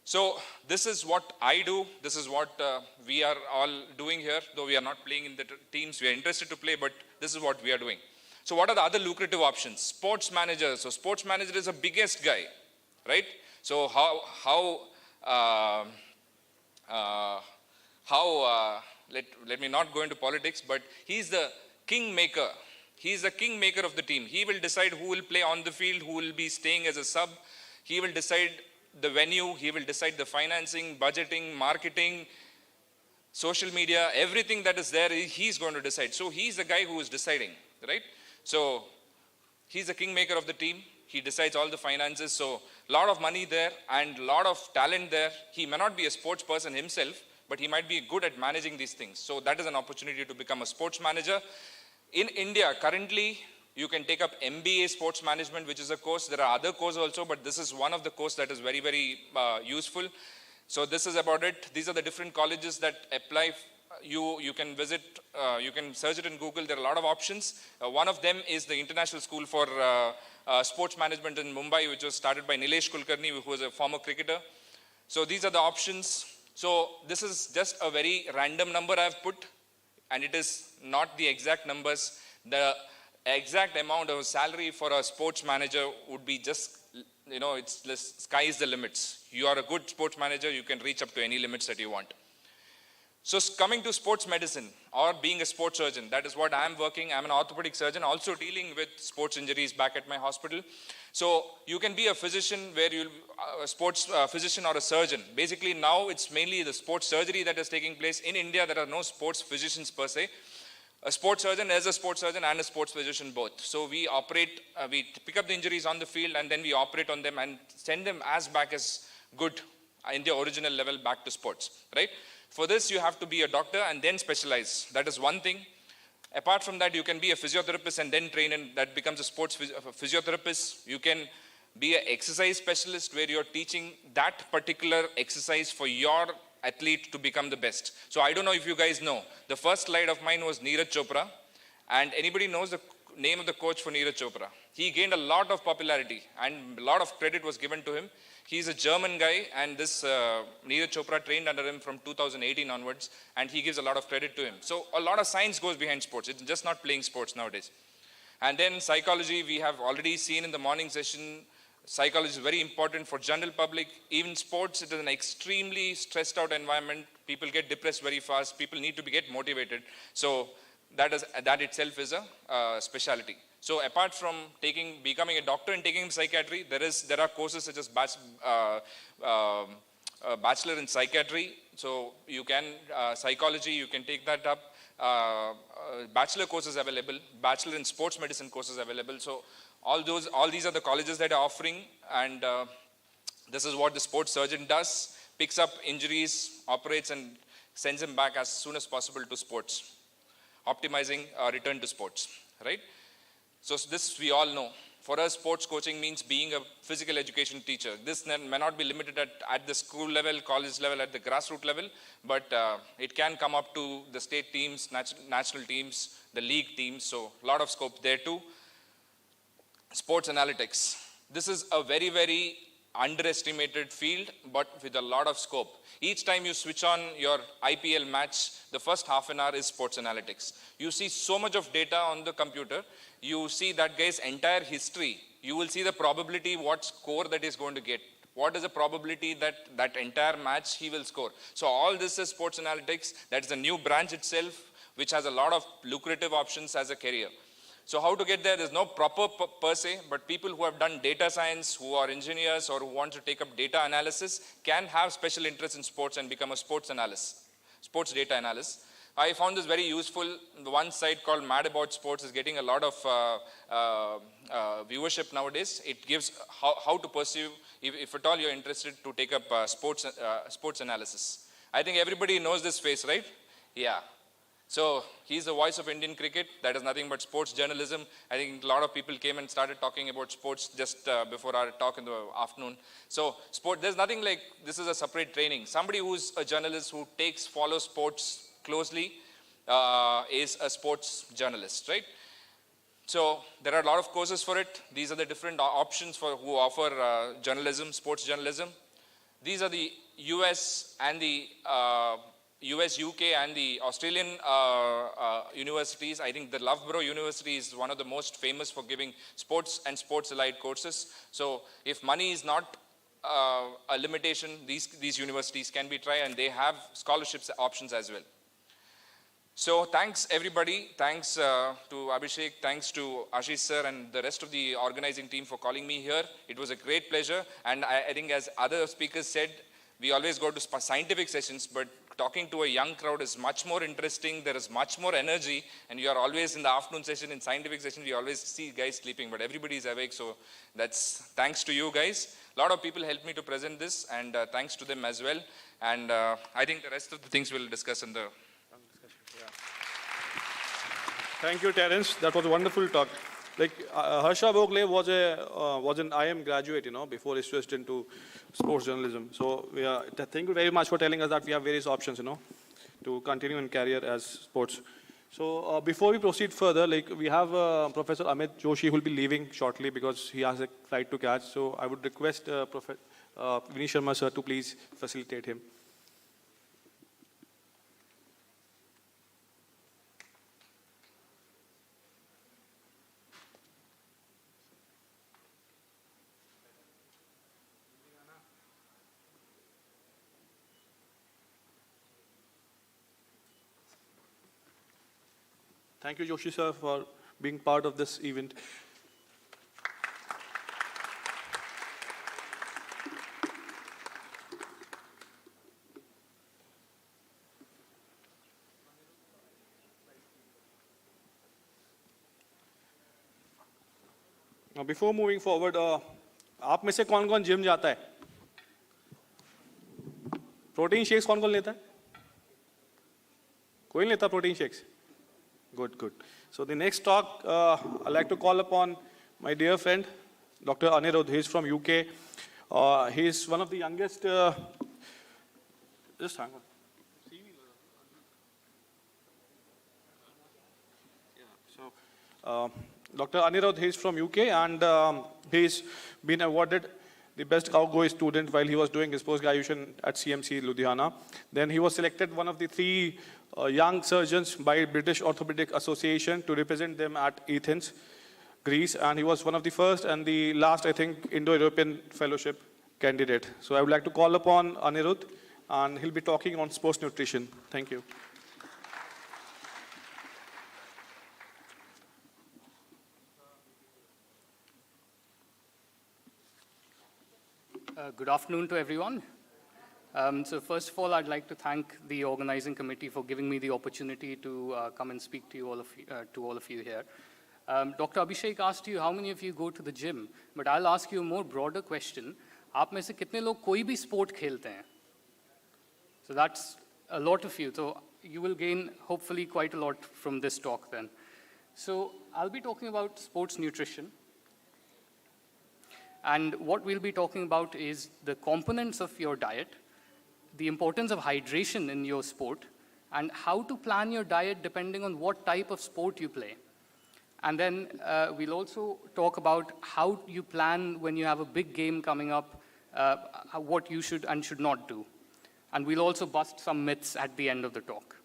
So this is what I do. This is what we are all doing here. Though we are not playing in the teams, we are interested to play, but this is what we are doing. So what are the other lucrative options? Sports manager. So sports manager is the biggest guy, right? So let me not go into politics, but he's the kingmaker. He's the kingmaker of the team. He will decide who will play on the field, who will be staying as a sub. He will decide the venue, he will decide the financing, budgeting, marketing, social media, everything that is there, he's going to decide. So he's the guy who is deciding, right? So he's the kingmaker of the team. He decides all the finances. So a lot of money there and a lot of talent there. He may not be a sports person himself, but he might be good at managing these things. So that is an opportunity to become a sports manager. In India, currently, you can take up MBA Sports Management, which is a course. There are other courses also, but this is one of the courses that is very, very useful. So this is about it. These are the different colleges that apply. You can visit, you can search it in Google. There are a lot of options. One of them is the International School for Sports Management in Mumbai, which was started by Nilesh Kulkarni, who was a former cricketer. So these are the options. So this is just a very random number I've put, and it is not the exact numbers. The exact amount of salary for a sports manager would be just, it's the sky is the limits. You are a good sports manager, you can reach up to any limits that you want. So coming to sports medicine or being a sports surgeon, that is what I'm working. I'm an orthopedic surgeon, also dealing with sports injuries back at my hospital. So you can be a physician where you'll a sports physician or a surgeon. Basically now it's mainly the sports surgery that is taking place. In India, there are no sports physicians per se. A sports surgeon is a sports surgeon and a sports physician both. So we operate, we pick up the injuries on the field and then we operate on them and send them as back as good in the original level back to sports, right? For this, you have to be a doctor and then specialize. That is one thing. Apart from that, you can be a physiotherapist and then train, and that becomes a sports physiotherapist. You can be an exercise specialist where you're teaching that particular exercise for your athlete to become the best. So I don't know if you guys know, the first slide of mine was Neeraj Chopra, and anybody knows the name of the coach for Neeraj Chopra? He gained a lot of popularity and a lot of credit was given to him. He's a German guy, and this Neeraj Chopra trained under him from 2018 onwards, and he gives a lot of credit to him. So a lot of science goes behind sports. It's just not playing sports nowadays. And then psychology, we have already seen in the morning session, psychology is very important for general public. Even sports, it is an extremely stressed out environment. People get depressed very fast. People need to get motivated. So that itself is a specialty. So apart from becoming a doctor and taking psychiatry, there are courses such as bachelor in psychiatry. So you can, psychology, you can take that up. Bachelor courses available, bachelor in sports medicine courses available. So all these are the colleges that are offering, and this is what the sports surgeon does, picks up injuries, operates, and sends them back as soon as possible to sports, optimizing return to sports, right? So this we all know. For us, sports coaching means being a physical education teacher. This may not be limited at the school level, college level, at the grassroots level, but it can come up to the state teams, national teams, the league teams, so a lot of scope there too. Sports analytics. This is a very, very underestimated field, but with a lot of scope. Each time you switch on your IPL match, the first half an hour is sports analytics. You see so much of data on the computer. You see that guy's entire history. You will see the probability, what score that is going to get. What is the probability that entire match he will score. So all this is sports analytics. That's a new branch itself, which has a lot of lucrative options as a career. So how to get there? There's no proper per se, but people who have done data science, who are engineers, or who want to take up data analysis can have special interest in sports and become a sports data analyst. I found this very useful. The one site called Mad About Sports is getting a lot of viewership nowadays. It gives how to pursue, if at all you're interested, to take up sports analysis. I think everybody knows this face, right? Yeah. So he's the voice of Indian cricket. That is nothing but sports journalism. I think a lot of people came and started talking about sports just before our talk in the afternoon. So there's nothing like this is a separate training. Somebody who's a journalist who follows sports closely is a sports journalist, right? So there are a lot of courses for it. These are the different options for who offer journalism, sports journalism. These are the US and the US, UK, and the Australian universities. I think the Loughborough University is one of the most famous for giving sports and sports-allied courses. So if money is not a limitation, these universities can be tried, and they have scholarships options as well. So thanks everybody. Thanks to Abhishek. Thanks to Ashish sir and the rest of the organizing team for calling me here. It was a great pleasure. And I think as other speakers said, we always go to scientific sessions, but talking to a young crowd is much more interesting. There is much more energy, and you are always in the afternoon session, in scientific session, we always see guys sleeping, but everybody is awake. So that's thanks to you guys. A lot of people helped me to present this, and thanks to them as well. And I think the rest of the things we'll discuss in the Thank you, Terence. That was a wonderful talk. Like Harsha Bogle was an IM graduate, before he switched into sports journalism. So thank you very much for telling us that we have various options, to continue in career as sports. So before we proceed further, we have Professor Amit Joshi who will be leaving shortly because he has a flight to catch. So I would request Professor Vinny Sharma sir to please facilitate him. Thank you, Joshi sir, for being part of this event. Now, before moving forward, आप में से कौन-कौन gym जाता है? Protein shakes कौन-कौन लेता है? कोई नहीं लेता protein shakes? Good, good. So the next talk, I'd like to call upon my dear friend, Dr. Anirudh. He's from UK. He's one of the youngest. Just hang on. So, Dr. Anirudh, he's from UK, and he's been awarded the best cowboy student while he was doing his post-graduation at CMC Ludhiana. Then he was selected one of the 3 young surgeons by British Orthopedic Association to represent them at Athens, Greece, and he was one of the first and the last, I think, Indo-European Fellowship candidate. So I would like to call upon Anirudh, and he'll be talking on sports nutrition. Thank you. Good afternoon to everyone. So first of all, I'd like to thank the organizing committee for giving me the opportunity to come and speak to all of you here. Dr. Abhishek asked you how many of you go to the gym, but I'll ask you a more broader question. आप में से कितने लोग कोई भी sport खेलते हैं? So that's a lot of you. So you will gain hopefully quite a lot from this talk then. So I'll be talking about sports nutrition. And what we'll be talking about is the components of your diet, the importance of hydration in your sport, and how to plan your diet depending on what type of sport you play. And then we'll also talk about how you plan when you have a big game coming up, what you should and should not do. And we'll also bust some myths at the end of the talk.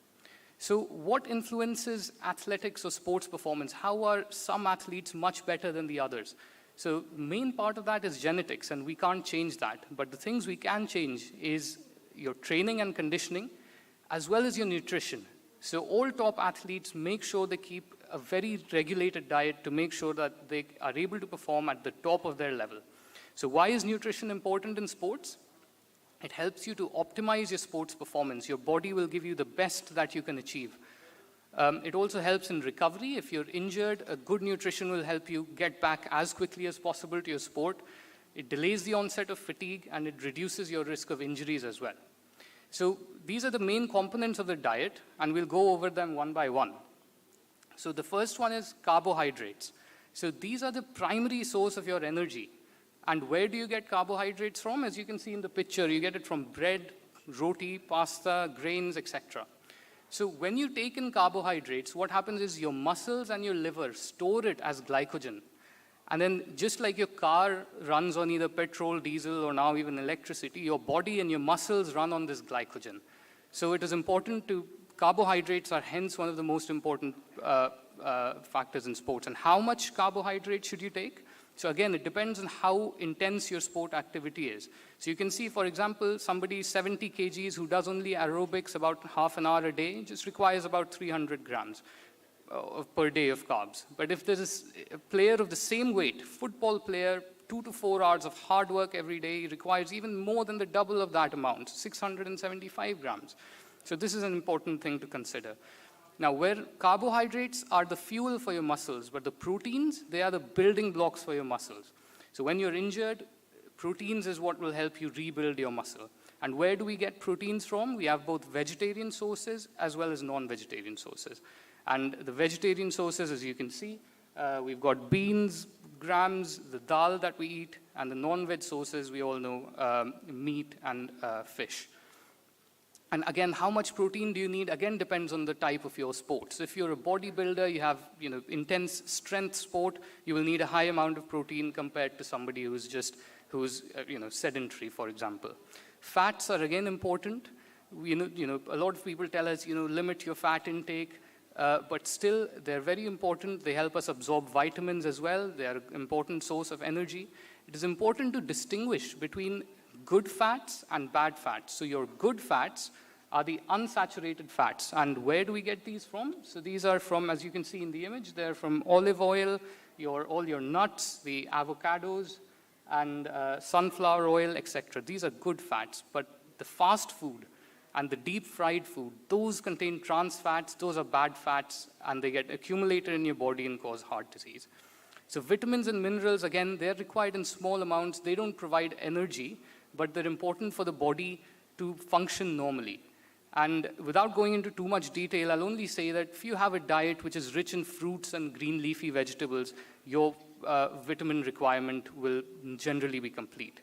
So what influences athletics or sports performance? How are some athletes much better than the others? So main part of that is genetics, and we can't change that. But the things we can change is your training and conditioning, as well as your nutrition. So all top athletes make sure they keep a very regulated diet to make sure that they are able to perform at the top of their level. So why is nutrition important in sports? It helps you to optimize your sports performance. Your body will give you the best that you can achieve. It also helps in recovery. If you're injured, a good nutrition will help you get back as quickly as possible to your sport. It delays the onset of fatigue, and it reduces your risk of injuries as well. So these are the main components of the diet, and we'll go over them one by one. So the first one is carbohydrates. So these are the primary source of your energy. And where do you get carbohydrates from? As you can see in the picture, you get it from bread, roti, pasta, grains, etc. So when you take in carbohydrates, what happens is your muscles and your liver store it as glycogen. And then just like your car runs on either petrol, diesel, or now even electricity, your body and your muscles run on this glycogen. So it is important to, carbohydrates are hence one of the most important factors in sports. And how much carbohydrate should you take? So again, it depends on how intense your sport activity is. So you can see, for example, somebody 70 kgs who does only aerobics about half an hour a day just requires about 300 grams per day of carbs. But if there is a player of the same weight, football player, 2 to 4 hours of hard work every day requires even more than the double of that amount, 675 grams. So this is an important thing to consider. Now, where carbohydrates are the fuel for your muscles, but the proteins, they are the building blocks for your muscles. So when you're injured, proteins is what will help you rebuild your muscle. And where do we get proteins from? We have both vegetarian sources as well as non-vegetarian sources. And the vegetarian sources, as you can see, we've got beans, grams, the dal that we eat, and the non-veg sources, we all know, meat and fish. And again, how much protein do you need? Again, depends on the type of your sport. So if you're a bodybuilder, you have intense strength sport, you will need a high amount of protein compared to somebody who's sedentary, for example. Fats are again important. A lot of people tell us, limit your fat intake, but still they're very important. They help us absorb vitamins as well. They are an important source of energy. It is important to distinguish between good fats and bad fats. So your good fats are the unsaturated fats. And where do we get these from? So these are from, as you can see in the image, they're from olive oil, all your nuts, the avocados, and sunflower oil, etc. These are good fats. But the fast food and the deep fried food, those contain trans fats, those are bad fats, and they get accumulated in your body and cause heart disease. So vitamins and minerals, again, they're required in small amounts. They don't provide energy, but they're important for the body to function normally. And without going into too much detail, I'll only say that if you have a diet which is rich in fruits and green leafy vegetables, your vitamin requirement will generally be complete.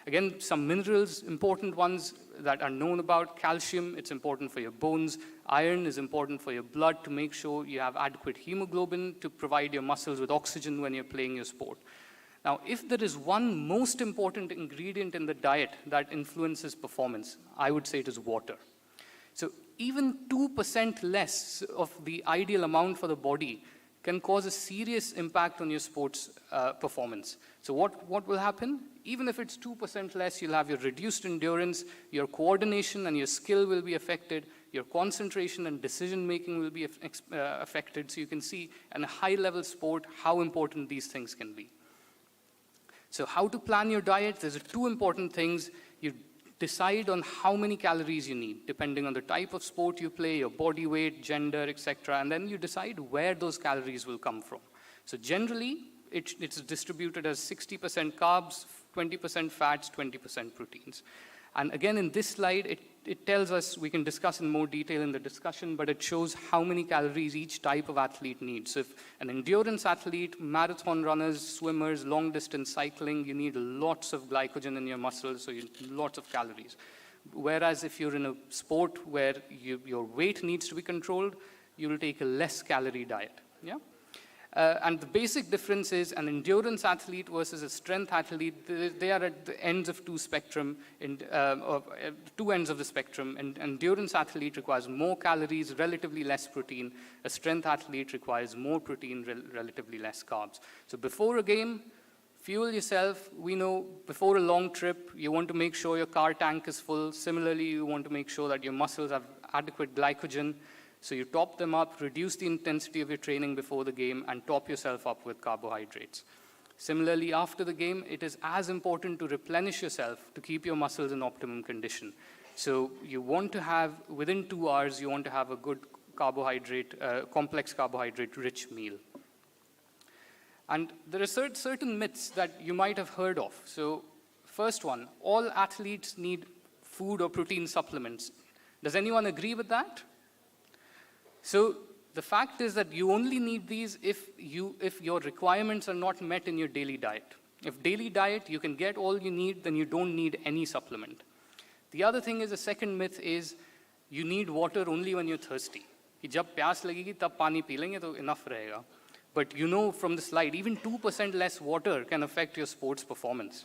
Again, some minerals, important ones that are known about: calcium, it's important for your bones. Iron is important for your blood to make sure you have adequate hemoglobin to provide your muscles with oxygen when you're playing your sport. Now, if there is one most important ingredient in the diet that influences performance, I would say it is water. So even 2% less of the ideal amount for the body can cause a serious impact on your sports performance. So what will happen? Even if it's 2% less, you'll have your reduced endurance, your coordination and your skill will be affected, your concentration and decision-making will be affected. So you can see in a high-level sport how important these things can be. So how to plan your diet? There's two important things. You decide on how many calories you need, depending on the type of sport you play, your body weight, gender, etc. And then you decide where those calories will come from. So generally, it's distributed as 60% carbs, 20% fats, 20% proteins. And again, in this slide, it tells us, we can discuss in more detail in the discussion, but it shows how many calories each type of athlete needs. So if an endurance athlete, marathon runners, swimmers, long distance cycling, you need lots of glycogen in your muscles, so you need lots of calories. Whereas if you're in a sport where your weight needs to be controlled, you will take a less calorie diet. Yeah? And the basic difference is an endurance athlete versus a strength athlete, they are at the ends of two ends of the spectrum. An endurance athlete requires more calories, relatively less protein. A strength athlete requires more protein, relatively less carbs. So before a game, fuel yourself. We know before a long trip, you want to make sure your car tank is full. Similarly, you want to make sure that your muscles have adequate glycogen. So you top them up, reduce the intensity of your training before the game, and top yourself up with carbohydrates. Similarly, after the game, it is as important to replenish yourself to keep your muscles in optimum condition. So you want to have, within 2 hours, you want to have a good carbohydrate, complex carbohydrate-rich meal. And there are certain myths that you might have heard of. So first one, all athletes need food or protein supplements. Does anyone agree with that? So the fact is that you only need these if your requirements are not met in your daily diet. If daily diet, you can get all you need, then you don't need any supplement. The other thing is, the second myth is, you need water only when you're thirsty. कि जब प्यास लगेगी तब पानी P लेंगे तो enough रहेगा. But you know from the slide, even 2% less water can affect your sports performance.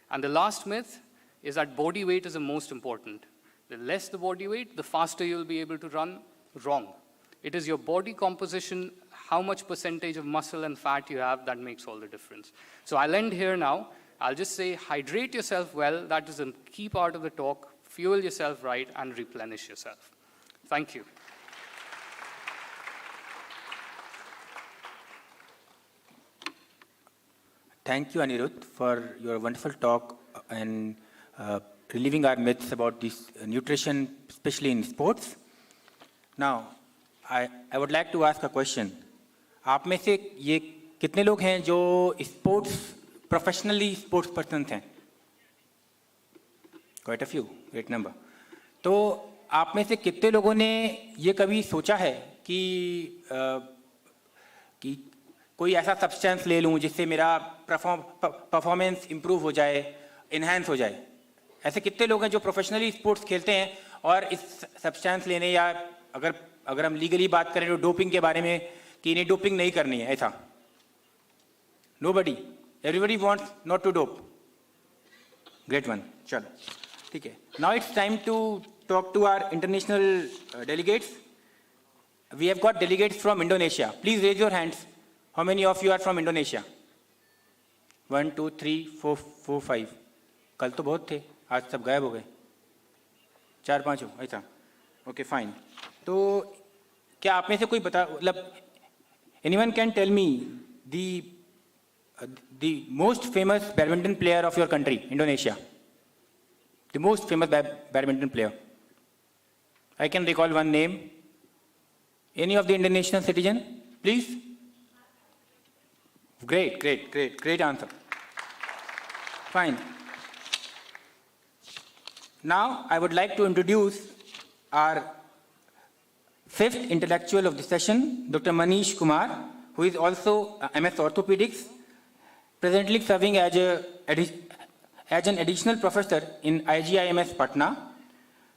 And the last myth is that body weight is the most important. The less the body weight, the faster you'll be able to run. Wrong. It is your body composition, how much percentage of muscle and fat you have, that makes all the difference. So I'll end here now. I'll just say, hydrate yourself well. That is a key part of the talk. Fuel yourself right and replenish yourself. Thank you. Thank you, Anirudh, for your wonderful talk and relieving our myths about this nutrition, especially in sports. Now, I would like to ask a question. आप में से ये कितने लोग हैं जो professionally sports persons हैं? Quite a few, great number. तो आप में से कितने लोगों ने ये कभी सोचा है कि कोई ऐसा सब्सटेंस ले लूं जिससे मेरा परफॉर्मेंस इंप्रूव हो जाए, इनहैंस हो जाए? ऐसे कितने लोग हैं जो प्रोफेशनली स्पोर्ट्स खेलते हैं और इस सब्सटेंस लेने, या अगर हम लीगली बात करें तो डोपिंग के बारे में कि इन्हें डोपिंग नहीं करनी है, ऐसा? Nobody. Everybody wants not to dope. Great one. चलो, ठीक है. Now it's time to talk to our international delegates. We have got delegates from Indonesia. Please raise your hands. How many of you are from Indonesia? 1, 2, 3, 4, 5. कल तो बहुत थे, आज सब गायब हो गए. 4-5 हो, ऐसा? Okay, fine. तो क्या आप में से कोई anyone can tell me the most famous badminton player of your country, Indonesia? The most famous badminton player. I can recall one name. Any of the Indonesian citizen, please? Great answer. Fine. Now, I would like to introduce our fifth intellectual of the session, Dr. Manish Kumar, who is also MS Orthopedics, presently serving as an additional professor in IGIMS Patna.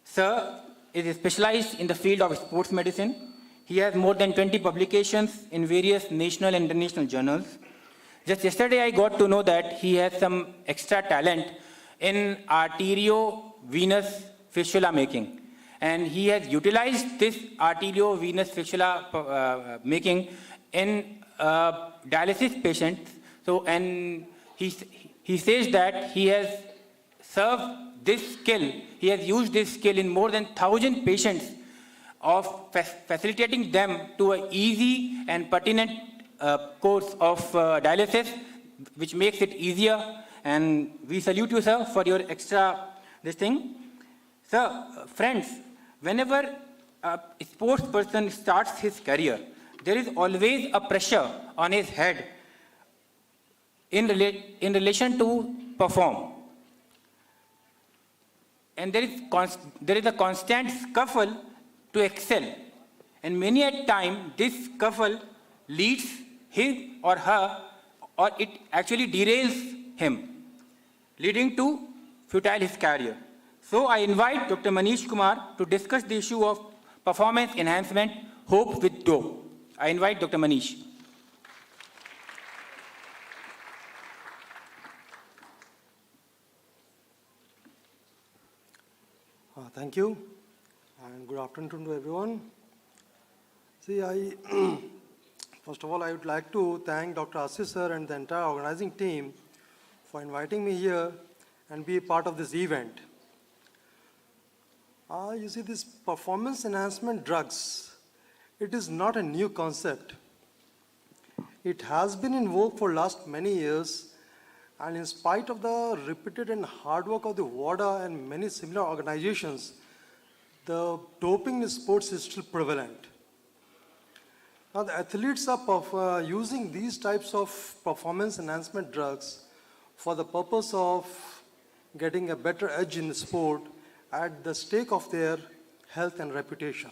Sir is specialized in the field of sports medicine. He has more than 20 publications in various national and international journals. Just yesterday, I got to know that he has some extra talent in arteriovenous fistula making. And he has utilized this arteriovenous fistula making in dialysis patients. So, and he says that he has served this skill, he has used this skill in more than 1,000 patients of facilitating them to an easy and pertinent course of dialysis, which makes it easier. And we salute you, sir, for your extra this thing. Sir, friends, whenever a sports person starts his career, there is always a pressure on his head in relation to perform. And there is a constant scuffle to excel. And many a time, this scuffle leads him or her, or it actually derails him, leading to futile his career. So I invite Dr. Manish Kumar to discuss the issue of performance enhancement, hope with dope. I invite Dr. Manish. Thank you, and good afternoon to everyone. See, first of all, I would like to thank Dr. Assis sir and the entire organizing team for inviting me here and be a part of this event. You see, this performance enhancement drugs, it is not a new concept. It has been in vogue for last many years, and in spite of the repeated and hard work of the WADA and many similar organizations, the doping in sports is still prevalent. Now, the athletes are using these types of performance enhancement drugs for the purpose of getting a better edge in the sport at the stake of their health and reputation.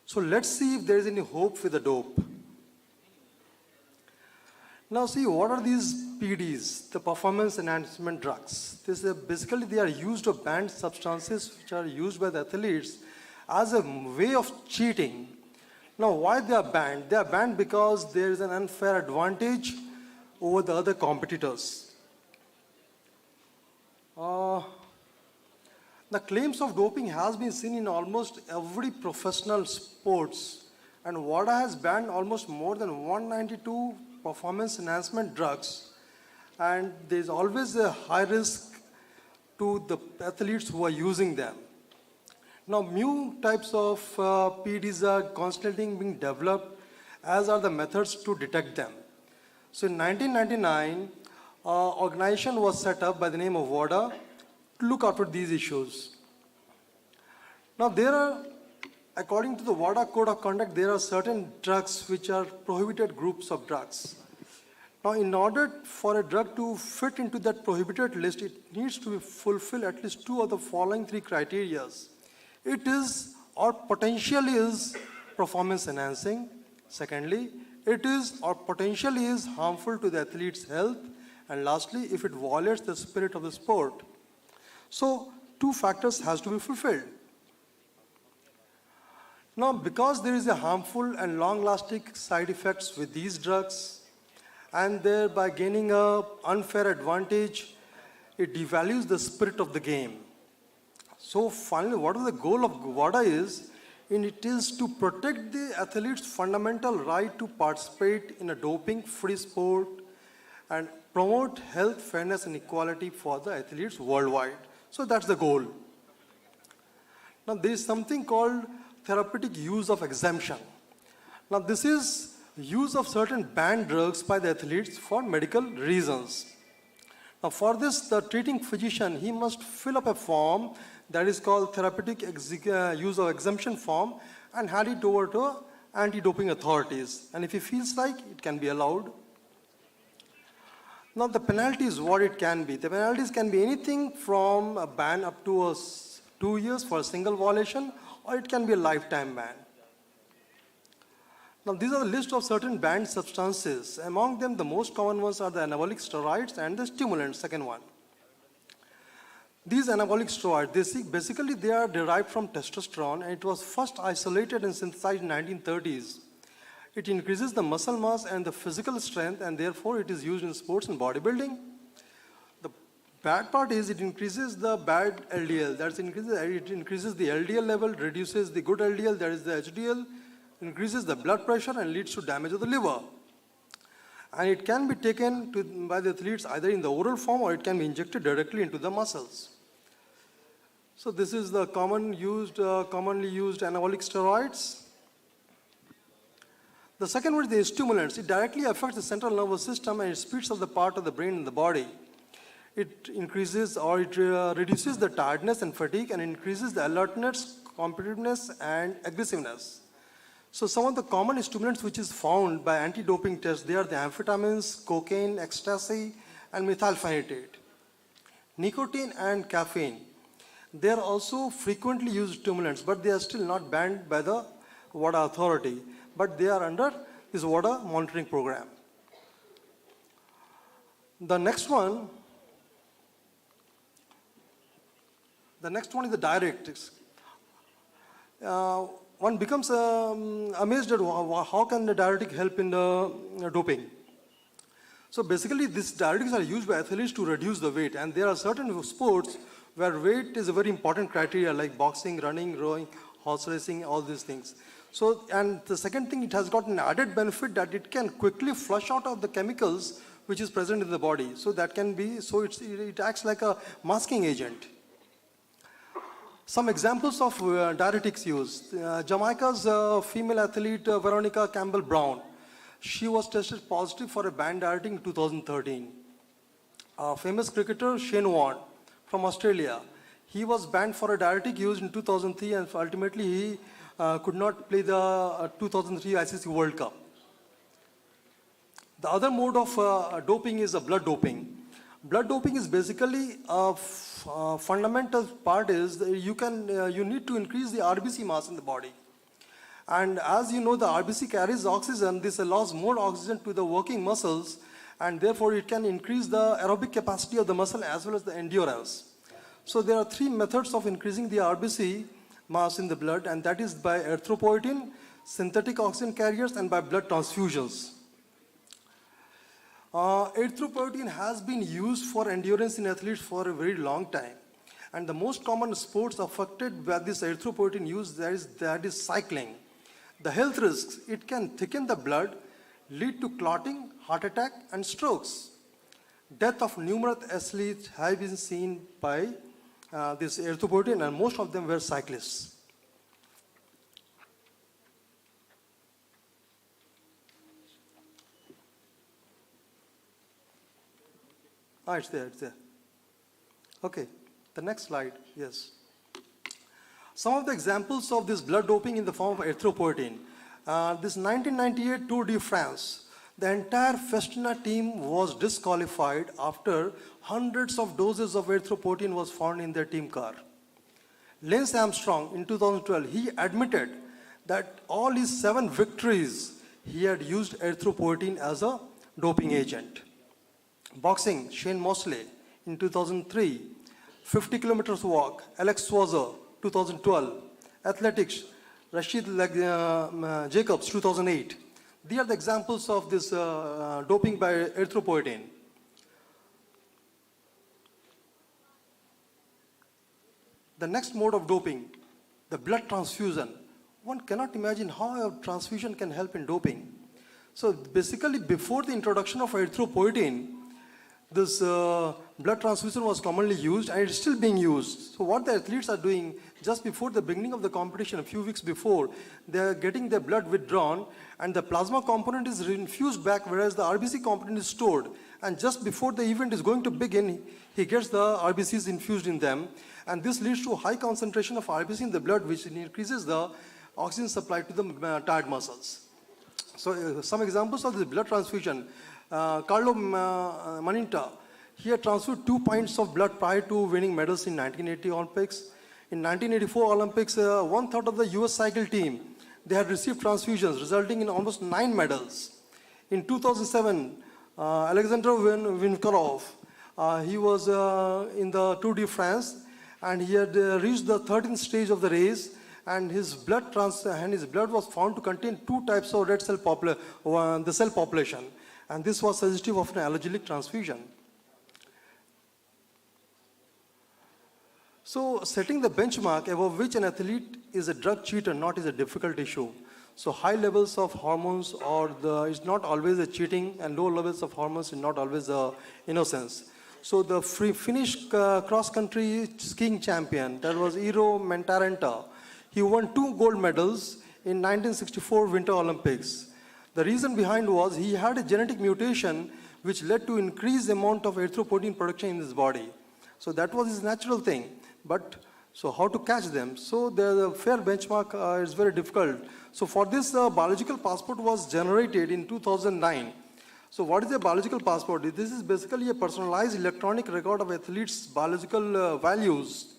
So let's see if there is any hope with the dope. Now see, what are these PDs, the performance enhancement drugs? Basically, they are used or banned substances which are used by the athletes as a way of cheating. Now, why they are banned? They are banned because there is an unfair advantage over the other competitors. The claims of doping has been seen in almost every professional sports, and WADA has banned almost more than 192 performance enhancement drugs, and there is always a high risk to the athletes who are using them. Now, new types of PDs are constantly being developed, as are the methods to detect them. So in 1999, an organization was set up by the name of WADA to look after these issues. Now there are, according to the WADA Code of Conduct, there are certain drugs which are prohibited groups of drugs. Now, in order for a drug to fit into that prohibited list, it needs to fulfill at least two of the following three criteria. It is or potentially is performance enhancing. Secondly, it is or potentially is harmful to the athlete's health. And lastly, if it violates the spirit of the sport. So, two factors has to be fulfilled. Now, because there is a harmful and long-lasting side effects with these drugs, and thereby gaining an unfair advantage, it devalues the spirit of the game. So finally, what is the goal of WADA is, it is to protect the athlete's fundamental right to participate in a doping-free sport and promote health, fairness, and equality for the athletes worldwide. So that's the goal. Now there is something called therapeutic use of exemption. Now this is use of certain banned drugs by the athletes for medical reasons. Now for this, the treating physician, he must fill up a form that is called therapeutic use of exemption form and hand it over to anti-doping authorities. And if he feels like, it can be allowed. Now the penalty is what it can be. The penalties can be anything from a ban up to 2 years for a single violation, or it can be a lifetime ban. Now these are the list of certain banned substances. Among them, the most common ones are the anabolic steroids and the stimulants, second one. These anabolic steroids, basically they are derived from testosterone, and it was first isolated and synthesized in 1930s. It increases the muscle mass and the physical strength, and therefore it is used in sports and bodybuilding. The bad part is it increases the bad LDL. It increases the LDL level, reduces the good LDL, that is the HDL, increases the blood pressure and leads to damage of the liver. And it can be taken by the athletes either in the oral form or it can be injected directly into the muscles. So this is the commonly used anabolic steroids. The second one is the stimulants. It directly affects the central nervous system and it speeds up the part of the brain in the body. It increases or it reduces the tiredness and fatigue and increases the alertness, competitiveness, and aggressiveness. So some of the common stimulants which is found by anti-doping tests, they are the amphetamines, cocaine, ecstasy, and methylphenidate. Nicotine and caffeine. They are also frequently used stimulants, but they are still not banned by the WADA authority, but they are under this WADA monitoring program. The next one is the diuretics. One becomes amazed at how can the diuretic help in the doping. So basically, these diuretics are used by athletes to reduce the weight, and there are certain sports where weight is a very important criteria, like boxing, running, rowing, horse racing, all these things. So, and the second thing, it has got an added benefit that it can quickly flush out of the chemicals which is present in the body. So that can be, so it acts like a masking agent. Some examples of diuretics used. Jamaica's female athlete Veronica Campbell-Brown, she was tested positive for a banned diuretic in 2013. Famous cricketer Shane Warne from Australia, he was banned for a diuretic used in 2003 and ultimately he could not play the 2003 ICC World Cup. The other mode of doping is blood doping. Blood doping is basically a fundamental part is that you need to increase the RBC mass in the body. And as you know, the RBC carries oxygen. This allows more oxygen to the working muscles, and therefore it can increase the aerobic capacity of the muscle as well as the endurance. So there are three methods of increasing the RBC mass in the blood, and that is by erythropoietin, synthetic oxygen carriers, and by blood transfusions. Erythropoietin has been used for endurance in athletes for a very long time. And the most common sports affected by this erythropoietin use, that is cycling. The health risks, it can thicken the blood, lead to clotting, heart attack, and strokes. Death of numerous athletes have been seen by this erythropoietin, and most of them were cyclists. It's there. Okay, the next slide, yes. Some of the examples of this blood doping in the form of erythropoietin. This 1998 Tour de France, the entire Festina team was disqualified after hundreds of doses of erythropoietin was found in their team car. Lance Armstrong in 2012, he admitted that all his 7 victories, he had used erythropoietin as a doping agent. Boxing, Shane Mosley in 2003. 50 kilometers walk, Alex Swazer, 2012. Athletics, Rashid Jacobs, 2008. These are the examples of this doping by erythropoietin. The next mode of doping, the blood transfusion. One cannot imagine how a transfusion can help in doping. So basically, before the introduction of erythropoietin, this blood transfusion was commonly used and it's still being used. So what the athletes are doing, just before the beginning of the competition, a few weeks before, they are getting their blood withdrawn and the plasma component is infused back, whereas the RBC component is stored. And just before the event is going to begin, he gets the RBCs infused in them. And this leads to a high concentration of RBC in the blood, which increases the oxygen supply to the tired muscles. So some examples of this blood transfusion. Carlo Maninta, he had transfused 2 pints of blood prior to winning medals in 1980 Olympics. In 1984 Olympics, 1/3 of the US cycle team, they had received transfusions, resulting in almost 9 medals. In 2007, Alexander Vinkorov, he was in the Tour de France, and he had reached the 13th stage of the race, and his blood was found to contain 2 types of red cell the cell population, and this was suggestive of an allogenic transfusion. So setting the benchmark above which an athlete is a drug cheater not is a difficult issue. So high levels of hormones is not always a cheating, and low levels of hormones is not always innocence. So the Finnish cross-country skiing champion, that was Eero Mentarenta, he won 2 gold medals in 1964 Winter Olympics. The reason behind was he had a genetic mutation which led to increased amount of erythropoietin production in his body. So that was his natural thing. But so how to catch them? So the fair benchmark is very difficult. So for this, biological passport was generated in 2009. So what is a biological passport? This is basically a personalized electronic record of athletes' biological values,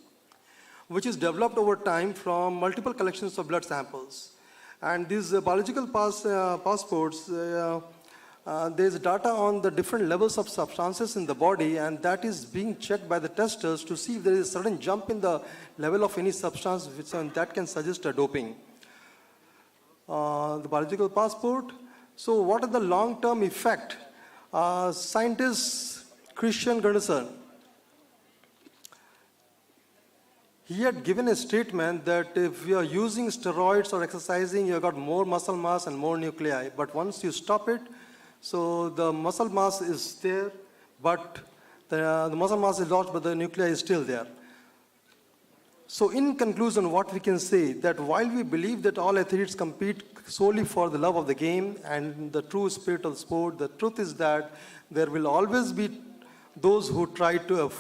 which is developed over time from multiple collections of blood samples. And these biological passports, there's data on the different levels of substances in the body, and that is being checked by the testers to see if there is a sudden jump in the level of any substance that can suggest a doping. The biological passport. So what are the long-term effect? Scientist Christian Gunderson, he had given a statement that if you are using steroids or exercising, you have got more muscle mass and more nuclei. But once you stop it, so the muscle mass is there, but the muscle mass is lost, but the nuclei is still there. So in conclusion, what we can say that while we believe that all athletes compete solely for the love of the game and the true spirit of the sport, the truth is that there will always be those who try to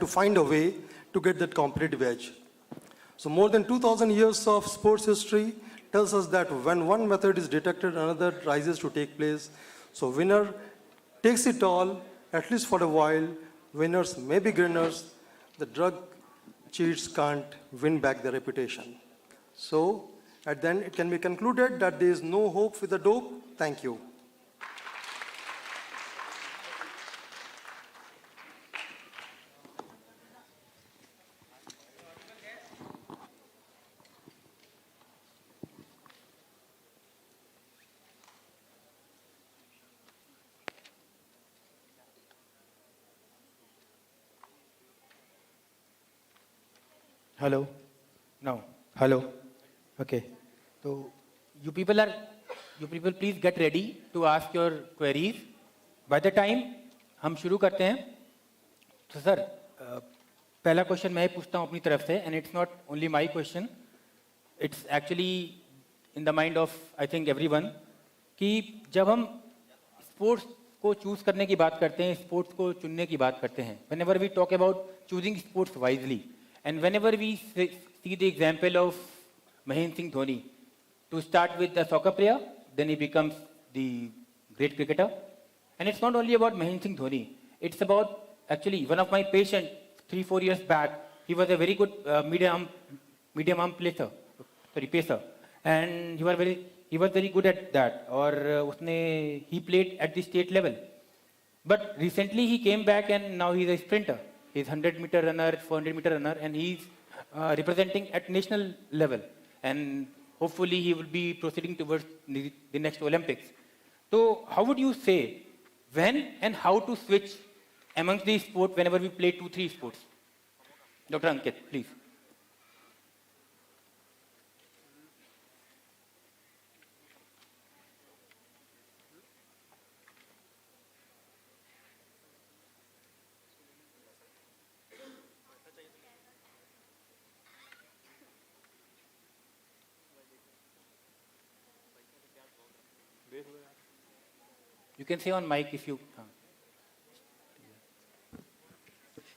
find a way to get that competitive edge. So more than 2,000 years of sports history tells us that when one method is detected, another rises to take place. So winner takes it all, at least for a while. Winners may be grinners. The drug cheats can't win back their reputation. So at the end, it can be concluded that there is no hope with the dope. Thank you. Hello. No. Hello. Okay. So you people please get ready to ask your queries. By the time हम शुरू करते हैं, तो sir पहला question मैं ही पूछता हूँ अपनी तरफ से, and it's not only my question. It's actually in the mind of I think everyone कि जब हम स्पोर्ट्स को चूज करने की बात करते हैं, स्पोर्ट्स को चुनने की बात करते हैं, whenever we talk about choosing sports wisely. And whenever we see the example of Mahendra Singh Dhoni, to start with the soccer player, then he becomes the great cricketer. And it's not only about Mahendra Singh Dhoni. It's about, actually, one of my patients 3-4 years back, he was a very good medium arm pacer. And he was very good at that. Or he played at the state level. But recently he came back and now he's a sprinter. He's 100-meter runner, 400-meter runner, and he's representing at national level. And hopefully he will be proceeding towards the next Olympics. So how would you say when and how to switch amongst these sports whenever we play 2-3 sports? Dr. Ankit, please. You can say on mic if you...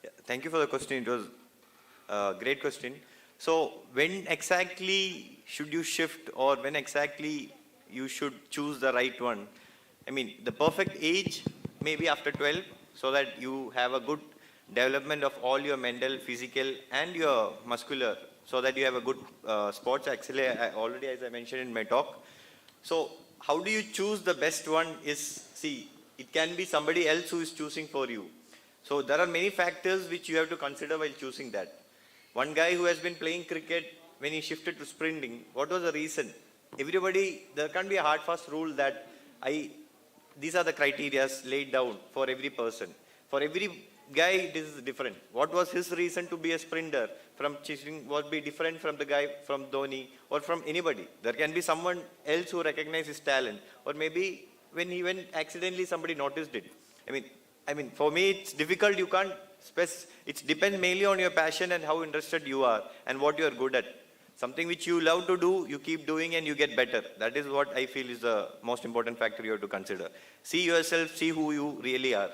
Yeah, thank you for the question. It was a great question. So when exactly should you shift, or when exactly you should choose the right one? I mean, the perfect age may be after 12, so that you have a good development of all your mental, physical, and your muscular, so that you have a good sports. Actually, already, as I mentioned in my talk. So how do you choose the best one is, see, it can be somebody else who is choosing for you. So there are many factors which you have to consider while choosing that. One guy who has been playing cricket when he shifted to sprinting, what was the reason? Everybody, there can't be a hard fast rule that these are the criteria laid down for every person. For every guy, this is different. What was his reason to be a sprinter from chasing would be different from the guy from Dhoni or from anybody. There can be someone else who recognizes his talent, or maybe when he went accidentally, somebody noticed it. I mean, for me, it's difficult. You can't it depends mainly on your passion and how interested you are and what you are good at. Something which you love to do, you keep doing and you get better. That is what I feel is the most important factor you have to consider. See yourself, see who you really are.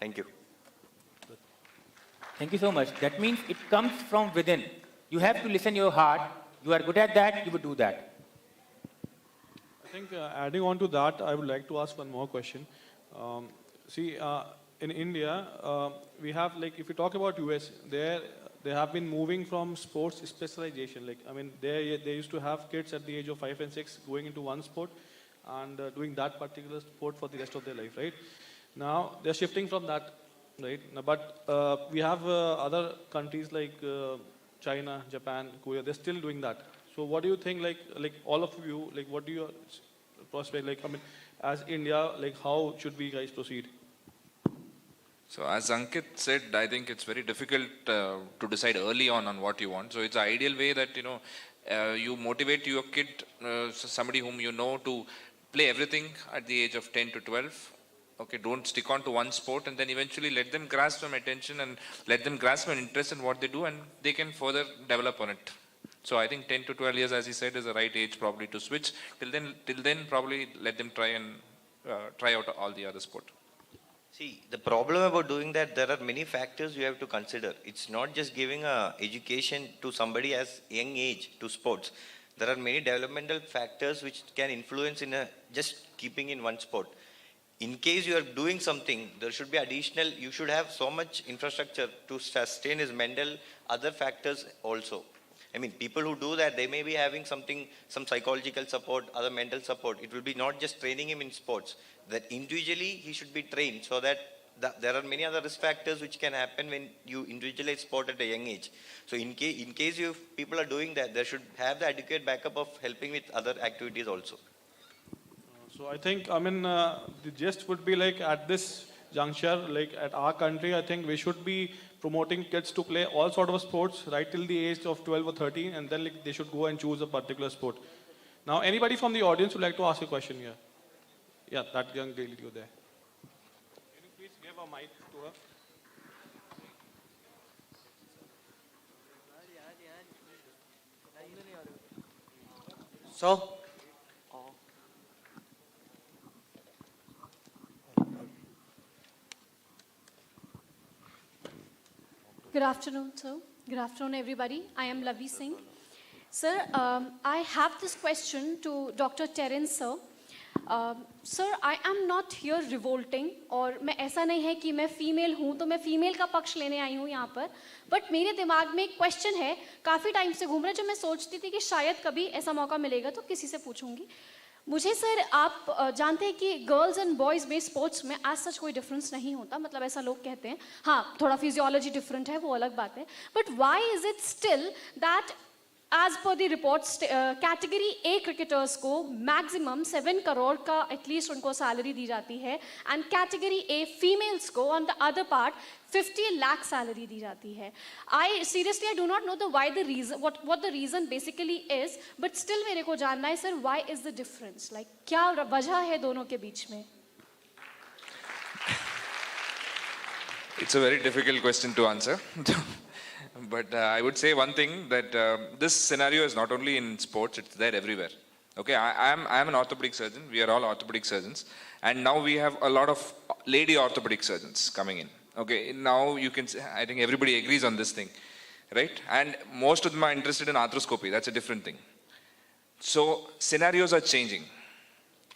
Thank you. Thank you so much. That means it comes from within. You have to listen your heart. You are good at that, you would do that. I think adding on to that, I would like to ask one more question. In India, we have, like, if you talk about US, they have been moving from sports specialization. They used to have kids at the age of 5 and 6 going into one sport and doing that particular sport for the rest of their life, right? Now, they're shifting from that, right? But we have other countries like China, Japan, Korea, they're still doing that. So what do you think, like all of you, like what do you prospect, as India, like how should we guys proceed? So as Ankit said, I think it's very difficult to decide early on what you want. So it's an ideal way that, you motivate your kid, somebody whom you know, to play everything at the age of 10 to 12. Okay, don't stick on to one sport, and then eventually let them grasp some attention and let them grasp an interest in what they do, and they can further develop on it. So I think 10 to 12 years, as he said, is the right age probably to switch. Till then probably let them try out all the other sport. See, the problem about doing that, there are many factors you have to consider. It's not just giving education to somebody as young age to sports. There are many developmental factors which can influence in just keeping in one sport. In case you are doing something, there should be additional, you should have so much infrastructure to sustain his mental, other factors also. People who do that, they may be having some psychological support, other mental support. It will be not just training him in sports, that individually he should be trained, so that there are many other risk factors which can happen when you individualize sport at a young age. So in case people are doing that, they should have the adequate backup of helping with other activities also. So I think, the gist would be like at this juncture, like at our country, I think we should be promoting kids to play all sort of sports right till the age of 12 or 13, and then they should go and choose a particular sport. Now, anybody from the audience would like to ask a question here? Yeah, that young lady over there. Can you please give a mic to her? So, Good afternoon, sir. Good afternoon, everybody. I am Lavi Singh. Sir, I have this question to Dr. Terence, sir. Sir, I am not here revolting, और मैं ऐसा नहीं है कि मैं female हूँ तो मैं फीमेल का पक्ष लेने आई हूँ यहाँ पर, बट मेरे दिमाग में एक क्वेश्चन है, काफ़ी टाइम से घूम रहा है, जो मैं सोचती थी कि शायद कभी ऐसा मौका मिलेगा तो किसी से पूछूंगी. मुझे सर, आप जानते हैं कि गर्ल्स एंड बॉयज़ में स्पोर्ट्स में आज सच कोई डिफरेंस नहीं होता, मतलब ऐसा लोग कहते हैं. हाँ, थोड़ा फिजियोलॉजी डिफरेंट है, वो अलग बात है, but why is it still that as per the reports, category A cricketers को maximum 7 crore का at least उनको salary दी जाती है, and category A females को on the other part 50 lakh salary दी जाती है. I do not know what the reason basically is, but still मेरे को जानना है sir, why is the difference? Like क्या वजह है दोनों के बीच में? It's a very difficult question to answer. But I would say one thing, that this scenario is not only in sports, it's there everywhere. Okay, I am an orthopedic surgeon. We are all orthopedic surgeons. And now we have a lot of lady orthopedic surgeons coming in. Okay, now you can say, I think everybody agrees on this thing, right? And most of them are interested in arthroscopy. That's a different thing. So scenarios are changing.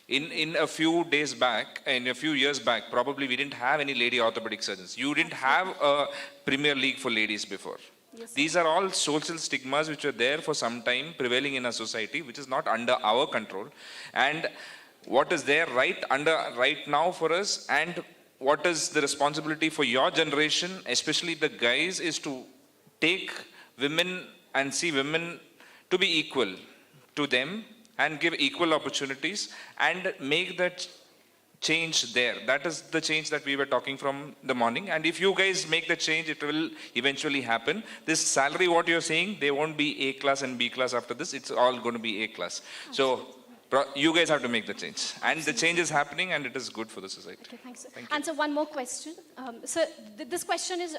In a few days back, in a few years back, probably we didn't have any lady orthopedic surgeons. You didn't have a Premier League for ladies before. Yes, these are all social stigmas which were there for some time, prevailing in our society, which is not under our control. And what is there right now for us, and what is the responsibility for your generation, especially the guys, is to take women and see women to be equal to them and give equal opportunities and make that change there. That is the change that we were talking from the morning. And if you guys make the change, it will eventually happen. This salary, what you're saying, they won't be A class and B class after this. It's all going to be A class. So you guys have to make the change. And the change is happening and it is good for the society. Okay, thanks. Sir. Thank you. And so one more question. Sir, this question is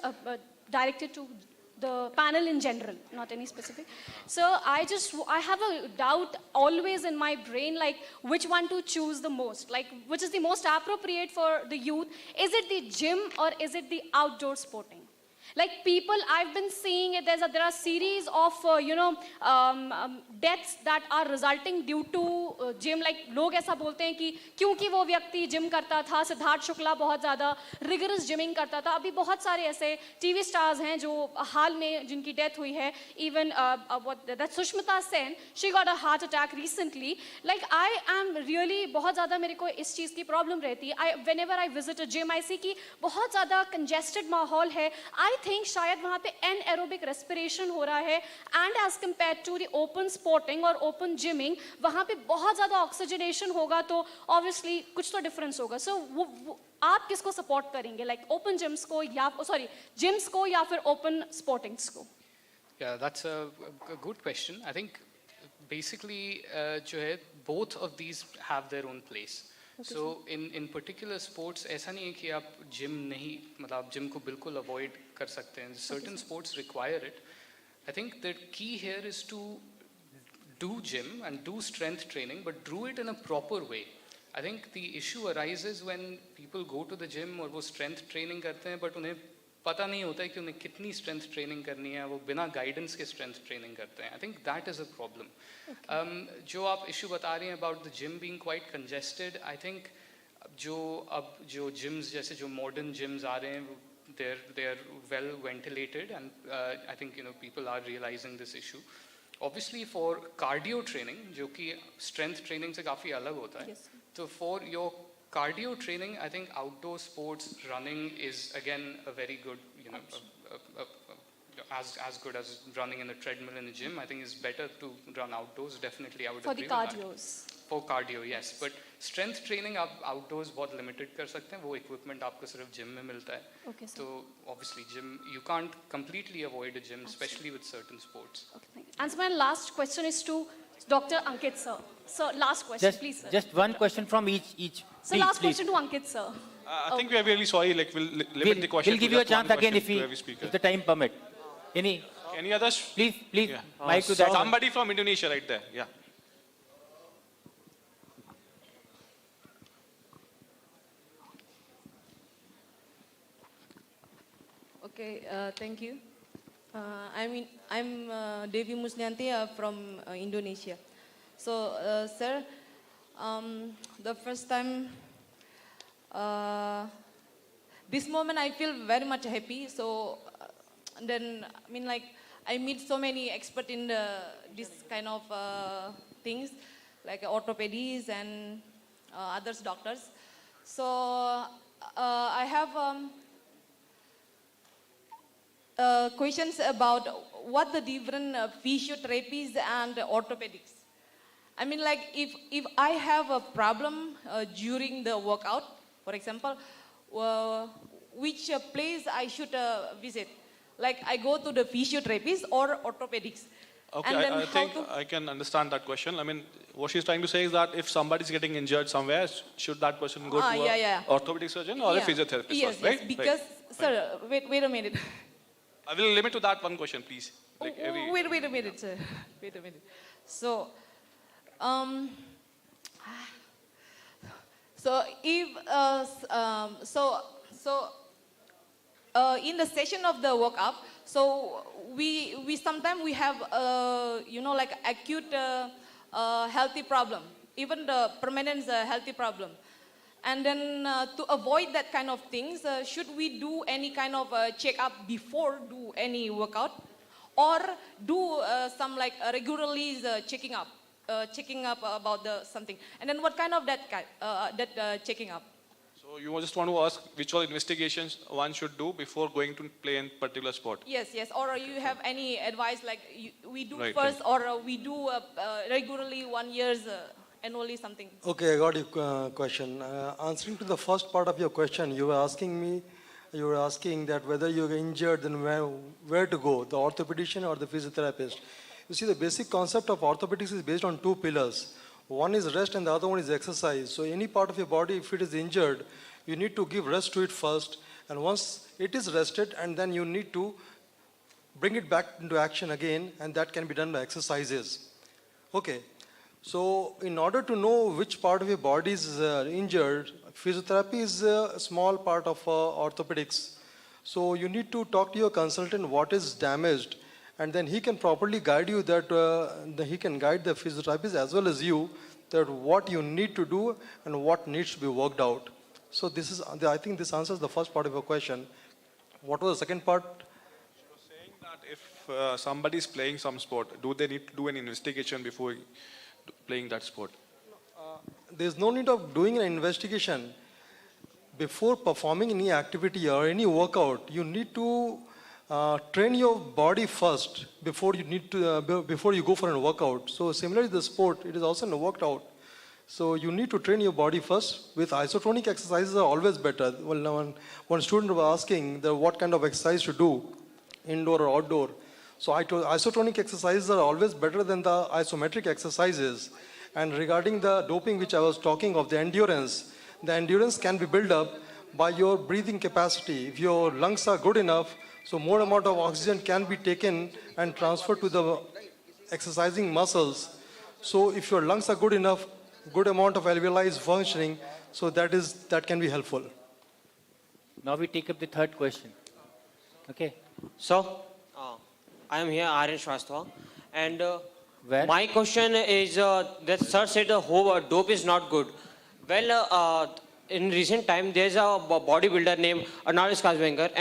directed to the panel in general, not any specific. So I have a doubt always in my brain, like which one to choose the most, like which is the most appropriate for the youth. Is it the gym or is it the outdoor sporting? Like people, I've been seeing it, there are series of, deaths that are resulting due to gym. Like लोग ऐसा बोलते हैं कि क्योंकि वो व्यक्ति gym करता था, सिद्धार्थ शुक्ला बहुत ज़्यादा rigorous gymming करता था. अभी बहुत सारे ऐसे TV stars हैं जो हाल में जिनकी death हुई है. Even that Sushmita Sen, she got a heart attack recently. Like I am really बहुत ज़्यादा मेरे को इस चीज़ की problem रहती है. Whenever I visit a gym, I see कि बहुत ज़्यादा congested माहौल है. I think शायद वहाँ पे anaerobic respiration हो रहा है, and as compared to the open sporting और open gymming, वहाँ पे बहुत ज़्यादा oxygenation होगा, तो obviously कुछ तो difference होगा. So आप किसको support करेंगे, like open gyms को या gyms को या फिर open sportings को? Yeah, that's a good question. I think basically जो है, both of these have their own place. Okay, so in particular sports, ऐसा नहीं है कि आप gym नहीं, मतलब आप gym को बिल्कुल avoid कर सकते हैं. Certain sports require it. I think the key here is to do gym and do strength training, but do it in a proper way. I think the issue arises when people go to the gym और वो strength training करते हैं, but उन्हें पता नहीं होता है कि उन्हें कितनी strength training करनी है, वो बिना guidance के strength training करते हैं. I think that is a problem. जो आप issue बता रही हैं about the gym being quite congested, I think जो gyms जैसे जो modern gyms आ रहे हैं, they're well ventilated, and I think people are realizing this issue. Obviously for cardio training, जो कि strength training से काफी अलग होता है, तो for your cardio training, I think outdoor sports, running is again a very good, as good as running in a treadmill in a gym. I think it's better to run outdoors. Definitely, I would agree with that. For the cardios. For cardio, yes. But strength training आप outdoors बहुत limited कर सकते हैं. वो equipment आपको सिर्फ gym में मिलता है. Okay, sir. So obviously gym, you can't completely avoid a gym, especially with certain sports. Okay, thank you. And so my last question is to Dr. Ankit sir. So last question, please, sir. Just one question from each. So please, last question to Ankit sir. I think we are really sorry. Like we'll limit the question. We'll give you a chance again if the time permit. Any others? Please, Yeah. mic to that. Somebody from Indonesia right there. Yeah. Okay, thank you. I'm Devi Musnyanti from Indonesia. So, sir, the first time, this moment I feel very much happy. So, then I meet so many experts in this kind of things, like orthopedics and others doctors. So, I have questions about what the different physiotherapies and orthopedics. I mean, like if I have a problem during the workout, for example, which place I should visit? Like I go to the physiotherapists or orthopedics. Okay, I think I can understand that question. I mean, what she's trying to say is that if somebody's getting injured somewhere, should that person go to an orthopedic surgeon or a physiotherapist? Yes, right? yes, because, sir, wait a minute. I will limit to that one question, please. Wait a minute, sir. Wait a minute. So, if in the session of the workup, so we sometimes we have like acute healthy problem, even the permanent healthy problem. And then to avoid that kind of things, should we do any kind of check-up before do any workout, or do some like regularly checking up about the something? And then what kind of that checking up? So So you just want to ask which all investigations one should do before going to play in particular sport? Yes, yes. Or you have any advice like we do Right, first, or we do regularly 1 year's annually something? Okay, I got your question. Answering to the first part of your question, you were asking that whether you're injured, then where to go, the orthopedician or the physiotherapist. You see, the basic concept of orthopedics is based on two pillars. One is rest and the other one is exercise. So any part of your body, if it is injured, you need to give rest to it first. And once it is rested, and then you need to bring it back into action again, and that can be done by exercises. Okay. So in order to know which part of your body is injured, physiotherapy is a small part of orthopedics. So you need to talk to your consultant what is damaged, and then he can properly guide you he can guide the physiotherapist as well as you that what you need to do and what needs to be worked out. So this is, I think this answers the first part of your question. What was the second part? Saying that if somebody is playing some sport, do they need to do an investigation before playing that sport? There's no need of doing an investigation. Before performing any activity or any workout, you need to train your body first before you go for a workout. So similarly, the sport, it is also a workout. So you need to train your body first. With isotonic exercises are always better. Well, now one student was asking what kind of exercise to do, indoor or outdoor. So isotonic exercises are always better than the isometric exercises. And regarding the doping which I was talking of, the endurance can be built up by your breathing capacity. If your lungs are good enough, so more amount of oxygen can be taken and transferred to the exercising muscles. So if your lungs are good enough, good amount of alveoli is functioning, so that can be helpful. Now we take up the third question. Okay. So, I am here, Aryan Shrastha, and my question is that sir said the whole dope is not good. Well, in recent time, there's a bodybuilder named Arnold Schwarzenegger,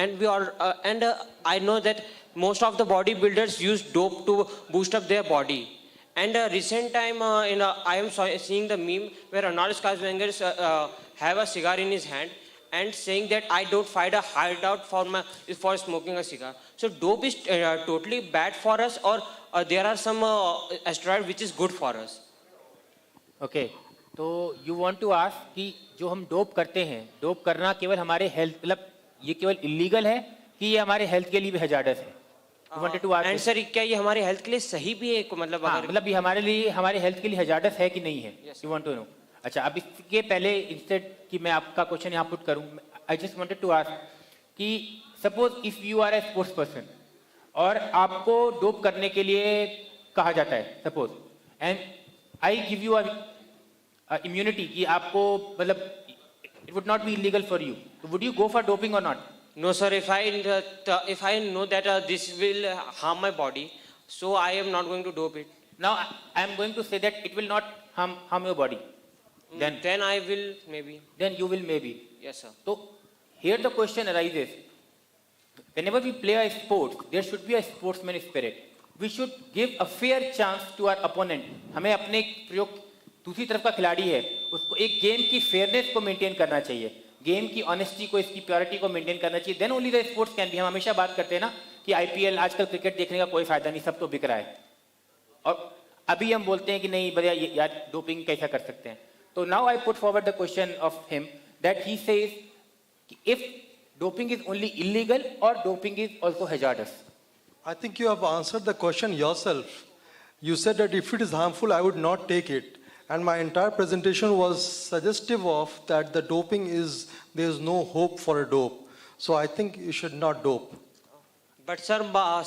and I know that most of the bodybuilders use dope to boost up their body. And recent time, I am seeing the meme where Arnold Schwarzenegger have a cigar in his hand and saying that I don't find a hideout for smoking a cigar. So dope is totally bad for us, or there are some asteroid which is good for us? Okay. तो you want to ask कि जो हम dope करते हैं, dope करना केवल हमारे health, मतलब ये केवल इलीगल है कि ये हमारे हेल्थ के लिए भी हैजार्डस है? You wanted to ask. And sir, क्या ये हमारे हेल्थ के लिए सही भी है? मतलब ये हमारे हेल्थ के लिए हैजार्डस है कि नहीं है? You want to know. अच्छा, अब इसके पहले इंस्टेड कि मैं आपका क्वेश्चन यहाँ पुट करूँ, I just wanted to ask कि suppose if you are a sports person और आपको डोप करने के लिए कहा जाता है, suppose, and I give you immunity कि आपको मतलब it would not be illegal for you. So would you go for doping or not? No sir, if I know that this will harm my body, so I am not going to dope it. Now I am going to say that it will not harm your body. Then I will maybe. Then you will maybe. Yes sir. So here the question arises. Whenever we play a sport, there should be a sportsman spirit. We should give a fair chance to our opponent. हमें अपने प्रयोग दूसरी तरफ का खिलाड़ी है उसको एक गेम की फेयरनेस को मेंटेन करना चाहिए, गेम की ऑनेस्टी को, इसकी प्योरिटी को मेंटेन करना चाहिए. Then only the sports can be. हम हमेशा बात करते हैं ना कि आईपीएल, आजकल क्रिकेट देखने का कोई फायदा नहीं, सब तो बिक रहा है, और अभी हम बोलते हैं कि नहीं बढ़िया यार डोपिंग कैसा कर सकते हैं. तो now I put forward the question of him that he says if doping is only illegal और doping is also hazardous. I think you have answered the question yourself. You said that if it is harmful, I would not take it. And my entire presentation was suggestive of that the doping there is no hope for a dope. So I think you should not dope. But sir,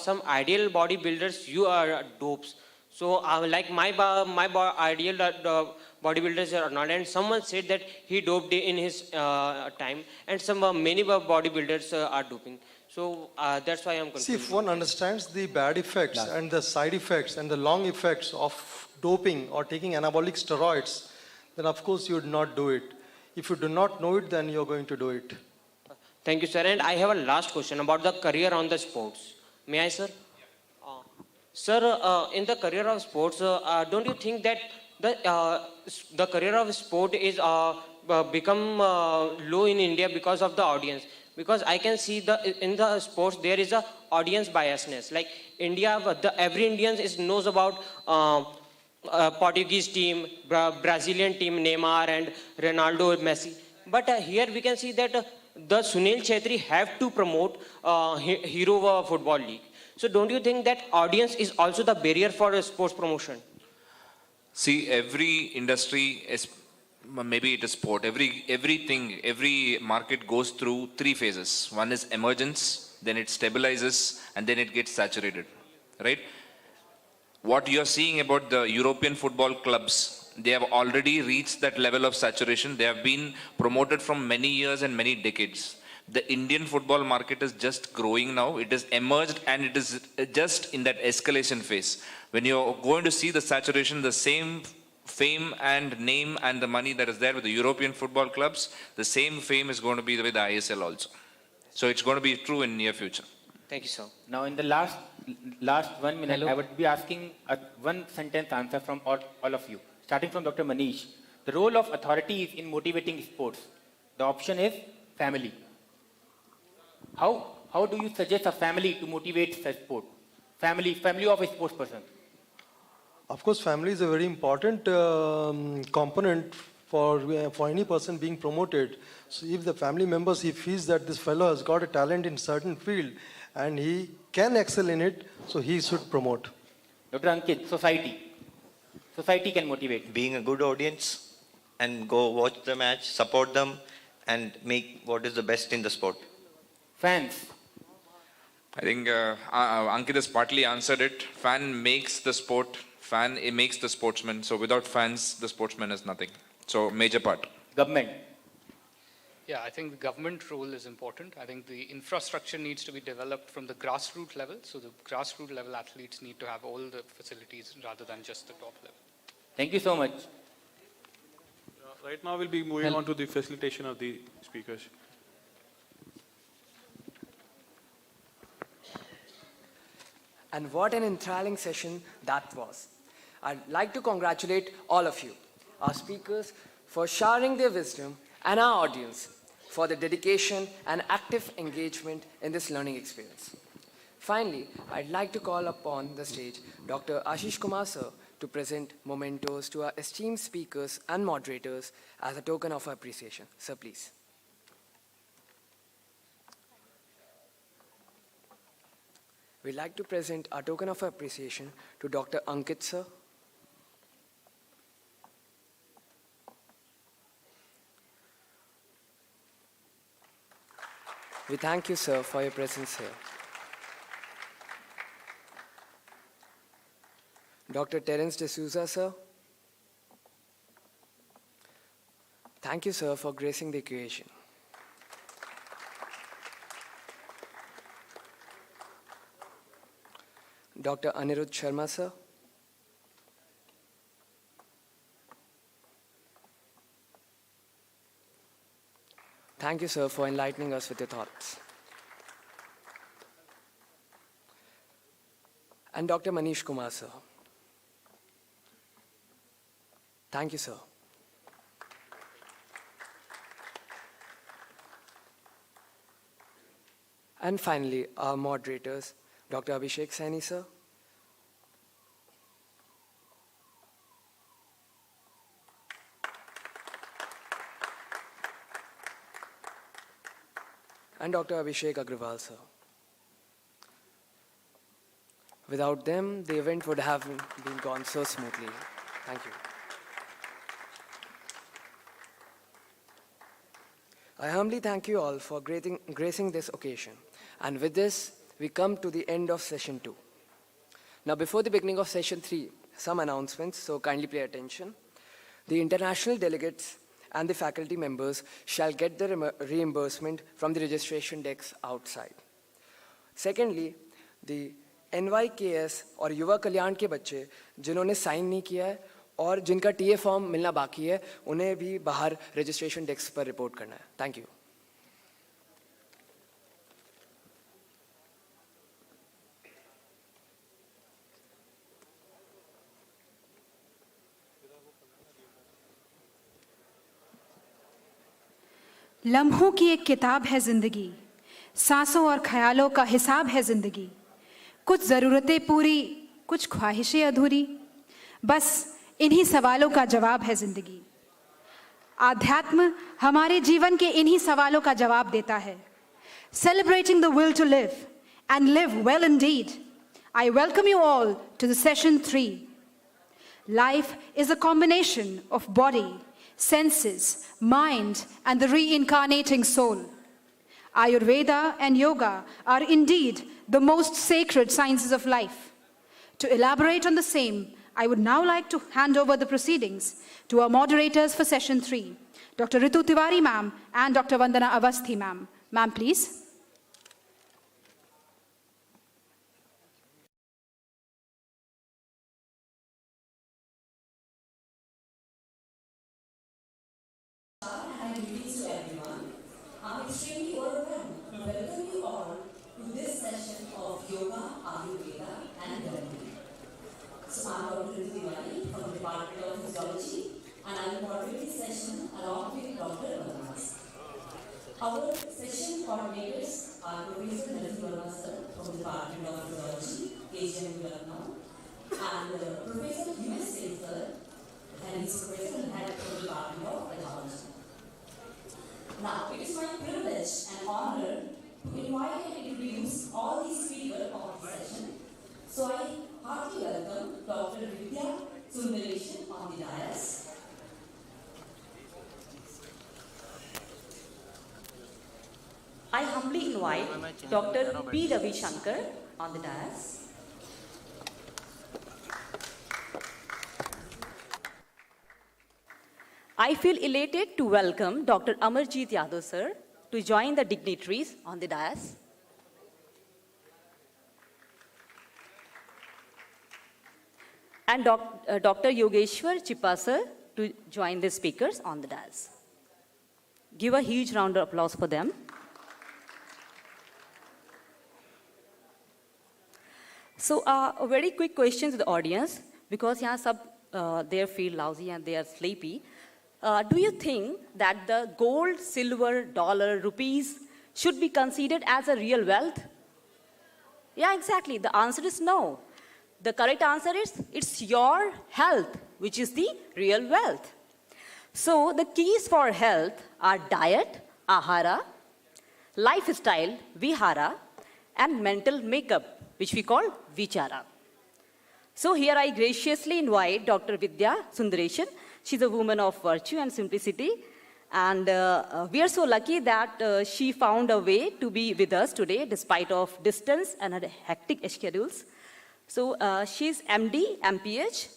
some ideal bodybuilders are dopes. So like my ideal bodybuilders are not, and someone said that he doped in his time, and some many bodybuilders are doping. So that's why I'm confused. See, if one understands the bad effects and the side effects and the long effects of doping or taking anabolic steroids, then of course you would not do it. If you do not know it, then you're going to do it. Thank you, sir. And I have a last question about the career on the sports. May I, sir? Sir, in the career of sports, don't you think that the career of sport is become low in India because of the audience. Because I can see in the sports there is a audience biasness. Like India, every Indian knows about Portuguese team, Brazilian team, Neymar and Ronaldo, Messi. But here we can see that the Sunil Chetri have to promote Hero Football League. So don't you think that audience is also the barrier for sports promotion? See, every industry is, maybe it is sport, everything, every market goes through three phases. One is emergence, then it stabilizes, and then it gets saturated, right? What you are seeing about the European football clubs, they have already reached that level of saturation. They have been promoted from many years and many decades. The Indian football market is just growing now. It has emerged and it is just in that escalation phase. When you're going to see the saturation, the same fame and name and the money that is there with the European football clubs, the same fame is going to be with the ISL also. So it's going to be true in near future. Thank you, sir. Now, in the last 1 minute, I would be asking a one sentence answer from all of you, starting from Dr. Manish. The role of authorities in motivating sports. The option is family. How do you suggest a family to motivate such sport? Family of a sports person. Of course, family is a very important component for any person being promoted. So if the family members, he feels that this fellow has got a talent in certain field and he can excel in it, so he should promote. Dr. Ankit, society. Society can motivate. Being a good audience and go watch the match, support them, and make what is the best in the sport. Fans. I think Ankit has partly answered it. Fan makes the sport. Fan makes the sportsman. So without fans, the sportsman is nothing. So major part. Government. Yeah, I think the government role is important. I think the infrastructure needs to be developed from the grassroots level. So the grassroots level athletes need to have all the facilities rather than just the top level. Thank you so much. Right now we'll be moving on to the facilitation of the speakers. And what an enthralling session that was. I'd like to congratulate all of you, our speakers, for sharing their wisdom, and our audience for their dedication and active engagement in this learning experience. Finally, I'd like to call upon the stage Dr. Ashish Kumar sir to present mementos to our esteemed speakers and moderators as a token of appreciation. Sir, please. We'd like to present our token of appreciation to Dr. Ankit sir. We thank you, sir, for your presence here. Dr. Terence D'Souza, sir. Thank you, sir, for gracing the occasion. Dr. Anirudh Sharma, sir. Thank you, sir, for enlightening us with your thoughts. And Dr. Manish Kumar, sir. Thank you, sir. And finally, our moderators, Dr. Abhishek Saini, sir. And Dr. Abhishek Agrawal, sir. Without them, the event would have been gone so smoothly. Thank you. I humbly thank you all for gracing this occasion. And with this, we come to the end of session 2. Now, before the beginning of session 3, some announcements, so kindly pay attention. The international delegates and the faculty members shall get the reimbursement from the registration desks outside. Secondly, the NYKS और युवा कल्याण के बच्चे जिन्होंने sign नहीं किया है और जिनका टीए फॉर्म मिलना बाकी है उन्हें भी बाहर रजिस्ट्रेशन डेस्क पर रिपोर्ट करना है. Thank you. लम्हों की एक किताब है जिंदगी, सांसों और ख्यालों का हिसाब है जिंदगी, कुछ ज़रूरतें पूरी, कुछ ख्वाहिशें अधूरी, बस इन्हीं सवालों का जवाब है जिंदगी। आध्यात्म हमारे जीवन के इन्हीं सवालों का जवाब देता है। Celebrating the will to live and live well indeed, I welcome you all to the session 3. Life is a combination of body, senses, mind, and the reincarnating soul. Ayurveda and yoga are indeed the most sacred sciences of life. To elaborate on the same, I would now like to hand over the proceedings to our moderators for session 3, Dr. Ritu Tiwari ma'am and Dr. Vandana Avasthi ma'am. Ma'am, please. I'm extremely overwhelmed to welcome you all to this session of Yoga, Ayurveda and Wellbeing. So I'm Dr. Ritu Tiwari from the Department of Physiology and I will moderate this session along with Dr. Vandana. Our session coordinators are Professor Narathi Verma sir from the Department of Physiology, KGMU Lucknow, and Professor U.S. Singh sir, and he's Professor and Head of the Department of Pathology. Now, it is my privilege and honor to invite and introduce all these speakers of the session. So I heartily welcome Dr. Vidya Sundaresan on the dais. I humbly invite Dr. P. Ravi Shankar on the dais. I feel elated to welcome Dr. Amarjeet Yadav sir to join the dignitaries on the dais. And Dr. Yogeshwar Chippa sir to join the speakers on the dais. Give a huge round of applause for them. So a very quick question to the audience, because here they feel lousy and they are sleepy. Do you think that the gold, silver, dollar, rupees should be considered as a real wealth? Yeah, exactly. The answer is no. The correct answer is it's your health, which is the real wealth. So the keys for health are diet, ahara, lifestyle, vihara, and mental makeup, which we call vichara. So here I graciously invite Dr. Vidya Sundaresan. She's a woman of virtue and simplicity. And we are so lucky that she found a way to be with us today despite of distance and her hectic schedules. So she's MD, MPH,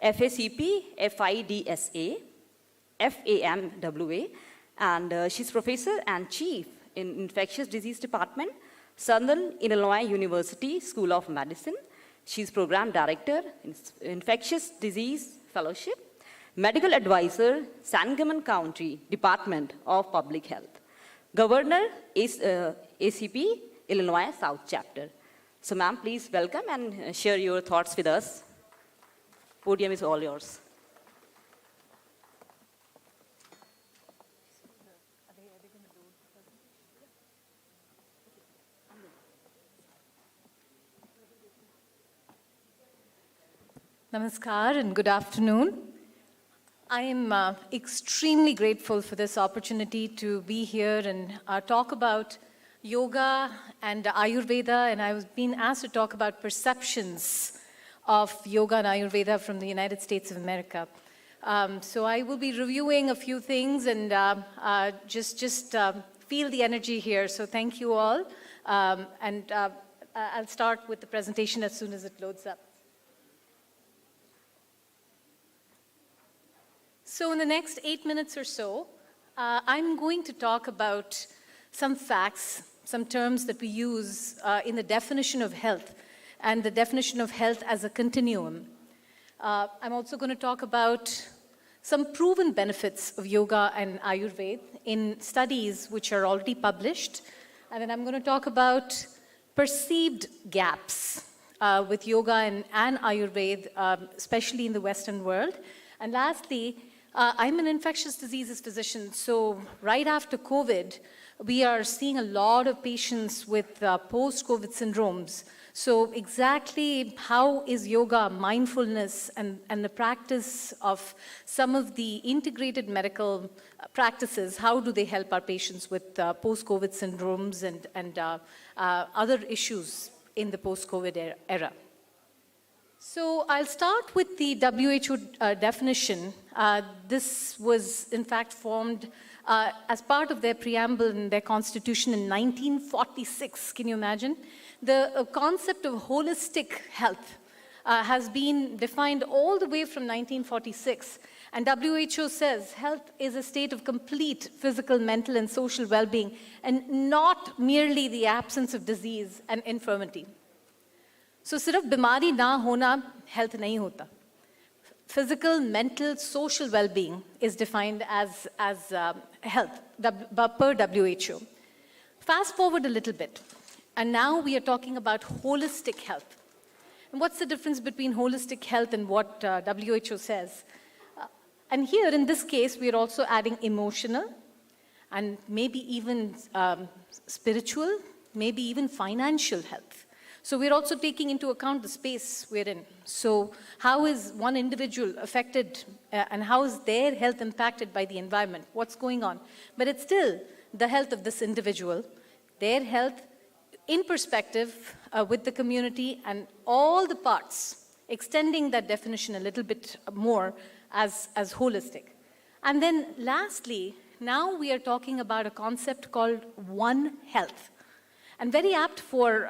FACP, FIDSA, FAMWA, and she's professor and chief in Infectious Disease Department, Southern Illinois University School of Medicine. She's program director in Infectious Disease Fellowship, medical advisor, Sangamon County Department of Public Health, governor is ACP Illinois South Chapter. So ma'am, please welcome and share your thoughts with us. Podium is all yours. Namaskar and good afternoon. I am extremely grateful for this opportunity to be here and talk about yoga and Ayurveda, and I was being asked to talk about perceptions of yoga and Ayurveda from the United States of America. So I will be reviewing a few things and just feel the energy here. So thank you all, and I'll start with the presentation as soon as it loads up. So in the next 8 minutes or so, I'm going to talk about some facts, some terms that we use in the definition of health, and the definition of health as a continuum. I'm also going to talk about some proven benefits of yoga and Ayurveda in studies which are already published. And then I'm going to talk about perceived gaps with yoga and Ayurveda, especially in the Western world. And lastly, I'm an infectious diseases physician, so right after COVID, we are seeing a lot of patients with post-COVID syndromes. So exactly how is yoga, mindfulness, and the practice of some of the integrated medical practices, how do they help our patients with post-COVID syndromes and other issues in the post-COVID era? So I'll start with the WHO definition. This was in fact formed as part of their preamble in their constitution in 1946. Can you imagine? The concept of holistic health has been defined all the way from 1946. And WHO says health is a state of complete physical, mental, and social well-being, and not merely the absence of disease and infirmity. So सिर्फ बीमारी ना होना health नहीं होता. Physical, mental, social well-being is defined as health per WHO. Fast forward a little bit, and now we are talking about holistic health. And what's the difference between holistic health and what WHO says? And here, in this case, we are also adding emotional, and maybe even spiritual, maybe even financial health. So we're also taking into account the space we're in. So how is one individual affected and how is their health impacted by the environment? What's going on? But it's still the health of this individual, their health in perspective with the community and all the parts, extending that definition a little bit more as holistic. And then lastly, now we are talking about a concept called One Health. And very apt for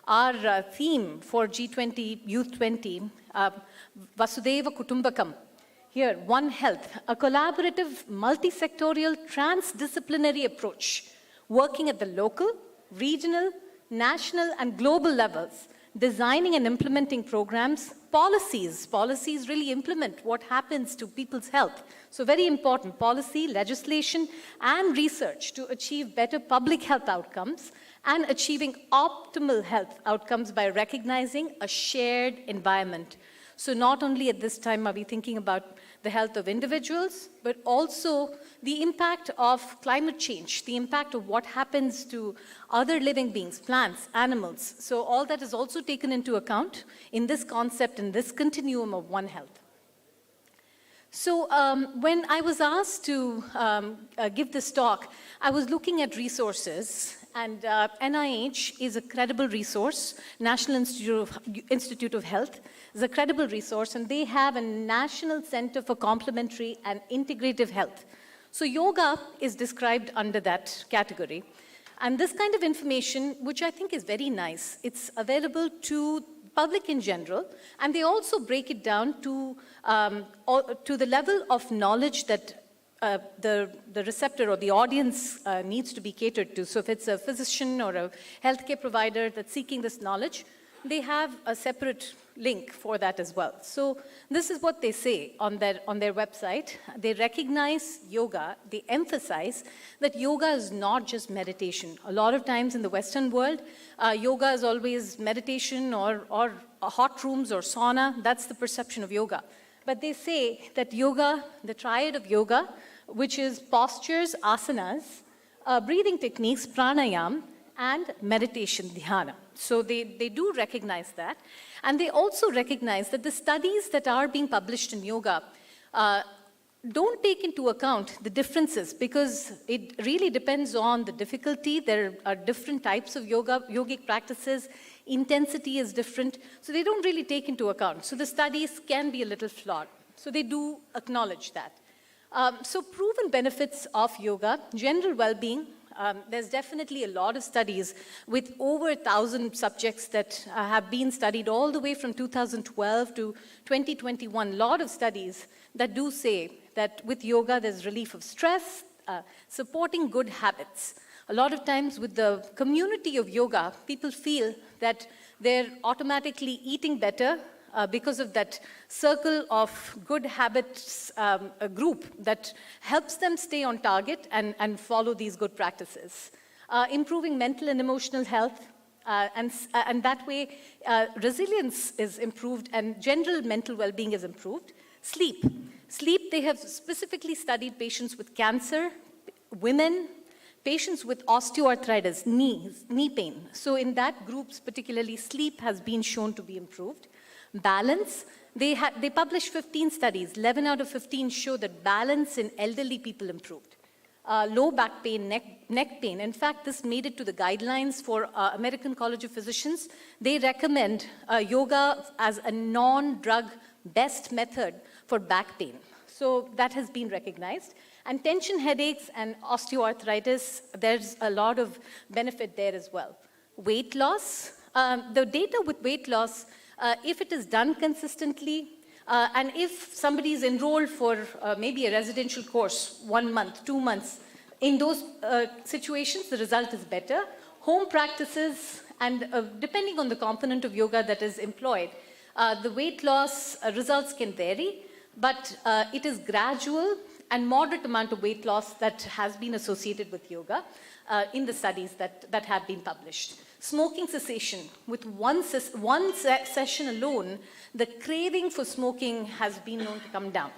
our theme for G20, Youth 20, Vasudhaiva Kutumbakam. Here, One Health, a collaborative, multi-sectorial, transdisciplinary approach, working at the local, regional, national, and global levels, designing and implementing programs, policies really implement what happens to people's health. So very important, policy, legislation, and research to achieve better public health outcomes and achieving optimal health outcomes by recognizing a shared environment. So not only at this time are we thinking about the health of individuals, but also the impact of climate change, the impact of what happens to other living beings, plants, animals. So all that is also taken into account in this concept, in this continuum of One Health. So when I was asked to give this talk, I was looking at resources, and NIH is a credible resource. National Institute of Health is a credible resource, and they have a National Center for Complementary and Integrative Health. So yoga is described under that category. And this kind of information, which I think is very nice, it's available to public in general, and they also break it down to the level of knowledge that the receptor or the audience needs to be catered to. So if it's a physician or a healthcare provider that's seeking this knowledge, they have a separate link for that as well. So this is what they say on their website. They recognize yoga, they emphasize that yoga is not just meditation. A lot of times in the Western world, yoga is always meditation or hot rooms or sauna. That's the perception of yoga. But they say that yoga, the triad of yoga, which is postures, asanas, breathing techniques, pranayam, and meditation, dhyana. So they do recognize that. And they also recognize that the studies that are being published in yoga don't take into account the differences, because it really depends on the difficulty. There are different types of yogic practices. Intensity is different. So they don't really take into account. So the studies can be a little flawed. So they do acknowledge that. So proven benefits of yoga, general well-being. There's definitely a lot of studies with over 1,000 subjects that have been studied all the way from 2012 to 2021. A lot of studies that do say that with yoga there's relief of stress, supporting good habits. A lot of times with the community of yoga, people feel that they're automatically eating better because of that circle of good habits a group that helps them stay on target and follow these good practices. Improving mental and emotional health, and that way resilience is improved and general mental well-being is improved. Sleep. Sleep, they have specifically studied patients with cancer, women, patients with osteoarthritis, knee pain. So in that groups, particularly sleep has been shown to be improved. Balance, they published 15 studies. 11 out of 15 show that balance in elderly people improved. Low back pain, neck pain. In fact, this made it to the guidelines for American College of Physicians. They recommend yoga as a non-drug best method for back pain. So that has been recognized. And tension headaches and osteoarthritis, there's a lot of benefit there as well. Weight loss, the data with weight loss, if it is done consistently, and if somebody is enrolled for maybe a residential course, 1 month, 2 months, in those situations, the result is better. Home practices, and depending on the component of yoga that is employed, the weight loss results can vary, but it is gradual and moderate amount of weight loss that has been associated with yoga in the studies that have been published. Smoking cessation, with one session alone, the craving for smoking has been known to come down.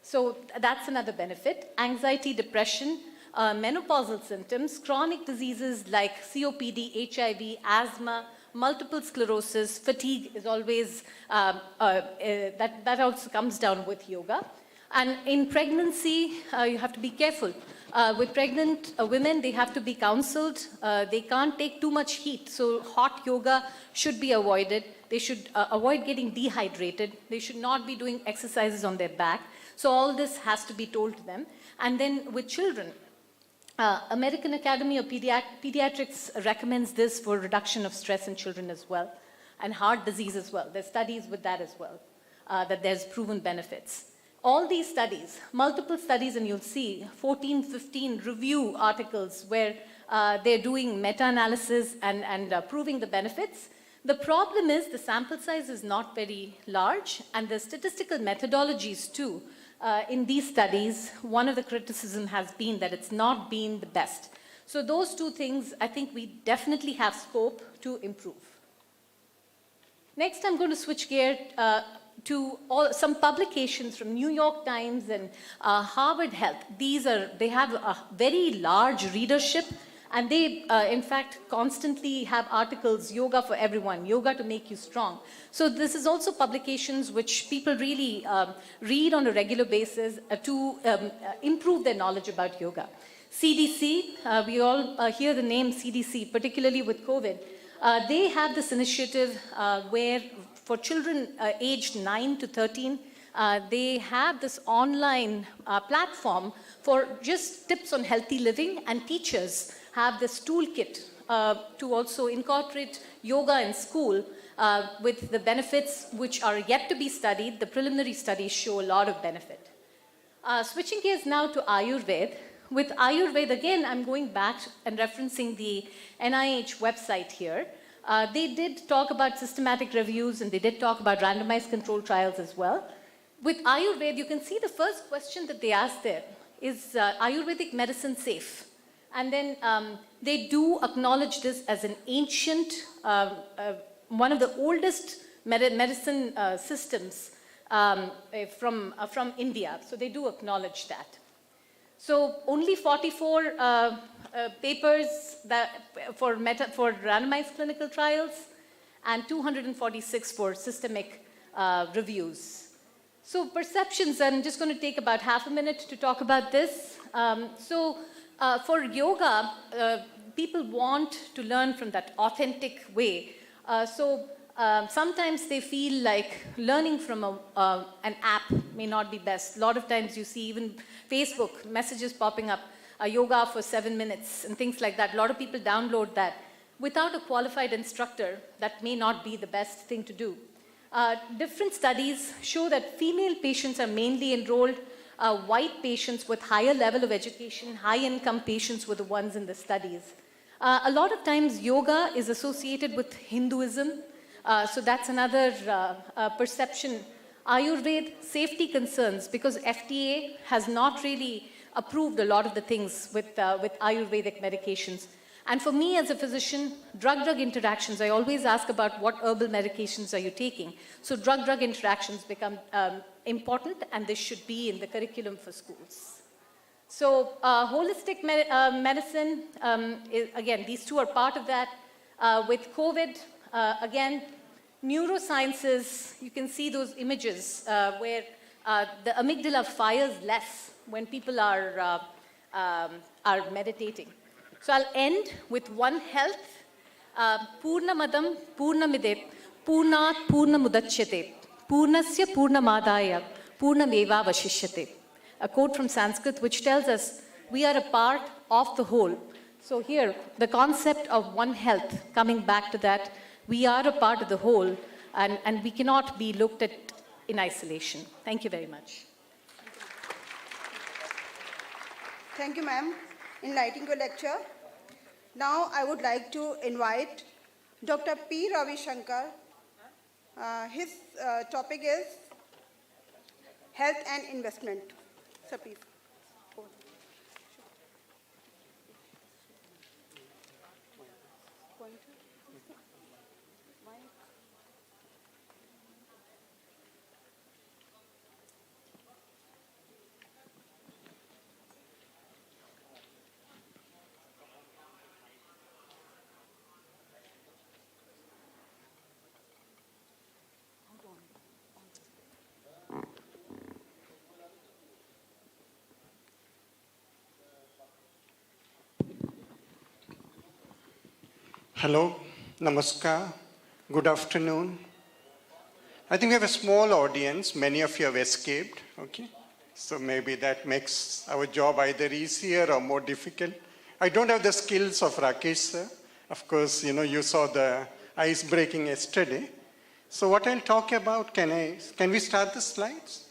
So that's another benefit. Anxiety, depression, menopausal symptoms, chronic diseases like COPD, HIV, asthma, multiple sclerosis, fatigue is always, that also comes down with yoga. And in pregnancy, you have to be careful. With pregnant women, they have to be counseled. They can't take too much heat, so hot yoga should be avoided. They should avoid getting dehydrated. They should not be doing exercises on their back. So all this has to be told to them. And then with children, American Academy of Pediatrics recommends this for reduction of stress in children as well, and heart disease as well. There's studies with that as well, that there's proven benefits. All these studies, multiple studies, and you'll see 14, 15 review articles where they're doing meta-analysis and proving the benefits. The problem is the sample size is not very large, and the statistical methodologies too. In these studies, one of the criticism has been that it's not been the best. So those two things, I think we definitely have scope to improve. Next, I'm going to switch gear to some publications from New York Times and Harvard Health. They have a very large readership, and they, in fact, constantly have articles, yoga for everyone, yoga to make you strong. So this is also publications which people really read on a regular basis to improve their knowledge about yoga. CDC, we all hear the name CDC, particularly with COVID. They have this initiative where for children aged 9 to 13, they have this online platform for just tips on healthy living, and teachers have this toolkit to also incorporate yoga in school with the benefits which are yet to be studied. The preliminary studies show a lot of benefit. Switching gears now to Ayurveda. With Ayurveda, again, I'm going back and referencing the NIH website here. They did talk about systematic reviews, and they did talk about randomized controlled trials as well. With Ayurveda, you can see the first question that they asked there is Ayurvedic medicine safe? And then they do acknowledge this as an ancient, one of the oldest medicine systems from India. So they do acknowledge that. So only 44 papers for randomized clinical trials, and 246 for systemic reviews. So perceptions, I'm just going to take about half a minute to talk about this. For yoga, people want to learn from that authentic way. Sometimes they feel like learning from an app may not be best. A lot of times you see even Facebook messages popping up, yoga for 7 minutes and things like that. A lot of people download that. Without a qualified instructor, that may not be the best thing to do. Different studies show that female patients are mainly enrolled. White patients with higher level of education, high-income patients were the ones in the studies. A lot of times yoga is associated with Hinduism, so that's another perception. Ayurveda, safety concerns, because FDA has not really approved a lot of the things with Ayurvedic medications. And for me as a physician, drug-drug interactions, I always ask about what herbal medications are you taking. So drug-drug interactions become important, and this should be in the curriculum for schools. So holistic medicine, again, these two are part of that. With COVID, again, neurosciences, you can see those images where the amygdala fires less when people are meditating. So I'll end with One Health. Purnamadam Purnamidep Purnat Purnamudachyate Purnasya Purnamadaya Purnameva Vashishyate. A quote from Sanskrit which tells us we are a part of the whole. So here, the concept of One Health, coming back to that, we are a part of the whole, and we cannot be looked at in isolation. Thank you very much. Thank you, ma'am, enlightening your lecture. Now I would like to invite Dr. P. Ravi Shankar. His topic is health and investment. Sir, please. Hello, namaskar, good afternoon. I think we have a small audience. Many of you have escaped, okay? So maybe that makes our job either easier or more difficult. I don't have the skills of Rakesh, sir. Of course, you saw the ice breaking yesterday. So what I'll talk about, can we start the slides?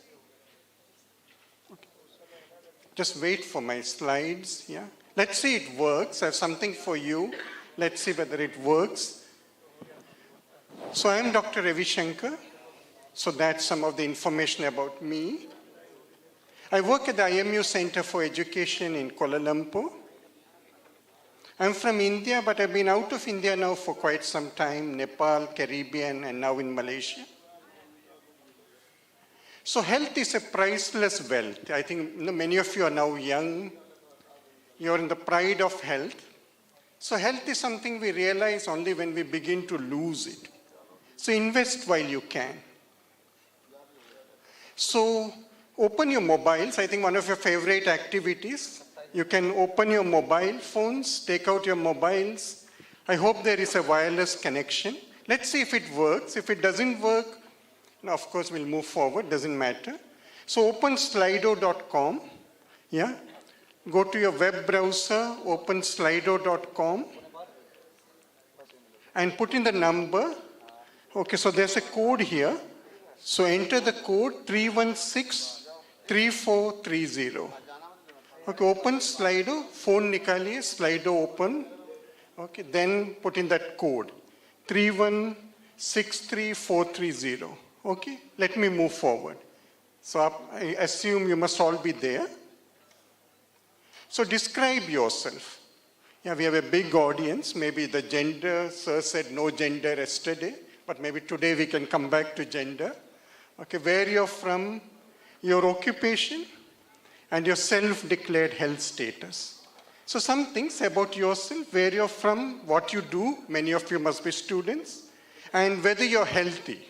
Okay. Just wait for my slides, yeah? Let's see it works. I have something for you. Let's see whether it works. So I'm Dr. Ravi Shankar. So that's some of the information about me. I work at the IMU Center for Education in Kuala Lumpur. I'm from India, but I've been out of India now for quite some time, Nepal, Caribbean, and now in Malaysia. So health is a priceless wealth. I think many of you are now young. You're in the pride of health. So health is something we realize only when we begin to lose it. So invest while you can. So open your mobiles. I think one of your favorite activities. You can open your mobile phones, take out your mobiles. I hope there is a wireless connection. Let's see if it works. If it doesn't work, of course we'll move forward, doesn't matter. So open slido.com. Yeah. Go to your web browser, open slido.com, and put in the number. Okay, so there's a code here. So enter the code 3163430. Okay, open Slido, phone nikaliye, Slido open. Okay, then put in that code 3163430. Okay, let me move forward. So I assume you must all be there. So describe yourself. Yeah, we have a big audience. Maybe the gender, sir said no gender yesterday, but maybe today we can come back to gender. Okay, where you're from, your occupation, and your self-declared health status. So some things about yourself, where you're from, what you do, many of you must be students, and whether you're healthy.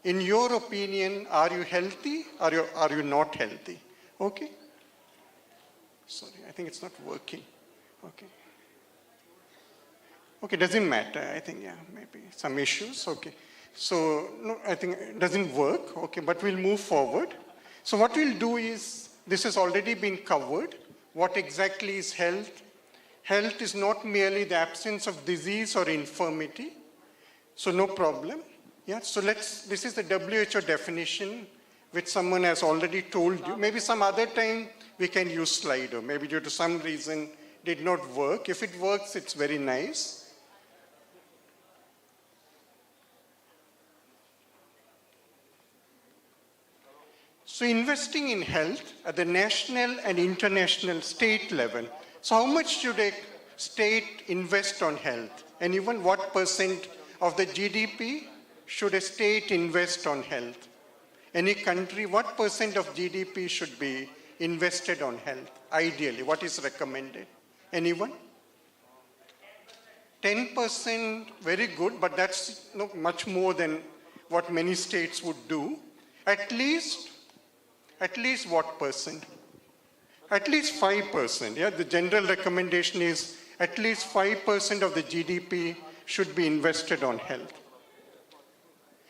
In your opinion, are you healthy or are you not healthy? Okay? Sorry, I think it's not working. Okay. Okay, doesn't matter. I think, yeah, maybe some issues. Okay. So, no, I think it doesn't work. Okay, but we'll move forward. So what we'll do is, this has already been covered. What exactly is health? Health is not merely the absence of disease or infirmity. So no problem. Yeah, so this is the WHO definition, which someone has already told you. Maybe some other time we can use Slido. Maybe due to some reason did not work. If it works, it's very nice. So investing in health at the national and international state level. So how much should a state invest on health? And even what percent of the GDP should a state invest on health? Any country, what percent of GDP should be invested on health? Ideally, what is recommended? Anyone? 10%, very good, but that's not much more than what many states would do. At least what percent? At least 5%. Yeah, the general recommendation is at least 5% of the GDP should be invested on health.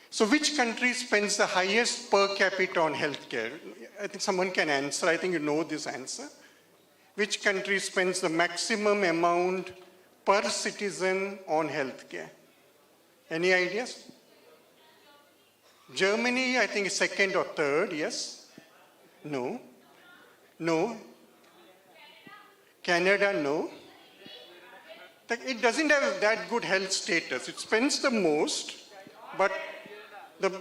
So which country spends the highest per capita on healthcare? I think someone can answer. I think you know this answer. Which country spends the maximum amount per citizen on healthcare? Any ideas? Germany, I think, is second or third, yes? No. No. Canada, no. It doesn't have that good health status. It spends the most, but the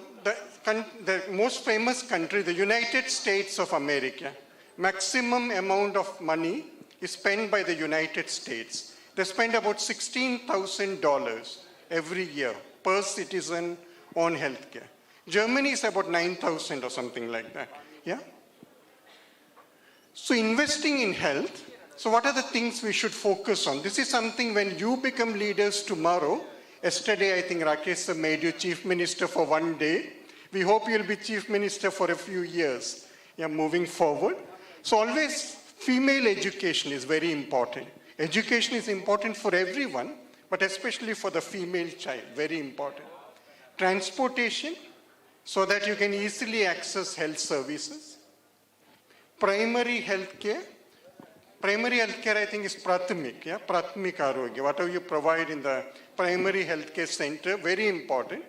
most famous country, the United States of America, maximum amount of money is spent by the United States. They spend about $16,000 every year per citizen on healthcare. Germany is about 9,000 or something like that. Yeah? So investing in health, so what are the things we should focus on? This is something when you become leaders tomorrow. Yesterday, I think Rakesh sir made you chief minister for one day. We hope you'll be chief minister for a few years, yeah, moving forward. So always female education is very important. Education is important for everyone, but especially for the female child, very important. Transportation, so that you can easily access health services. Primary health care. Primary health care, I think, is Prathamik, yeah? Prathamik Arogya, whatever you provide in the primary health care center, very important,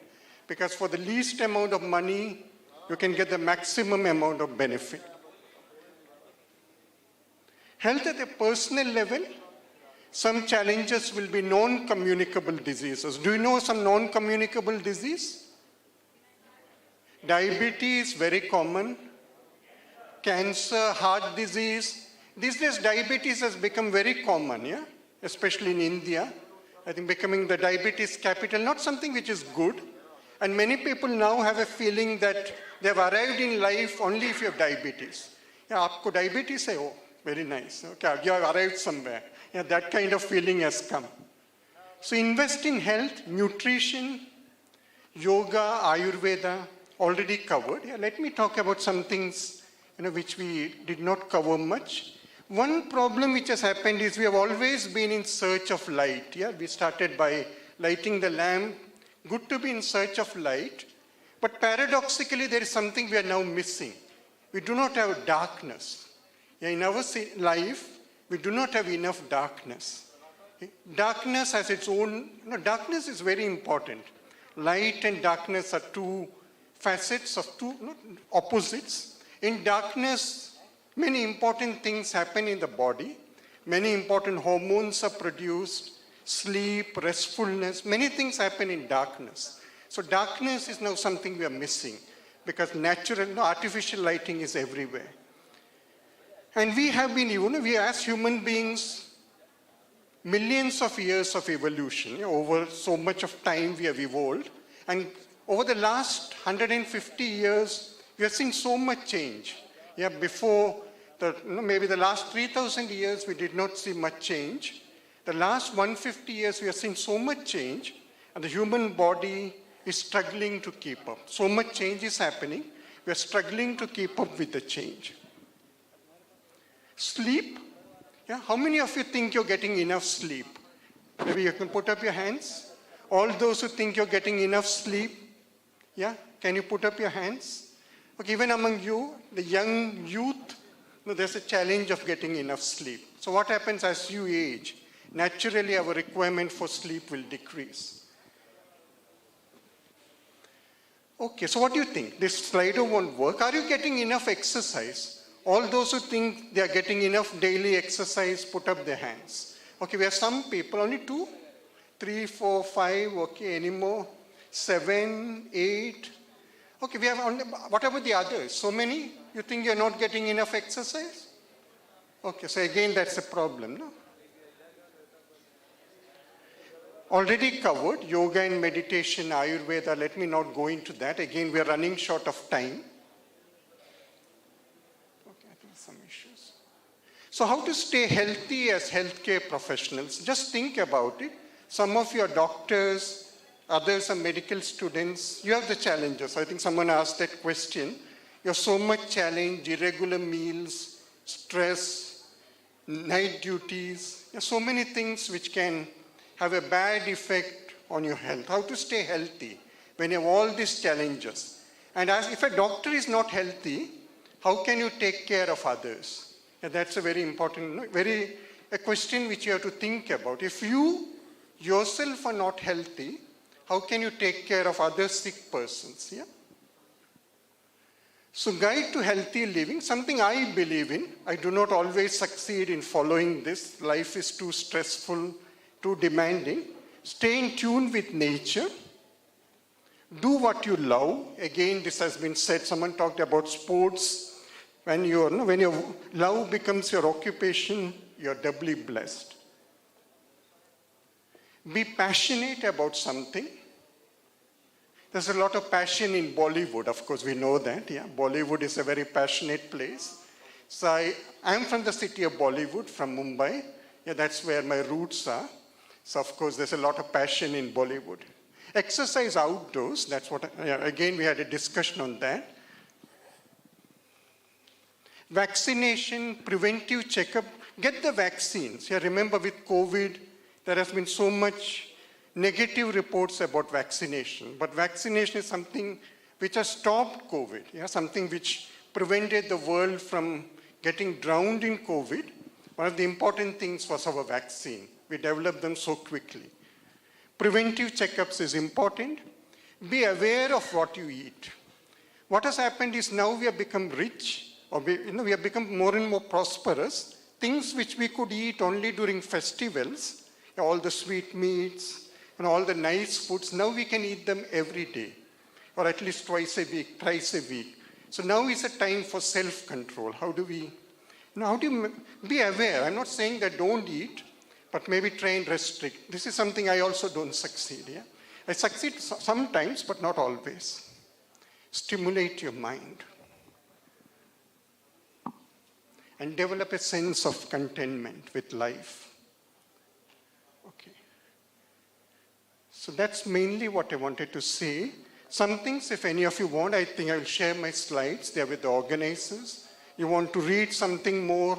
because for the least amount of money, you can get the maximum amount of benefit. Health at a personal level, some challenges will be non-communicable diseases. Do you know some non-communicable disease? Diabetes, very common. Cancer, heart disease. These days, diabetes has become very common, yeah? Especially in India. I think becoming the diabetes capital, not something which is good. And many people now have a feeling that they have arrived in life only if you have diabetes. Yeah, aapko diabetes hai? Oh, very nice. Okay, you have arrived somewhere. Yeah, that kind of feeling has come. So invest in health, nutrition, yoga, Ayurveda, already covered. Yeah, let me talk about some things which we did not cover much. One problem which has happened is we have always been in search of light. Yeah? We started by lighting the lamp. Good to be in search of light. But paradoxically, there is something we are now missing. We do not have darkness. Yeah, in our life, we do not have enough darkness. Darkness has its own, darkness is very important. Light and darkness are two facets of two opposites. In darkness, many important things happen in the body. Many important hormones are produced, sleep, restfulness, many things happen in darkness. So darkness is now something we are missing because artificial lighting is everywhere. And we have been, we as human beings, millions of years of evolution. Over so much of time we have evolved. And over the last 150 years, we have seen so much change. Yeah, before, maybe the last 3,000 years, we did not see much change. The last 150 years, we have seen so much change, and the human body is struggling to keep up. So much change is happening. We are struggling to keep up with the change. Sleep. Yeah, how many of you think you're getting enough sleep? Maybe you can put up your hands. All those who think you're getting enough sleep, yeah, can you put up your hands? Okay, even among you, the young youth, there's a challenge of getting enough sleep. So what happens as you age? Naturally, our requirement for sleep will decrease. Okay, so what do you think? This Slido won't work. Are you getting enough exercise? All those who think they are getting enough daily exercise, put up their hands. Okay, we have some people, only 2, 3, 4, 5, okay, any more? 7, 8. Okay, we have only, what about the others? So many? You think you're not getting enough exercise? Okay, so again, that's a problem, no? already covered, yoga and meditation, Ayurveda. Let me not go into that. Again, we are running short of time. Okay, I think some issues. So how to stay healthy as healthcare professionals? Just think about it. Some of you are doctors, others are medical students. You have the challenges. I think someone asked that question. You have so much challenge, irregular meals, stress, night duties. There are so many things which can have a bad effect on your health. How to stay healthy when you have all these challenges? And as if a doctor is not healthy, how can you take care of others? And that's a very important, a question which you have to think about. If you yourself are not healthy, how can you take care of other sick persons? Yeah? So guide to healthy living, something I believe in. I do not always succeed in following this. Life is too stressful, too demanding. Stay in tune with nature. Do what you love. Again, this has been said. Someone talked about sports. When your love becomes your occupation, you're doubly blessed. Be passionate about something. There's a lot of passion in Bollywood, of course, we know that, yeah. Bollywood is a very passionate place. So I'm from the city of Bollywood, from Mumbai. Yeah, that's where my roots are. So of course, there's a lot of passion in Bollywood. Exercise outdoors, that's what, again, we had a discussion on that. Vaccination, preventive checkup, get the vaccines. Yeah, remember with COVID, there has been so much negative reports about vaccination, but vaccination is something which has stopped COVID, yeah? Something which prevented the world from getting drowned in COVID. One of the important things was our vaccine. We developed them so quickly. Preventive checkups is important. Be aware of what you eat. What has happened is now we have become rich, or we have become more and more prosperous. Things which we could eat only during festivals, all the sweet meats, and all the nice foods, now we can eat them every day, or at least twice a week, thrice a week. So now is a time for self-control. How do you be aware? I'm not saying that don't eat, but maybe try and restrict. This is something I also don't succeed, yeah? I succeed sometimes, but not always. Stimulate your mind. And develop a sense of contentment with life. So that's mainly what I wanted to say. Some things, if any of you want, I think I will share my slides. They are with the organizers. You want to read something more,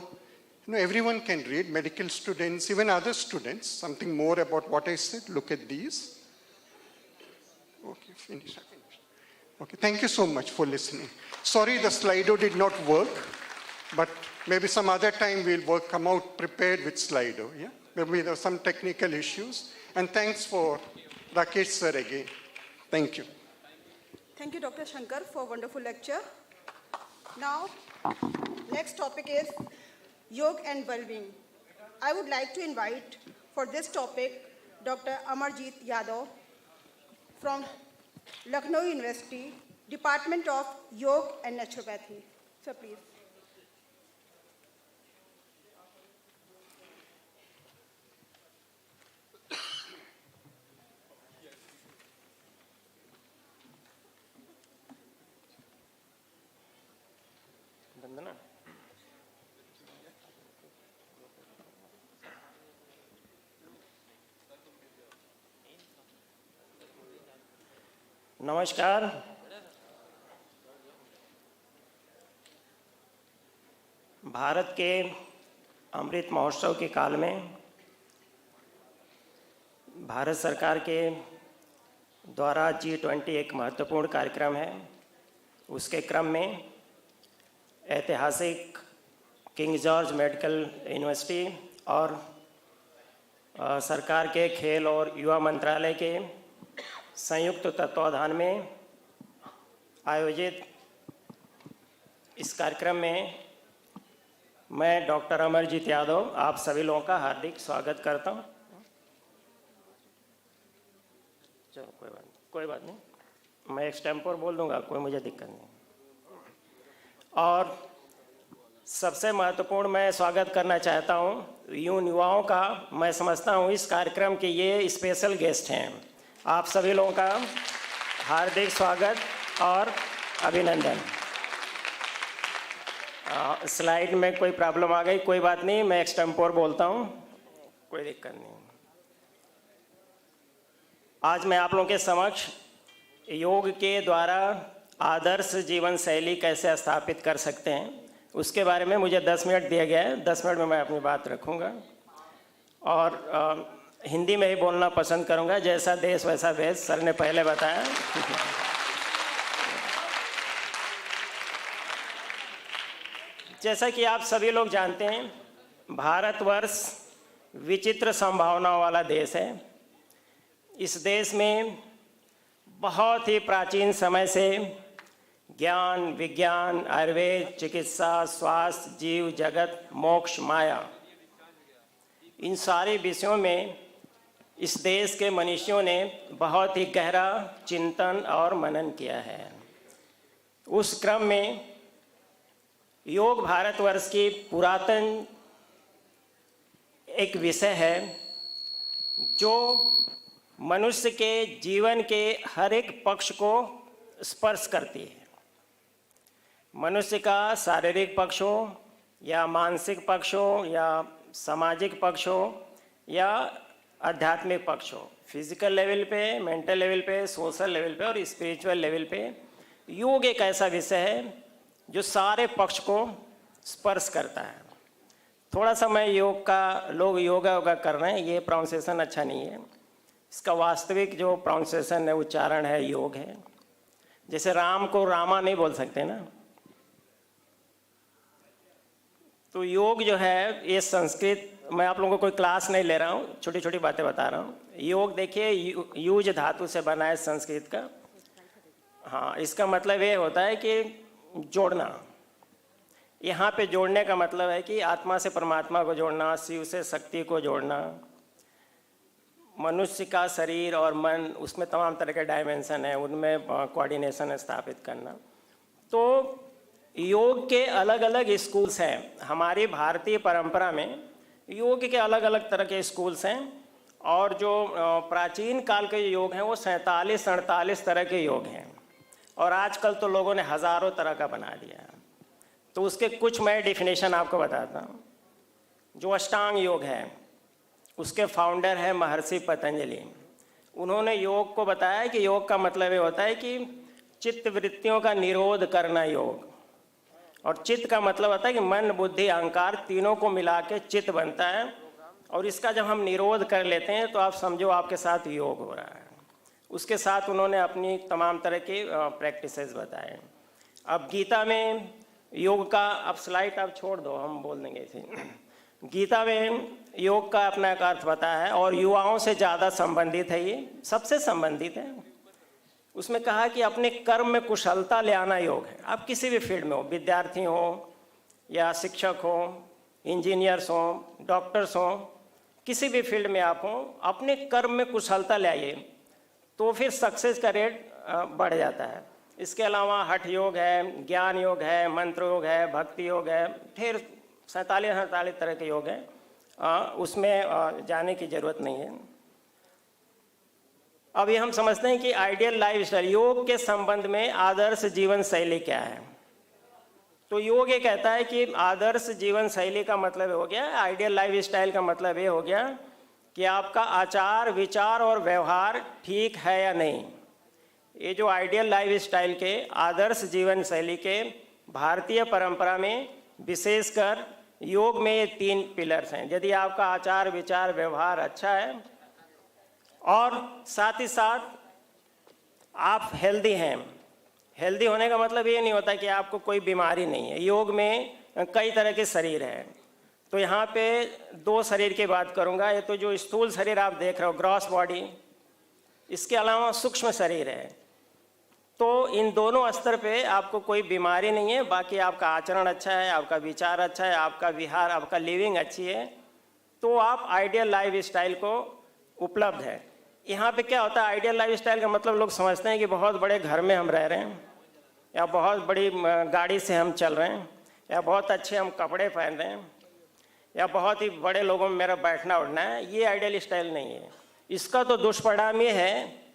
everyone can read, medical students, even other students, something more about what I said. Look at these. Okay, finish. Okay, thank you so much for listening. Sorry the Slido did not work, but maybe some other time we'll come out prepared with Slido, yeah? Maybe there are some technical issues. And thanks for Rakesh sir again. Thank you. Thank you, Dr. Shankar, for a wonderful lecture. Now, next topic is Yoga and Wellbeing. I would like to invite for this topic Dr. Amarjeet Yadav from Lucknow University, Department of Yoga and Naturopathy. So please. नमस्कार। भारत के अमृत महोत्सव के काल में भारत सरकार के द्वारा G20 एक महत्वपूर्ण कार्यक्रम है। उसके क्रम में ऐतिहासिक किंग जॉर्ज मेडिकल यूनिवर्सिटी और सरकार के खेल और युवा मंत्रालय के संयुक्त तत्वावधान में आयोजित इस कार्यक्रम में मैं डॉक्टर अमरजीत यादव आप सभी लोगों का हार्दिक स्वागत करता हूं। चलो कोई बात नहीं, मैं एक्सटेम्पोर बोल दूंगा, कोई मुझे दिक्कत नहीं। और सबसे महत्वपूर्ण मैं स्वागत करना चाहता हूँ युवाओं का। मैं समझता हूँ इस कार्यक्रम के ये स्पेशल गेस्ट हैं। आप सभी लोगों का हार्दिक स्वागत और अभिनंदन। स्लाइड में कोई प्रॉब्लम आ गई, कोई बात नहीं, मैं एक्सटेम्पोर बोलता हूँ, कोई दिक्कत नहीं। आज मैं आप लोगों के समक्ष योग के द्वारा आदर्श जीवन शैली कैसे स्थापित कर सकते हैं उसके बारे में मुझे 10 मिनट दिया गया है। 10 मिनट में मैं अपनी बात रखूँगा और हिंदी में ही बोलना पसंद करूँगा। जैसा देश वैसा भेष, सर ने पहले बताया। जैसा कि आप सभी लोग जानते हैं, भारतवर्ष विचित्र संभावनाओं वाला देश है। इस देश में बहुत ही प्राचीन समय से ज्ञान, विज्ञान, आयुर्वेद, चिकित्सा, स्वास्थ्य, जीव जगत, मोक्ष, माया, इन सारे विषयों में इस देश के मनुष्यों ने बहुत ही गहरा चिंतन और मनन किया है। उस क्रम में योग भारतवर्ष की पुरातन एक विषय है जो मनुष्य के जीवन के हर एक पक्ष को स्पर्श करती है। मनुष्य का शारीरिक पक्ष हो या मानसिक पक्ष हो या सामाजिक पक्ष हो या आध्यात्मिक पक्ष हो, फिजिकल लेवल पे, मेंटल लेवल पे, सोशल लेवल पे और स्पिरिचुअल लेवल पे, योग एक ऐसा विषय है जो सारे पक्ष को स्पर्श करता है। थोड़ा सा मैं लोग योगा कर रहे हैं, ये प्रोनाउंसिएशन अच्छा नहीं है। इसका वास्तविक जो प्रोनाउंसिएशन है, उच्चारण है, योग है। जैसे राम को रामा नहीं बोल सकते ना, तो योग जो है ये संस्कृत, मैं आप लोगों को कोई क्लास नहीं ले रहा हूँ, छोटी छोटी बातें बता रहा हूँ। योग देखिए यूज धातु से बना है संस्कृत का। हाँ, इसका मतलब ये होता है कि जोड़ना। यहाँ पे जोड़ने का मतलब है कि आत्मा से परमात्मा को जोड़ना, शिव से शक्ति को जोड़ना, मनुष्य का शरीर और मन, उसमें तमाम तरह के डायमेंशन है, उनमें कोऑर्डिनेशन स्थापित करना। तो योग के अलग अलग स्कूल्स हैं। हमारी भारतीय परंपरा में योग के अलग अलग तरह के स्कूल्स हैं और जो प्राचीन काल के योग हैं वो 47-48 तरह के योग हैं और आजकल तो लोगों ने हज़ारों तरह का बना दिया है। तो उसके कुछ मैं डेफिनेशन आपको बताता हूँ। जो अष्टांग योग है उसके फाउंडर है महर्षि पतंजलि। उन्होंने योग को बताया कि योग का मतलब ये होता है कि चित्त वृत्तियों का निरोध करना योग, और चित्त का मतलब होता है कि मन, बुद्धि, अहंकार तीनों को मिला के चित्त बनता है और इसका जब हम निरोध कर लेते हैं तो आप समझो आपके साथ योग हो रहा है। उसके साथ उन्होंने अपनी तमाम तरह की प्रैक्टिसेस बताए। अब गीता में योग का, अब स्लाइड आप छोड़ दो, हम बोल देंगे इसे। गीता में योग का अपना एक अर्थ बताया है और युवाओं से ज़्यादा संबंधित है, ये सबसे संबंधित है। उसमें कहा कि अपने कर्म में कुशलता ले आना योग है। आप किसी भी फील्ड में हो, विद्यार्थी हो या शिक्षक हो, इंजीनियर्स हो, डॉक्टर्स हो, किसी भी फील्ड में आप हो, अपने कर्म में कुशलता ले आइए तो फिर सक्सेस का रेट बढ़ जाता है। इसके अलावा हठ योग है, ज्ञान योग है, मंत्र योग है, भक्ति योग है, फिर 47-48 तरह के योग हैं। उसमें जाने की ज़रूरत नहीं है। अब ये हम समझते हैं कि आइडियल लाइफ स्टाइल, योग के संबंध में आदर्श जीवन शैली क्या है। तो योग ये कहता है कि आदर्श जीवन शैली का मतलब हो गया, आइडियल लाइफ स्टाइल का मतलब ये हो गया कि आपका आचार, विचार और व्यवहार ठीक है या नहीं। ये जो आइडियल लाइफ स्टाइल के, आदर्श जीवन शैली के भारतीय परंपरा में विशेषकर योग में ये 3 पिलर्स हैं। यदि आपका आचार, विचार, व्यवहार अच्छा है और साथ ही साथ आप हेल्दी हैं। हेल्दी होने का मतलब ये नहीं होता कि आपको कोई बीमारी नहीं है। योग में कई तरह के शरीर हैं, तो यहाँ पे 2 शरीर की बात करूँगा। ये तो जो स्थूल शरीर आप देख रहे हो, ग्रॉस बॉडी, इसके अलावा सूक्ष्म शरीर है। तो इन दोनों स्तर पे आपको कोई बीमारी नहीं है, बाकी आपका आचरण अच्छा है, आपका विचार अच्छा है, आपका विहार, आपका लिविंग अच्छी है, तो आप आइडियल लाइफ स्टाइल को उपलब्ध है। यहाँ पे क्या होता है, आइडियल लाइफ स्टाइल का मतलब लोग समझते हैं कि बहुत बड़े घर में हम रह रहे हैं या बहुत बड़ी गाड़ी से हम चल रहे हैं। या बहुत अच्छे हम कपड़े पहन रहे हैं या बहुत ही बड़े लोगों में मेरा बैठना उठना है, ये आइडियल स्टाइल नहीं है। इसका तो दुष्परिणाम ये है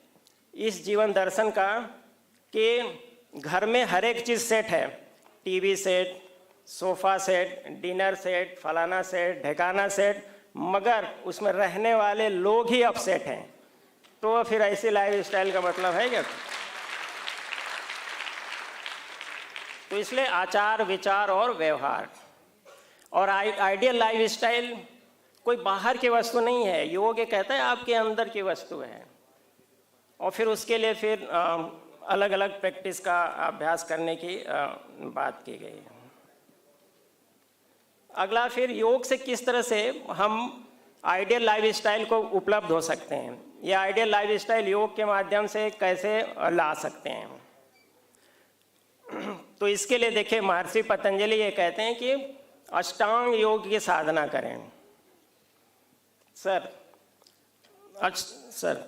इस जीवन दर्शन का कि घर में हर एक चीज़ सेट है, TV set, sofa set, dinner set, फलाना सेट, ढेकाना सेट, मगर उसमें रहने वाले लोग ही अपसेट हैं। तो फिर ऐसी लाइफ स्टाइल का मतलब है क्या? तो इसलिए आचार विचार और व्यवहार और आइडियल लाइफ स्टाइल कोई बाहर की वस्तु नहीं है। योग ये कहता है आपके अंदर की वस्तु है, और फिर उसके लिए फिर अलग अलग प्रैक्टिस का अभ्यास करने की बात की गई है। अगला फिर योग से किस तरह से हम आइडियल लाइफ स्टाइल को उपलब्ध हो सकते हैं, या आइडियल लाइफ स्टाइल योग के माध्यम से कैसे ला सकते हैं। तो इसके लिए देखिए महर्षि पतंजलि ये कहते हैं कि अष्टांग योग की साधना करें। सर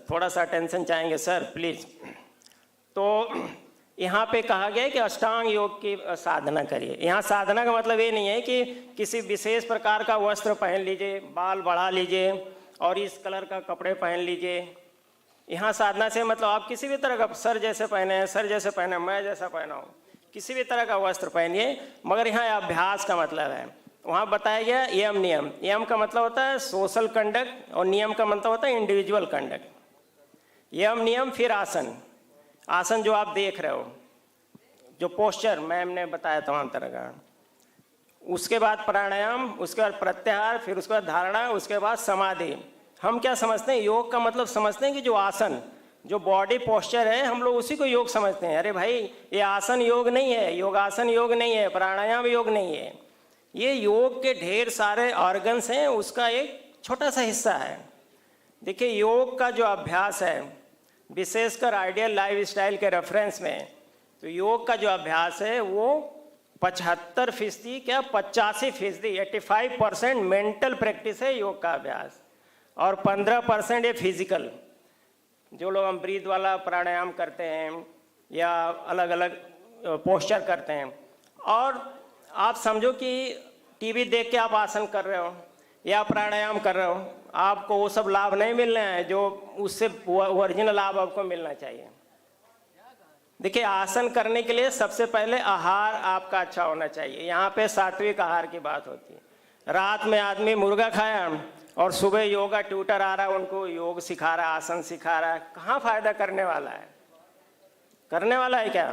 थोड़ा सा अटेंशन चाहेंगे सर प्लीज़। तो यहाँ पे कहा गया है कि अष्टांग योग की साधना करिए। यहाँ साधना का मतलब ये नहीं है कि किसी विशेष प्रकार का वस्त्र पहन लीजिए, बाल बढ़ा लीजिए और इस कलर का कपड़े पहन लीजिए। यहाँ साधना से मतलब आप किसी भी तरह का, सर जैसे पहने हैं, सर जैसे पहने, मैं जैसा पहना हूँ, किसी भी तरह का वस्त्र पहनिए, मगर यहाँ अभ्यास का मतलब है। वहाँ बताया गया यम नियम। यम का मतलब होता है सोशल कंडक्ट और नियम का मतलब होता है इंडिविजुअल कंडक्ट। यम नियम फिर आसन, आसन जो आप देख रहे हो, जो पोस्चर मैम ने बताया तमाम तरह का, उसके बाद प्राणायाम, उसके बाद प्रत्याहार, फिर उसके बाद धारणा, उसके बाद समाधि। हम क्या समझते हैं योग का मतलब समझते हैं कि जो आसन, जो बॉडी पोस्चर है, हम लोग उसी को योग समझते हैं। अरे भाई ये आसन योग नहीं है, योगासन योग नहीं है, प्राणायाम योग नहीं है, ये योग के ढेर सारे ऑर्गन्स हैं, उसका एक छोटा सा हिस्सा है। देखिए योग का जो अभ्यास है, विशेषकर आइडियल लाइफ स्टाइल के रेफरेंस में, तो योग का जो अभ्यास है वो 75% क्या 85%, 85% मेंटल प्रैक्टिस है योग का अभ्यास, और 15% ये फिजिकल। जो लोग हम ब्रीथ वाला प्राणायाम करते हैं या अलग अलग पोस्चर करते हैं, और आप समझो कि टीवी देख के आप आसन कर रहे हो या प्राणायाम कर रहे हो, आपको वो सब लाभ नहीं मिल रहे हैं जो उससे ओरिजिनल लाभ आपको मिलना चाहिए। देखिए आसन करने के लिए सबसे पहले आहार आपका अच्छा होना चाहिए। यहाँ पे सात्विक आहार की बात होती है। रात में आदमी मुर्गा खाया और सुबह योगा ट्यूटर आ रहा है, उनको योग सिखा रहा है, आसन सिखा रहा है, कहाँ फायदा करने वाला है? करने वाला है क्या?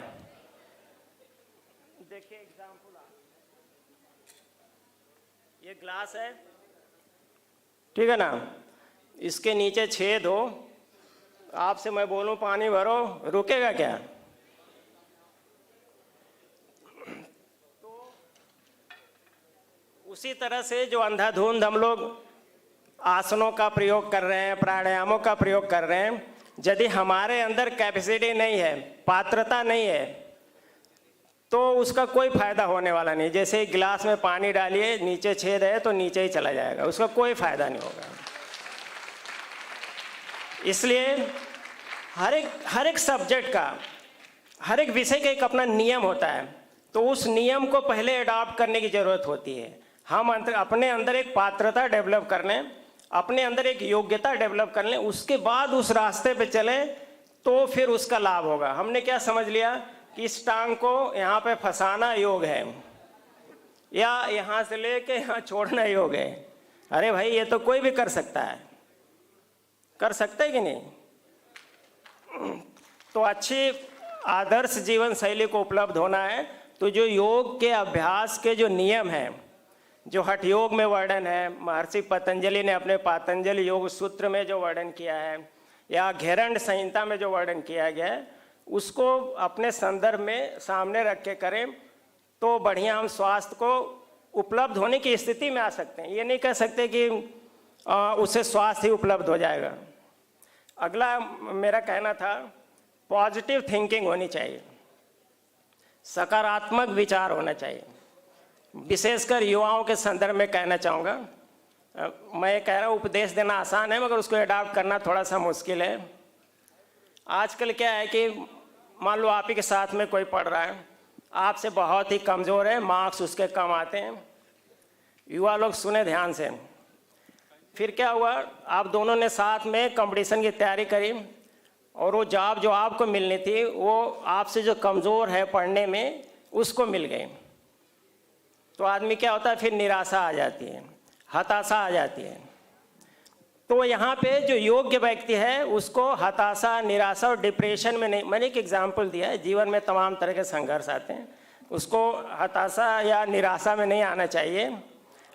देखिए एग्जाम्पल, ये ग्लास है, ठीक है ना, इसके नीचे छेद हो, आपसे मैं बोलूं पानी भरो, रुकेगा क्या? तो उसी तरह से जो अंधाधुंध हम लोग आसनों का प्रयोग कर रहे हैं, प्राणायामों का प्रयोग कर रहे हैं, यदि हमारे अंदर कैपेसिटी नहीं है, पात्रता नहीं है, तो उसका कोई फायदा होने वाला नहीं। जैसे गिलास में पानी डालिए, नीचे छेद है तो नीचे ही चला जाएगा, उसका कोई फायदा नहीं होगा। इसलिए हर एक सब्जेक्ट का, हर एक विषय का एक अपना नियम होता है, तो उस नियम को पहले अडॉप्ट करने की जरूरत होती है। हम अपने अंदर एक पात्रता डेवलप कर लें, अपने अंदर एक योग्यता डेवलप कर लें, उसके बाद उस रास्ते पे चलें, तो फिर उसका लाभ होगा। हमने क्या समझ लिया कि इस टांग को यहाँ पे फंसाना योग है, या यहाँ से लेके यहाँ छोड़ना योग है। अरे भाई ये तो कोई भी कर सकता है, कर सकता है कि नहीं? तो अच्छी आदर्श जीवन शैली को उपलब्ध होना है, तो जो योग के अभ्यास के जो नियम हैं, जो हठ योग में वर्णन है, महर्षि पतंजलि ने अपने पातंजलि योग सूत्र में जो वर्णन किया है, या घेरंड संहिता में जो वर्णन किया गया है, उसको अपने संदर्भ में सामने रख के करें, तो बढ़िया हम स्वास्थ्य को उपलब्ध होने की स्थिति में आ सकते हैं। ये नहीं कह सकते कि उससे स्वास्थ्य ही उपलब्ध हो जाएगा। अगला मेरा कहना था, पॉजिटिव थिंकिंग होनी चाहिए, सकारात्मक विचार होना चाहिए। विशेषकर युवाओं के संदर्भ में कहना चाहूँगा। मैं कह रहा हूँ उपदेश देना आसान है, मगर उसको अडॉप्ट करना थोड़ा सा मुश्किल है। आजकल क्या है कि मान लो आप ही के साथ में कोई पढ़ रहा है, आपसे बहुत ही कमज़ोर है, मार्क्स उसके कम आते हैं। युवा लोग सुने ध्यान से। फिर क्या हुआ, आप दोनों ने साथ में कंपटीशन की तैयारी करी और वो जॉब जो आपको मिलनी थी वो आपसे जो कमज़ोर है पढ़ने में उसको मिल गई। तो आदमी क्या होता है, फिर निराशा आ जाती है, हताशा आ जाती है। तो यहाँ पे जो योग्य व्यक्ति है उसको हताशा, निराशा और डिप्रेशन में नहीं, मैंने एक एग्जाम्पल दिया है, जीवन में तमाम तरह के संघर्ष आते हैं, उसको हताशा या निराशा में नहीं आना चाहिए।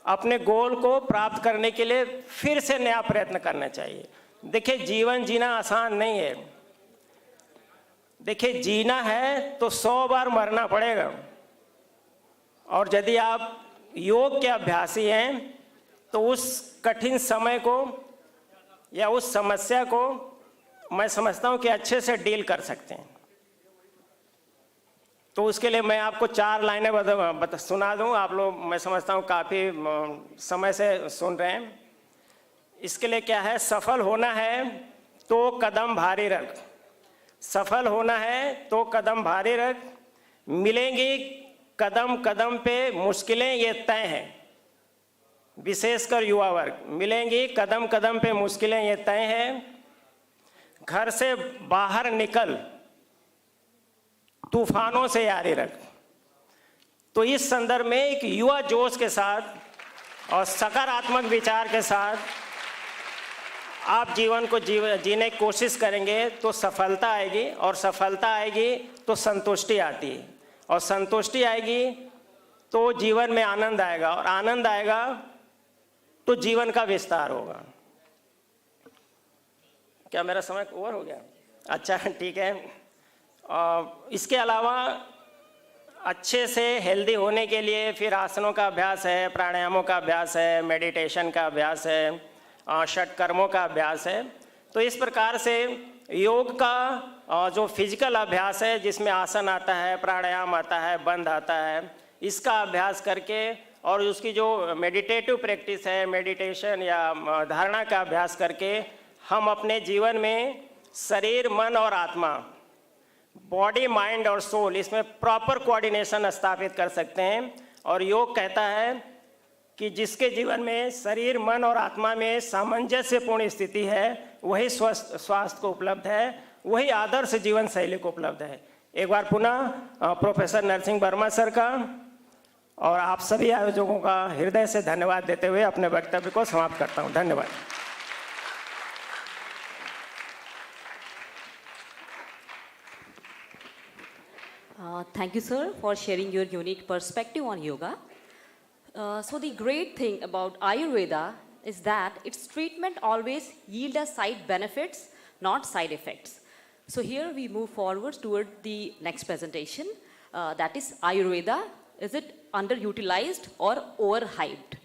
अपने गोल को प्राप्त करने के लिए फिर से नया प्रयत्न करना चाहिए। देखिए जीवन जीना आसान नहीं है। देखिए जीना है तो 100 बार मरना पड़ेगा। और यदि आप योग के अभ्यासी हैं तो उस कठिन समय को या उस समस्या को मैं समझता हूं कि अच्छे से डील कर सकते हैं। तो उसके लिए मैं आपको 4 लाइनें सुना दूं। आप लोग मैं समझता हूं काफ़ी समय से सुन रहे हैं। इसके लिए क्या है, सफल होना है तो कदम भारी रख, सफल होना है तो कदम भारी रख, मिलेंगी कदम कदम पे मुश्किलें ये तय हैं, विशेषकर युवा वर्ग, मिलेंगी कदम कदम पे मुश्किलें ये तय हैं। घर से बाहर निकल, तूफानों से यारी रख। तो इस संदर्भ में एक युवा जोश के साथ और सकारात्मक विचार के साथ आप जीवन को जीने की कोशिश करेंगे तो सफलता आएगी, और सफलता आएगी तो संतुष्टि आती है, और संतुष्टि आएगी तो जीवन में आनंद आएगा, और आनंद आएगा तो जीवन का विस्तार होगा। क्या मेरा समय ओवर हो गया? अच्छा ठीक है। इसके अलावा अच्छे से हेल्दी होने के लिए फिर आसनों का अभ्यास है, प्राणायामों का अभ्यास है, मेडिटेशन का अभ्यास है, षटकर्मों का अभ्यास है। तो इस प्रकार से योग का जो फिजिकल अभ्यास है जिसमें आसन आता है, प्राणायाम आता है, बंध आता है, इसका अभ्यास करके और उसकी जो मेडिटेटिव प्रैक्टिस है, मेडिटेशन या धारणा का अभ्यास करके हम अपने जीवन में शरीर, मन और आत्मा, बॉडी, माइंड और सोल, इसमें प्रॉपर कोऑर्डिनेशन स्थापित कर सकते हैं। और योग कहता है कि जिसके जीवन में शरीर, मन और आत्मा में सामंजस्यपूर्ण स्थिति है वही स्वस्थ स्वास्थ्य को उपलब्ध है, वही आदर्श जीवन शैली को उपलब्ध है। एक बार पुनः प्रोफेसर नरसिंह वर्मा सर का और आप सभी आयोजकों का हृदय से धन्यवाद देते हुए अपने वक्तव्य को समाप्त करता हूँ। धन्यवाद। Thank you, sir, for sharing your unique perspective on yoga. So the great thing about Ayurveda is that its treatment always yield us side benefits, not side effects. So here we move forward toward the next presentation, that is Ayurveda. Is it underutilized or overhyped?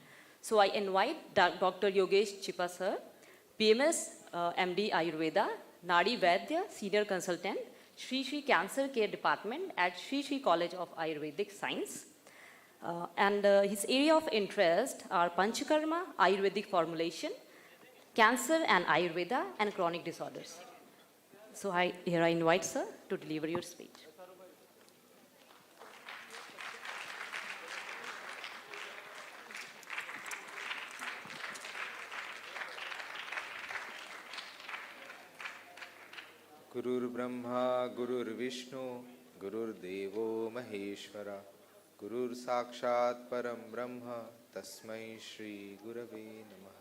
So I invite Dr. Yogesh Chipa sir, PMS MD Ayurveda, Nadi Vaidya, Senior Consultant, Shri Shri Cancer Care Department at Shri Shri College of Ayurvedic Science. And his area of interest are Panchakarma, Ayurvedic formulation, cancer and Ayurveda, and chronic disorders. So here I invite sir to deliver your speech. गुरुर् Brahma गुरुर्विष्णु गुरुर्देवो महेश्वरा गुरुर् साक्षात् परम ब्रह्म तस्मै श्री गुरवे नमः.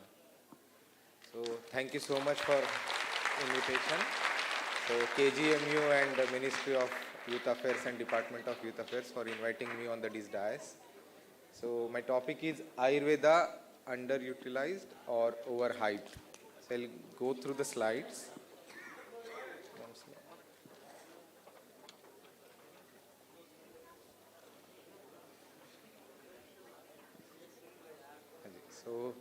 So thank you so much for invitation. So KGMU and the Ministry of Youth Affairs and Department of Youth Affairs for inviting me on this dais. So my topic is Ayurveda underutilized or overhyped. So I'll go through the slides. तो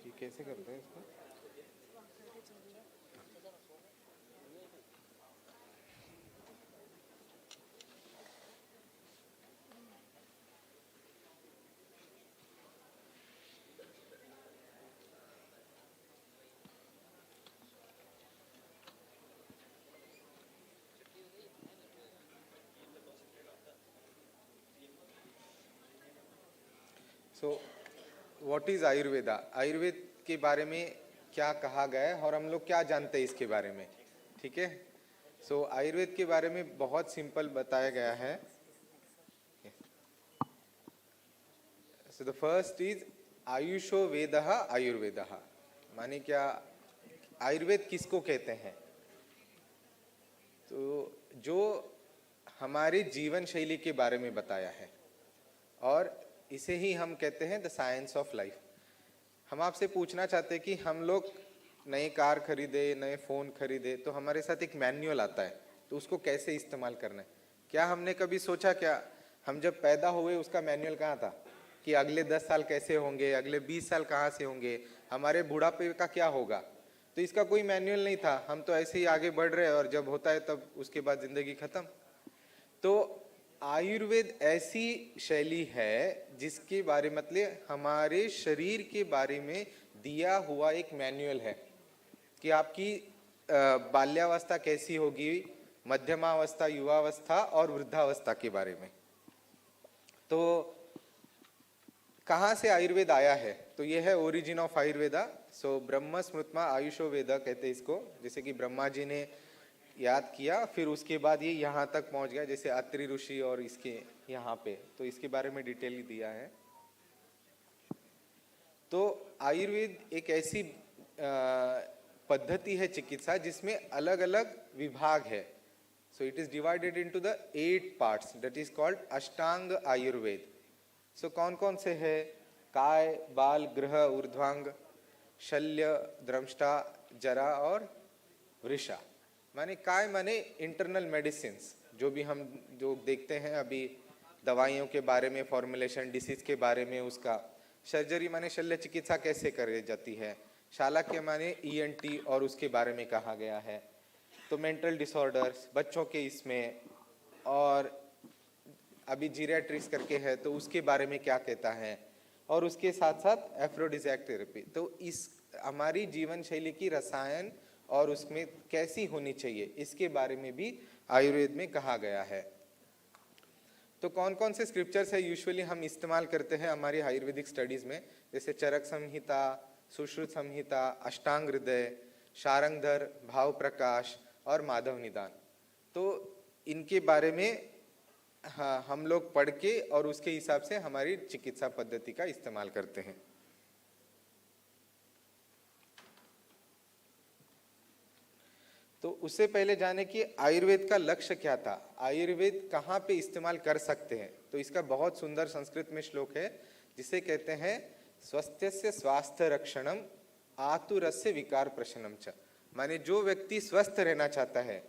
ये कैसे करते हैं इसको? So what is Ayurveda? Ayurveda के बारे में क्या कहा गया है और हम लोग क्या जानते हैं इसके बारे में, ठीक है? सो आयुर्वेद के बारे में बहुत सिंपल बताया गया है. सो द फर्स्ट इज आयुषो वेदः आयुर्वेदः. माने क्या, आयुर्वेद किसको कहते हैं? तो जो हमारे जीवन शैली के बारे में बताया है, और इसे ही हम कहते हैं द साइंस ऑफ लाइफ. हम आपसे पूछना चाहते हैं कि हम लोग नए कार खरीदे, नए फ़ोन खरीदे, तो हमारे साथ एक मैनुअल आता है, तो उसको कैसे इस्तेमाल करना है. क्या हमने कभी सोचा, क्या हम जब पैदा हुए उसका मैनुअल कहाँ था कि अगले 10 साल कैसे होंगे, अगले 20 साल कहाँ से होंगे, हमारे बुढ़ापे का क्या होगा? तो इसका कोई मैनुअल नहीं था. हम तो ऐसे ही आगे बढ़ रहे हैं और जब होता है तब उसके बाद ज़िंदगी ख़त्म. तो आयुर्वेद ऐसी शैली है जिसके बारे मतलब हमारे शरीर के बारे में दिया हुआ एक मैनुअल है कि आपकी बाल्यावस्था कैसी होगी, मध्यमावस्था, युवावस्था और वृद्धावस्था के बारे में. तो कहाँ से आयुर्वेद आया है? तो ये है ओरिजिन ऑफ आयुर्वेदा. सो ब्रह्म स्मृतमा आयुषो वेदा कहते हैं इसको. जैसे कि ब्रह्मा जी ने याद किया, फिर उसके बाद ये यहाँ तक पहुँच गया, जैसे अत्रि ऋषि और इसके यहाँ पे, तो इसके बारे में डिटेल दिया है. तो आयुर्वेद एक ऐसी पद्धति है चिकित्सा जिसमें अलग अलग विभाग है. So it is divided into the 8 parts, that is called अष्टांग आयुर्वेद. सो कौन कौन से है? काय, बाल, ग्रह, ऊर्ध्वांग, शल्य, द्रंष्टा, जरा और वृषा. माने काय माने इंटरनल मेडिसिन्स, जो भी हम जो देखते हैं अभी दवाइयों के बारे में, फॉर्मुलेशन, डिसीज के बारे में उसका. सर्जरी माने शल्य चिकित्सा कैसे करी जाती है. शालाक्य माने ENT और उसके बारे में कहा गया है. तो मेंटल डिसऑर्डर्स बच्चों के इसमें, और अभी जीरियाट्रिक्स करके है तो उसके बारे में क्या कहता है, और उसके साथ साथ एफ्रोडिजियाक थेरेपी. तो इस हमारी जीवन शैली की रसायन और उसमें कैसी होनी चाहिए, इसके बारे में भी आयुर्वेद में कहा गया है. तो कौन कौन से स्क्रिप्चर्स है यूजुअली हम इस्तेमाल करते हैं हमारी आयुर्वेदिक स्टडीज में? जैसे चरक संहिता, सुश्रुत संहिता, अष्टांग हृदय, शारंगधर, भाव प्रकाश और माधव निदान. तो इनके बारे में हाँ हम लोग पढ़ के और उसके हिसाब से हमारी चिकित्सा पद्धति का इस्तेमाल करते हैं. तो उससे पहले जाने कि आयुर्वेद का लक्ष्य क्या था, आयुर्वेद कहाँ पे इस्तेमाल कर सकते हैं. तो इसका बहुत सुंदर संस्कृत में श्लोक है जिसे कहते हैं स्वस्थस्य स्वास्थ्य रक्षणम आतुरस्य विकार प्रशनम च. माने जो व्यक्ति स्वस्थ रहना चाहता है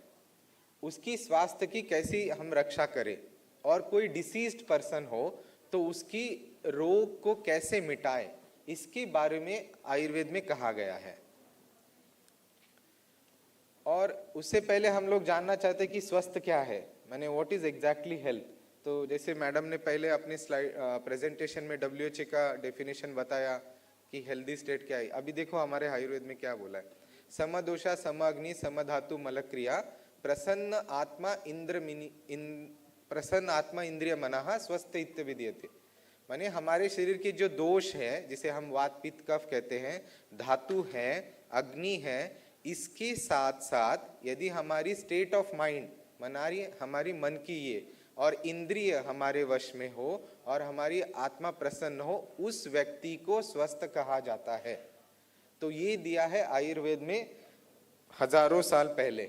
उसकी स्वास्थ्य की कैसी हम रक्षा करें, और कोई डिसीज्ड पर्सन हो तो उसकी रोग को कैसे मिटाएं, इसके बारे में आयुर्वेद में कहा गया है. और उससे पहले हम लोग जानना चाहते हैं कि स्वस्थ क्या है, माने व्हाट इज एग्जैक्टली हेल्थ. तो जैसे मैडम ने पहले अपनी स्लाइड प्रेजेंटेशन में WHO का डेफिनेशन बताया कि हेल्दी स्टेट क्या है. अभी देखो हमारे आयुर्वेद में क्या बोला है. समदोषा, समअग्नि, समधातु, मलक्रिया, प्रसन्न आत्मा इंद्रिय मनः स्वस्थ इत्य विधीयते. माने हमारे शरीर के जो दोष है, जिसे हम वात पित्त कफ कहते हैं, धातु है, अग्नि है, इसके साथ साथ यदि हमारी स्टेट ऑफ माइंड, हमारी मन की ये और इंद्रिय हमारे वश में हो और हमारी आत्मा प्रसन्न हो, उस व्यक्ति को स्वस्थ कहा जाता है. तो ये दिया है आयुर्वेद में हजारों साल पहले.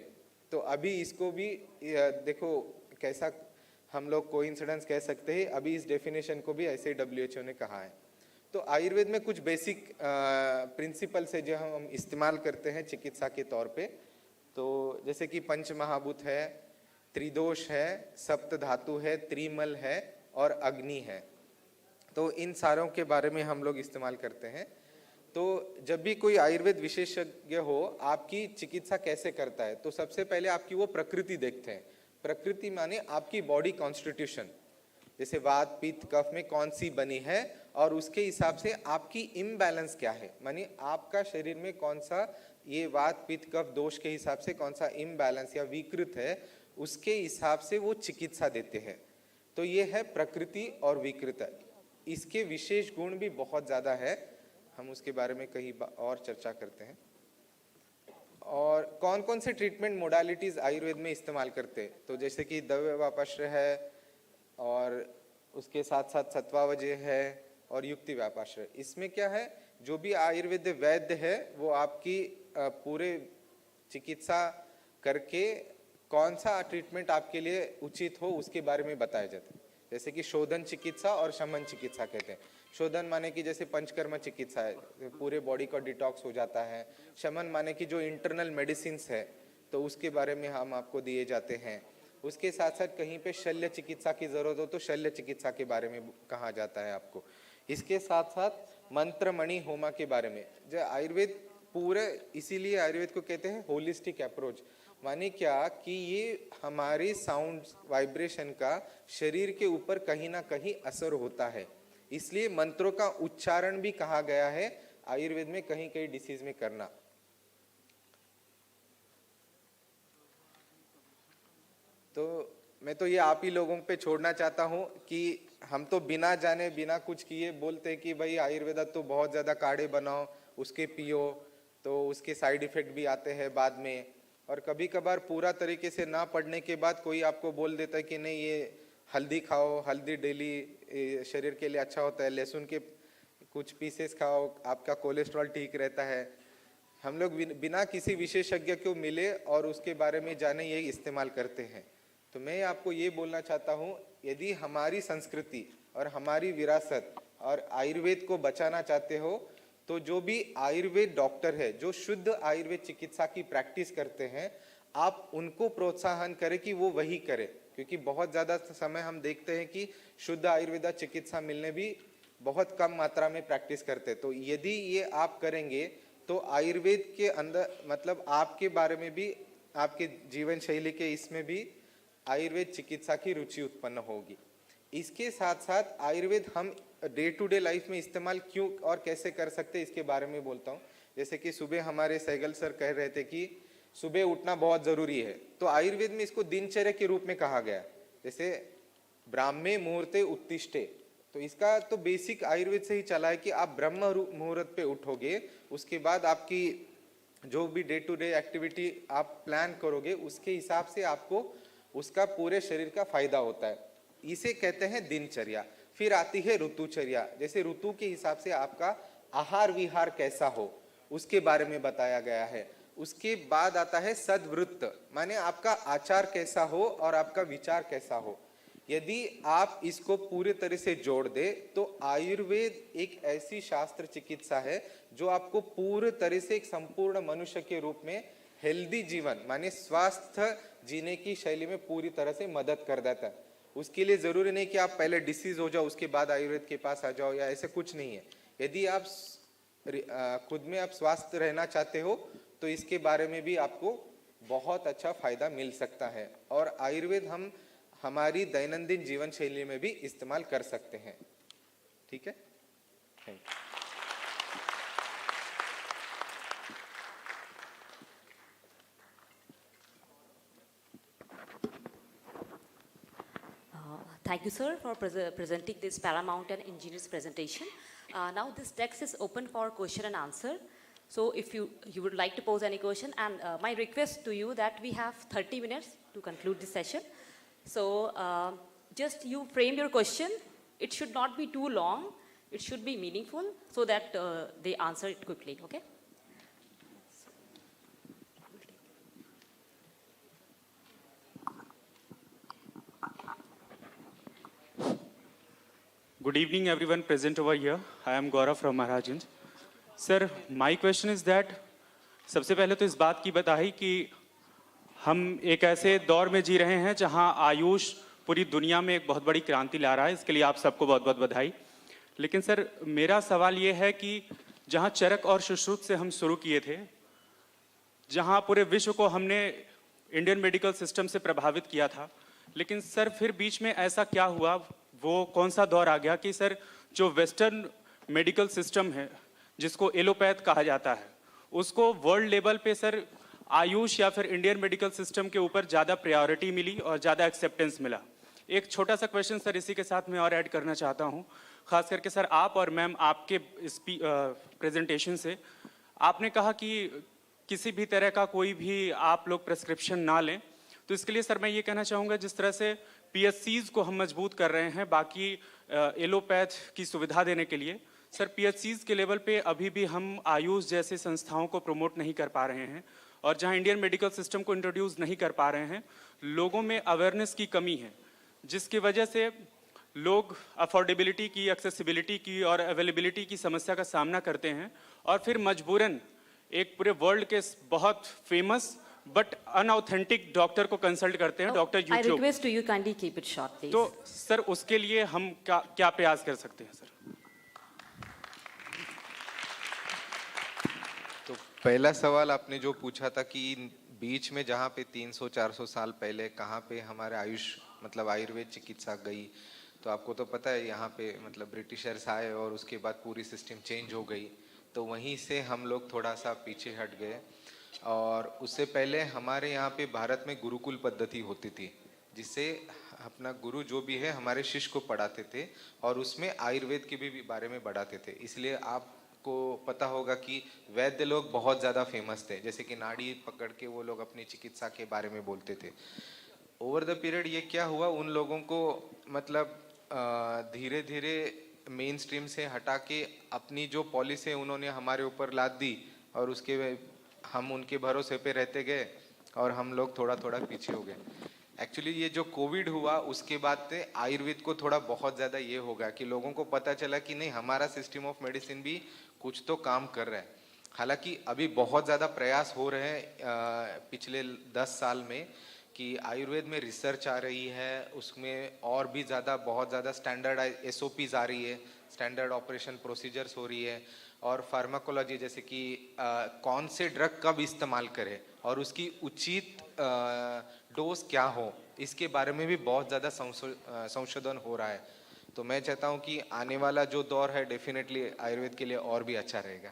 तो अभी इसको भी देखो कैसा हम लोग कोइंसिडेंस कह सकते हैं, अभी इस डेफिनेशन को भी ऐसे WHO ने कहा है. तो आयुर्वेद में कुछ बेसिक प्रिंसिपल्स है जो हम इस्तेमाल करते हैं चिकित्सा के तौर पे. तो जैसे कि पंच महाभूत है, त्रिदोष है, सप्त धातु है, त्रिमल है और अग्नि है. तो इन सारों के बारे में हम लोग इस्तेमाल करते हैं. तो जब भी कोई आयुर्वेद विशेषज्ञ हो, आपकी चिकित्सा कैसे करता है, तो सबसे पहले आपकी वो प्रकृति देखते हैं. प्रकृति माने आपकी बॉडी कॉन्स्टिट्यूशन, जैसे वात पित्त कफ में कौन सी बनी है और उसके हिसाब से आपकी इम्बैलेंस क्या है, माने आपका शरीर में कौन सा ये वात पित्त कफ दोष के हिसाब से कौन सा इम्बैलेंस या विकृत है, उसके हिसाब से वो चिकित्सा देते हैं. तो ये है प्रकृति और विकृत. इसके विशेष गुण भी बहुत ज़्यादा है, हम उसके बारे में कहीं और चर्चा करते हैं। और कौन कौन से ट्रीटमेंट मोडालिटीज़ आयुर्वेद में इस्तेमाल करते हैं, तो जैसे कि दव्यवापाश्रय है और उसके साथ साथ सत्वावजय है और युक्ति व्यापाश्रय। इसमें क्या है, जो भी आयुर्वेद वैद्य है वो आपकी पूरे चिकित्सा करके कौन सा ट्रीटमेंट आपके लिए उचित हो उसके बारे में बताया जाता है। जैसे कि शोधन चिकित्सा और शमन चिकित्सा कहते हैं। शोधन माने कि जैसे पंचकर्म चिकित्सा है, पूरे बॉडी का डिटॉक्स हो जाता है। शमन माने कि जो इंटरनल मेडिसिन्स है तो उसके बारे में हम आपको दिए जाते हैं। उसके साथ साथ कहीं पे शल्य चिकित्सा की जरूरत हो तो शल्य चिकित्सा के बारे में कहा जाता है आपको। इसके साथ साथ मंत्र मणि होमा के बारे में, जो आयुर्वेद पूरे, इसीलिए आयुर्वेद को कहते हैं होलिस्टिक अप्रोच। माने क्या कि ये हमारे साउंड वाइब्रेशन का शरीर के ऊपर कहीं ना कहीं असर होता है, इसलिए मंत्रों का उच्चारण भी कहा गया है आयुर्वेद में कहीं कहीं डिसीज में करना। तो मैं तो ये आप ही लोगों पे छोड़ना चाहता हूँ कि हम तो बिना जाने बिना कुछ किए बोलते हैं कि भाई आयुर्वेदा तो बहुत ज़्यादा काढ़े बनाओ, उसके पियो, तो उसके साइड इफेक्ट भी आते हैं बाद में। और कभी कभार पूरा तरीके से ना पढ़ने के बाद कोई आपको बोल देता है कि नहीं ये हल्दी खाओ, हल्दी डेली शरीर के लिए अच्छा होता है, लहसुन के कुछ पीसेस खाओ, आपका कोलेस्ट्रॉल ठीक रहता है। हम लोग बिना किसी विशेषज्ञ को मिले और उसके बारे में जाने ये इस्तेमाल करते हैं। तो मैं आपको ये बोलना चाहता हूँ, यदि हमारी संस्कृति और हमारी विरासत और आयुर्वेद को बचाना चाहते हो तो जो भी आयुर्वेद डॉक्टर है, जो शुद्ध आयुर्वेद चिकित्सा की प्रैक्टिस करते हैं, आप उनको प्रोत्साहन करें कि वो वही करें। क्योंकि बहुत ज़्यादा समय हम देखते हैं कि शुद्ध आयुर्वेदा चिकित्सा मिलने भी बहुत कम मात्रा में प्रैक्टिस करते हैं। तो यदि ये आप करेंगे तो आयुर्वेद के अंदर मतलब आपके बारे में भी, आपके जीवन शैली के इसमें भी आयुर्वेद चिकित्सा की रुचि उत्पन्न होगी। इसके साथ साथ आयुर्वेद हम डे टू डे लाइफ में इस्तेमाल क्यों और कैसे कर सकते हैं इसके बारे में बोलता हूँ। जैसे कि सुबह हमारे सहगल सर कह रहे थे कि सुबह उठना बहुत ज़रूरी है, तो आयुर्वेद में इसको दिनचर्या के रूप में कहा गया। जैसे ब्राह्मे मुहूर्ते उत्तिष्ठे, तो इसका तो बेसिक आयुर्वेद से ही चला है कि आप ब्रह्म मुहूर्त पे उठोगे, उसके बाद आपकी जो भी डे टू डे एक्टिविटी आप प्लान करोगे उसके हिसाब से आपको उसका पूरे शरीर का फायदा होता है। इसे कहते हैं दिनचर्या। फिर आती है ऋतुचर्या, जैसे ऋतु के हिसाब से आपका आहार विहार कैसा हो उसके बारे में बताया गया है। उसके बाद आता है सद्वृत्त, माने आपका आचार कैसा हो और आपका विचार कैसा हो। यदि आप इसको पूरे तरह से जोड़ दे तो आयुर्वेद एक ऐसी शास्त्र चिकित्सा है जो आपको पूरे तरह से एक संपूर्ण मनुष्य के रूप में हेल्दी जीवन माने स्वास्थ्य जीने की शैली में पूरी तरह से मदद कर देता है। उसके लिए जरूरी नहीं कि आप पहले डिसीज हो जाओ उसके बाद आयुर्वेद के पास आ जाओ, या ऐसे कुछ नहीं है। यदि आप खुद में आप स्वस्थ रहना चाहते हो तो इसके बारे में भी आपको बहुत अच्छा फायदा मिल सकता है। और आयुर्वेद हम हमारी दैनंदिन जीवन शैली में भी इस्तेमाल कर सकते हैं। ठीक है, thank you. Thank you, sir, for presenting this paramount and ingenious presentation. Now this text is open for question and answer. So if you would like to pose any question, and my request to you that we have 30 minutes to conclude this session. So just you frame your question. It should not be too long. It should be meaningful so that they answer it quickly, okay? Good evening, everyone present over here. I am Gaurav from Maharajanj. Sir, my question is that सबसे पहले तो इस बात की बताई कि हम एक ऐसे दौर में जी रहे हैं जहां आयुष पूरी दुनिया में एक बहुत बड़ी क्रांति ला रहा है। इसके लिए आप सबको बहुत बहुत बधाई। लेकिन सर, मेरा सवाल ये है कि जहां चरक और सुश्रुत से हम शुरू किए थे, जहां पूरे विश्व को हमने इंडियन मेडिकल सिस्टम से प्रभावित किया था, लेकिन सर फिर बीच में ऐसा क्या हुआ, वो कौन सा दौर आ गया कि सर जो वेस्टर्न मेडिकल सिस्टम है जिसको एलोपैथ कहा जाता है, उसको वर्ल्ड लेवल पे सर आयुष या फिर इंडियन मेडिकल सिस्टम के ऊपर ज़्यादा प्रायोरिटी मिली और ज़्यादा एक्सेप्टेंस मिला। एक छोटा सा क्वेश्चन सर इसी के साथ मैं और ऐड करना चाहता हूँ, खास करके सर आप और मैम आपके प्रेजेंटेशन से आपने कहा कि किसी भी तरह का कोई भी आप लोग प्रेस्क्रिप्शन ना लें, तो इसके लिए सर मैं ये कहना चाहूँगा जिस तरह से पीएचसीज को हम मजबूत कर रहे हैं बाकी एलोपैथ की सुविधा देने के लिए, सर पीएचसीज के लेवल पे अभी भी हम आयुष जैसे संस्थाओं को प्रमोट नहीं कर पा रहे हैं, और जहां इंडियन मेडिकल सिस्टम को इंट्रोड्यूस नहीं कर पा रहे हैं, लोगों में अवेयरनेस की कमी है, जिसकी वजह से लोग अफोर्डेबिलिटी की, एक्सेसिबिलिटी की और अवेलेबिलिटी की समस्या का सामना करते हैं, और फिर मजबूरन एक पूरे वर्ल्ड के बहुत फेमस बट अनऑथेंटिक डॉक्टर को कंसल्ट करते हैं, doctor I YouTube. request you kindly keep it short, please. तो सर उसके लिए हम क्या प्रयास कर सकते हैं सर? तो पहला सवाल आपने जो पूछा था कि बीच में जहाँ पे 300-400 साल पहले कहाँ पे हमारे आयुष मतलब आयुर्वेद चिकित्सा गई, तो आपको तो पता है यहाँ पे मतलब ब्रिटिशर्स आए और उसके बाद पूरी सिस्टम चेंज हो गई, तो वहीं से हम लोग थोड़ा सा पीछे हट गए। और उससे पहले हमारे यहाँ पे भारत में गुरुकुल पद्धति होती थी, जिससे अपना गुरु जो भी है हमारे शिष्य को पढ़ाते थे और उसमें आयुर्वेद के भी बारे में बढ़ाते थे। इसलिए आपको पता होगा कि वैद्य लोग बहुत ज़्यादा फेमस थे, जैसे कि नाड़ी पकड़ के वो लोग अपनी चिकित्सा के बारे में बोलते थे। ओवर द पीरियड ये क्या हुआ, उन लोगों को मतलब धीरे धीरे मेन स्ट्रीम से हटा के अपनी जो पॉलिसी है उन्होंने हमारे ऊपर लाद दी, और उसके हम उनके भरोसे पे रहते गए और हम लोग थोड़ा थोड़ा पीछे हो गए। एक्चुअली ये जो कोविड हुआ उसके बाद से आयुर्वेद को थोड़ा बहुत ज़्यादा ये होगा कि लोगों को पता चला कि नहीं, हमारा सिस्टम ऑफ मेडिसिन भी कुछ तो काम कर रहा है। हालांकि अभी बहुत ज़्यादा प्रयास हो रहे हैं पिछले 10 साल में कि आयुर्वेद में रिसर्च आ रही है, उसमें और भी ज़्यादा बहुत ज़्यादा स्टैंडर्ड SOPs आ रही है, स्टैंडर्ड ऑपरेशन प्रोसीजर्स हो रही है, और फार्माकोलॉजी जैसे कि कौन से ड्रग कब इस्तेमाल करें और उसकी उचित डोज क्या हो, इसके बारे में भी बहुत ज़्यादा संशोधन हो रहा है। तो मैं चाहता हूँ कि आने वाला जो दौर है डेफिनेटली आयुर्वेद के लिए और भी अच्छा रहेगा।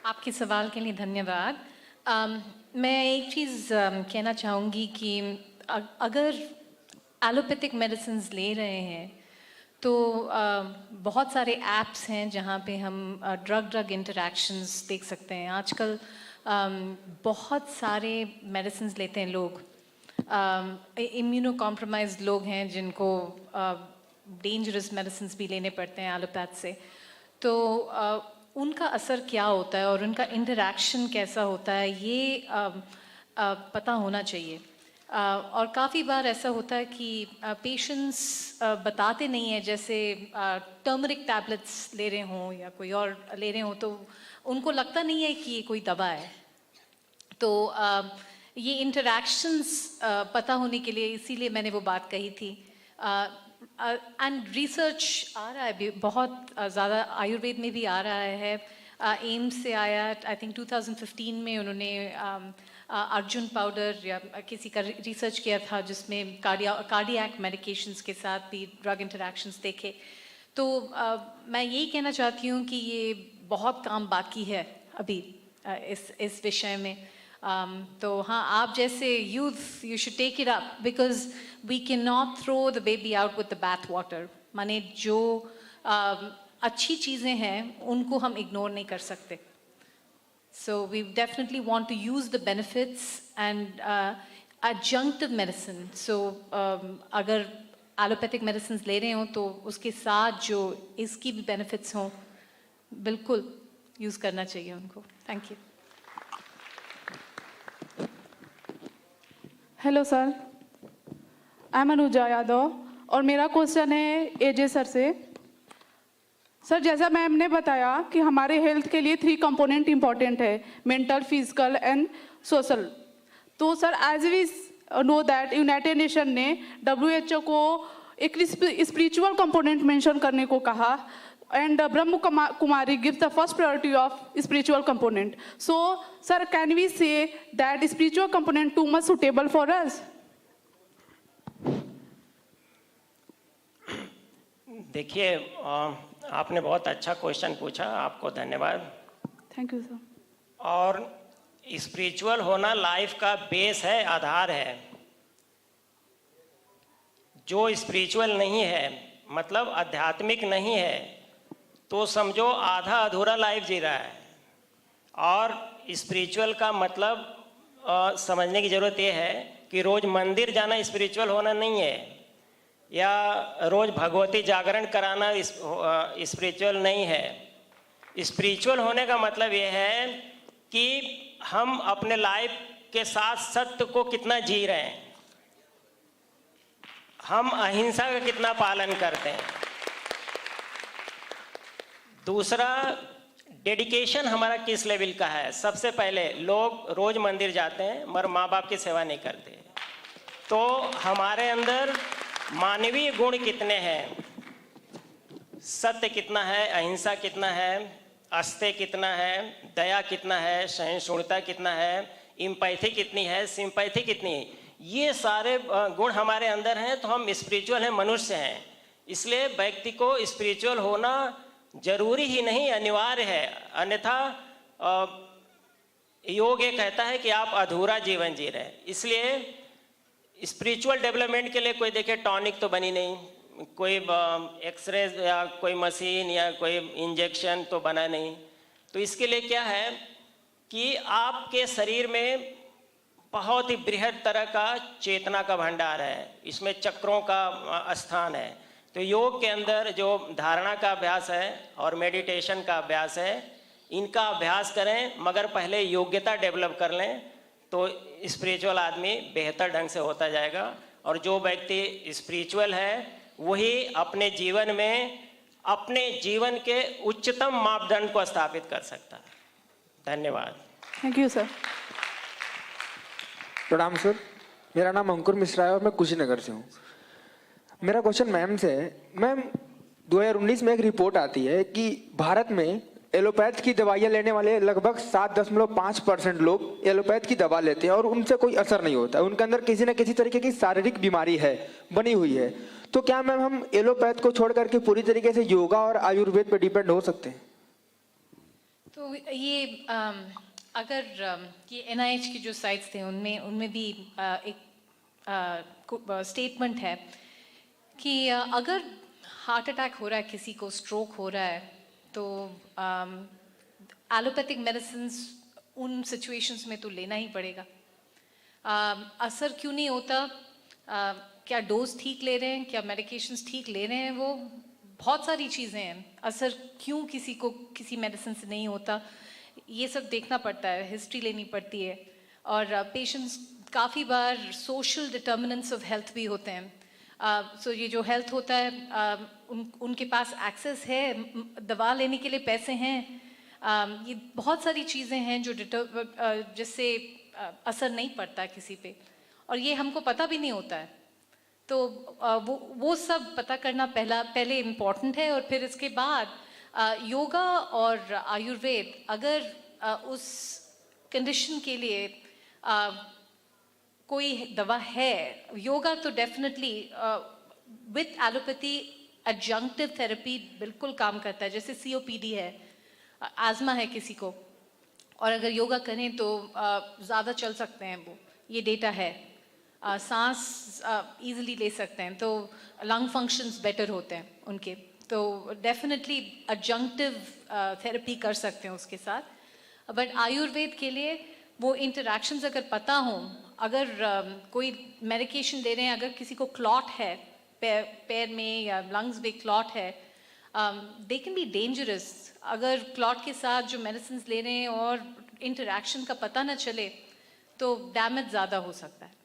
आपके सवाल के लिए धन्यवाद। मैं एक चीज़ कहना चाहूँगी कि अगर एलोपैथिक मेडिसिन ले रहे हैं तो बहुत सारे ऐप्स हैं जहाँ पे हम ड्रग इंटरैक्शंस देख सकते हैं। आजकल बहुत सारे मेडिसिन लेते हैं लोग, इम्यूनो कॉम्प्रोमाइज्ड लोग हैं जिनको डेंजरस मेडिसिन भी लेने पड़ते हैं एलोपैथ से, तो उनका असर क्या होता है और उनका इंटरैक्शन कैसा होता है ये पता होना चाहिए। और काफ़ी बार ऐसा होता है कि पेशेंट्स बताते नहीं हैं, जैसे टर्मरिक टैबलेट्स ले रहे हों या कोई और ले रहे हों तो उनको लगता नहीं है कि ये कोई दवा है। तो ये इंटरैक्शंस पता होने के लिए इसीलिए मैंने वो बात कही थी। एंड रिसर्च आ रहा है भी बहुत ज़्यादा, आयुर्वेद में भी आ रहा है। एम्स से आया, आई थिंक 2015 में उन्होंने अर्जुन पाउडर या किसी का रिसर्च किया था जिसमें कार्डियक मेडिकेशंस के साथ भी ड्रग इंटरैक्शंस देखे। तो मैं यही कहना चाहती हूँ कि ये बहुत काम बाकी है अभी इस विषय में। तो हाँ, आप जैसे youth you should take it up because we can not throw the baby out with the bath water. माने जो अच्छी चीज़ें हैं उनको हम इग्नोर नहीं कर सकते। So we definitely want to use the benefits and adjunctive medicine. So अगर allopathic medicines ले रहे हो तो उसके साथ जो इसकी भी benefits हों बिल्कुल use करना चाहिए उनको। Thank you. Hello sir, I am Anuja Yadav और मेरा क्वेश्चन है एजे सर से। सर, जैसा मैम ने बताया कि हमारे हेल्थ के लिए 3 कंपोनेंट इम्पॉर्टेंट है, मेंटल, फिजिकल एंड सोशल। तो sir, as we know that United Nation ने WHO को एक स्पिरिचुअल कंपोनेंट मेंशन करने को कहा, and Brahma Kumari gives the first priority of spiritual component. So sir, can we say that spiritual component too much suitable for us? देखिए, आपने बहुत अच्छा क्वेश्चन पूछा, आपको धन्यवाद। Thank you sir. और स्पिरिचुअल होना लाइफ का बेस है, आधार है। जो स्पिरिचुअल नहीं है, मतलब आध्यात्मिक नहीं है, तो समझो आधा अधूरा लाइफ जी रहा है। और स्पिरिचुअल का मतलब समझने की ज़रूरत यह है कि रोज़ मंदिर जाना स्पिरिचुअल होना नहीं है, या रोज़ भगवती जागरण कराना स्पिरिचुअल नहीं है। स्पिरिचुअल होने का मतलब यह है कि हम अपने लाइफ के साथ सत्य को कितना जी रहे हैं, हम अहिंसा का कितना पालन करते हैं। दूसरा, डेडिकेशन हमारा किस लेवल का है। सबसे पहले लोग रोज मंदिर जाते हैं मगर माँ बाप की सेवा नहीं करते, तो हमारे अंदर मानवीय गुण कितने हैं, सत्य कितना है, अहिंसा कितना है, अस्तेय कितना है, दया कितना है, सहिष्णुता कितना है, इम्पैथी कितनी है, सिंपैथी कितनी है, ये सारे गुण हमारे अंदर हैं, तो हम स्पिरिचुअल हैं, मनुष्य हैं। इसलिए व्यक्ति को स्पिरिचुअल होना जरूरी ही नहीं, अनिवार्य है। अन्यथा योग ये कहता है कि आप अधूरा जीवन जी रहे हैं। इसलिए स्पिरिचुअल डेवलपमेंट के लिए कोई देखे टॉनिक तो बनी नहीं, कोई एक्सरे या कोई मशीन या कोई इंजेक्शन तो बना नहीं। तो इसके लिए क्या है कि आपके शरीर में बहुत ही बृहद तरह का चेतना का भंडार है, इसमें चक्रों का स्थान है। तो योग के अंदर जो धारणा का अभ्यास है और मेडिटेशन का अभ्यास है, इनका अभ्यास करें, मगर पहले योग्यता डेवलप कर लें, तो स्पिरिचुअल आदमी बेहतर ढंग से होता जाएगा। और जो व्यक्ति स्पिरिचुअल है वही अपने जीवन में अपने जीवन के उच्चतम मापदंड को स्थापित कर सकता है। धन्यवाद। Thank you sir. प्रणाम सर, मेरा नाम अंकुर मिश्रा है और मैं कुशीनगर से हूँ। मेरा क्वेश्चन मैम से है। मैम, 2019 में एक रिपोर्ट आती है कि भारत में एलोपैथ की दवाइयाँ लेने वाले लगभग 7.5% लोग एलोपैथ की दवा लेते हैं और उनसे कोई असर नहीं होता, उनके अंदर किसी न किसी तरीके की शारीरिक बीमारी है, बनी हुई है। तो क्या मैम हम एलोपैथ को छोड़ करके पूरी तरीके से योगा और आयुर्वेद पर डिपेंड हो सकते हैं? तो ये अगर ये NIH की जो साइट्स थे उनमें भी एक स्टेटमेंट है कि अगर हार्ट अटैक हो रहा है, किसी को स्ट्रोक हो रहा है, तो एलोपैथिक मेडिसिन्स उन सिचुएशंस में तो लेना ही पड़ेगा। असर क्यों नहीं होता, क्या डोज ठीक ले रहे हैं, क्या मेडिकेशंस ठीक ले रहे हैं, वो बहुत सारी चीज़ें हैं। असर क्यों किसी को किसी मेडिसिन से नहीं होता, ये सब देखना पड़ता है, हिस्ट्री लेनी पड़ती है। और पेशेंट्स काफ़ी बार सोशल डिटर्मिनेंट्स ऑफ हेल्थ भी होते हैं। सो ये जो हेल्थ होता है, उनके पास एक्सेस है, दवा लेने के लिए पैसे हैं, ये बहुत सारी चीज़ें हैं जो जिससे असर नहीं पड़ता किसी पे, और ये हमको पता भी नहीं होता है। तो वो सब पता करना पहले इम्पॉर्टेंट है। और फिर इसके बाद योगा और आयुर्वेद अगर उस कंडीशन के लिए कोई दवा है, योगा तो definitely with allopathy adjunctive therapy बिल्कुल काम करता है। जैसे COPD है, आज़मा है किसी को, और अगर योगा करें तो ज़्यादा चल सकते हैं, वो ये डेटा है। सांस इजीली ले सकते हैं, तो लंग फंक्शंस बेटर होते हैं उनके। तो डेफिनेटली एडजंक्टिव थेरेपी कर सकते हैं उसके साथ। बट आयुर्वेद के लिए वो इंटरैक्शंस अगर पता हों, अगर कोई मेडिकेशन ले रहे हैं, अगर किसी को क्लॉट है पैर में या लंग्स में क्लॉट है, दे कैन बी डेंजरस। अगर क्लॉट के साथ जो मेडिसिन ले रहे हैं और इंटरैक्शन का पता ना चले तो डैमेज ज़्यादा हो सकता है।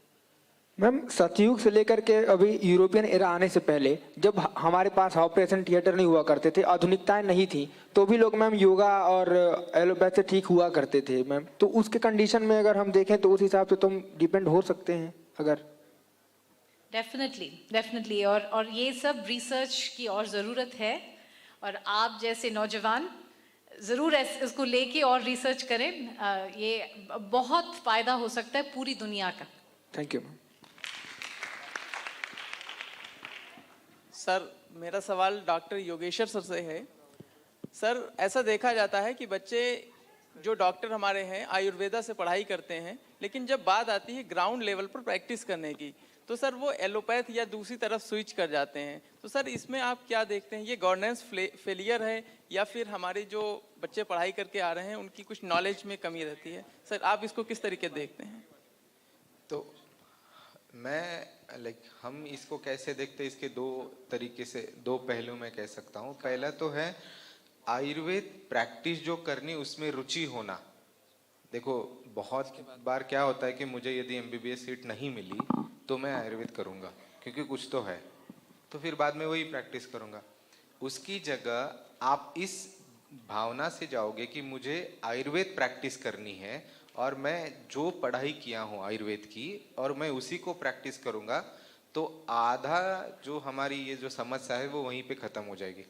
मैम, सतयुग से लेकर के अभी यूरोपियन एरा आने से पहले जब हमारे पास ऑपरेशन थिएटर नहीं हुआ करते थे, आधुनिकताएं नहीं थी, तो भी लोग मैम योगा और एलोपैथ से ठीक हुआ करते थे मैम। तो उसके कंडीशन में अगर हम देखें तो उस हिसाब से तुम डिपेंड हो सकते हैं अगर। डेफिनेटली और ये सब रिसर्च की और ज़रूरत है, और आप जैसे नौजवान ज़रूर इसको लेके और रिसर्च करें। ये बहुत फ़ायदा हो सकता है पूरी दुनिया का। Thank you ma'am. सर, मेरा सवाल डॉक्टर योगेश्वर सर से है। सर, ऐसा देखा जाता है कि बच्चे जो डॉक्टर हमारे हैं आयुर्वेदा से पढ़ाई करते हैं, लेकिन जब बात आती है ग्राउंड लेवल पर प्रैक्टिस करने की तो सर वो एलोपैथ या दूसरी तरफ स्विच कर जाते हैं। तो सर इसमें आप क्या देखते हैं, ये गवर्नेंस फेलियर है या फिर हमारे जो बच्चे पढ़ाई करके आ रहे हैं उनकी कुछ नॉलेज में कमी रहती है? सर आप इसको किस तरीके देखते हैं? तो मैं हम इसको कैसे देखते हैं, इसके दो तरीके से, दो पहलू मैं कह सकता हूँ। पहला तो है आयुर्वेद प्रैक्टिस जो करनी उसमें रुचि होना। देखो बहुत बार क्या होता है कि मुझे यदि MBBS सीट नहीं मिली तो मैं आयुर्वेद करूँगा क्योंकि कुछ तो है, तो फिर बाद में वही प्रैक्टिस करूँगा। उसकी जगह आप इस भावना से जाओगे कि मुझे आयुर्वेद प्रैक्टिस करनी है और मैं जो पढ़ाई किया हूँ आयुर्वेद की और मैं उसी को प्रैक्टिस करूँगा, तो आधा जो हमारी ये जो समस्या है वो वहीं पे ख़त्म हो जाएगी।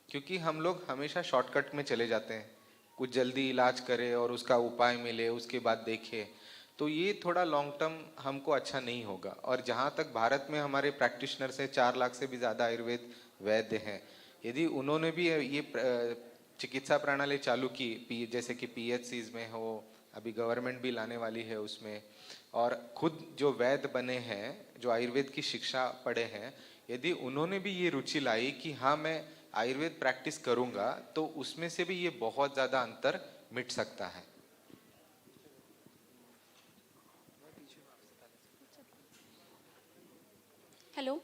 क्योंकि हम लोग हमेशा शॉर्टकट में चले जाते हैं, कुछ जल्दी इलाज करें और उसका उपाय मिले उसके बाद देखें, तो ये थोड़ा लॉन्ग टर्म हमको अच्छा नहीं होगा। और जहाँ तक भारत में हमारे प्रैक्टिशनर से 4 लाख से भी ज़्यादा आयुर्वेद वैद्य हैं, यदि उन्होंने भी ये चिकित्सा प्रणाली चालू की, जैसे कि PHCs में हो, अभी गवर्नमेंट भी लाने वाली है उसमें, और खुद जो वैद्य बने हैं जो आयुर्वेद की शिक्षा पढ़े हैं, यदि उन्होंने भी ये रुचि लाई कि हाँ मैं आयुर्वेद प्रैक्टिस करूँगा, तो उसमें से भी ये बहुत ज़्यादा अंतर मिट सकता है। Hello,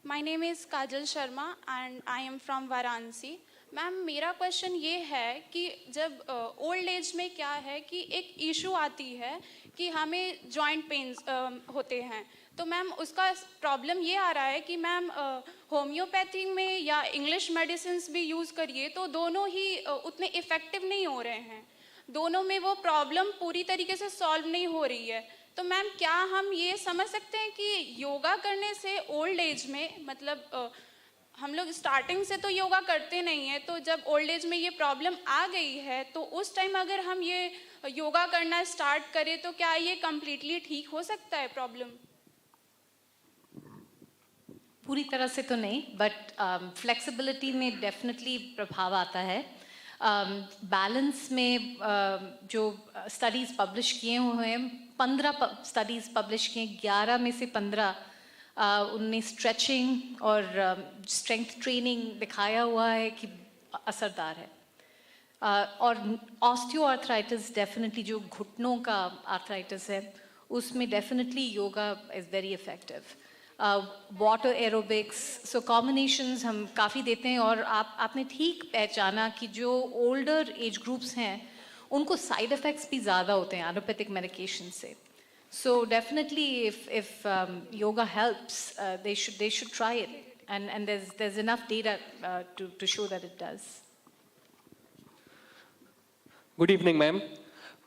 my name is Kajal Sharma and I am from Varanasi. Ma'am मेरा क्वेश्चन ये है कि जब ओल्ड एज में क्या है कि एक इशू आती है कि हमें जॉइंट पेन्स होते हैं, तो मैम उसका प्रॉब्लम ये आ रहा है कि मैम होम्योपैथी में या इंग्लिश मेडिसिन्स भी यूज़ करिए तो दोनों ही उतने इफ़ेक्टिव नहीं हो रहे हैं, दोनों में वो प्रॉब्लम पूरी तरीके से सॉल्व नहीं हो रही है। तो मैम क्या हम ये समझ सकते हैं कि योगा करने से ओल्ड एज में, मतलब हम लोग स्टार्टिंग से तो योगा करते नहीं हैं, तो जब ओल्ड एज में ये प्रॉब्लम आ गई है तो उस टाइम अगर हम ये योगा करना स्टार्ट करें तो क्या ये कम्प्लीटली ठीक हो सकता है प्रॉब्लम? पूरी तरह से तो नहीं, बट फ्लेक्सिबिलिटी में डेफिनेटली प्रभाव आता है। बैलेंस में जो स्टडीज़ पब्लिश किए हुए हैं, 15 स्टडीज़ पब्लिश किए, 11 में से 15 उनमें स्ट्रेचिंग और स्ट्रेंथ ट्रेनिंग दिखाया हुआ है कि असरदार है। और ऑस्टियोआर्थराइटिस डेफिनेटली, जो घुटनों का आर्थराइटिस है, उसमें definitely yoga is very effective. Water aerobics, so combinations हम काफ़ी देते हैं। और आपने ठीक पहचाना कि जो ओल्डर एज ग्रुप्स हैं उनको साइड इफ़ेक्ट्स भी ज़्यादा होते हैं एलोपैथिक मेडिकेशन से। So definitely, if yoga helps, they should try it, and there's enough data to show that it does. Good evening, ma'am.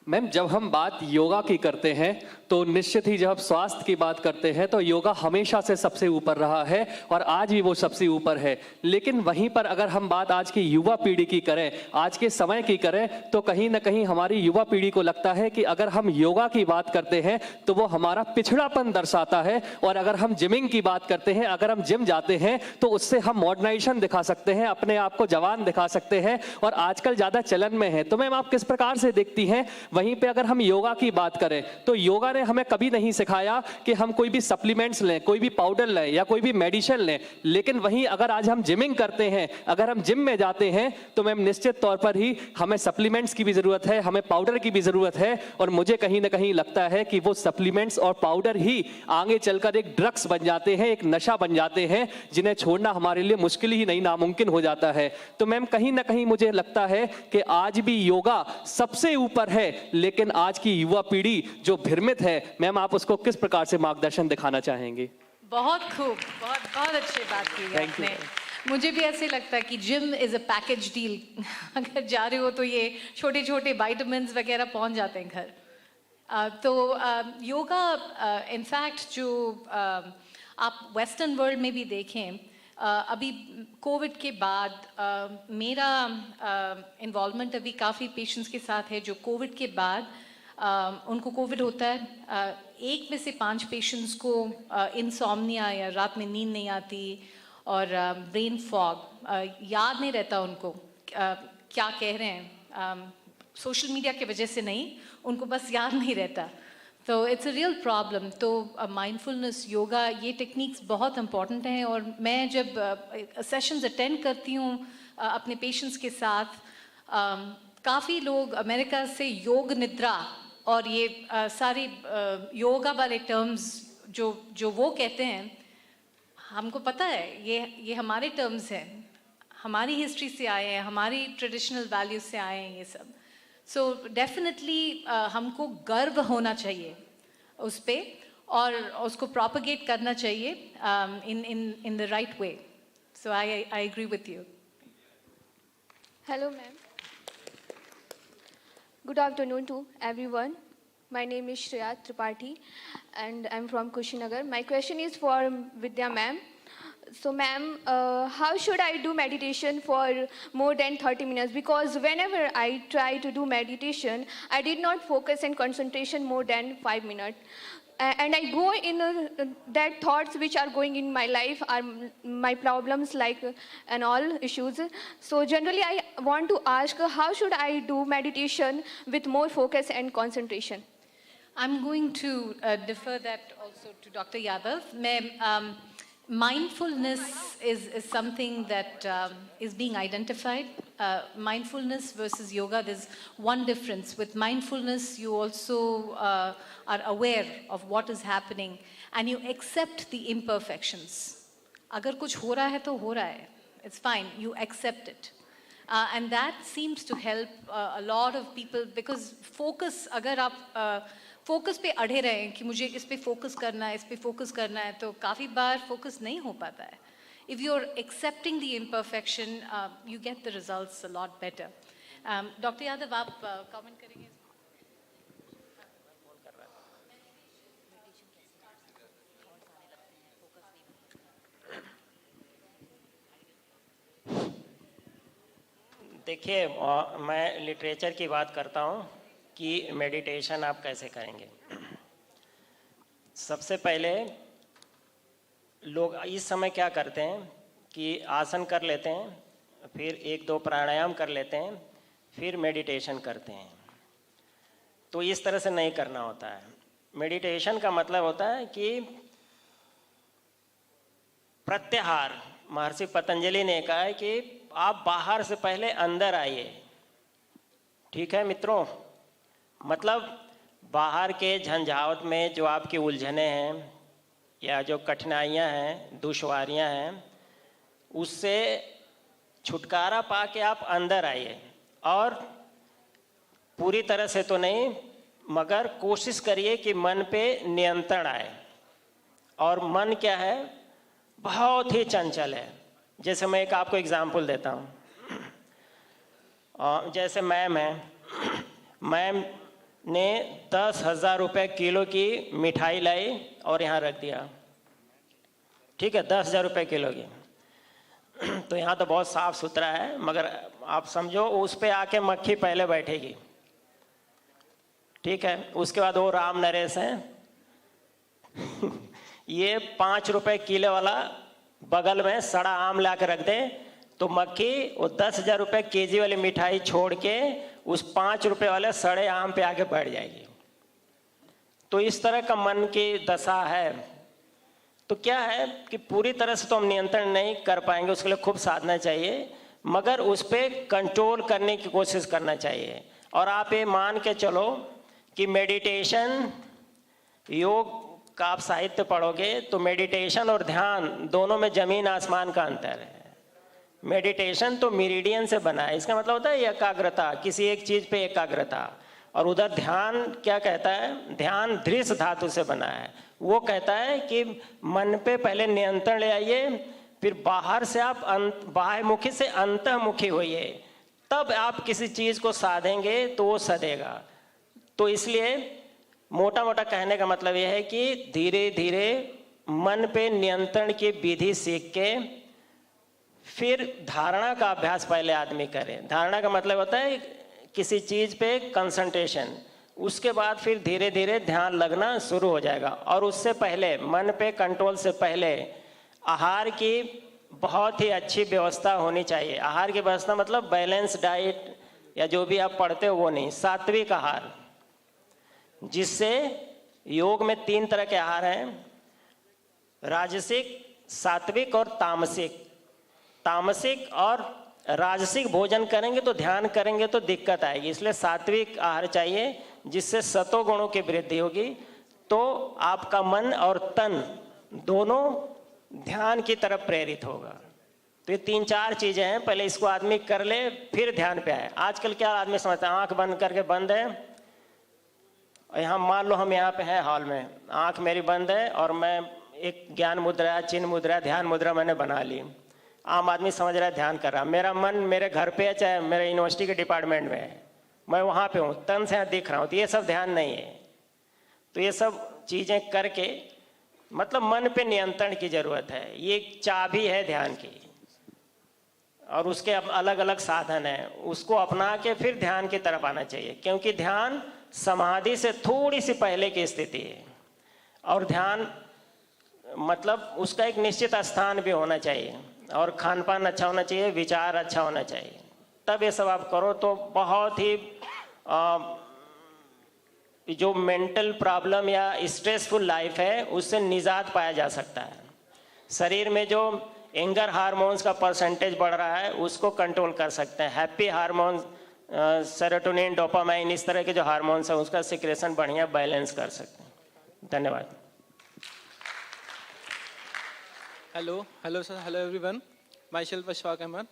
Ma'am जब हम बात योगा की करते हैं तो निश्चित ही जब स्वास्थ्य की बात करते हैं तो योगा हमेशा से सबसे ऊपर रहा है और आज भी वो सबसे ऊपर है। लेकिन वहीं पर अगर हम बात आज की युवा पीढ़ी की करें, आज के समय की करें, तो कहीं ना कहीं हमारी युवा पीढ़ी को लगता है कि अगर हम योगा की बात करते हैं तो वो हमारा पिछड़ापन दर्शाता है, और अगर हम जिमिंग की बात करते हैं, अगर हम जिम जाते हैं तो उससे हम मॉडर्नाइजेशन दिखा सकते हैं, अपने आप को जवान दिखा सकते हैं, और आजकल ज़्यादा चलन में है। तो मैम आप किस प्रकार से देखती हैं? वहीं पे अगर हम योगा की बात करें तो योगा ने हमें कभी नहीं सिखाया कि हम कोई भी सप्लीमेंट्स लें, कोई भी पाउडर लें या कोई भी मेडिसिन लें। लेकिन वहीं अगर आज हम जिमिंग करते हैं, अगर हम जिम में जाते हैं, तो मैम निश्चित तौर पर ही हमें सप्लीमेंट्स की भी ज़रूरत है, हमें पाउडर की भी ज़रूरत है। और मुझे कहीं ना कहीं लगता है कि वो सप्लीमेंट्स और पाउडर ही आगे चलकर एक ड्रग्स बन जाते हैं, एक नशा बन जाते हैं, जिन्हें छोड़ना हमारे लिए मुश्किल ही नहीं, नामुमकिन हो जाता है। तो मैम कहीं ना कहीं मुझे लगता है कि आज भी योगा सबसे ऊपर है, लेकिन आज की युवा पीढ़ी जो भ्रमित है, मैम आप उसको किस प्रकार से मार्गदर्शन दिखाना चाहेंगे? बहुत खूब, बहुत बहुत अच्छी बात की आपने। मुझे भी ऐसे लगता है कि gym is a package deal. अगर जा रहे हो तो ये छोटे छोटे विटामिन्स वगैरह पहुंच जाते हैं घर। तो योगा इनफैक्ट जो आप वेस्टर्न वर्ल्ड में भी देखें, अभी कोविड के बाद मेरा इन्वॉल्वमेंट अभी काफ़ी पेशेंट्स के साथ है जो कोविड के बाद उनको कोविड होता है। 1 में से 5 पेशेंट्स को इंसोम्निया या रात में नींद नहीं आती और ब्रेन फॉग, याद नहीं रहता उनको क्या कह रहे हैं, सोशल मीडिया की वजह से नहीं, उनको बस याद नहीं रहता. तो इट्स अ रियल प्रॉब्लम. तो माइंडफुलनेस, योगा, ये टेक्निक्स बहुत इंपॉर्टेंट हैं. और मैं जब सेशंस अटेंड करती हूँ अपने पेशेंट्स के साथ, काफ़ी लोग अमेरिका से योग निद्रा और ये सारी योगा वाले टर्म्स जो वो कहते हैं, हमको पता है ये हमारे टर्म्स हैं, हमारी हिस्ट्री से आए हैं, हमारी ट्रेडिशनल वैल्यूज से आए हैं ये सब. सो डेफिनेटली हमको गर्व होना चाहिए उस पे और उसको प्रोपगेट करना चाहिए in the right way. So I agree with you. Hello ma'am. Good afternoon to everyone. My name is Shreya Tripathi and I'm from Kushinagar. My question is for Vidya ma'am. So ma'am, how should I do meditation for more than 30 minutes? Because whenever I try to do meditation, I did not focus and concentration more than 5 minutes. And I go in that thoughts which are going in my life are my problems like and all issues. So generally I want to ask, how should I do meditation with more focus and concentration? I'm going to defer that also to Dr. Yadav. Mindfulness is something that is being identified. Mindfulness versus yoga, there's one difference. With mindfulness, you also are aware of what is happening and you accept the imperfections. Agar kuch ho raha hai to ho raha hai. It's fine, you accept it. And that seems to help a lot of people because focus, agar aap focus पे अड़े रहे कि मुझे इस पे focus करना है, इस पे फोकस करना है, तो काफ़ी बार फोकस नहीं हो पाता है. If you are accepting the imperfection, you get the results a lot better. Doctor Yadav, आप कमेंट करेंगे? देखिए, मैं लिटरेचर की बात करता हूँ कि मेडिटेशन आप कैसे करेंगे. सबसे पहले लोग इस समय क्या करते हैं कि आसन कर लेते हैं, फिर 1-2 प्राणायाम कर लेते हैं, फिर मेडिटेशन करते हैं. तो इस तरह से नहीं करना होता है. मेडिटेशन का मतलब होता है कि प्रत्याहार. महर्षि पतंजलि ने कहा है कि आप बाहर से पहले अंदर आइए. ठीक है मित्रों, मतलब बाहर के झंझावट में जो आपकी उलझने हैं या जो कठिनाइयां हैं, दुश्वारियां हैं, उससे छुटकारा पा के आप अंदर आइए. और पूरी तरह से तो नहीं, मगर कोशिश करिए कि मन पे नियंत्रण आए. और मन क्या है, बहुत ही चंचल है. जैसे मैं एक आपको एग्जाम्पल देता हूँ. जैसे मैम है, मैम ने 10,000 रुपये किलो की मिठाई लाई और यहाँ रख दिया. ठीक है, 10,000 रुपये किलो की. तो यहाँ तो बहुत साफ सुथरा है, मगर आप समझो उस पे आके मक्खी पहले बैठेगी. ठीक है, उसके बाद वो राम नरेश हैं ये 5 रुपये किलो वाला बगल में सड़ा आम ला के रख दे तो मक्खी वो 10,000 रुपये केजी वाली मिठाई छोड़ के उस 5 रुपये वाले सड़े आम पे आके बैठ जाएगी. तो इस तरह का मन की दशा है. तो क्या है कि पूरी तरह से तो हम नियंत्रण नहीं कर पाएंगे, उसके लिए खूब साधना चाहिए, मगर उस पर कंट्रोल करने की कोशिश करना चाहिए. और आप ये मान के चलो कि मेडिटेशन, योग का आप साहित्य पढ़ोगे तो मेडिटेशन और ध्यान दोनों में जमीन आसमान का अंतर है. मेडिटेशन तो मेरिडियन से बना है, इसका मतलब होता है एकाग्रता, किसी एक चीज पे एकाग्रता. और उधर ध्यान क्या कहता है, ध्यान धृष धातु से बना है. वो कहता है कि मन पे पहले नियंत्रण ले आइए, फिर बाहर से आप बाह्यमुखी से अंतर्मुखी होइए, तब आप किसी चीज को साधेंगे तो वो सधेगा. तो इसलिए मोटा मोटा कहने का मतलब यह है कि धीरे धीरे मन पे नियंत्रण की विधि सीख के फिर धारणा का अभ्यास पहले आदमी करे. धारणा का मतलब होता है किसी चीज पे कंसंट्रेशन, उसके बाद फिर धीरे धीरे ध्यान लगना शुरू हो जाएगा. और उससे पहले, मन पे कंट्रोल से पहले आहार की बहुत ही अच्छी व्यवस्था होनी चाहिए. आहार की व्यवस्था मतलब बैलेंस डाइट, या जो भी आप पढ़ते हो वो नहीं, सात्विक आहार, जिससे योग में 3 तरह के आहार हैं, राजसिक, सात्विक और तामसिक। तामसिक और राजसिक भोजन करेंगे तो ध्यान करेंगे तो दिक्कत आएगी, इसलिए सात्विक आहार चाहिए जिससे सतोगुणों की वृद्धि होगी, तो आपका मन और तन दोनों ध्यान की तरफ प्रेरित होगा। तो ये 3-4 चीजें हैं, पहले इसको आदमी कर ले फिर ध्यान पे आए। आजकल क्या आदमी समझता है, आंख बंद करके बंद है, और यहाँ मान लो हम यहाँ पे हैं हॉल में, आंख मेरी बंद है और मैं एक ज्ञान मुद्रा, चिन्ह मुद्रा, ध्यान मुद्रा मैंने बना ली। आम आदमी समझ रहा है ध्यान कर रहा, मेरा मन मेरे घर पे है, चाहे मेरे यूनिवर्सिटी के डिपार्टमेंट में है, मैं वहाँ पे हूँ, तन से दिख रहा हूँ, तो ये सब ध्यान नहीं है। तो ये सब चीज़ें करके मतलब मन पे नियंत्रण की जरूरत है, ये एक चाबी है ध्यान की, और उसके अलग अलग साधन हैं, उसको अपना के फिर ध्यान की तरफ आना चाहिए, क्योंकि ध्यान समाधि से थोड़ी सी पहले की स्थिति है, और ध्यान मतलब उसका एक निश्चित स्थान भी होना चाहिए, और खान पान अच्छा होना चाहिए, विचार अच्छा होना चाहिए, तब ये सब आप करो तो बहुत ही जो मेंटल प्रॉब्लम या स्ट्रेसफुल लाइफ है उससे निजात पाया जा सकता है। शरीर में जो एंगर हार्मोन्स का परसेंटेज बढ़ रहा है उसको कंट्रोल कर सकते हैं, हैप्पी हार्मोन्स, सेरोटोनिन, डोपामाइन, इस तरह के जो हार्मोन्स हैं उसका सिक्रेशन बढ़िया बैलेंस कर सकते हैं। धन्यवाद। Hello sir, hello everyone, myself Ashfaq Ahmed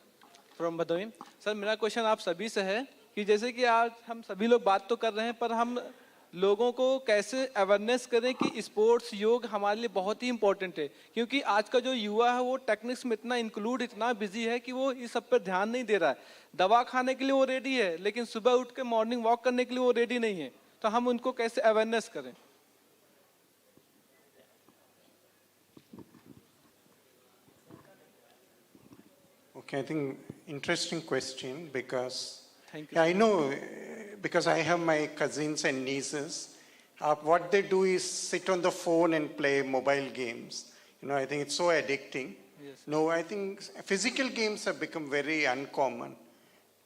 from Bhadohi. Sir मेरा क्वेश्चन आप सभी से है कि जैसे कि आज हम सभी लोग बात तो कर रहे हैं, पर हम लोगों को कैसे अवेयरनेस करें कि स्पोर्ट्स, योग हमारे लिए बहुत ही इंपॉर्टेंट है, क्योंकि आज का जो युवा है वो टेक्निक्स में इतना बिजी है कि वो इस सब पर ध्यान नहीं दे रहा है। दवा खाने के लिए वो रेडी है, लेकिन सुबह उठ के मॉर्निंग वॉक करने के लिए वो रेडी नहीं है, तो हम उनको कैसे अवेयरनेस करें? Okay, I think interesting question because Thank you. yeah, I know because I have my cousins and nieces. What they do is sit on the phone and play mobile games. You know, I think it's so addicting. Yes. No, I think physical games have become very uncommon.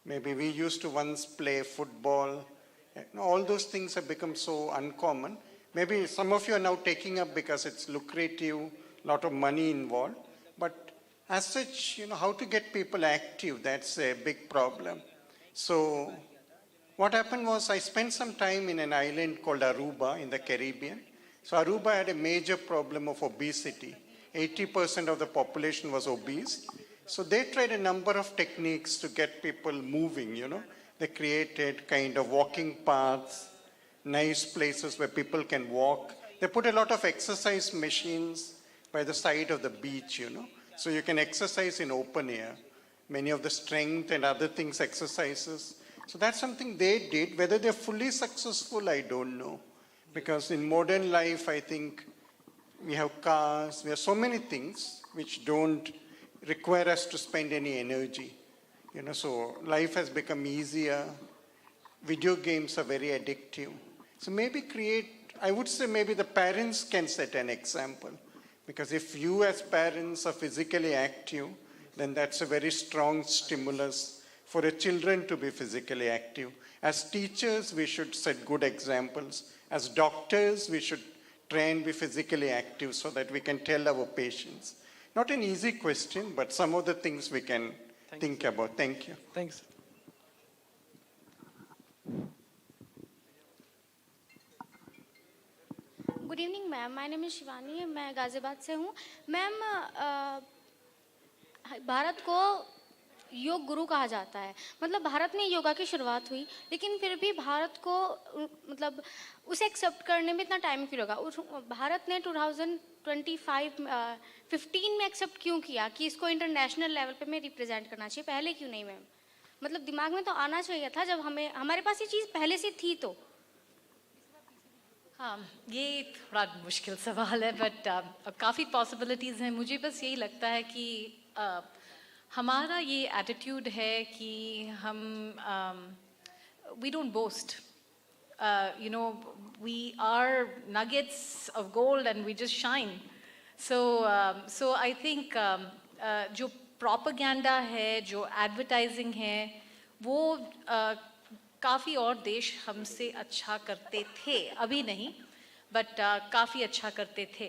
Maybe we used to once play football. All those things have become so uncommon. Maybe some of you are now taking up because it's lucrative, a lot of money involved. But as such, you know, how to get people active, that's a big problem. So what happened was I spent some time in an island called Aruba in the Caribbean. So Aruba had a major problem of obesity. 80% of the population was obese. So they tried a number of techniques to get people moving, you know. They created kind of walking paths, nice places where people can walk. They put a lot of exercise machines by the side of the beach, you know. So you can exercise in open air. Many of the strength and other things exercises. So that's something they did. Whether they're fully successful, I don't know. Because in modern life, I think we have cars, we have so many things which don't require us to spend any energy. You know, so life has become easier. Video games are very addictive. So maybe I would say maybe the parents can set an example. Because if you as parents are physically active, then that's a very strong stimulus for the children to be physically active. As teachers, we should set good examples. As doctors, we should try and be physically active so that we can tell our patients. Not an easy question, but some of the things we can think about. Thank you. Thanks. Good evening ma'am, my name is Shivani, मैं गाजियाबाद से हूँ। Ma'am, Bharat को योग गुरु कहा जाता है, मतलब भारत में योगा की शुरुआत हुई, लेकिन फिर भी भारत को मतलब उसे एक्सेप्ट करने में इतना टाइम क्यों लगा? भारत ने 2015 में एक्सेप्ट क्यों किया कि इसको इंटरनेशनल लेवल पे में रिप्रेजेंट करना चाहिए? पहले क्यों नहीं मैम? मतलब दिमाग में तो आना चाहिए था जब हमारे पास ये चीज़ पहले से थी तो। हाँ, ये थोड़ा मुश्किल सवाल है, बट काफ़ी पॉसिबिलिटीज़ हैं। मुझे बस यही लगता है कि हमारा ये एटीट्यूड है कि हम we don't boast, you know, we are nuggets of gold and we just shine. So I think जो प्रोपेगेंडा है, जो एडवर्टाइजिंग है, वो काफ़ी और देश हमसे अच्छा करते थे, अभी नहीं, बट काफ़ी अच्छा करते थे,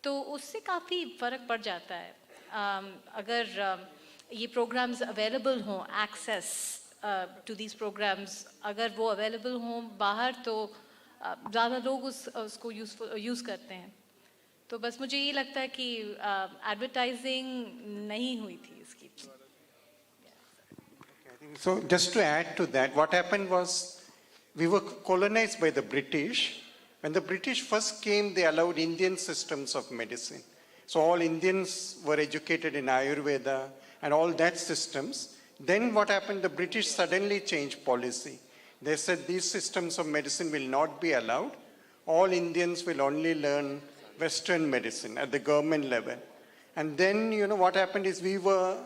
तो उससे काफ़ी फ़र्क पड़ जाता है। अगर ये प्रोग्राम्स अवेलेबल हों, एक्सेस टू दीज प्रोग्राम्स अगर वो अवेलेबल हों बाहर, तो ज़्यादा लोग उसको यूज़ करते हैं। तो बस मुझे ये लगता है कि एडवर्टाइजिंग नहीं हुई थी इसकी। So just to add to that, what happened was we were colonized by the British. When the British first came, they allowed Indian systems of medicine. So all Indians were educated in Ayurveda and all that systems. Then what happened, the British suddenly changed policy. They said these systems of medicine will not be allowed. All Indians will only learn Western medicine at the government level. And then, what happened is we were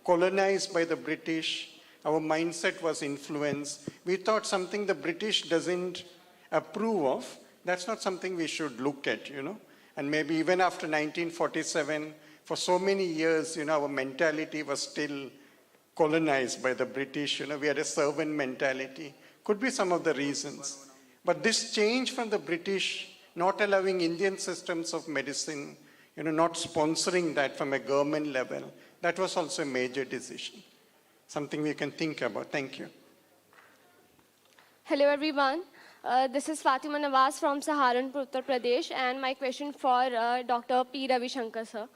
colonized by the British. Our mindset was influenced. We thought something the British doesn't approve of, that's not something we should look at, And maybe even after 1947, for so many years, our mentality was still colonized by the British. We had a servant mentality. Could be some of the reasons. But this change from the British, not allowing Indian systems of medicine, not sponsoring that from a government level, that was also a major decision. Something we can think about. Thank you. Hello everyone. This is Fatima Nawaz from Saharanpur, Uttar Pradesh, and my question for Dr. P. Ravi Shankar, sir.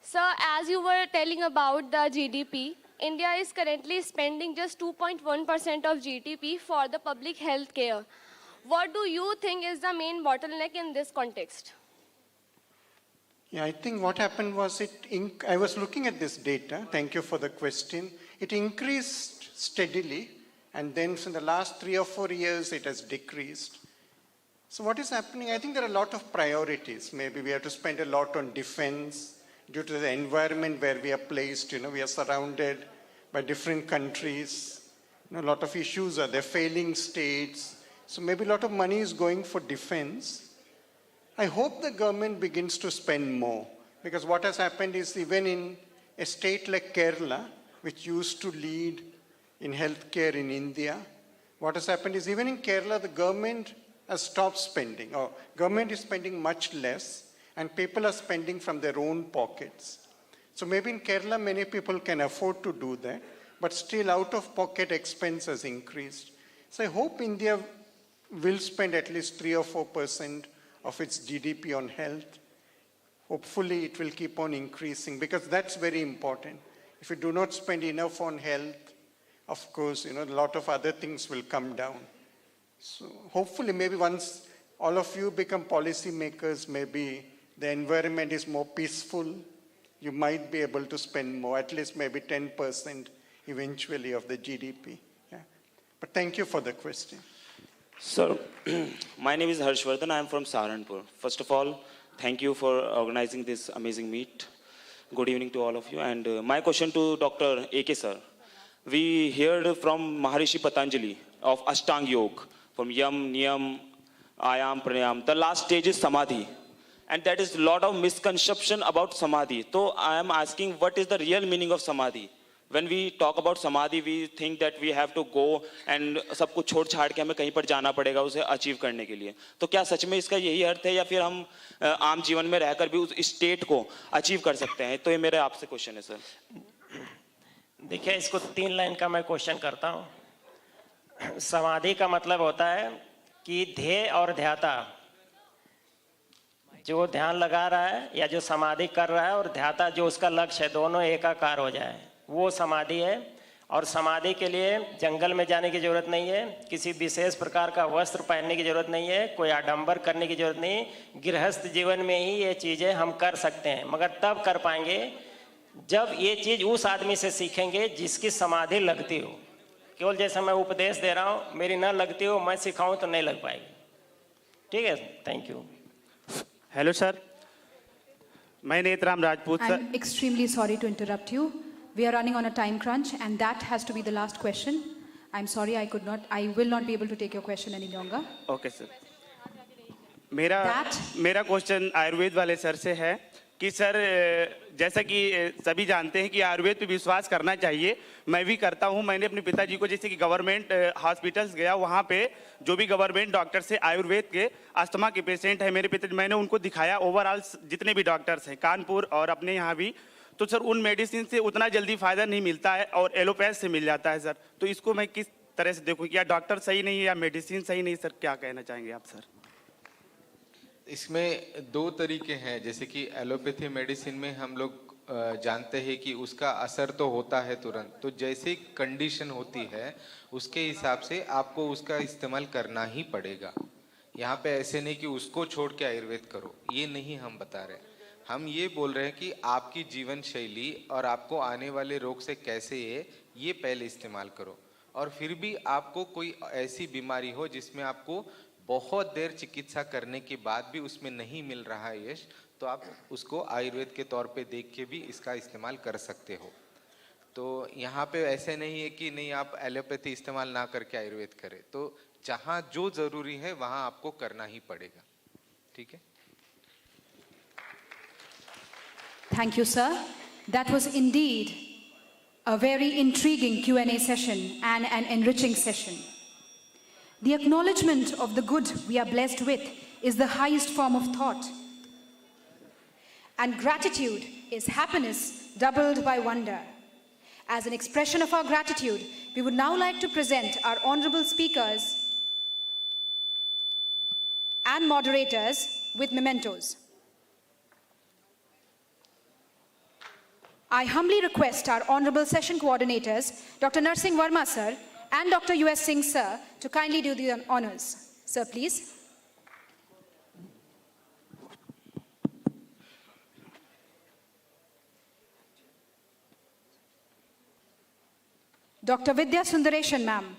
Sir, as you were telling about the GDP, India is currently spending just 2.1% of GDP for the public health care. What do you think is the main bottleneck in this context? Yeah, I think what happened was I was looking at this data. Thank you for the question. It increased steadily, and then in the last 3 or 4 years, it has decreased. So what is happening? I think there are a lot of priorities. Maybe we have to spend a lot on defense due to the environment where we are placed. We are surrounded by different countries. A lot of issues are there, failing states. So maybe a lot of money is going for defense. I hope the government begins to spend more, because what has happened is even in a state like Kerala, which used to lead in healthcare in India, what has happened is even in Kerala, the government has stopped spending, or government is spending much less, and people are spending from their own pockets. So maybe in Kerala, many people can afford to do that, but still out-of-pocket expense has increased. So I hope India will spend at least 3 or 4% of its GDP on health. Hopefully it will keep on increasing, because that's very important. If we do not spend enough on health, of course, a lot of other things will come down. So hopefully maybe once all of you become policy makers, maybe the environment is more peaceful, you might be able to spend more, at least maybe 10% eventually of the GDP. Yeah. But thank you for the question. Sir, my name is Harshvardhan. I am from Saharanpur. First of all, thank you for organizing this amazing meet. Good evening to all of you. And my question to Dr. A.K. sir. We heard from Maharishi Patanjali of Ashtang Yoga, from Yam, Niyam, Ayam, Pranayam. The last stage is Samadhi. And that is a lot of misconception about Samadhi. So I am asking, what is the real meaning of Samadhi? When we talk about Samadhi, we think that we have to go and सब कुछ छोड़ छाड़ के हमें कहीं पर जाना पड़ेगा उसे अचीव करने के लिए. तो क्या सच में इसका यही अर्थ है, या फिर हम आम जीवन में रहकर भी उस स्टेट को अचीव कर सकते हैं? तो ये मेरा आपसे क्वेश्चन है सर. देखिए, इसको 3 लाइन का मैं क्वेश्चन करता हूँ. समाधि का मतलब होता है कि ध्येय और ध्याता, जो ध्यान लगा रहा है या जो समाधि कर रहा है, और ध्याता जो उसका लक्ष्य है, दोनों एकाकार हो जाए, वो समाधि है. और समाधि के लिए जंगल में जाने की जरूरत नहीं है, किसी विशेष प्रकार का वस्त्र पहनने की जरूरत नहीं है, कोई आडंबर करने की जरूरत नहीं. गृहस्थ जीवन में ही ये चीज़ें हम कर सकते हैं, मगर तब कर पाएंगे जब ये चीज़ उस आदमी से सीखेंगे जिसकी समाधि लगती हो. केवल जैसा मैं उपदेश दे रहा हूँ, मेरी ना लगती हो, मैं सिखाऊँ तो नहीं लग पाएगी. ठीक है, थैंक यू. हेलो सर, मैं Netram Rajput sir. I'm extremely sorry to interrupt you. We are running on a time crunch, and that has to be the last question. I'm sorry, I will not be able to take your question any longer. Okay sir. मेरा question Ayurveda वाले sir से है. कि sir जैसा कि सभी जानते हैं कि आयुर्वेद पे विश्वास करना चाहिए, मैं भी करता हूं। मैंने अपने पिताजी को जैसे कि गवर्नमेंट हॉस्पिटल्स गया, वहां पे जो भी गवर्नमेंट डॉक्टर से आयुर्वेद के अस्थमा के पेशेंट है मेरे पिताजी, मैंने उनको दिखाया ओवरऑल जितने भी डॉक्टर्स हैं कानपुर और अपने यहाँ भी, तो सर उन मेडिसिन से उतना जल्दी फायदा नहीं मिलता है और एलोपैथ से मिल जाता है सर। तो इसको मैं किस तरह से देखूं, क्या डॉक्टर सही नहीं है या मेडिसिन सही नहीं? सर क्या कहना चाहेंगे आप सर? इसमें दो तरीके हैं। जैसे कि एलोपैथी मेडिसिन में हम लोग जानते हैं कि उसका असर तो होता है तुरंत, तो जैसी कंडीशन होती है उसके हिसाब से आपको उसका इस्तेमाल करना ही पड़ेगा। यहाँ पे ऐसे नहीं कि उसको छोड़ के आयुर्वेद करो, ये नहीं हम बता रहे। हम ये बोल रहे हैं कि आपकी जीवन शैली और आपको आने वाले रोग से कैसे है ये पहले इस्तेमाल करो। और फिर भी आपको कोई ऐसी बीमारी हो जिसमें आपको बहुत देर चिकित्सा करने के बाद भी उसमें नहीं मिल रहा है यश, तो आप उसको आयुर्वेद के तौर पे देख के भी इसका इस्तेमाल कर सकते हो। तो यहाँ पे ऐसे नहीं है कि नहीं आप एलोपैथी इस्तेमाल ना करके आयुर्वेद करें, तो जहाँ जो जरूरी है वहाँ आपको करना ही पड़ेगा। ठीक है? Thank you, sir. That was indeed a very intriguing Q&A session and an enriching session. The acknowledgement of the good we are blessed with is the highest form of thought. And gratitude is happiness doubled by wonder. As an expression of our gratitude, we would now like to present our honorable speakers and moderators with mementos. I humbly request our honorable session coordinators, Dr. Narsingh Verma sir and Dr. U.S. Singh sir, to kindly do the honors. Sir, please. Dr. Vidya Sundareshan, ma'am.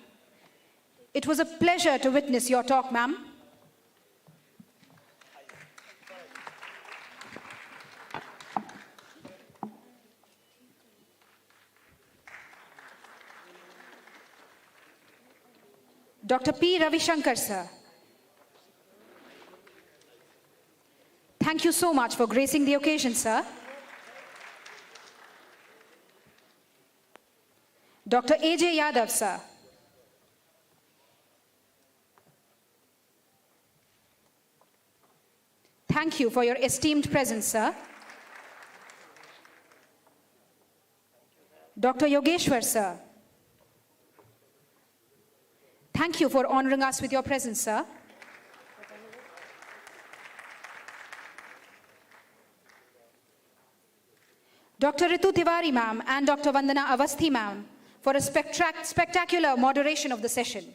It was a pleasure to witness your talk, ma'am. Dr. P. Ravishankar, sir. Thank you so much for gracing the occasion, sir. Dr. A.J. Yadav, sir. Thank you for your esteemed presence, sir. Dr. Yogeshwar, sir. Thank you for honoring us with your presence, sir. Dr. Ritu Tiwari, ma'am, and Dr. Vandana Avasthi, ma'am, for a spectacular moderation of the session.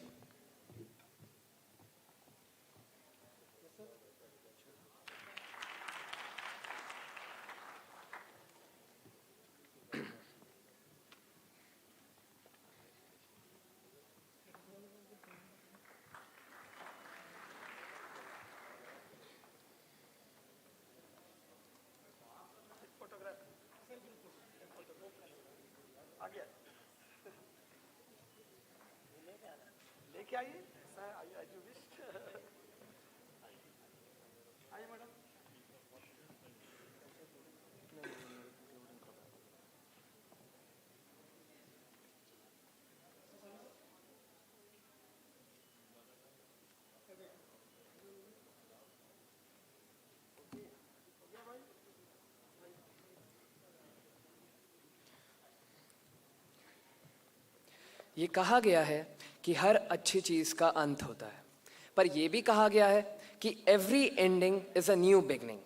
ये कहा गया है कि हर अच्छी चीज़ का अंत होता है, पर ये भी कहा गया है कि every ending is a new beginning.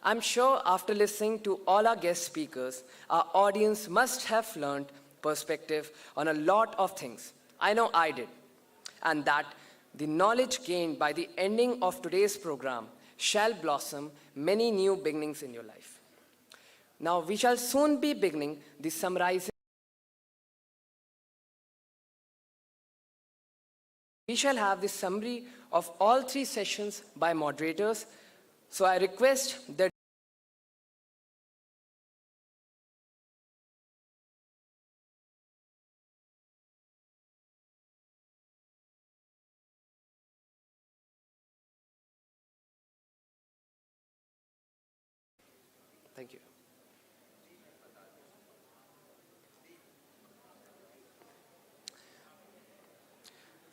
I'm sure after listening to all our guest speakers, our audience must have learned perspective on a lot of things. I know I did. And that the knowledge gained by the ending of today's program shall blossom many new beginnings in your life. Now we shall soon be beginning the summarizing. We shall have the summary of all three sessions by moderators. So I request that Thank you.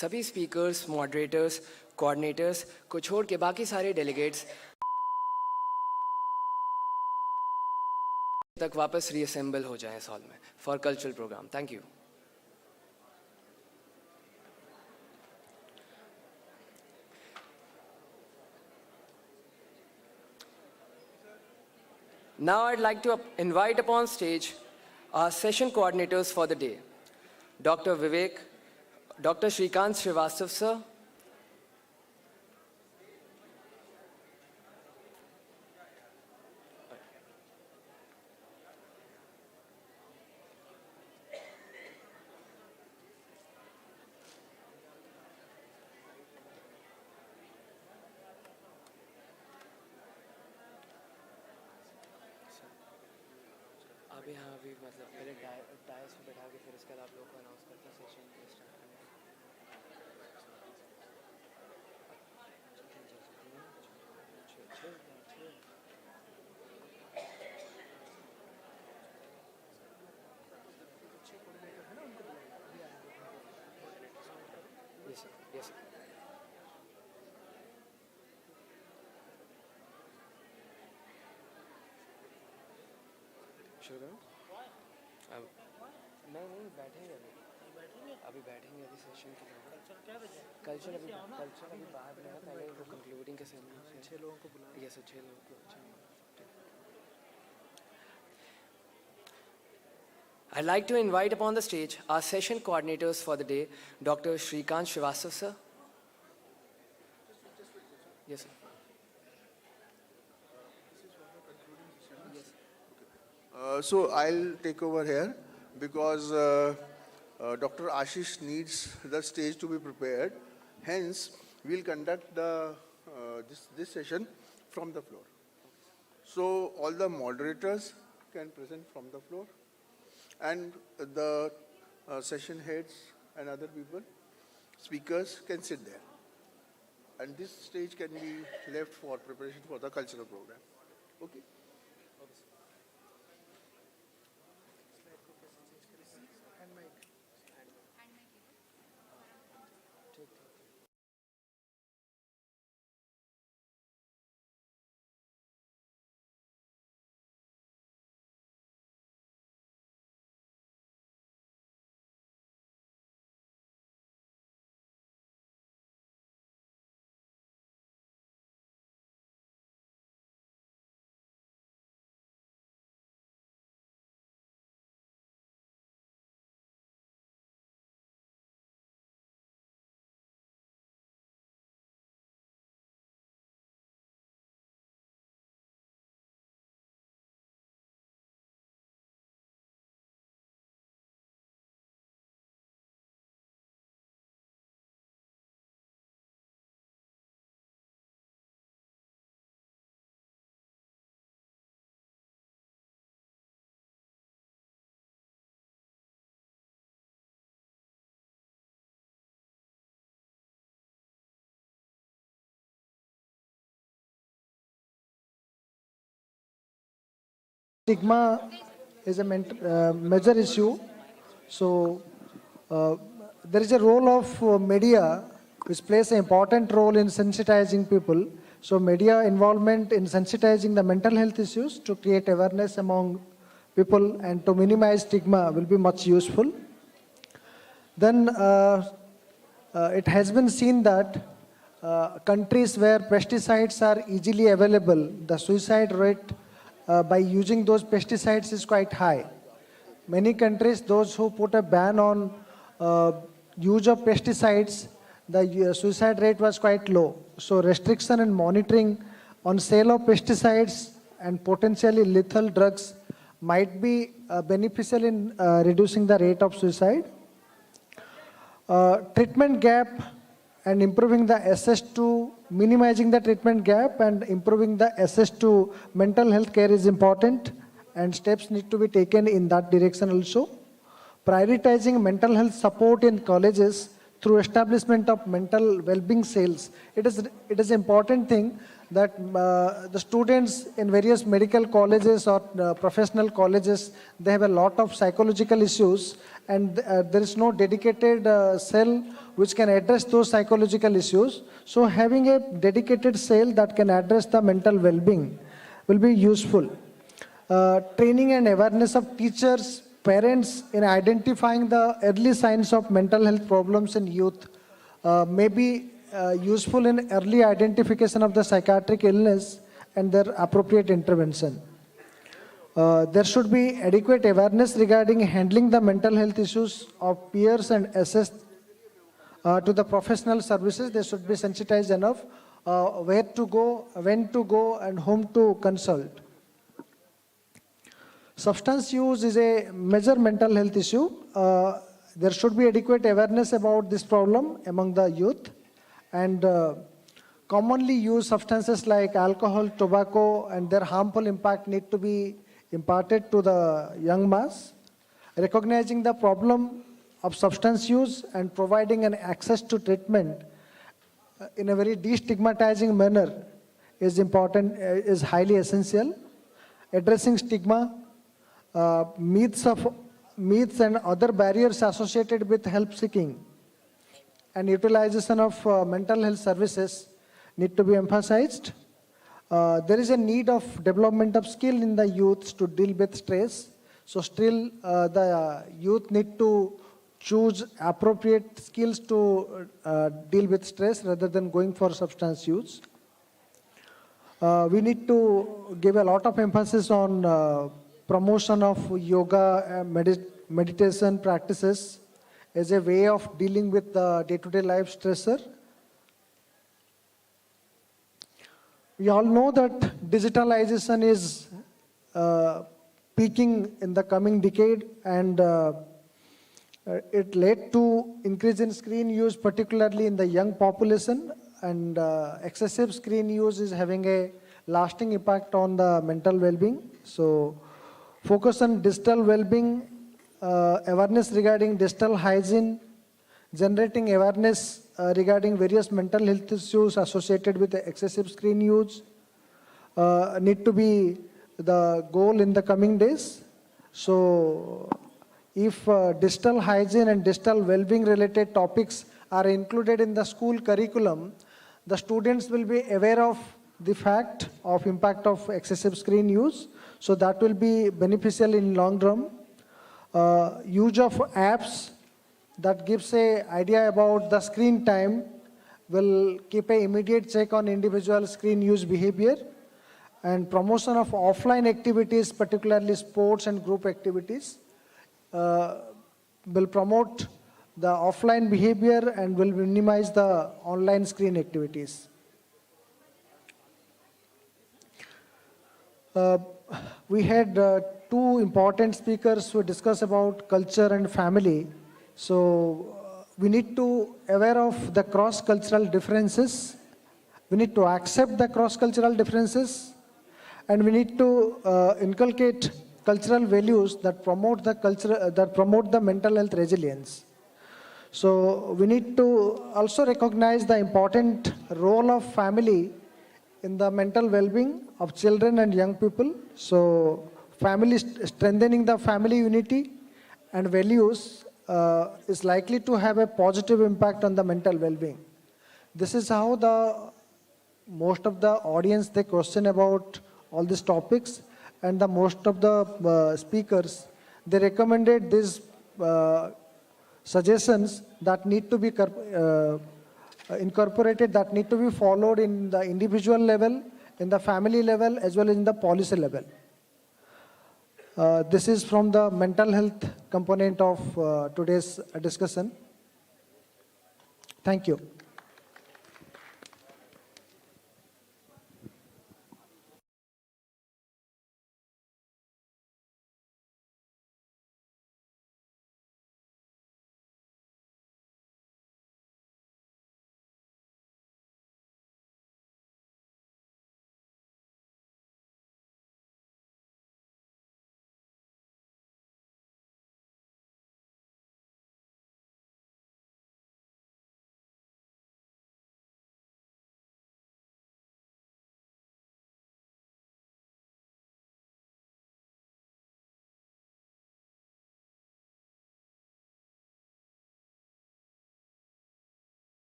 सभी speakers, moderators, coordinators को छोड़ के बाकी सारे delegates तक वापस reassemble हो जाएं इस हॉल में for cultural programme. Thank you. Now I'd like to invite upon stage our session coordinators for the day. Dr. Vivek, Dr. Shrikant Srivastav sir, अभी हाँ अभी मतलब पहले डायस पे बैठा के फिर उसके बाद आप लोग को अनाउंस करते हैं सेशन को स्टार्ट करने का. Yes, sir. Yes, sir. शुरू करूं? अब नहीं बैठेंगे अभी बैठेंगे अभी सेशन के लिए. कल्चर अभी बाहर बनेगा पहले वो कंक्लूडिंग के सेशन 6 लोगों को बुला. यस सर 6 लोगों को. I'd like to invite upon the stage our session coordinators for the day, Dr. Shrikant Srivastav sir. Yes sir. So I'll take over here because Dr. Ashish needs the stage to be prepared. Hence, we'll conduct this session from the floor. So all the moderators can present from the floor, and the session heads and other people, speakers can sit there. And this stage can be left for preparation for the cultural program. Okay? Stigma is a major issue. So there is a role of media which plays an important role in sensitizing people. So media involvement in sensitizing the mental health issues to create awareness among people and to minimize stigma will be much useful. Then it has been seen that countries where pesticides are easily available, the suicide rate by using those pesticides is quite high. Many countries, those who put a ban on use of pesticides, the suicide rate was quite low. So restriction and monitoring on sale of pesticides and potentially lethal drugs might be beneficial in reducing the rate of suicide. Treatment gap and improving the access to, minimizing the treatment gap and improving the access to mental health care is important, and steps need to be taken in that direction also. Prioritizing mental health support in colleges through establishment of mental well-being cells. It is an important thing that the students in various medical colleges or professional colleges, they have a lot of psychological issues, and there is no dedicated cell which can address those psychological issues. So having a dedicated cell that can address the mental well-being will be useful. Training and awareness of teachers, parents in identifying the early signs of mental health problems in youth may be useful in early identification of the psychiatric illness and their appropriate intervention. There should be adequate awareness regarding handling the mental health issues of peers and access to the professional services. They should be sensitized enough where to go, when to go, and whom to consult. Substance use is a major mental health issue. There should be adequate awareness about this problem among the youth, and commonly used substances like alcohol, tobacco, and their harmful impact need to be imparted to the young mass. Recognizing the problem of substance use and providing an access to treatment in a very destigmatizing manner is important, is highly essential. Addressing stigma, myths and other barriers associated with help seeking and utilization of mental health services need to be emphasized. There is a need of development of skill in the youth to deal with stress. So still the youth need to choose appropriate skills to deal with stress rather than going for substance use. We need to give a lot of emphasis on promotion of yoga, meditation practices as a way of dealing with the day-to-day life stressor. We all know that digitalization is peaking in the coming decade, and it led to increase in screen use, particularly in the young population, and excessive screen use is having a lasting impact on the mental well-being. So focus on digital well-being, awareness regarding digital hygiene, generating awareness regarding various mental health issues associated with excessive screen use need to be the goal in the coming days. So if digital hygiene and digital well-being related topics are included in the school curriculum, the students will be aware of the fact of impact of excessive screen use. So that will be beneficial in long run. Use of apps that gives a idea about the screen time will keep an immediate check on individual screen use behavior, and promotion of offline activities, particularly sports and group activities, will promote the offline behavior and will minimize the online screen activities. We had two important speakers who discussed about culture and family. So we need to aware of the cross-cultural differences. We need to accept the cross-cultural differences, and we need to inculcate cultural values that promote the culture, that promote the mental health resilience. So we need to also recognize the important role of family in the mental well-being of children and young people. So strengthening the family unity and values is likely to have a positive impact on the mental well-being. This is how most of the audience, they question about all these topics, and the most of the speakers, they recommended these suggestions that need to be incorporated, that need to be followed in the individual level, in the family level, as well as in the policy level. This is from the mental health component of today's discussion. Thank you.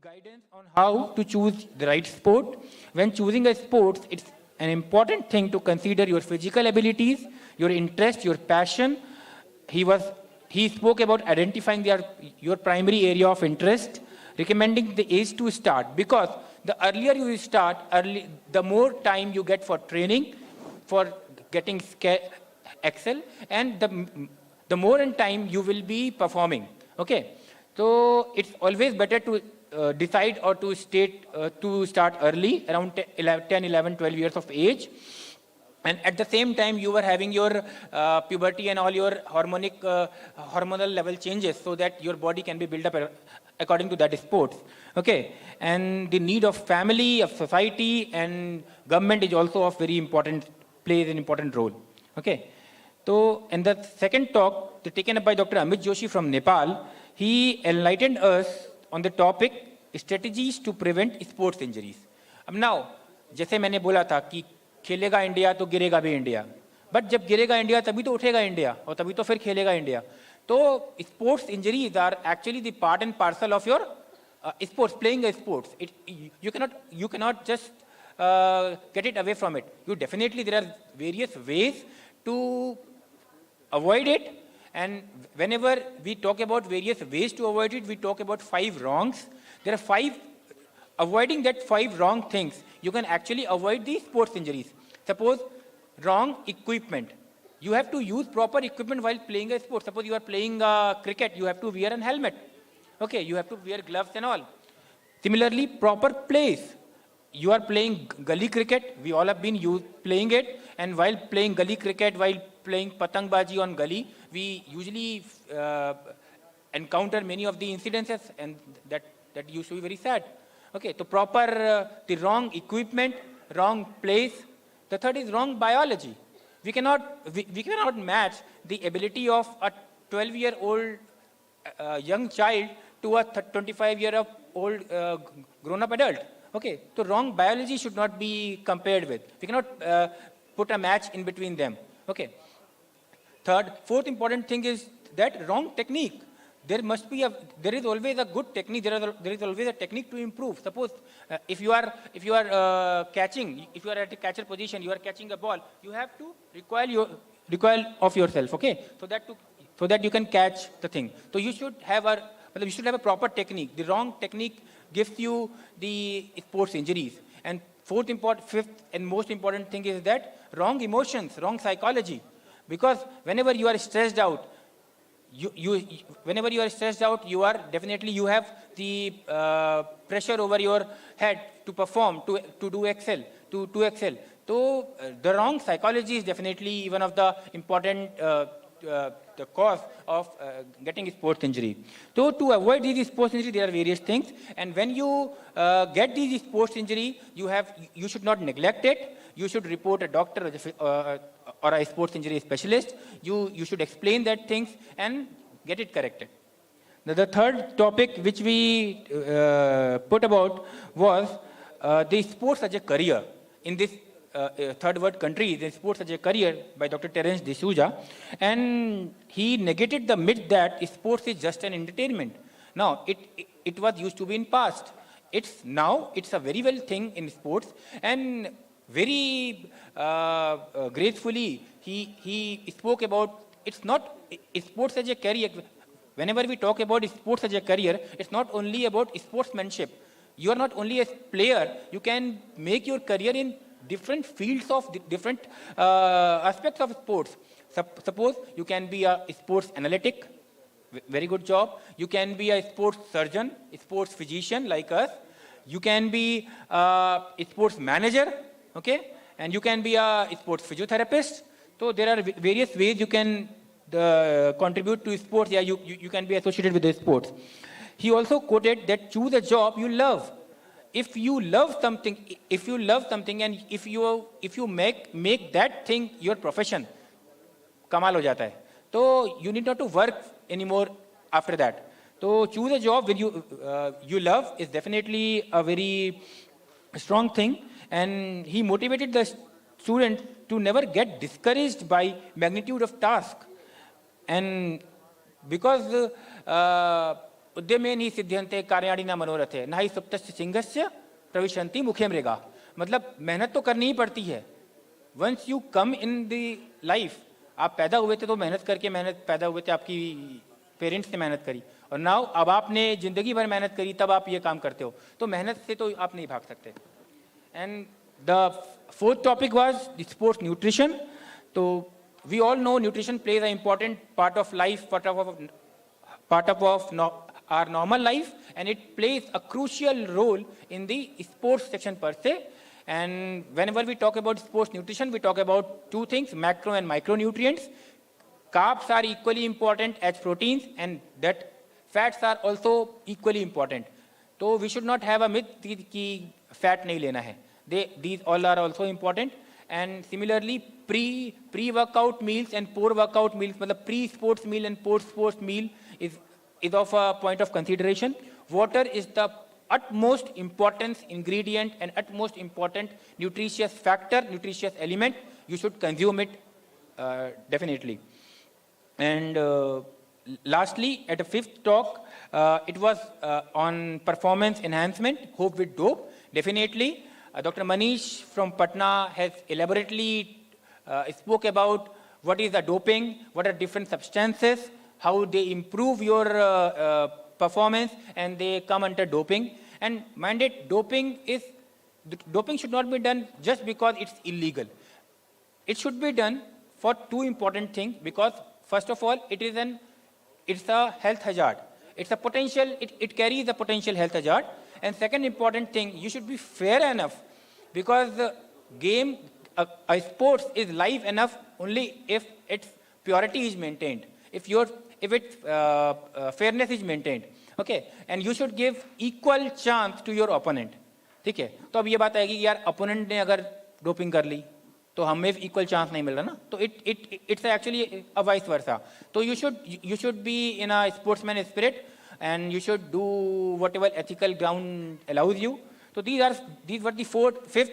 guidance on how to choose the right sport. When choosing a sport, it's an important thing to consider your physical abilities, your interest, your passion. He spoke about identifying your primary area of interest, recommending the age to start, because the earlier you start, the more time you get for training, for getting excel, and the more in time you will be performing. Okay, so it's always better to decide or to start early, around 10, 11, 12 years of age. And at the same time, you were having your puberty and all your hormonal level changes, so that your body can be built up according to that sport. Okay, and the need of family, of society, and government is also of very important, plays an important role. Okay, so in the second talk, taken up by Dr. Amit Joshi from Nepal, he enlightened us on the topic strategies to prevent sports injuries. अब now, जैसे मैंने बोला था कि खेलेगा India तो गिरेगा भी इंडिया, बट जब गिरेगा इंडिया तभी तो उठेगा इंडिया और तभी तो फिर खेलेगा इंडिया. तो sports injuries are actually the part and parcel of your sports, playing a sports. You cannot just get it away from it. Definitely there are various ways to avoid it, and whenever we talk about various ways to avoid it, we talk about 5 wrongs. There are 5, avoiding that 5 wrong things, you can actually avoid these sports injuries. Suppose wrong equipment. You have to use proper equipment while playing a sport. Suppose you are playing cricket, you have to wear a helmet. Okay, you have to wear gloves and all. Similarly, proper place. You are playing gully cricket. We all have been playing it. And while playing gully cricket, while playing patangbaji on gully, we usually encounter many of the incidences, and that used to be very sad. Okay, so proper, the wrong equipment, wrong place. The third is wrong biology. We cannot match the ability of a 12-year-old young child to a 25-year-old grown-up adult. Okay, so wrong biology should not be compared with. We cannot put a match in between them. Okay. Fourth important thing is that wrong technique. There is always a good technique. There is always a technique to improve. Suppose if you are catching, if you are at a catcher position, you are catching a ball, you have to recoil of yourself. Okay, so that you can catch the thing. So you should have a proper technique. The wrong technique gives you the sports injuries. And fifth and most important thing is that wrong emotions, wrong psychology. Because whenever you are stressed out, whenever you are stressed out, you have the pressure over your head to perform, to excel. So the wrong psychology is definitely one of the important the cause of getting sports injury. So to avoid these sports injury, there are various things. And when you get these sports injury, you should not neglect it. You should report a doctor or a sports injury specialist. You should explain that things and get it corrected. The third topic which we put about was the sports as a career. In this third world country, the sports as a career by Dr. Terence D'Souza, and he negated the myth that sports is just an entertainment. Now, it was used to be in past. Now it's a very well thing in sports, and very gracefully he spoke about it's not sports as a career. Whenever we talk about sports as a career, it's not only about sportsmanship. You are not only a player, you can make your career in different fields of different aspects of sports. Suppose you can be a sports analytic, very good job. You can be a sports surgeon, a sports physician like us. You can be a sports manager, okay? And you can be a sports physiotherapist. So there are various ways you can contribute to sports. Yeah, you can be associated with the sports. He also quoted that choose a job you love. If you love something, and if you make that thing your profession, kamal ho jata hai. So you need not to work anymore after that. So choose a job when you love is definitely a very strong thing. And he motivated the student to never get discouraged by magnitude of task. And because उद्यमे नि सिद्ध्यन्ते कार्याणि न मनोरथे न हि सुप्तस्य सिंहस्य प्रविशन्ति मुखे मृगा। मतलब मेहनत तो करनी ही पड़ती है। Once you come in the life, आप पैदा हुए थे तो मेहनत करके मेहनत पैदा हुए थे, आपकी पेरेंट्स ने मेहनत करी, और नाउ अब आपने जिंदगी भर मेहनत करी तब आप ये काम करते हो, तो मेहनत से तो आप नहीं भाग सकते। And the fourth topic was the sports nutrition. तो we all know nutrition plays a important part of life, part of our normal life, and it plays a crucial role in the sports section per se. And whenever we talk about sports nutrition, we talk about two things, macro and micronutrients. Carbs are equally important as proteins, and that fats are also equally important. So we should not have a myth कि fat नहीं लेना है. These all are also important. And similarly, pre-workout meals and post-workout meals, मतलब pre-sports meal and post-sports meal is of a point of consideration. Water is the utmost importance ingredient and utmost important nutritious factor, nutritious element. You should consume it definitely. And lastly, at a fifth talk, it was on performance enhancement, hope with dope. Definitely, Dr. Manish from Patna has elaborately spoke about what is the doping, what are different substances, how they improve your performance, and they come under doping. And mandate doping should not be done just because it's illegal. It should be done for two important things, because first of all, it's a health hazard. It's a potential, it carries a potential health hazard. And second important thing, you should be fair enough, because the game, a sports is live enough only if its purity is maintained, if its fairness is maintained. Okay, and you should give equal chance to your opponent. ठीक है, तो अब ये बात आएगी कि यार opponent ने अगर doping कर ली तो हमें equal chance नहीं मिल रहा ना, तो it's actually a vice versa. So you should be in a sportsman spirit, and you should do whatever ethical ground allows you. So these were the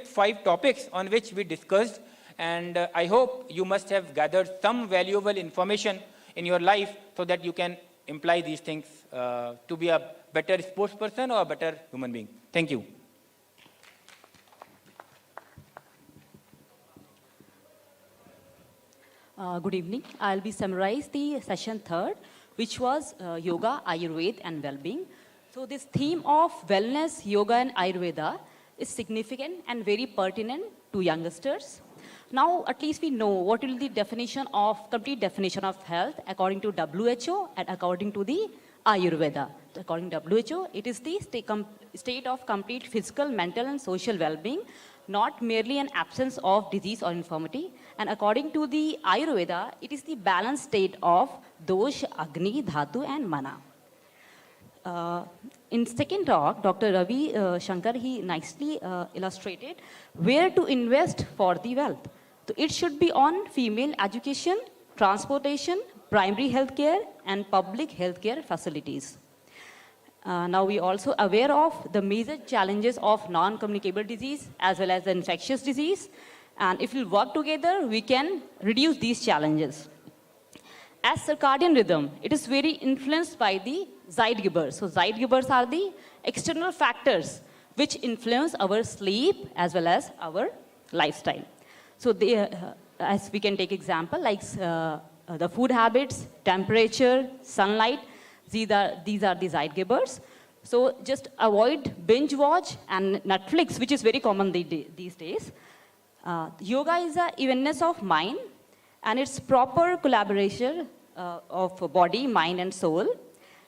five topics on which we discussed, and I hope you must have gathered some valuable information in your life so that you can imply these things to be a better sports person or a better human being. Thank you. Good evening. I'll be summarize the session third, which was yoga, Ayurveda, and well-being. So this theme of wellness, yoga, and Ayurveda is significant and very pertinent to youngsters. Now, at least we know what will be the complete definition of health according to WHO and according to the Ayurveda. So according to WHO, it is the state of complete physical, mental, and social well-being, not merely an absence of disease or infirmity. And according to the Ayurveda, it is the balanced state of dosha, agni, dhatu, and mana. In second talk, Dr. Ravi Shankar, he nicely illustrated where to invest for the wealth. So it should be on female education, transportation, primary health care, and public health care facilities. Now we are also aware of the major challenges of non-communicable disease as well as the infectious disease. And if we work together, we can reduce these challenges. As circadian rhythm, it is very influenced by the Zeitgebers. So Zeitgebers are the external factors which influence our sleep as well as our lifestyle. So as we can take example like the food habits, temperature, sunlight, these are the Zeitgebers. So just avoid binge watch and Netflix, which is very common these days. Yoga is an evenness of mind, and it's proper collaboration of body, mind, and soul.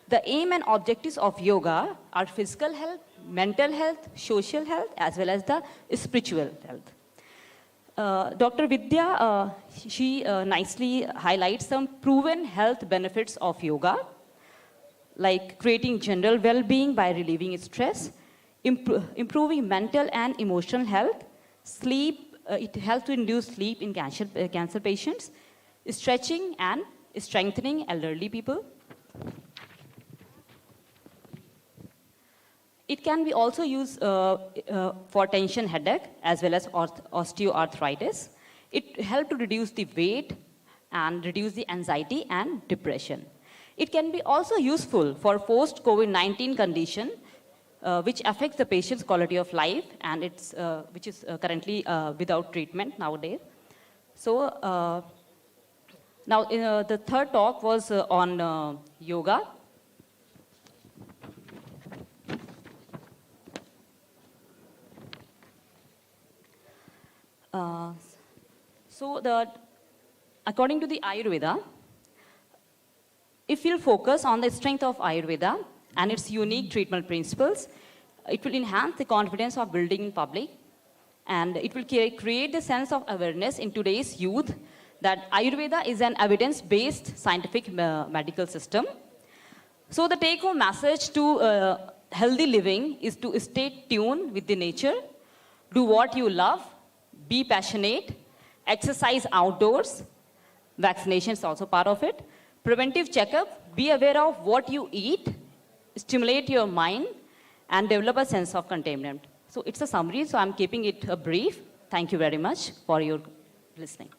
The aim and objectives of yoga are physical health, mental health, social health, as well as the spiritual health. Dr. Vidya, she nicely highlights some proven health benefits of yoga, like creating general well-being by relieving stress, improving mental and emotional health, sleep, it helps to induce sleep in cancer patients, stretching and strengthening elderly people. It can be also used for tension headache as well as osteoarthritis. It helps to reduce the weight and reduce the anxiety and depression. It can be also useful for post-COVID-19 condition, which affects the patient's quality of life, and which is currently without treatment nowadays. So now the third talk was on yoga. According to the Ayurveda, if we'll focus on the strength of Ayurveda and its unique treatment principles, it will enhance the confidence of building in public, and it will create the sense of awareness in today's youth that Ayurveda is an evidence-based scientific medical system. So the take-home message to healthy living is to stay tuned with the nature, do what you love, be passionate, exercise outdoors, vaccination is also part of it, preventive checkup, be aware of what you eat, stimulate your mind, and develop a sense of contentment. So it's a summary, so I'm keeping it brief. Thank you very much for your listening.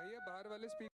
भैया बाहर वाले speaker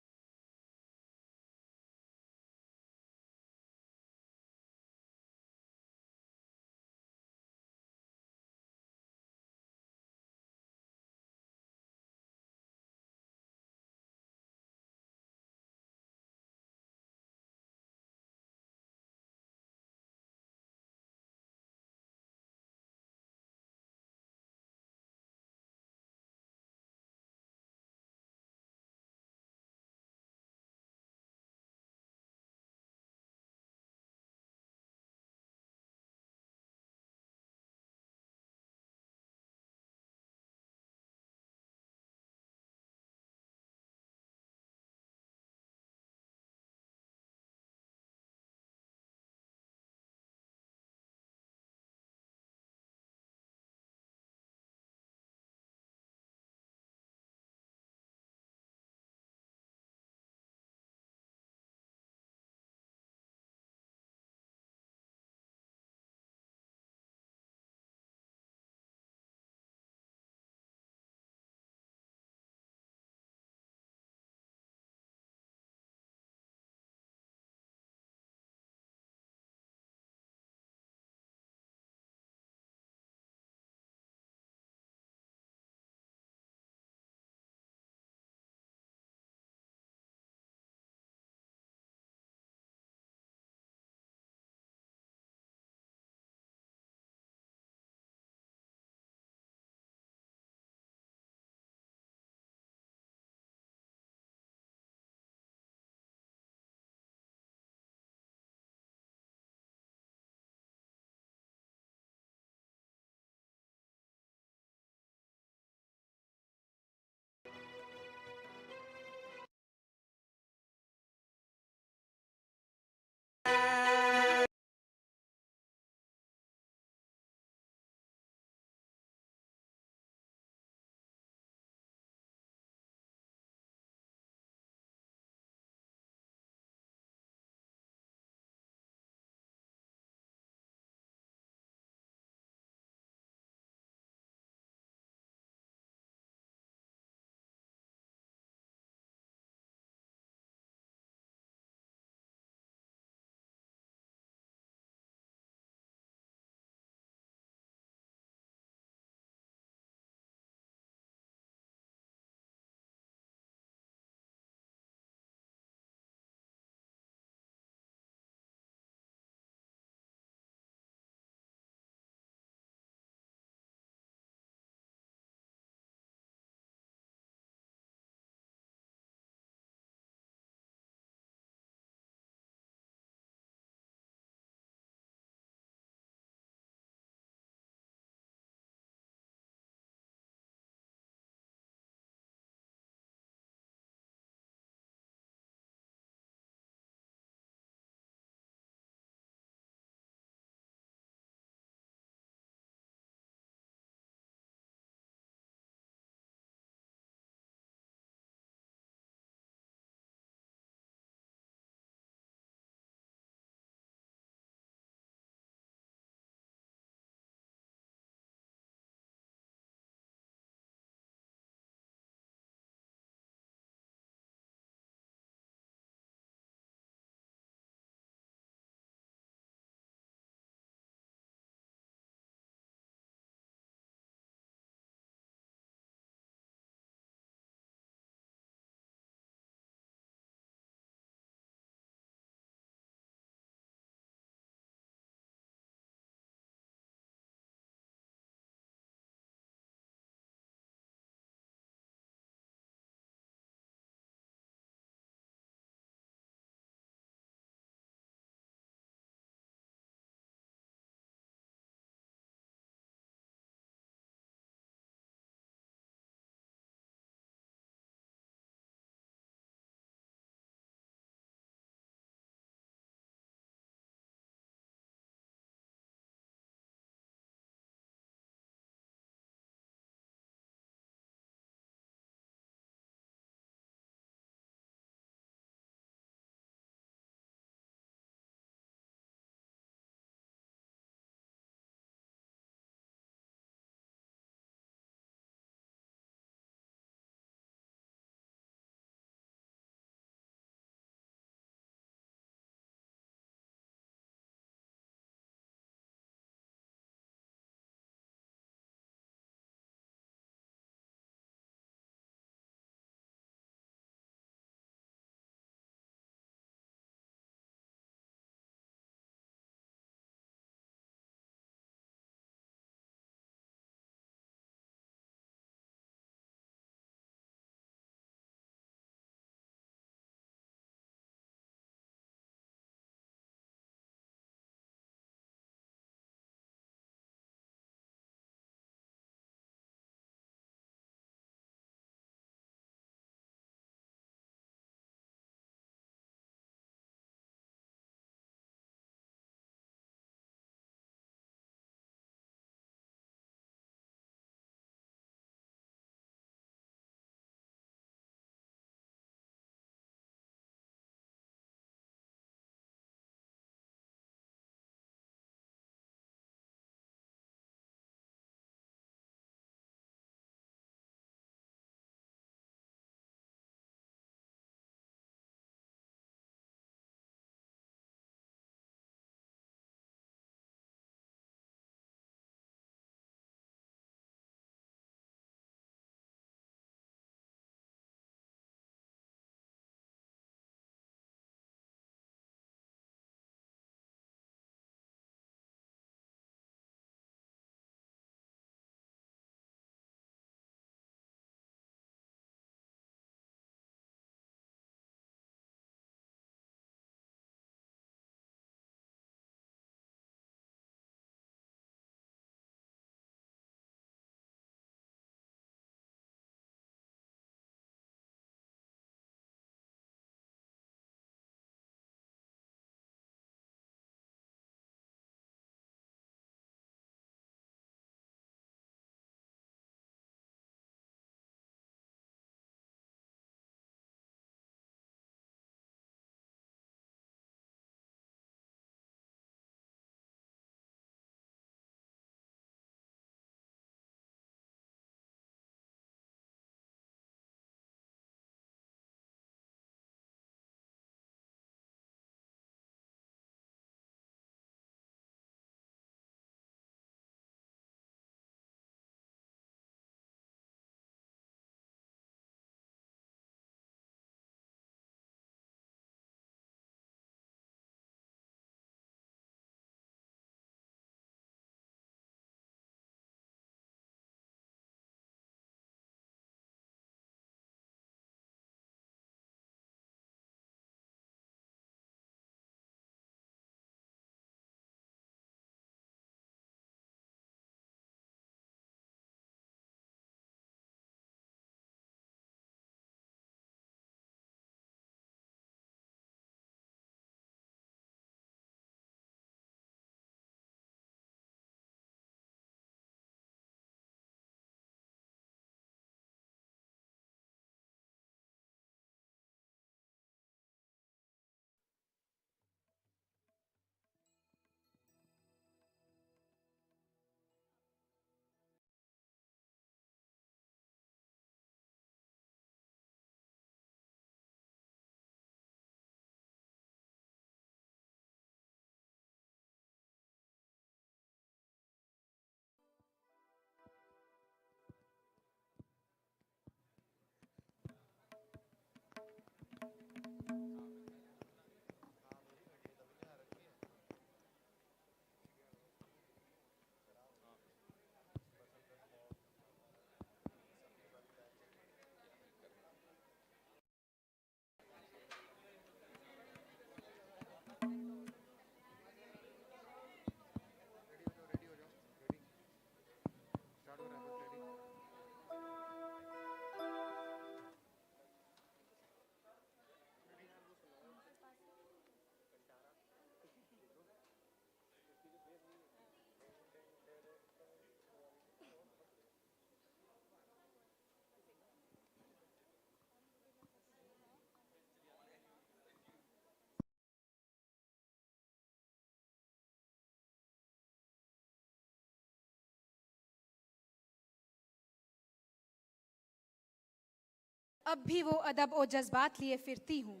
अब भी वो अदब और जज्बात लिए फिरती हूँ,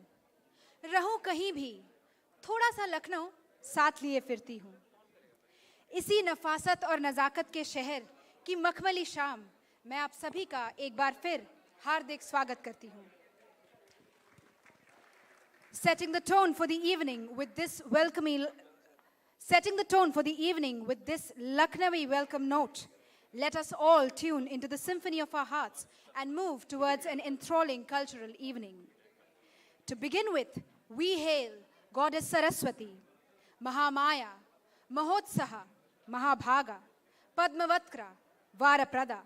रहूं कहीं भी थोड़ा सा लखनऊ साथ लिए फिरती हूँ। इसी नफासत और नज़ाकत के शहर की मखमली शाम मैं आप सभी का एक बार फिर हार्दिक स्वागत करती हूँ। Setting the tone for the evening with this Lucknowi welcome note, let us all tune into the symphony of our hearts and move towards an enthralling cultural evening. To begin with, we hail Goddess Saraswati, Mahamaya, Mahotsaha, Mahabhaga, Padmavatkra, Varaprada.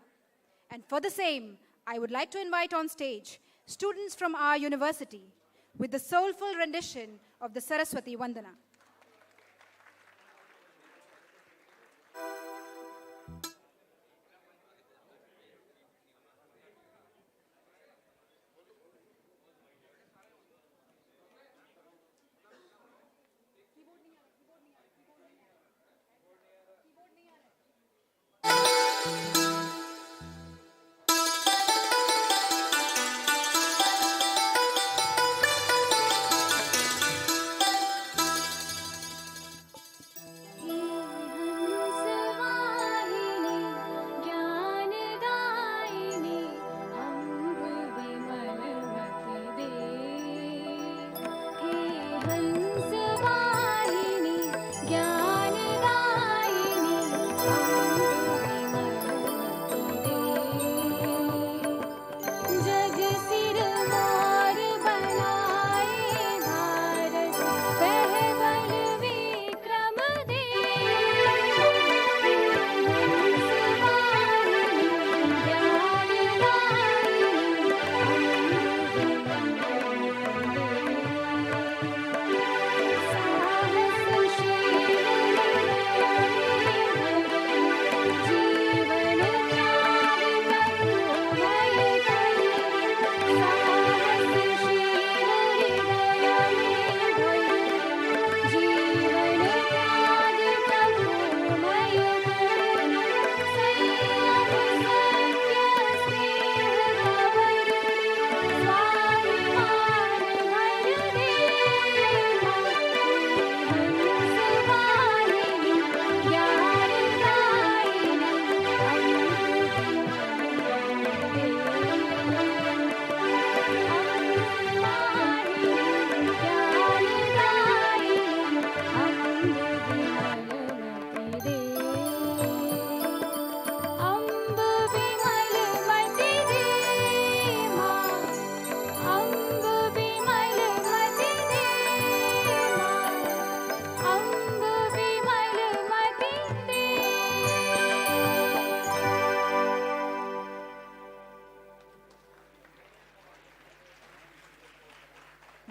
And for the same, I would like to invite on stage students from our university with the soulful rendition of the Saraswati Vandana.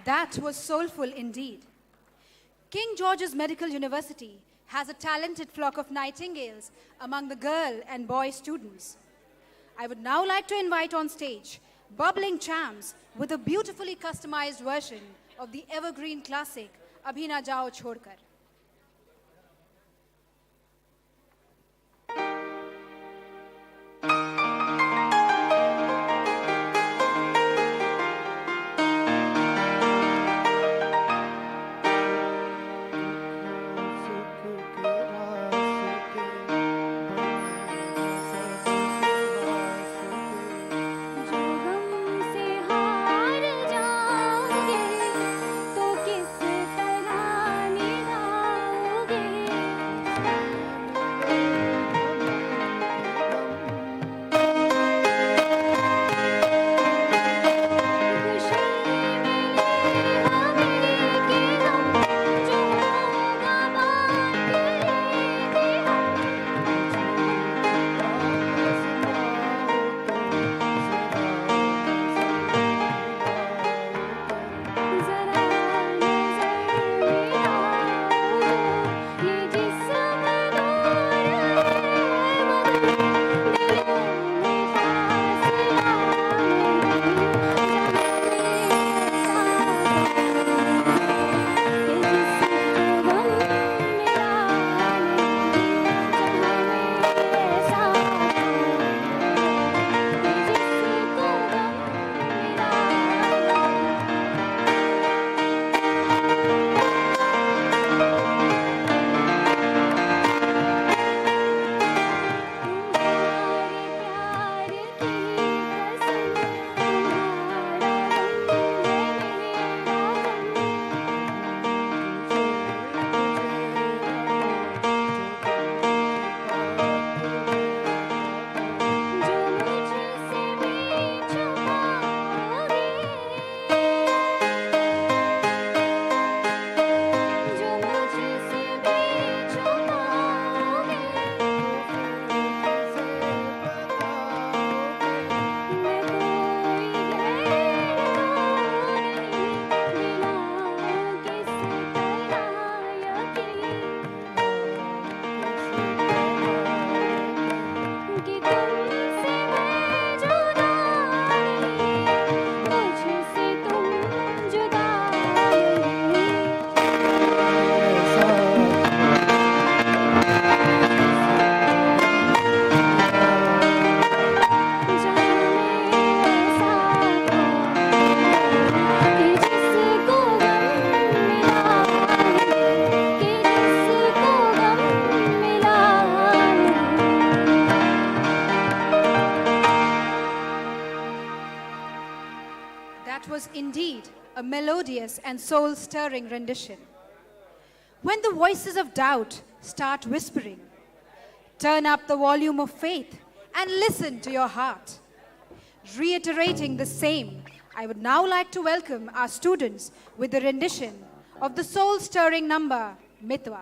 That was soulful indeed. King George's Medical University has a talented flock of nightingales among the girl and boy students. I would now like to invite on stage bubbling chams with a beautifully customized version of the evergreen classic Abhi Na Jao Chhodkar. तो किस तरह निभा was indeed a melodious and soul-stirring rendition. When the voices of doubt start whispering, turn up the volume of faith and listen to your heart. Reiterating the same, I would now like to welcome our students with the rendition of the soul-stirring number, Mitwa.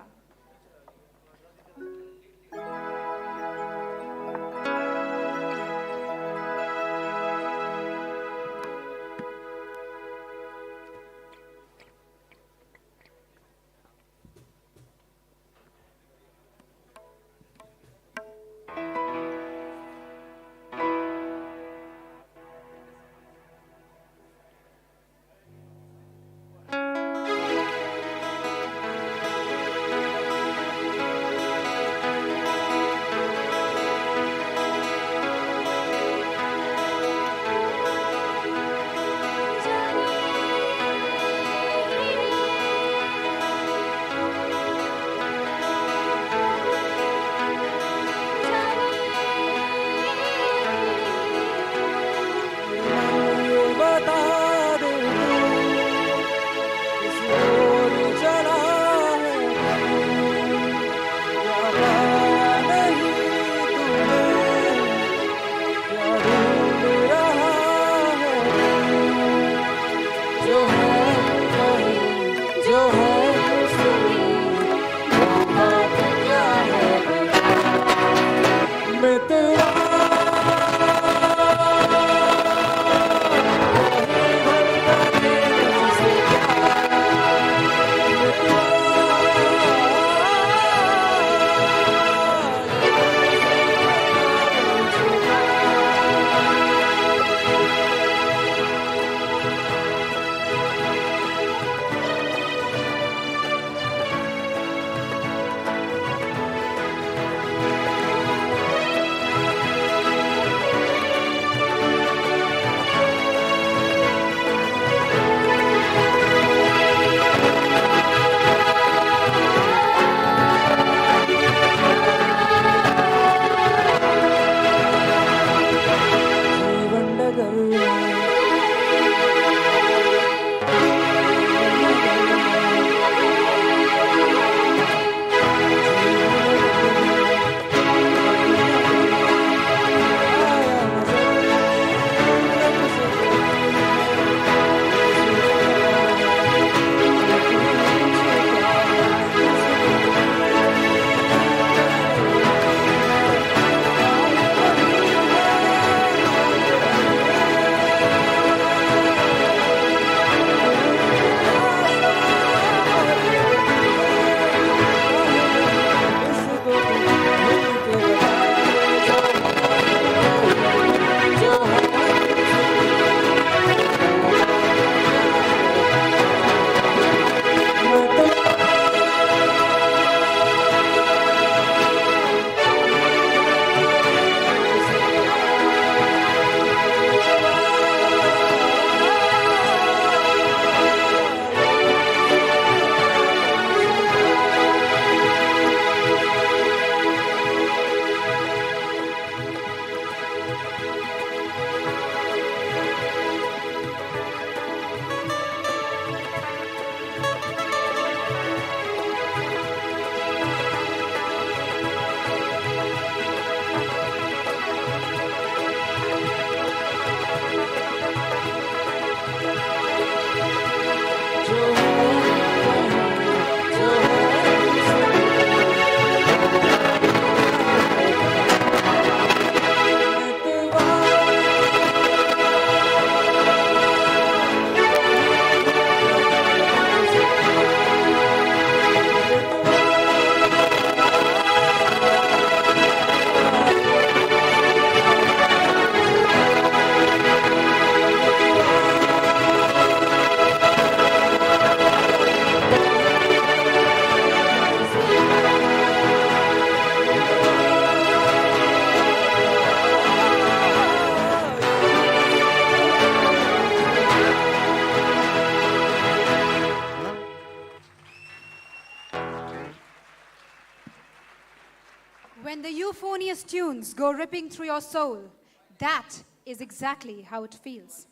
When the euphonious tunes go ripping through your soul, that is exactly how it feels.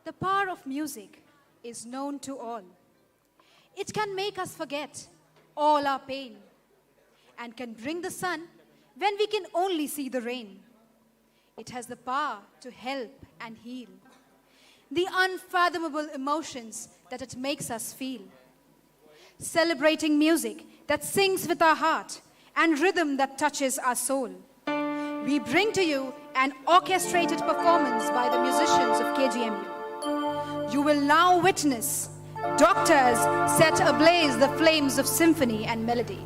The power of music is known to all. It can make us forget all our pain and can bring the sun when we can only see the rain. It has the power to help and heal the unfathomable emotions that it makes us feel. Celebrating music that sings with our heart and rhythm that touches our soul. We bring to you an orchestrated performance by the musicians of KGMU. You will now witness doctors set ablaze the flames of symphony and melody.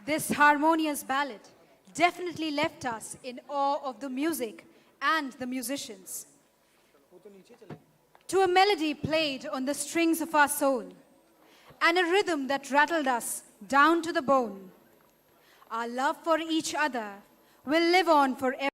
This harmonious ballad definitely left us in awe of the music and the musicians. To a melody played on the strings of our soul and a rhythm that rattled us down to the bone, our love for each other will live on forever.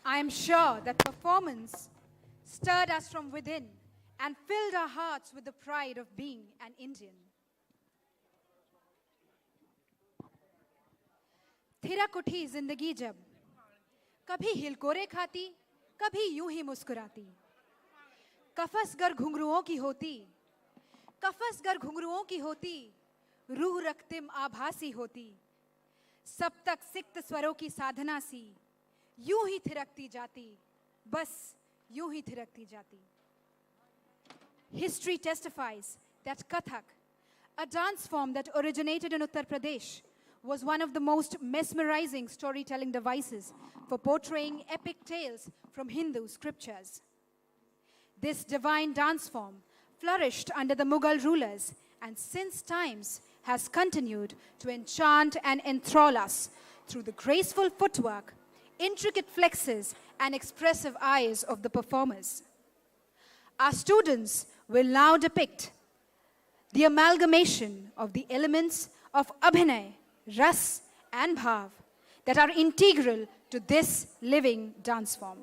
I am sure that performance stirred us from within and filled our hearts with the pride of being an Indian. थिरक उठी जिंदगी जब, कभी हिलकोरे खाती, कभी यूं ही मुस्कुराती। कफसगर घुंघरुओं की होती, कफसगर घुंघरुओं की होती, रूह रक्तिम आभासी होती। सब तक सिक्त स्वरों की साधना सी, यूं ही थिरकती जाती, बस यूं ही थिरकती जाती। History testifies that Kathak, a dance form that originated in Uttar Pradesh, was one of the most mesmerizing storytelling devices for portraying epic tales from Hindu scriptures. This divine dance form flourished under the Mughal rulers and since times has continued to enchant and enthrall us through the graceful footwork, intricate flexes, and expressive eyes of the performers. Our students will now depict the amalgamation of the elements of Abhinay, Ras, and Bhav that are integral to this living dance form.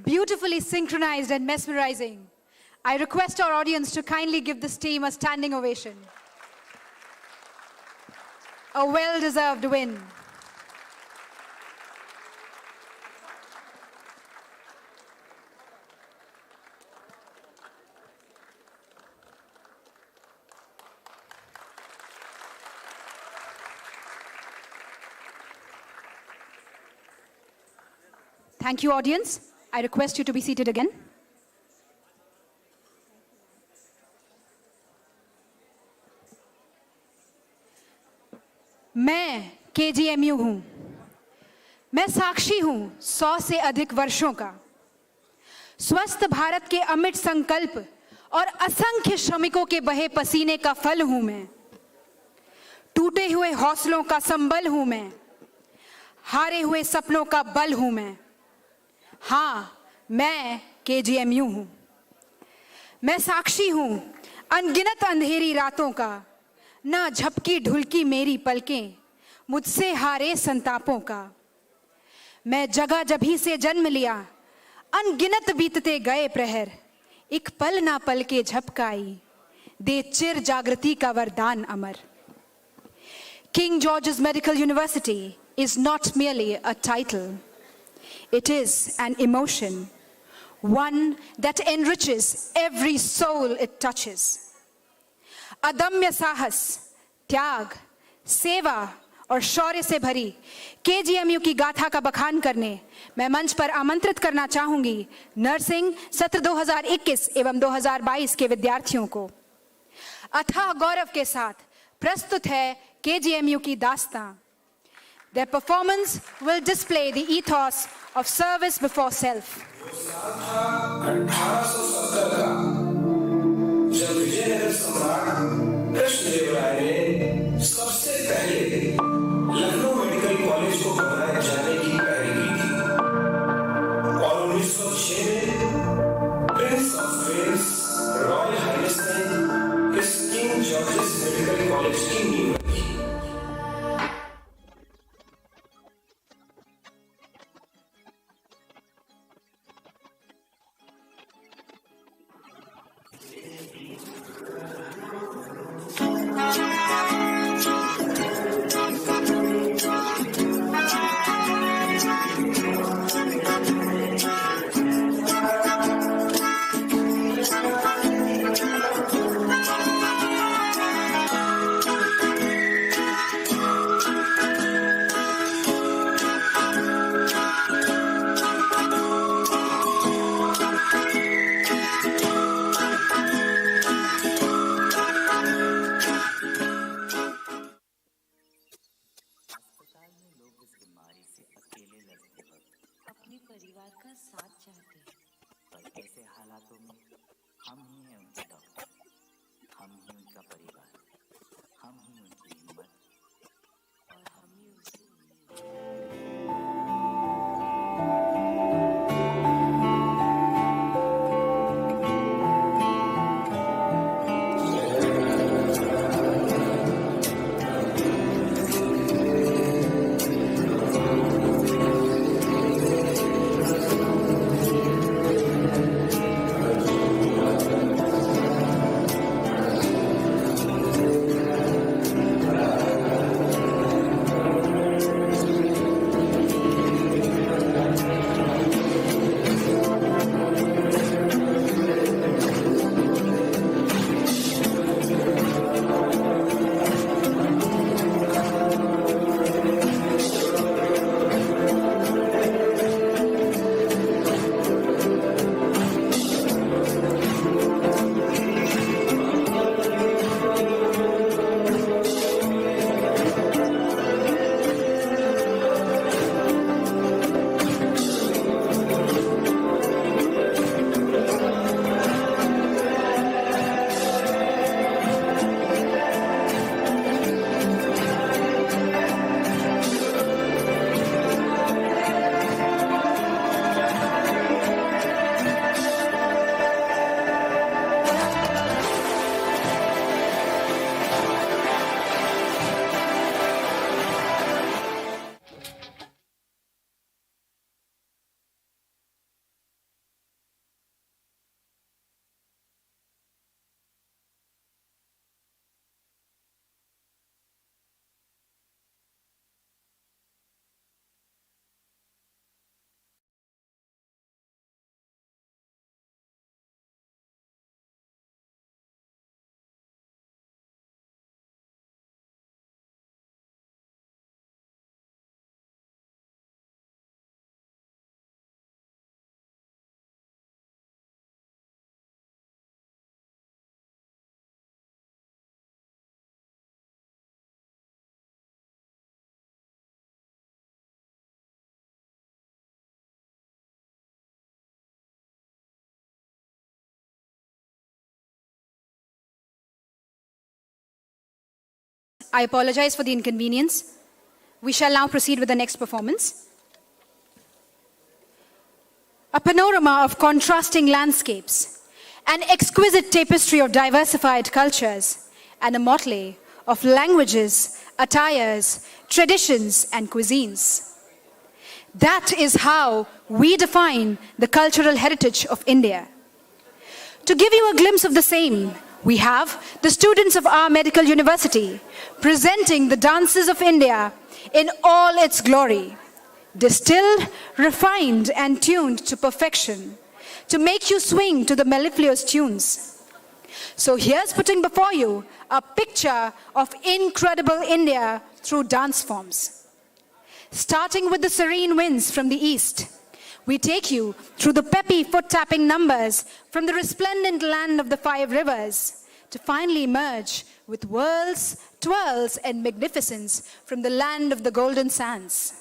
beautifully synchronized and mesmerizing. I request our audience to kindly give this team a standing ovation. A well-deserved win. Thank you, audience. I request you to be seated again. मैं KGMU हूं। मैं साक्षी हूं 100 से अधिक वर्षों का। स्वस्थ भारत के अमिट संकल्प और असंख्य श्रमिकों के बहे पसीने का फल हूं मैं। टूटे हुए हौसलों का संबल हूं मैं। हारे हुए सपनों का बल हूं मैं। हाँ, मैं KGMU हूं। मैं साक्षी हूं अनगिनत अंधेरी रातों का। ना झपकी ढुलकी मेरी पलकें मुझसे हारे संतापों का। मैं जगह जभी से जन्म लिया अनगिनत बीतते गए प्रहर। एक पल ना पल के झपकाई दे चिर जागृति का वरदान अमर। King George's Medical University is not merely a title. It is an emotion, one that enriches every soul it touches. अदम्य साहस, त्याग, सेवा और शौर्य से भरी KGMU की गाथा का बखान करने मैं मंच पर आमंत्रित करना चाहूंगी नर्सिंग सत्र 2021 एवं 2022 के विद्यार्थियों को। अथाह गौरव के साथ प्रस्तुत है KGMU की दास्तां। Their performance will display the ethos of service before self. 1870 का जब विजयनगर सम्राट कृष्णदेवराय ने सबसे पहले लखनऊ मेडिकल कॉलेज को बनाए जाने की पहल की थी और 1906 में Prince of Wales Royal Highness ने इस किंग जॉर्जेस मेडिकल कॉलेज की नींव रखी। I apologize for the inconvenience. We shall now proceed with the next performance. A panorama of contrasting landscapes, an exquisite tapestry of diversified cultures, and a motley of languages, attires, traditions, and cuisines. That is how we define the cultural heritage of India. To give you a glimpse of the same, we have the students of our medical university presenting the dances of India in all its glory, distilled, refined, and tuned to perfection, to make you swing to the mellifluous tunes. So here's putting before you a picture of incredible India through dance forms. Starting with the serene winds from the east, we take you through the peppy foot-tapping numbers from the resplendent land of the 5 rivers, to finally merge with whirls, twirls, and magnificence from the land of the golden sands.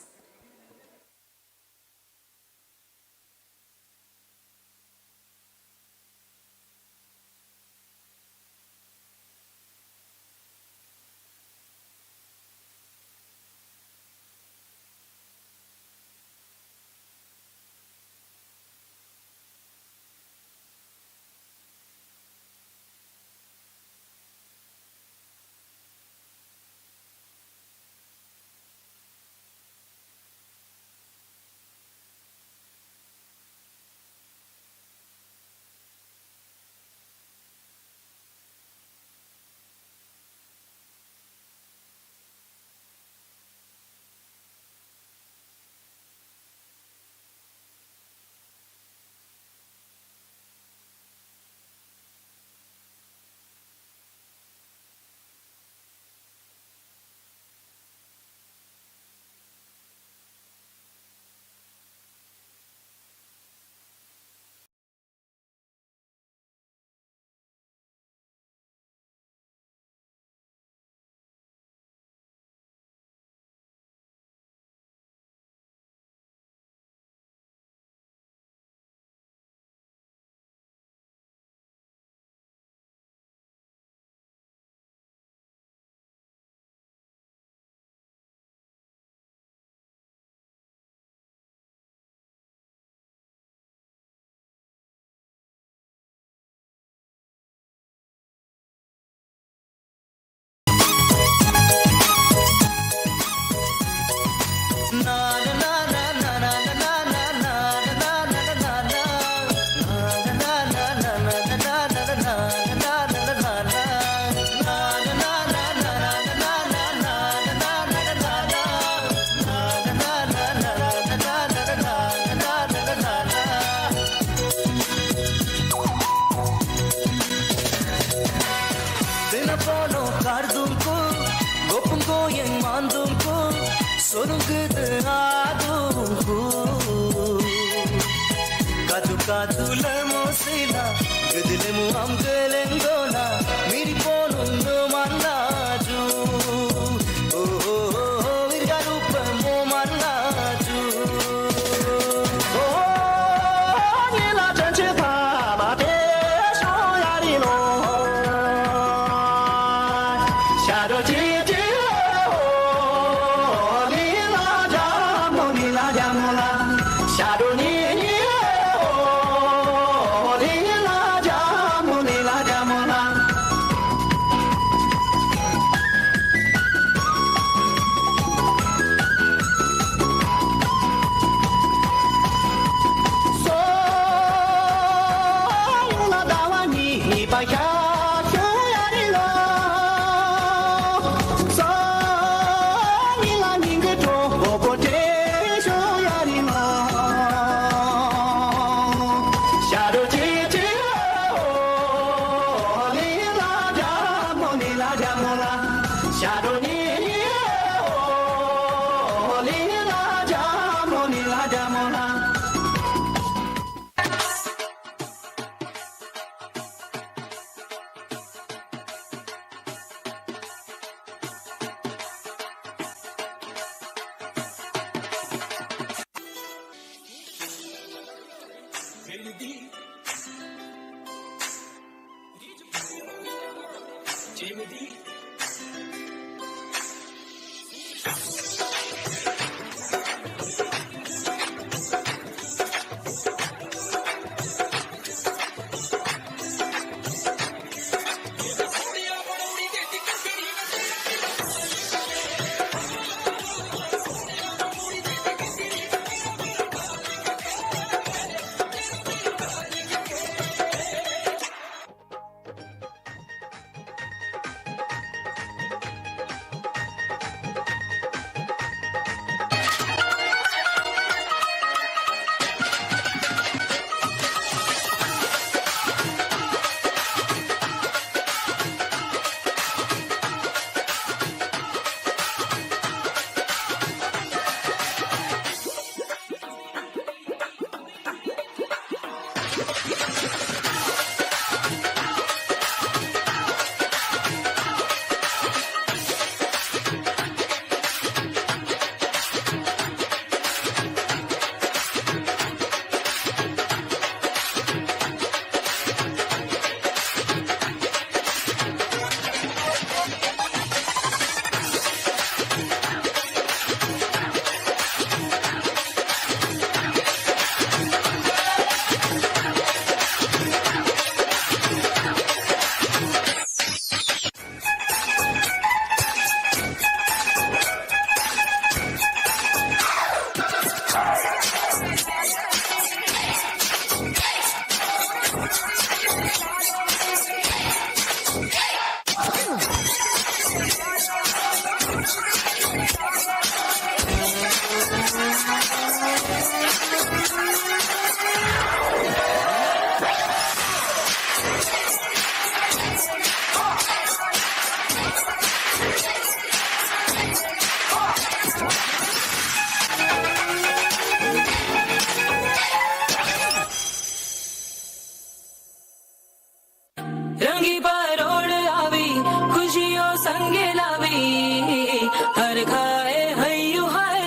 मांगी परोड़ आवी खुशियों संगे लावी हर खाए हयू हाय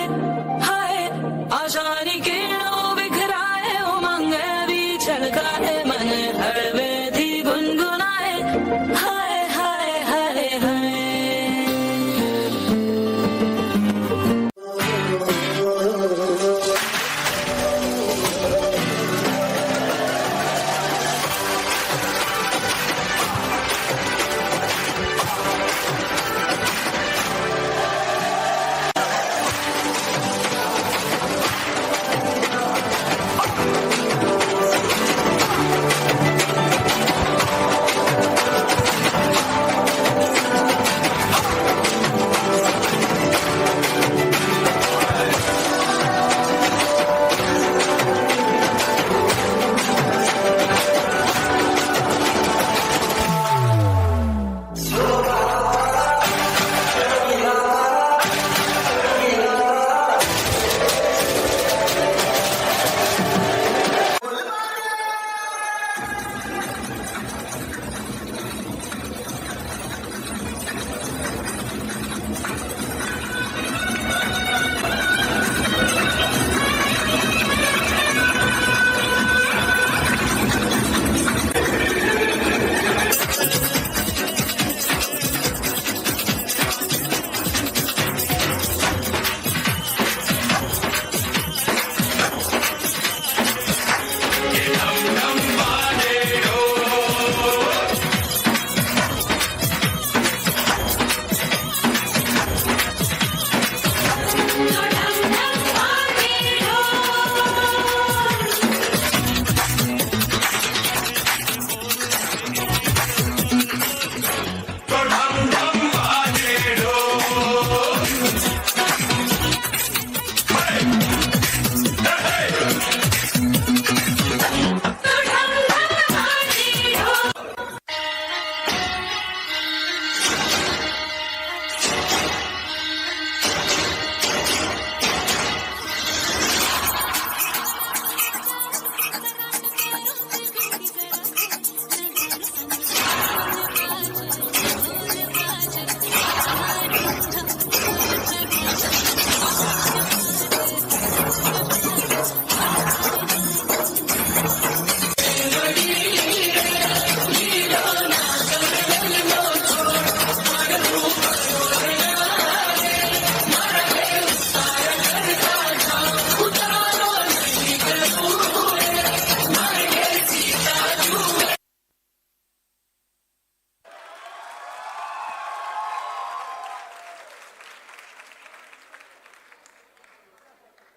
हाय आशानी किरणों बिखराए उमंग भी छलकाए मन हड़वे थी गुनगुनाए हाय हाय हाय हाय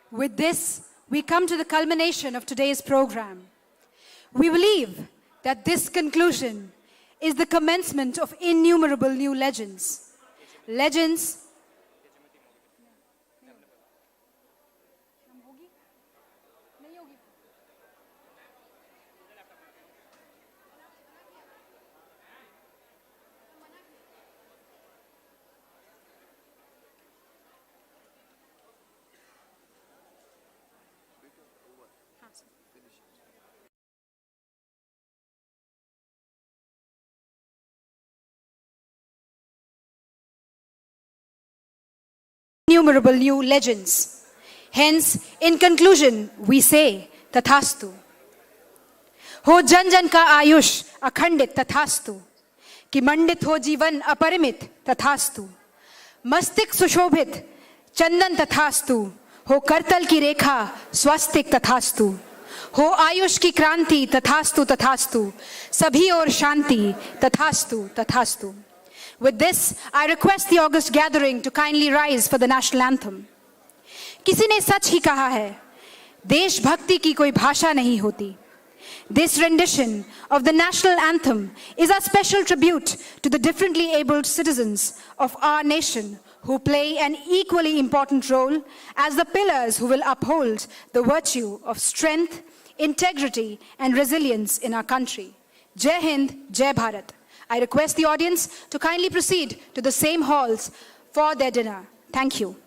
With this, we come to the culmination of today's program. We believe that this conclusion is the commencement of innumerable new legends. Legends innumerable new legends. Hence, in conclusion, we say, Tathastu. हो जन जन का आयुष अखंडित तथास्तु कि मंडित हो जीवन अपरिमित तथास्तु मस्तिष्क सुशोभित चंदन तथास्तु हो करतल की रेखा स्वस्तिक तथास्तु हो आयुष की क्रांति तथास्तु तथास्तु सभी और शांति तथास्तु तथास्तु. With this, I request the august gathering to kindly rise for the national anthem. किसी ने सच ही कहा है, देशभक्ति की कोई भाषा नहीं होती. This rendition of the national anthem is a special tribute to the differently abled citizens of our nation who play an equally important role as the pillars who will uphold the virtue of strength, integrity, and resilience in our country. Jai Hind, Jai Bharat. I request the audience to kindly proceed to the same halls for their dinner. Thank you.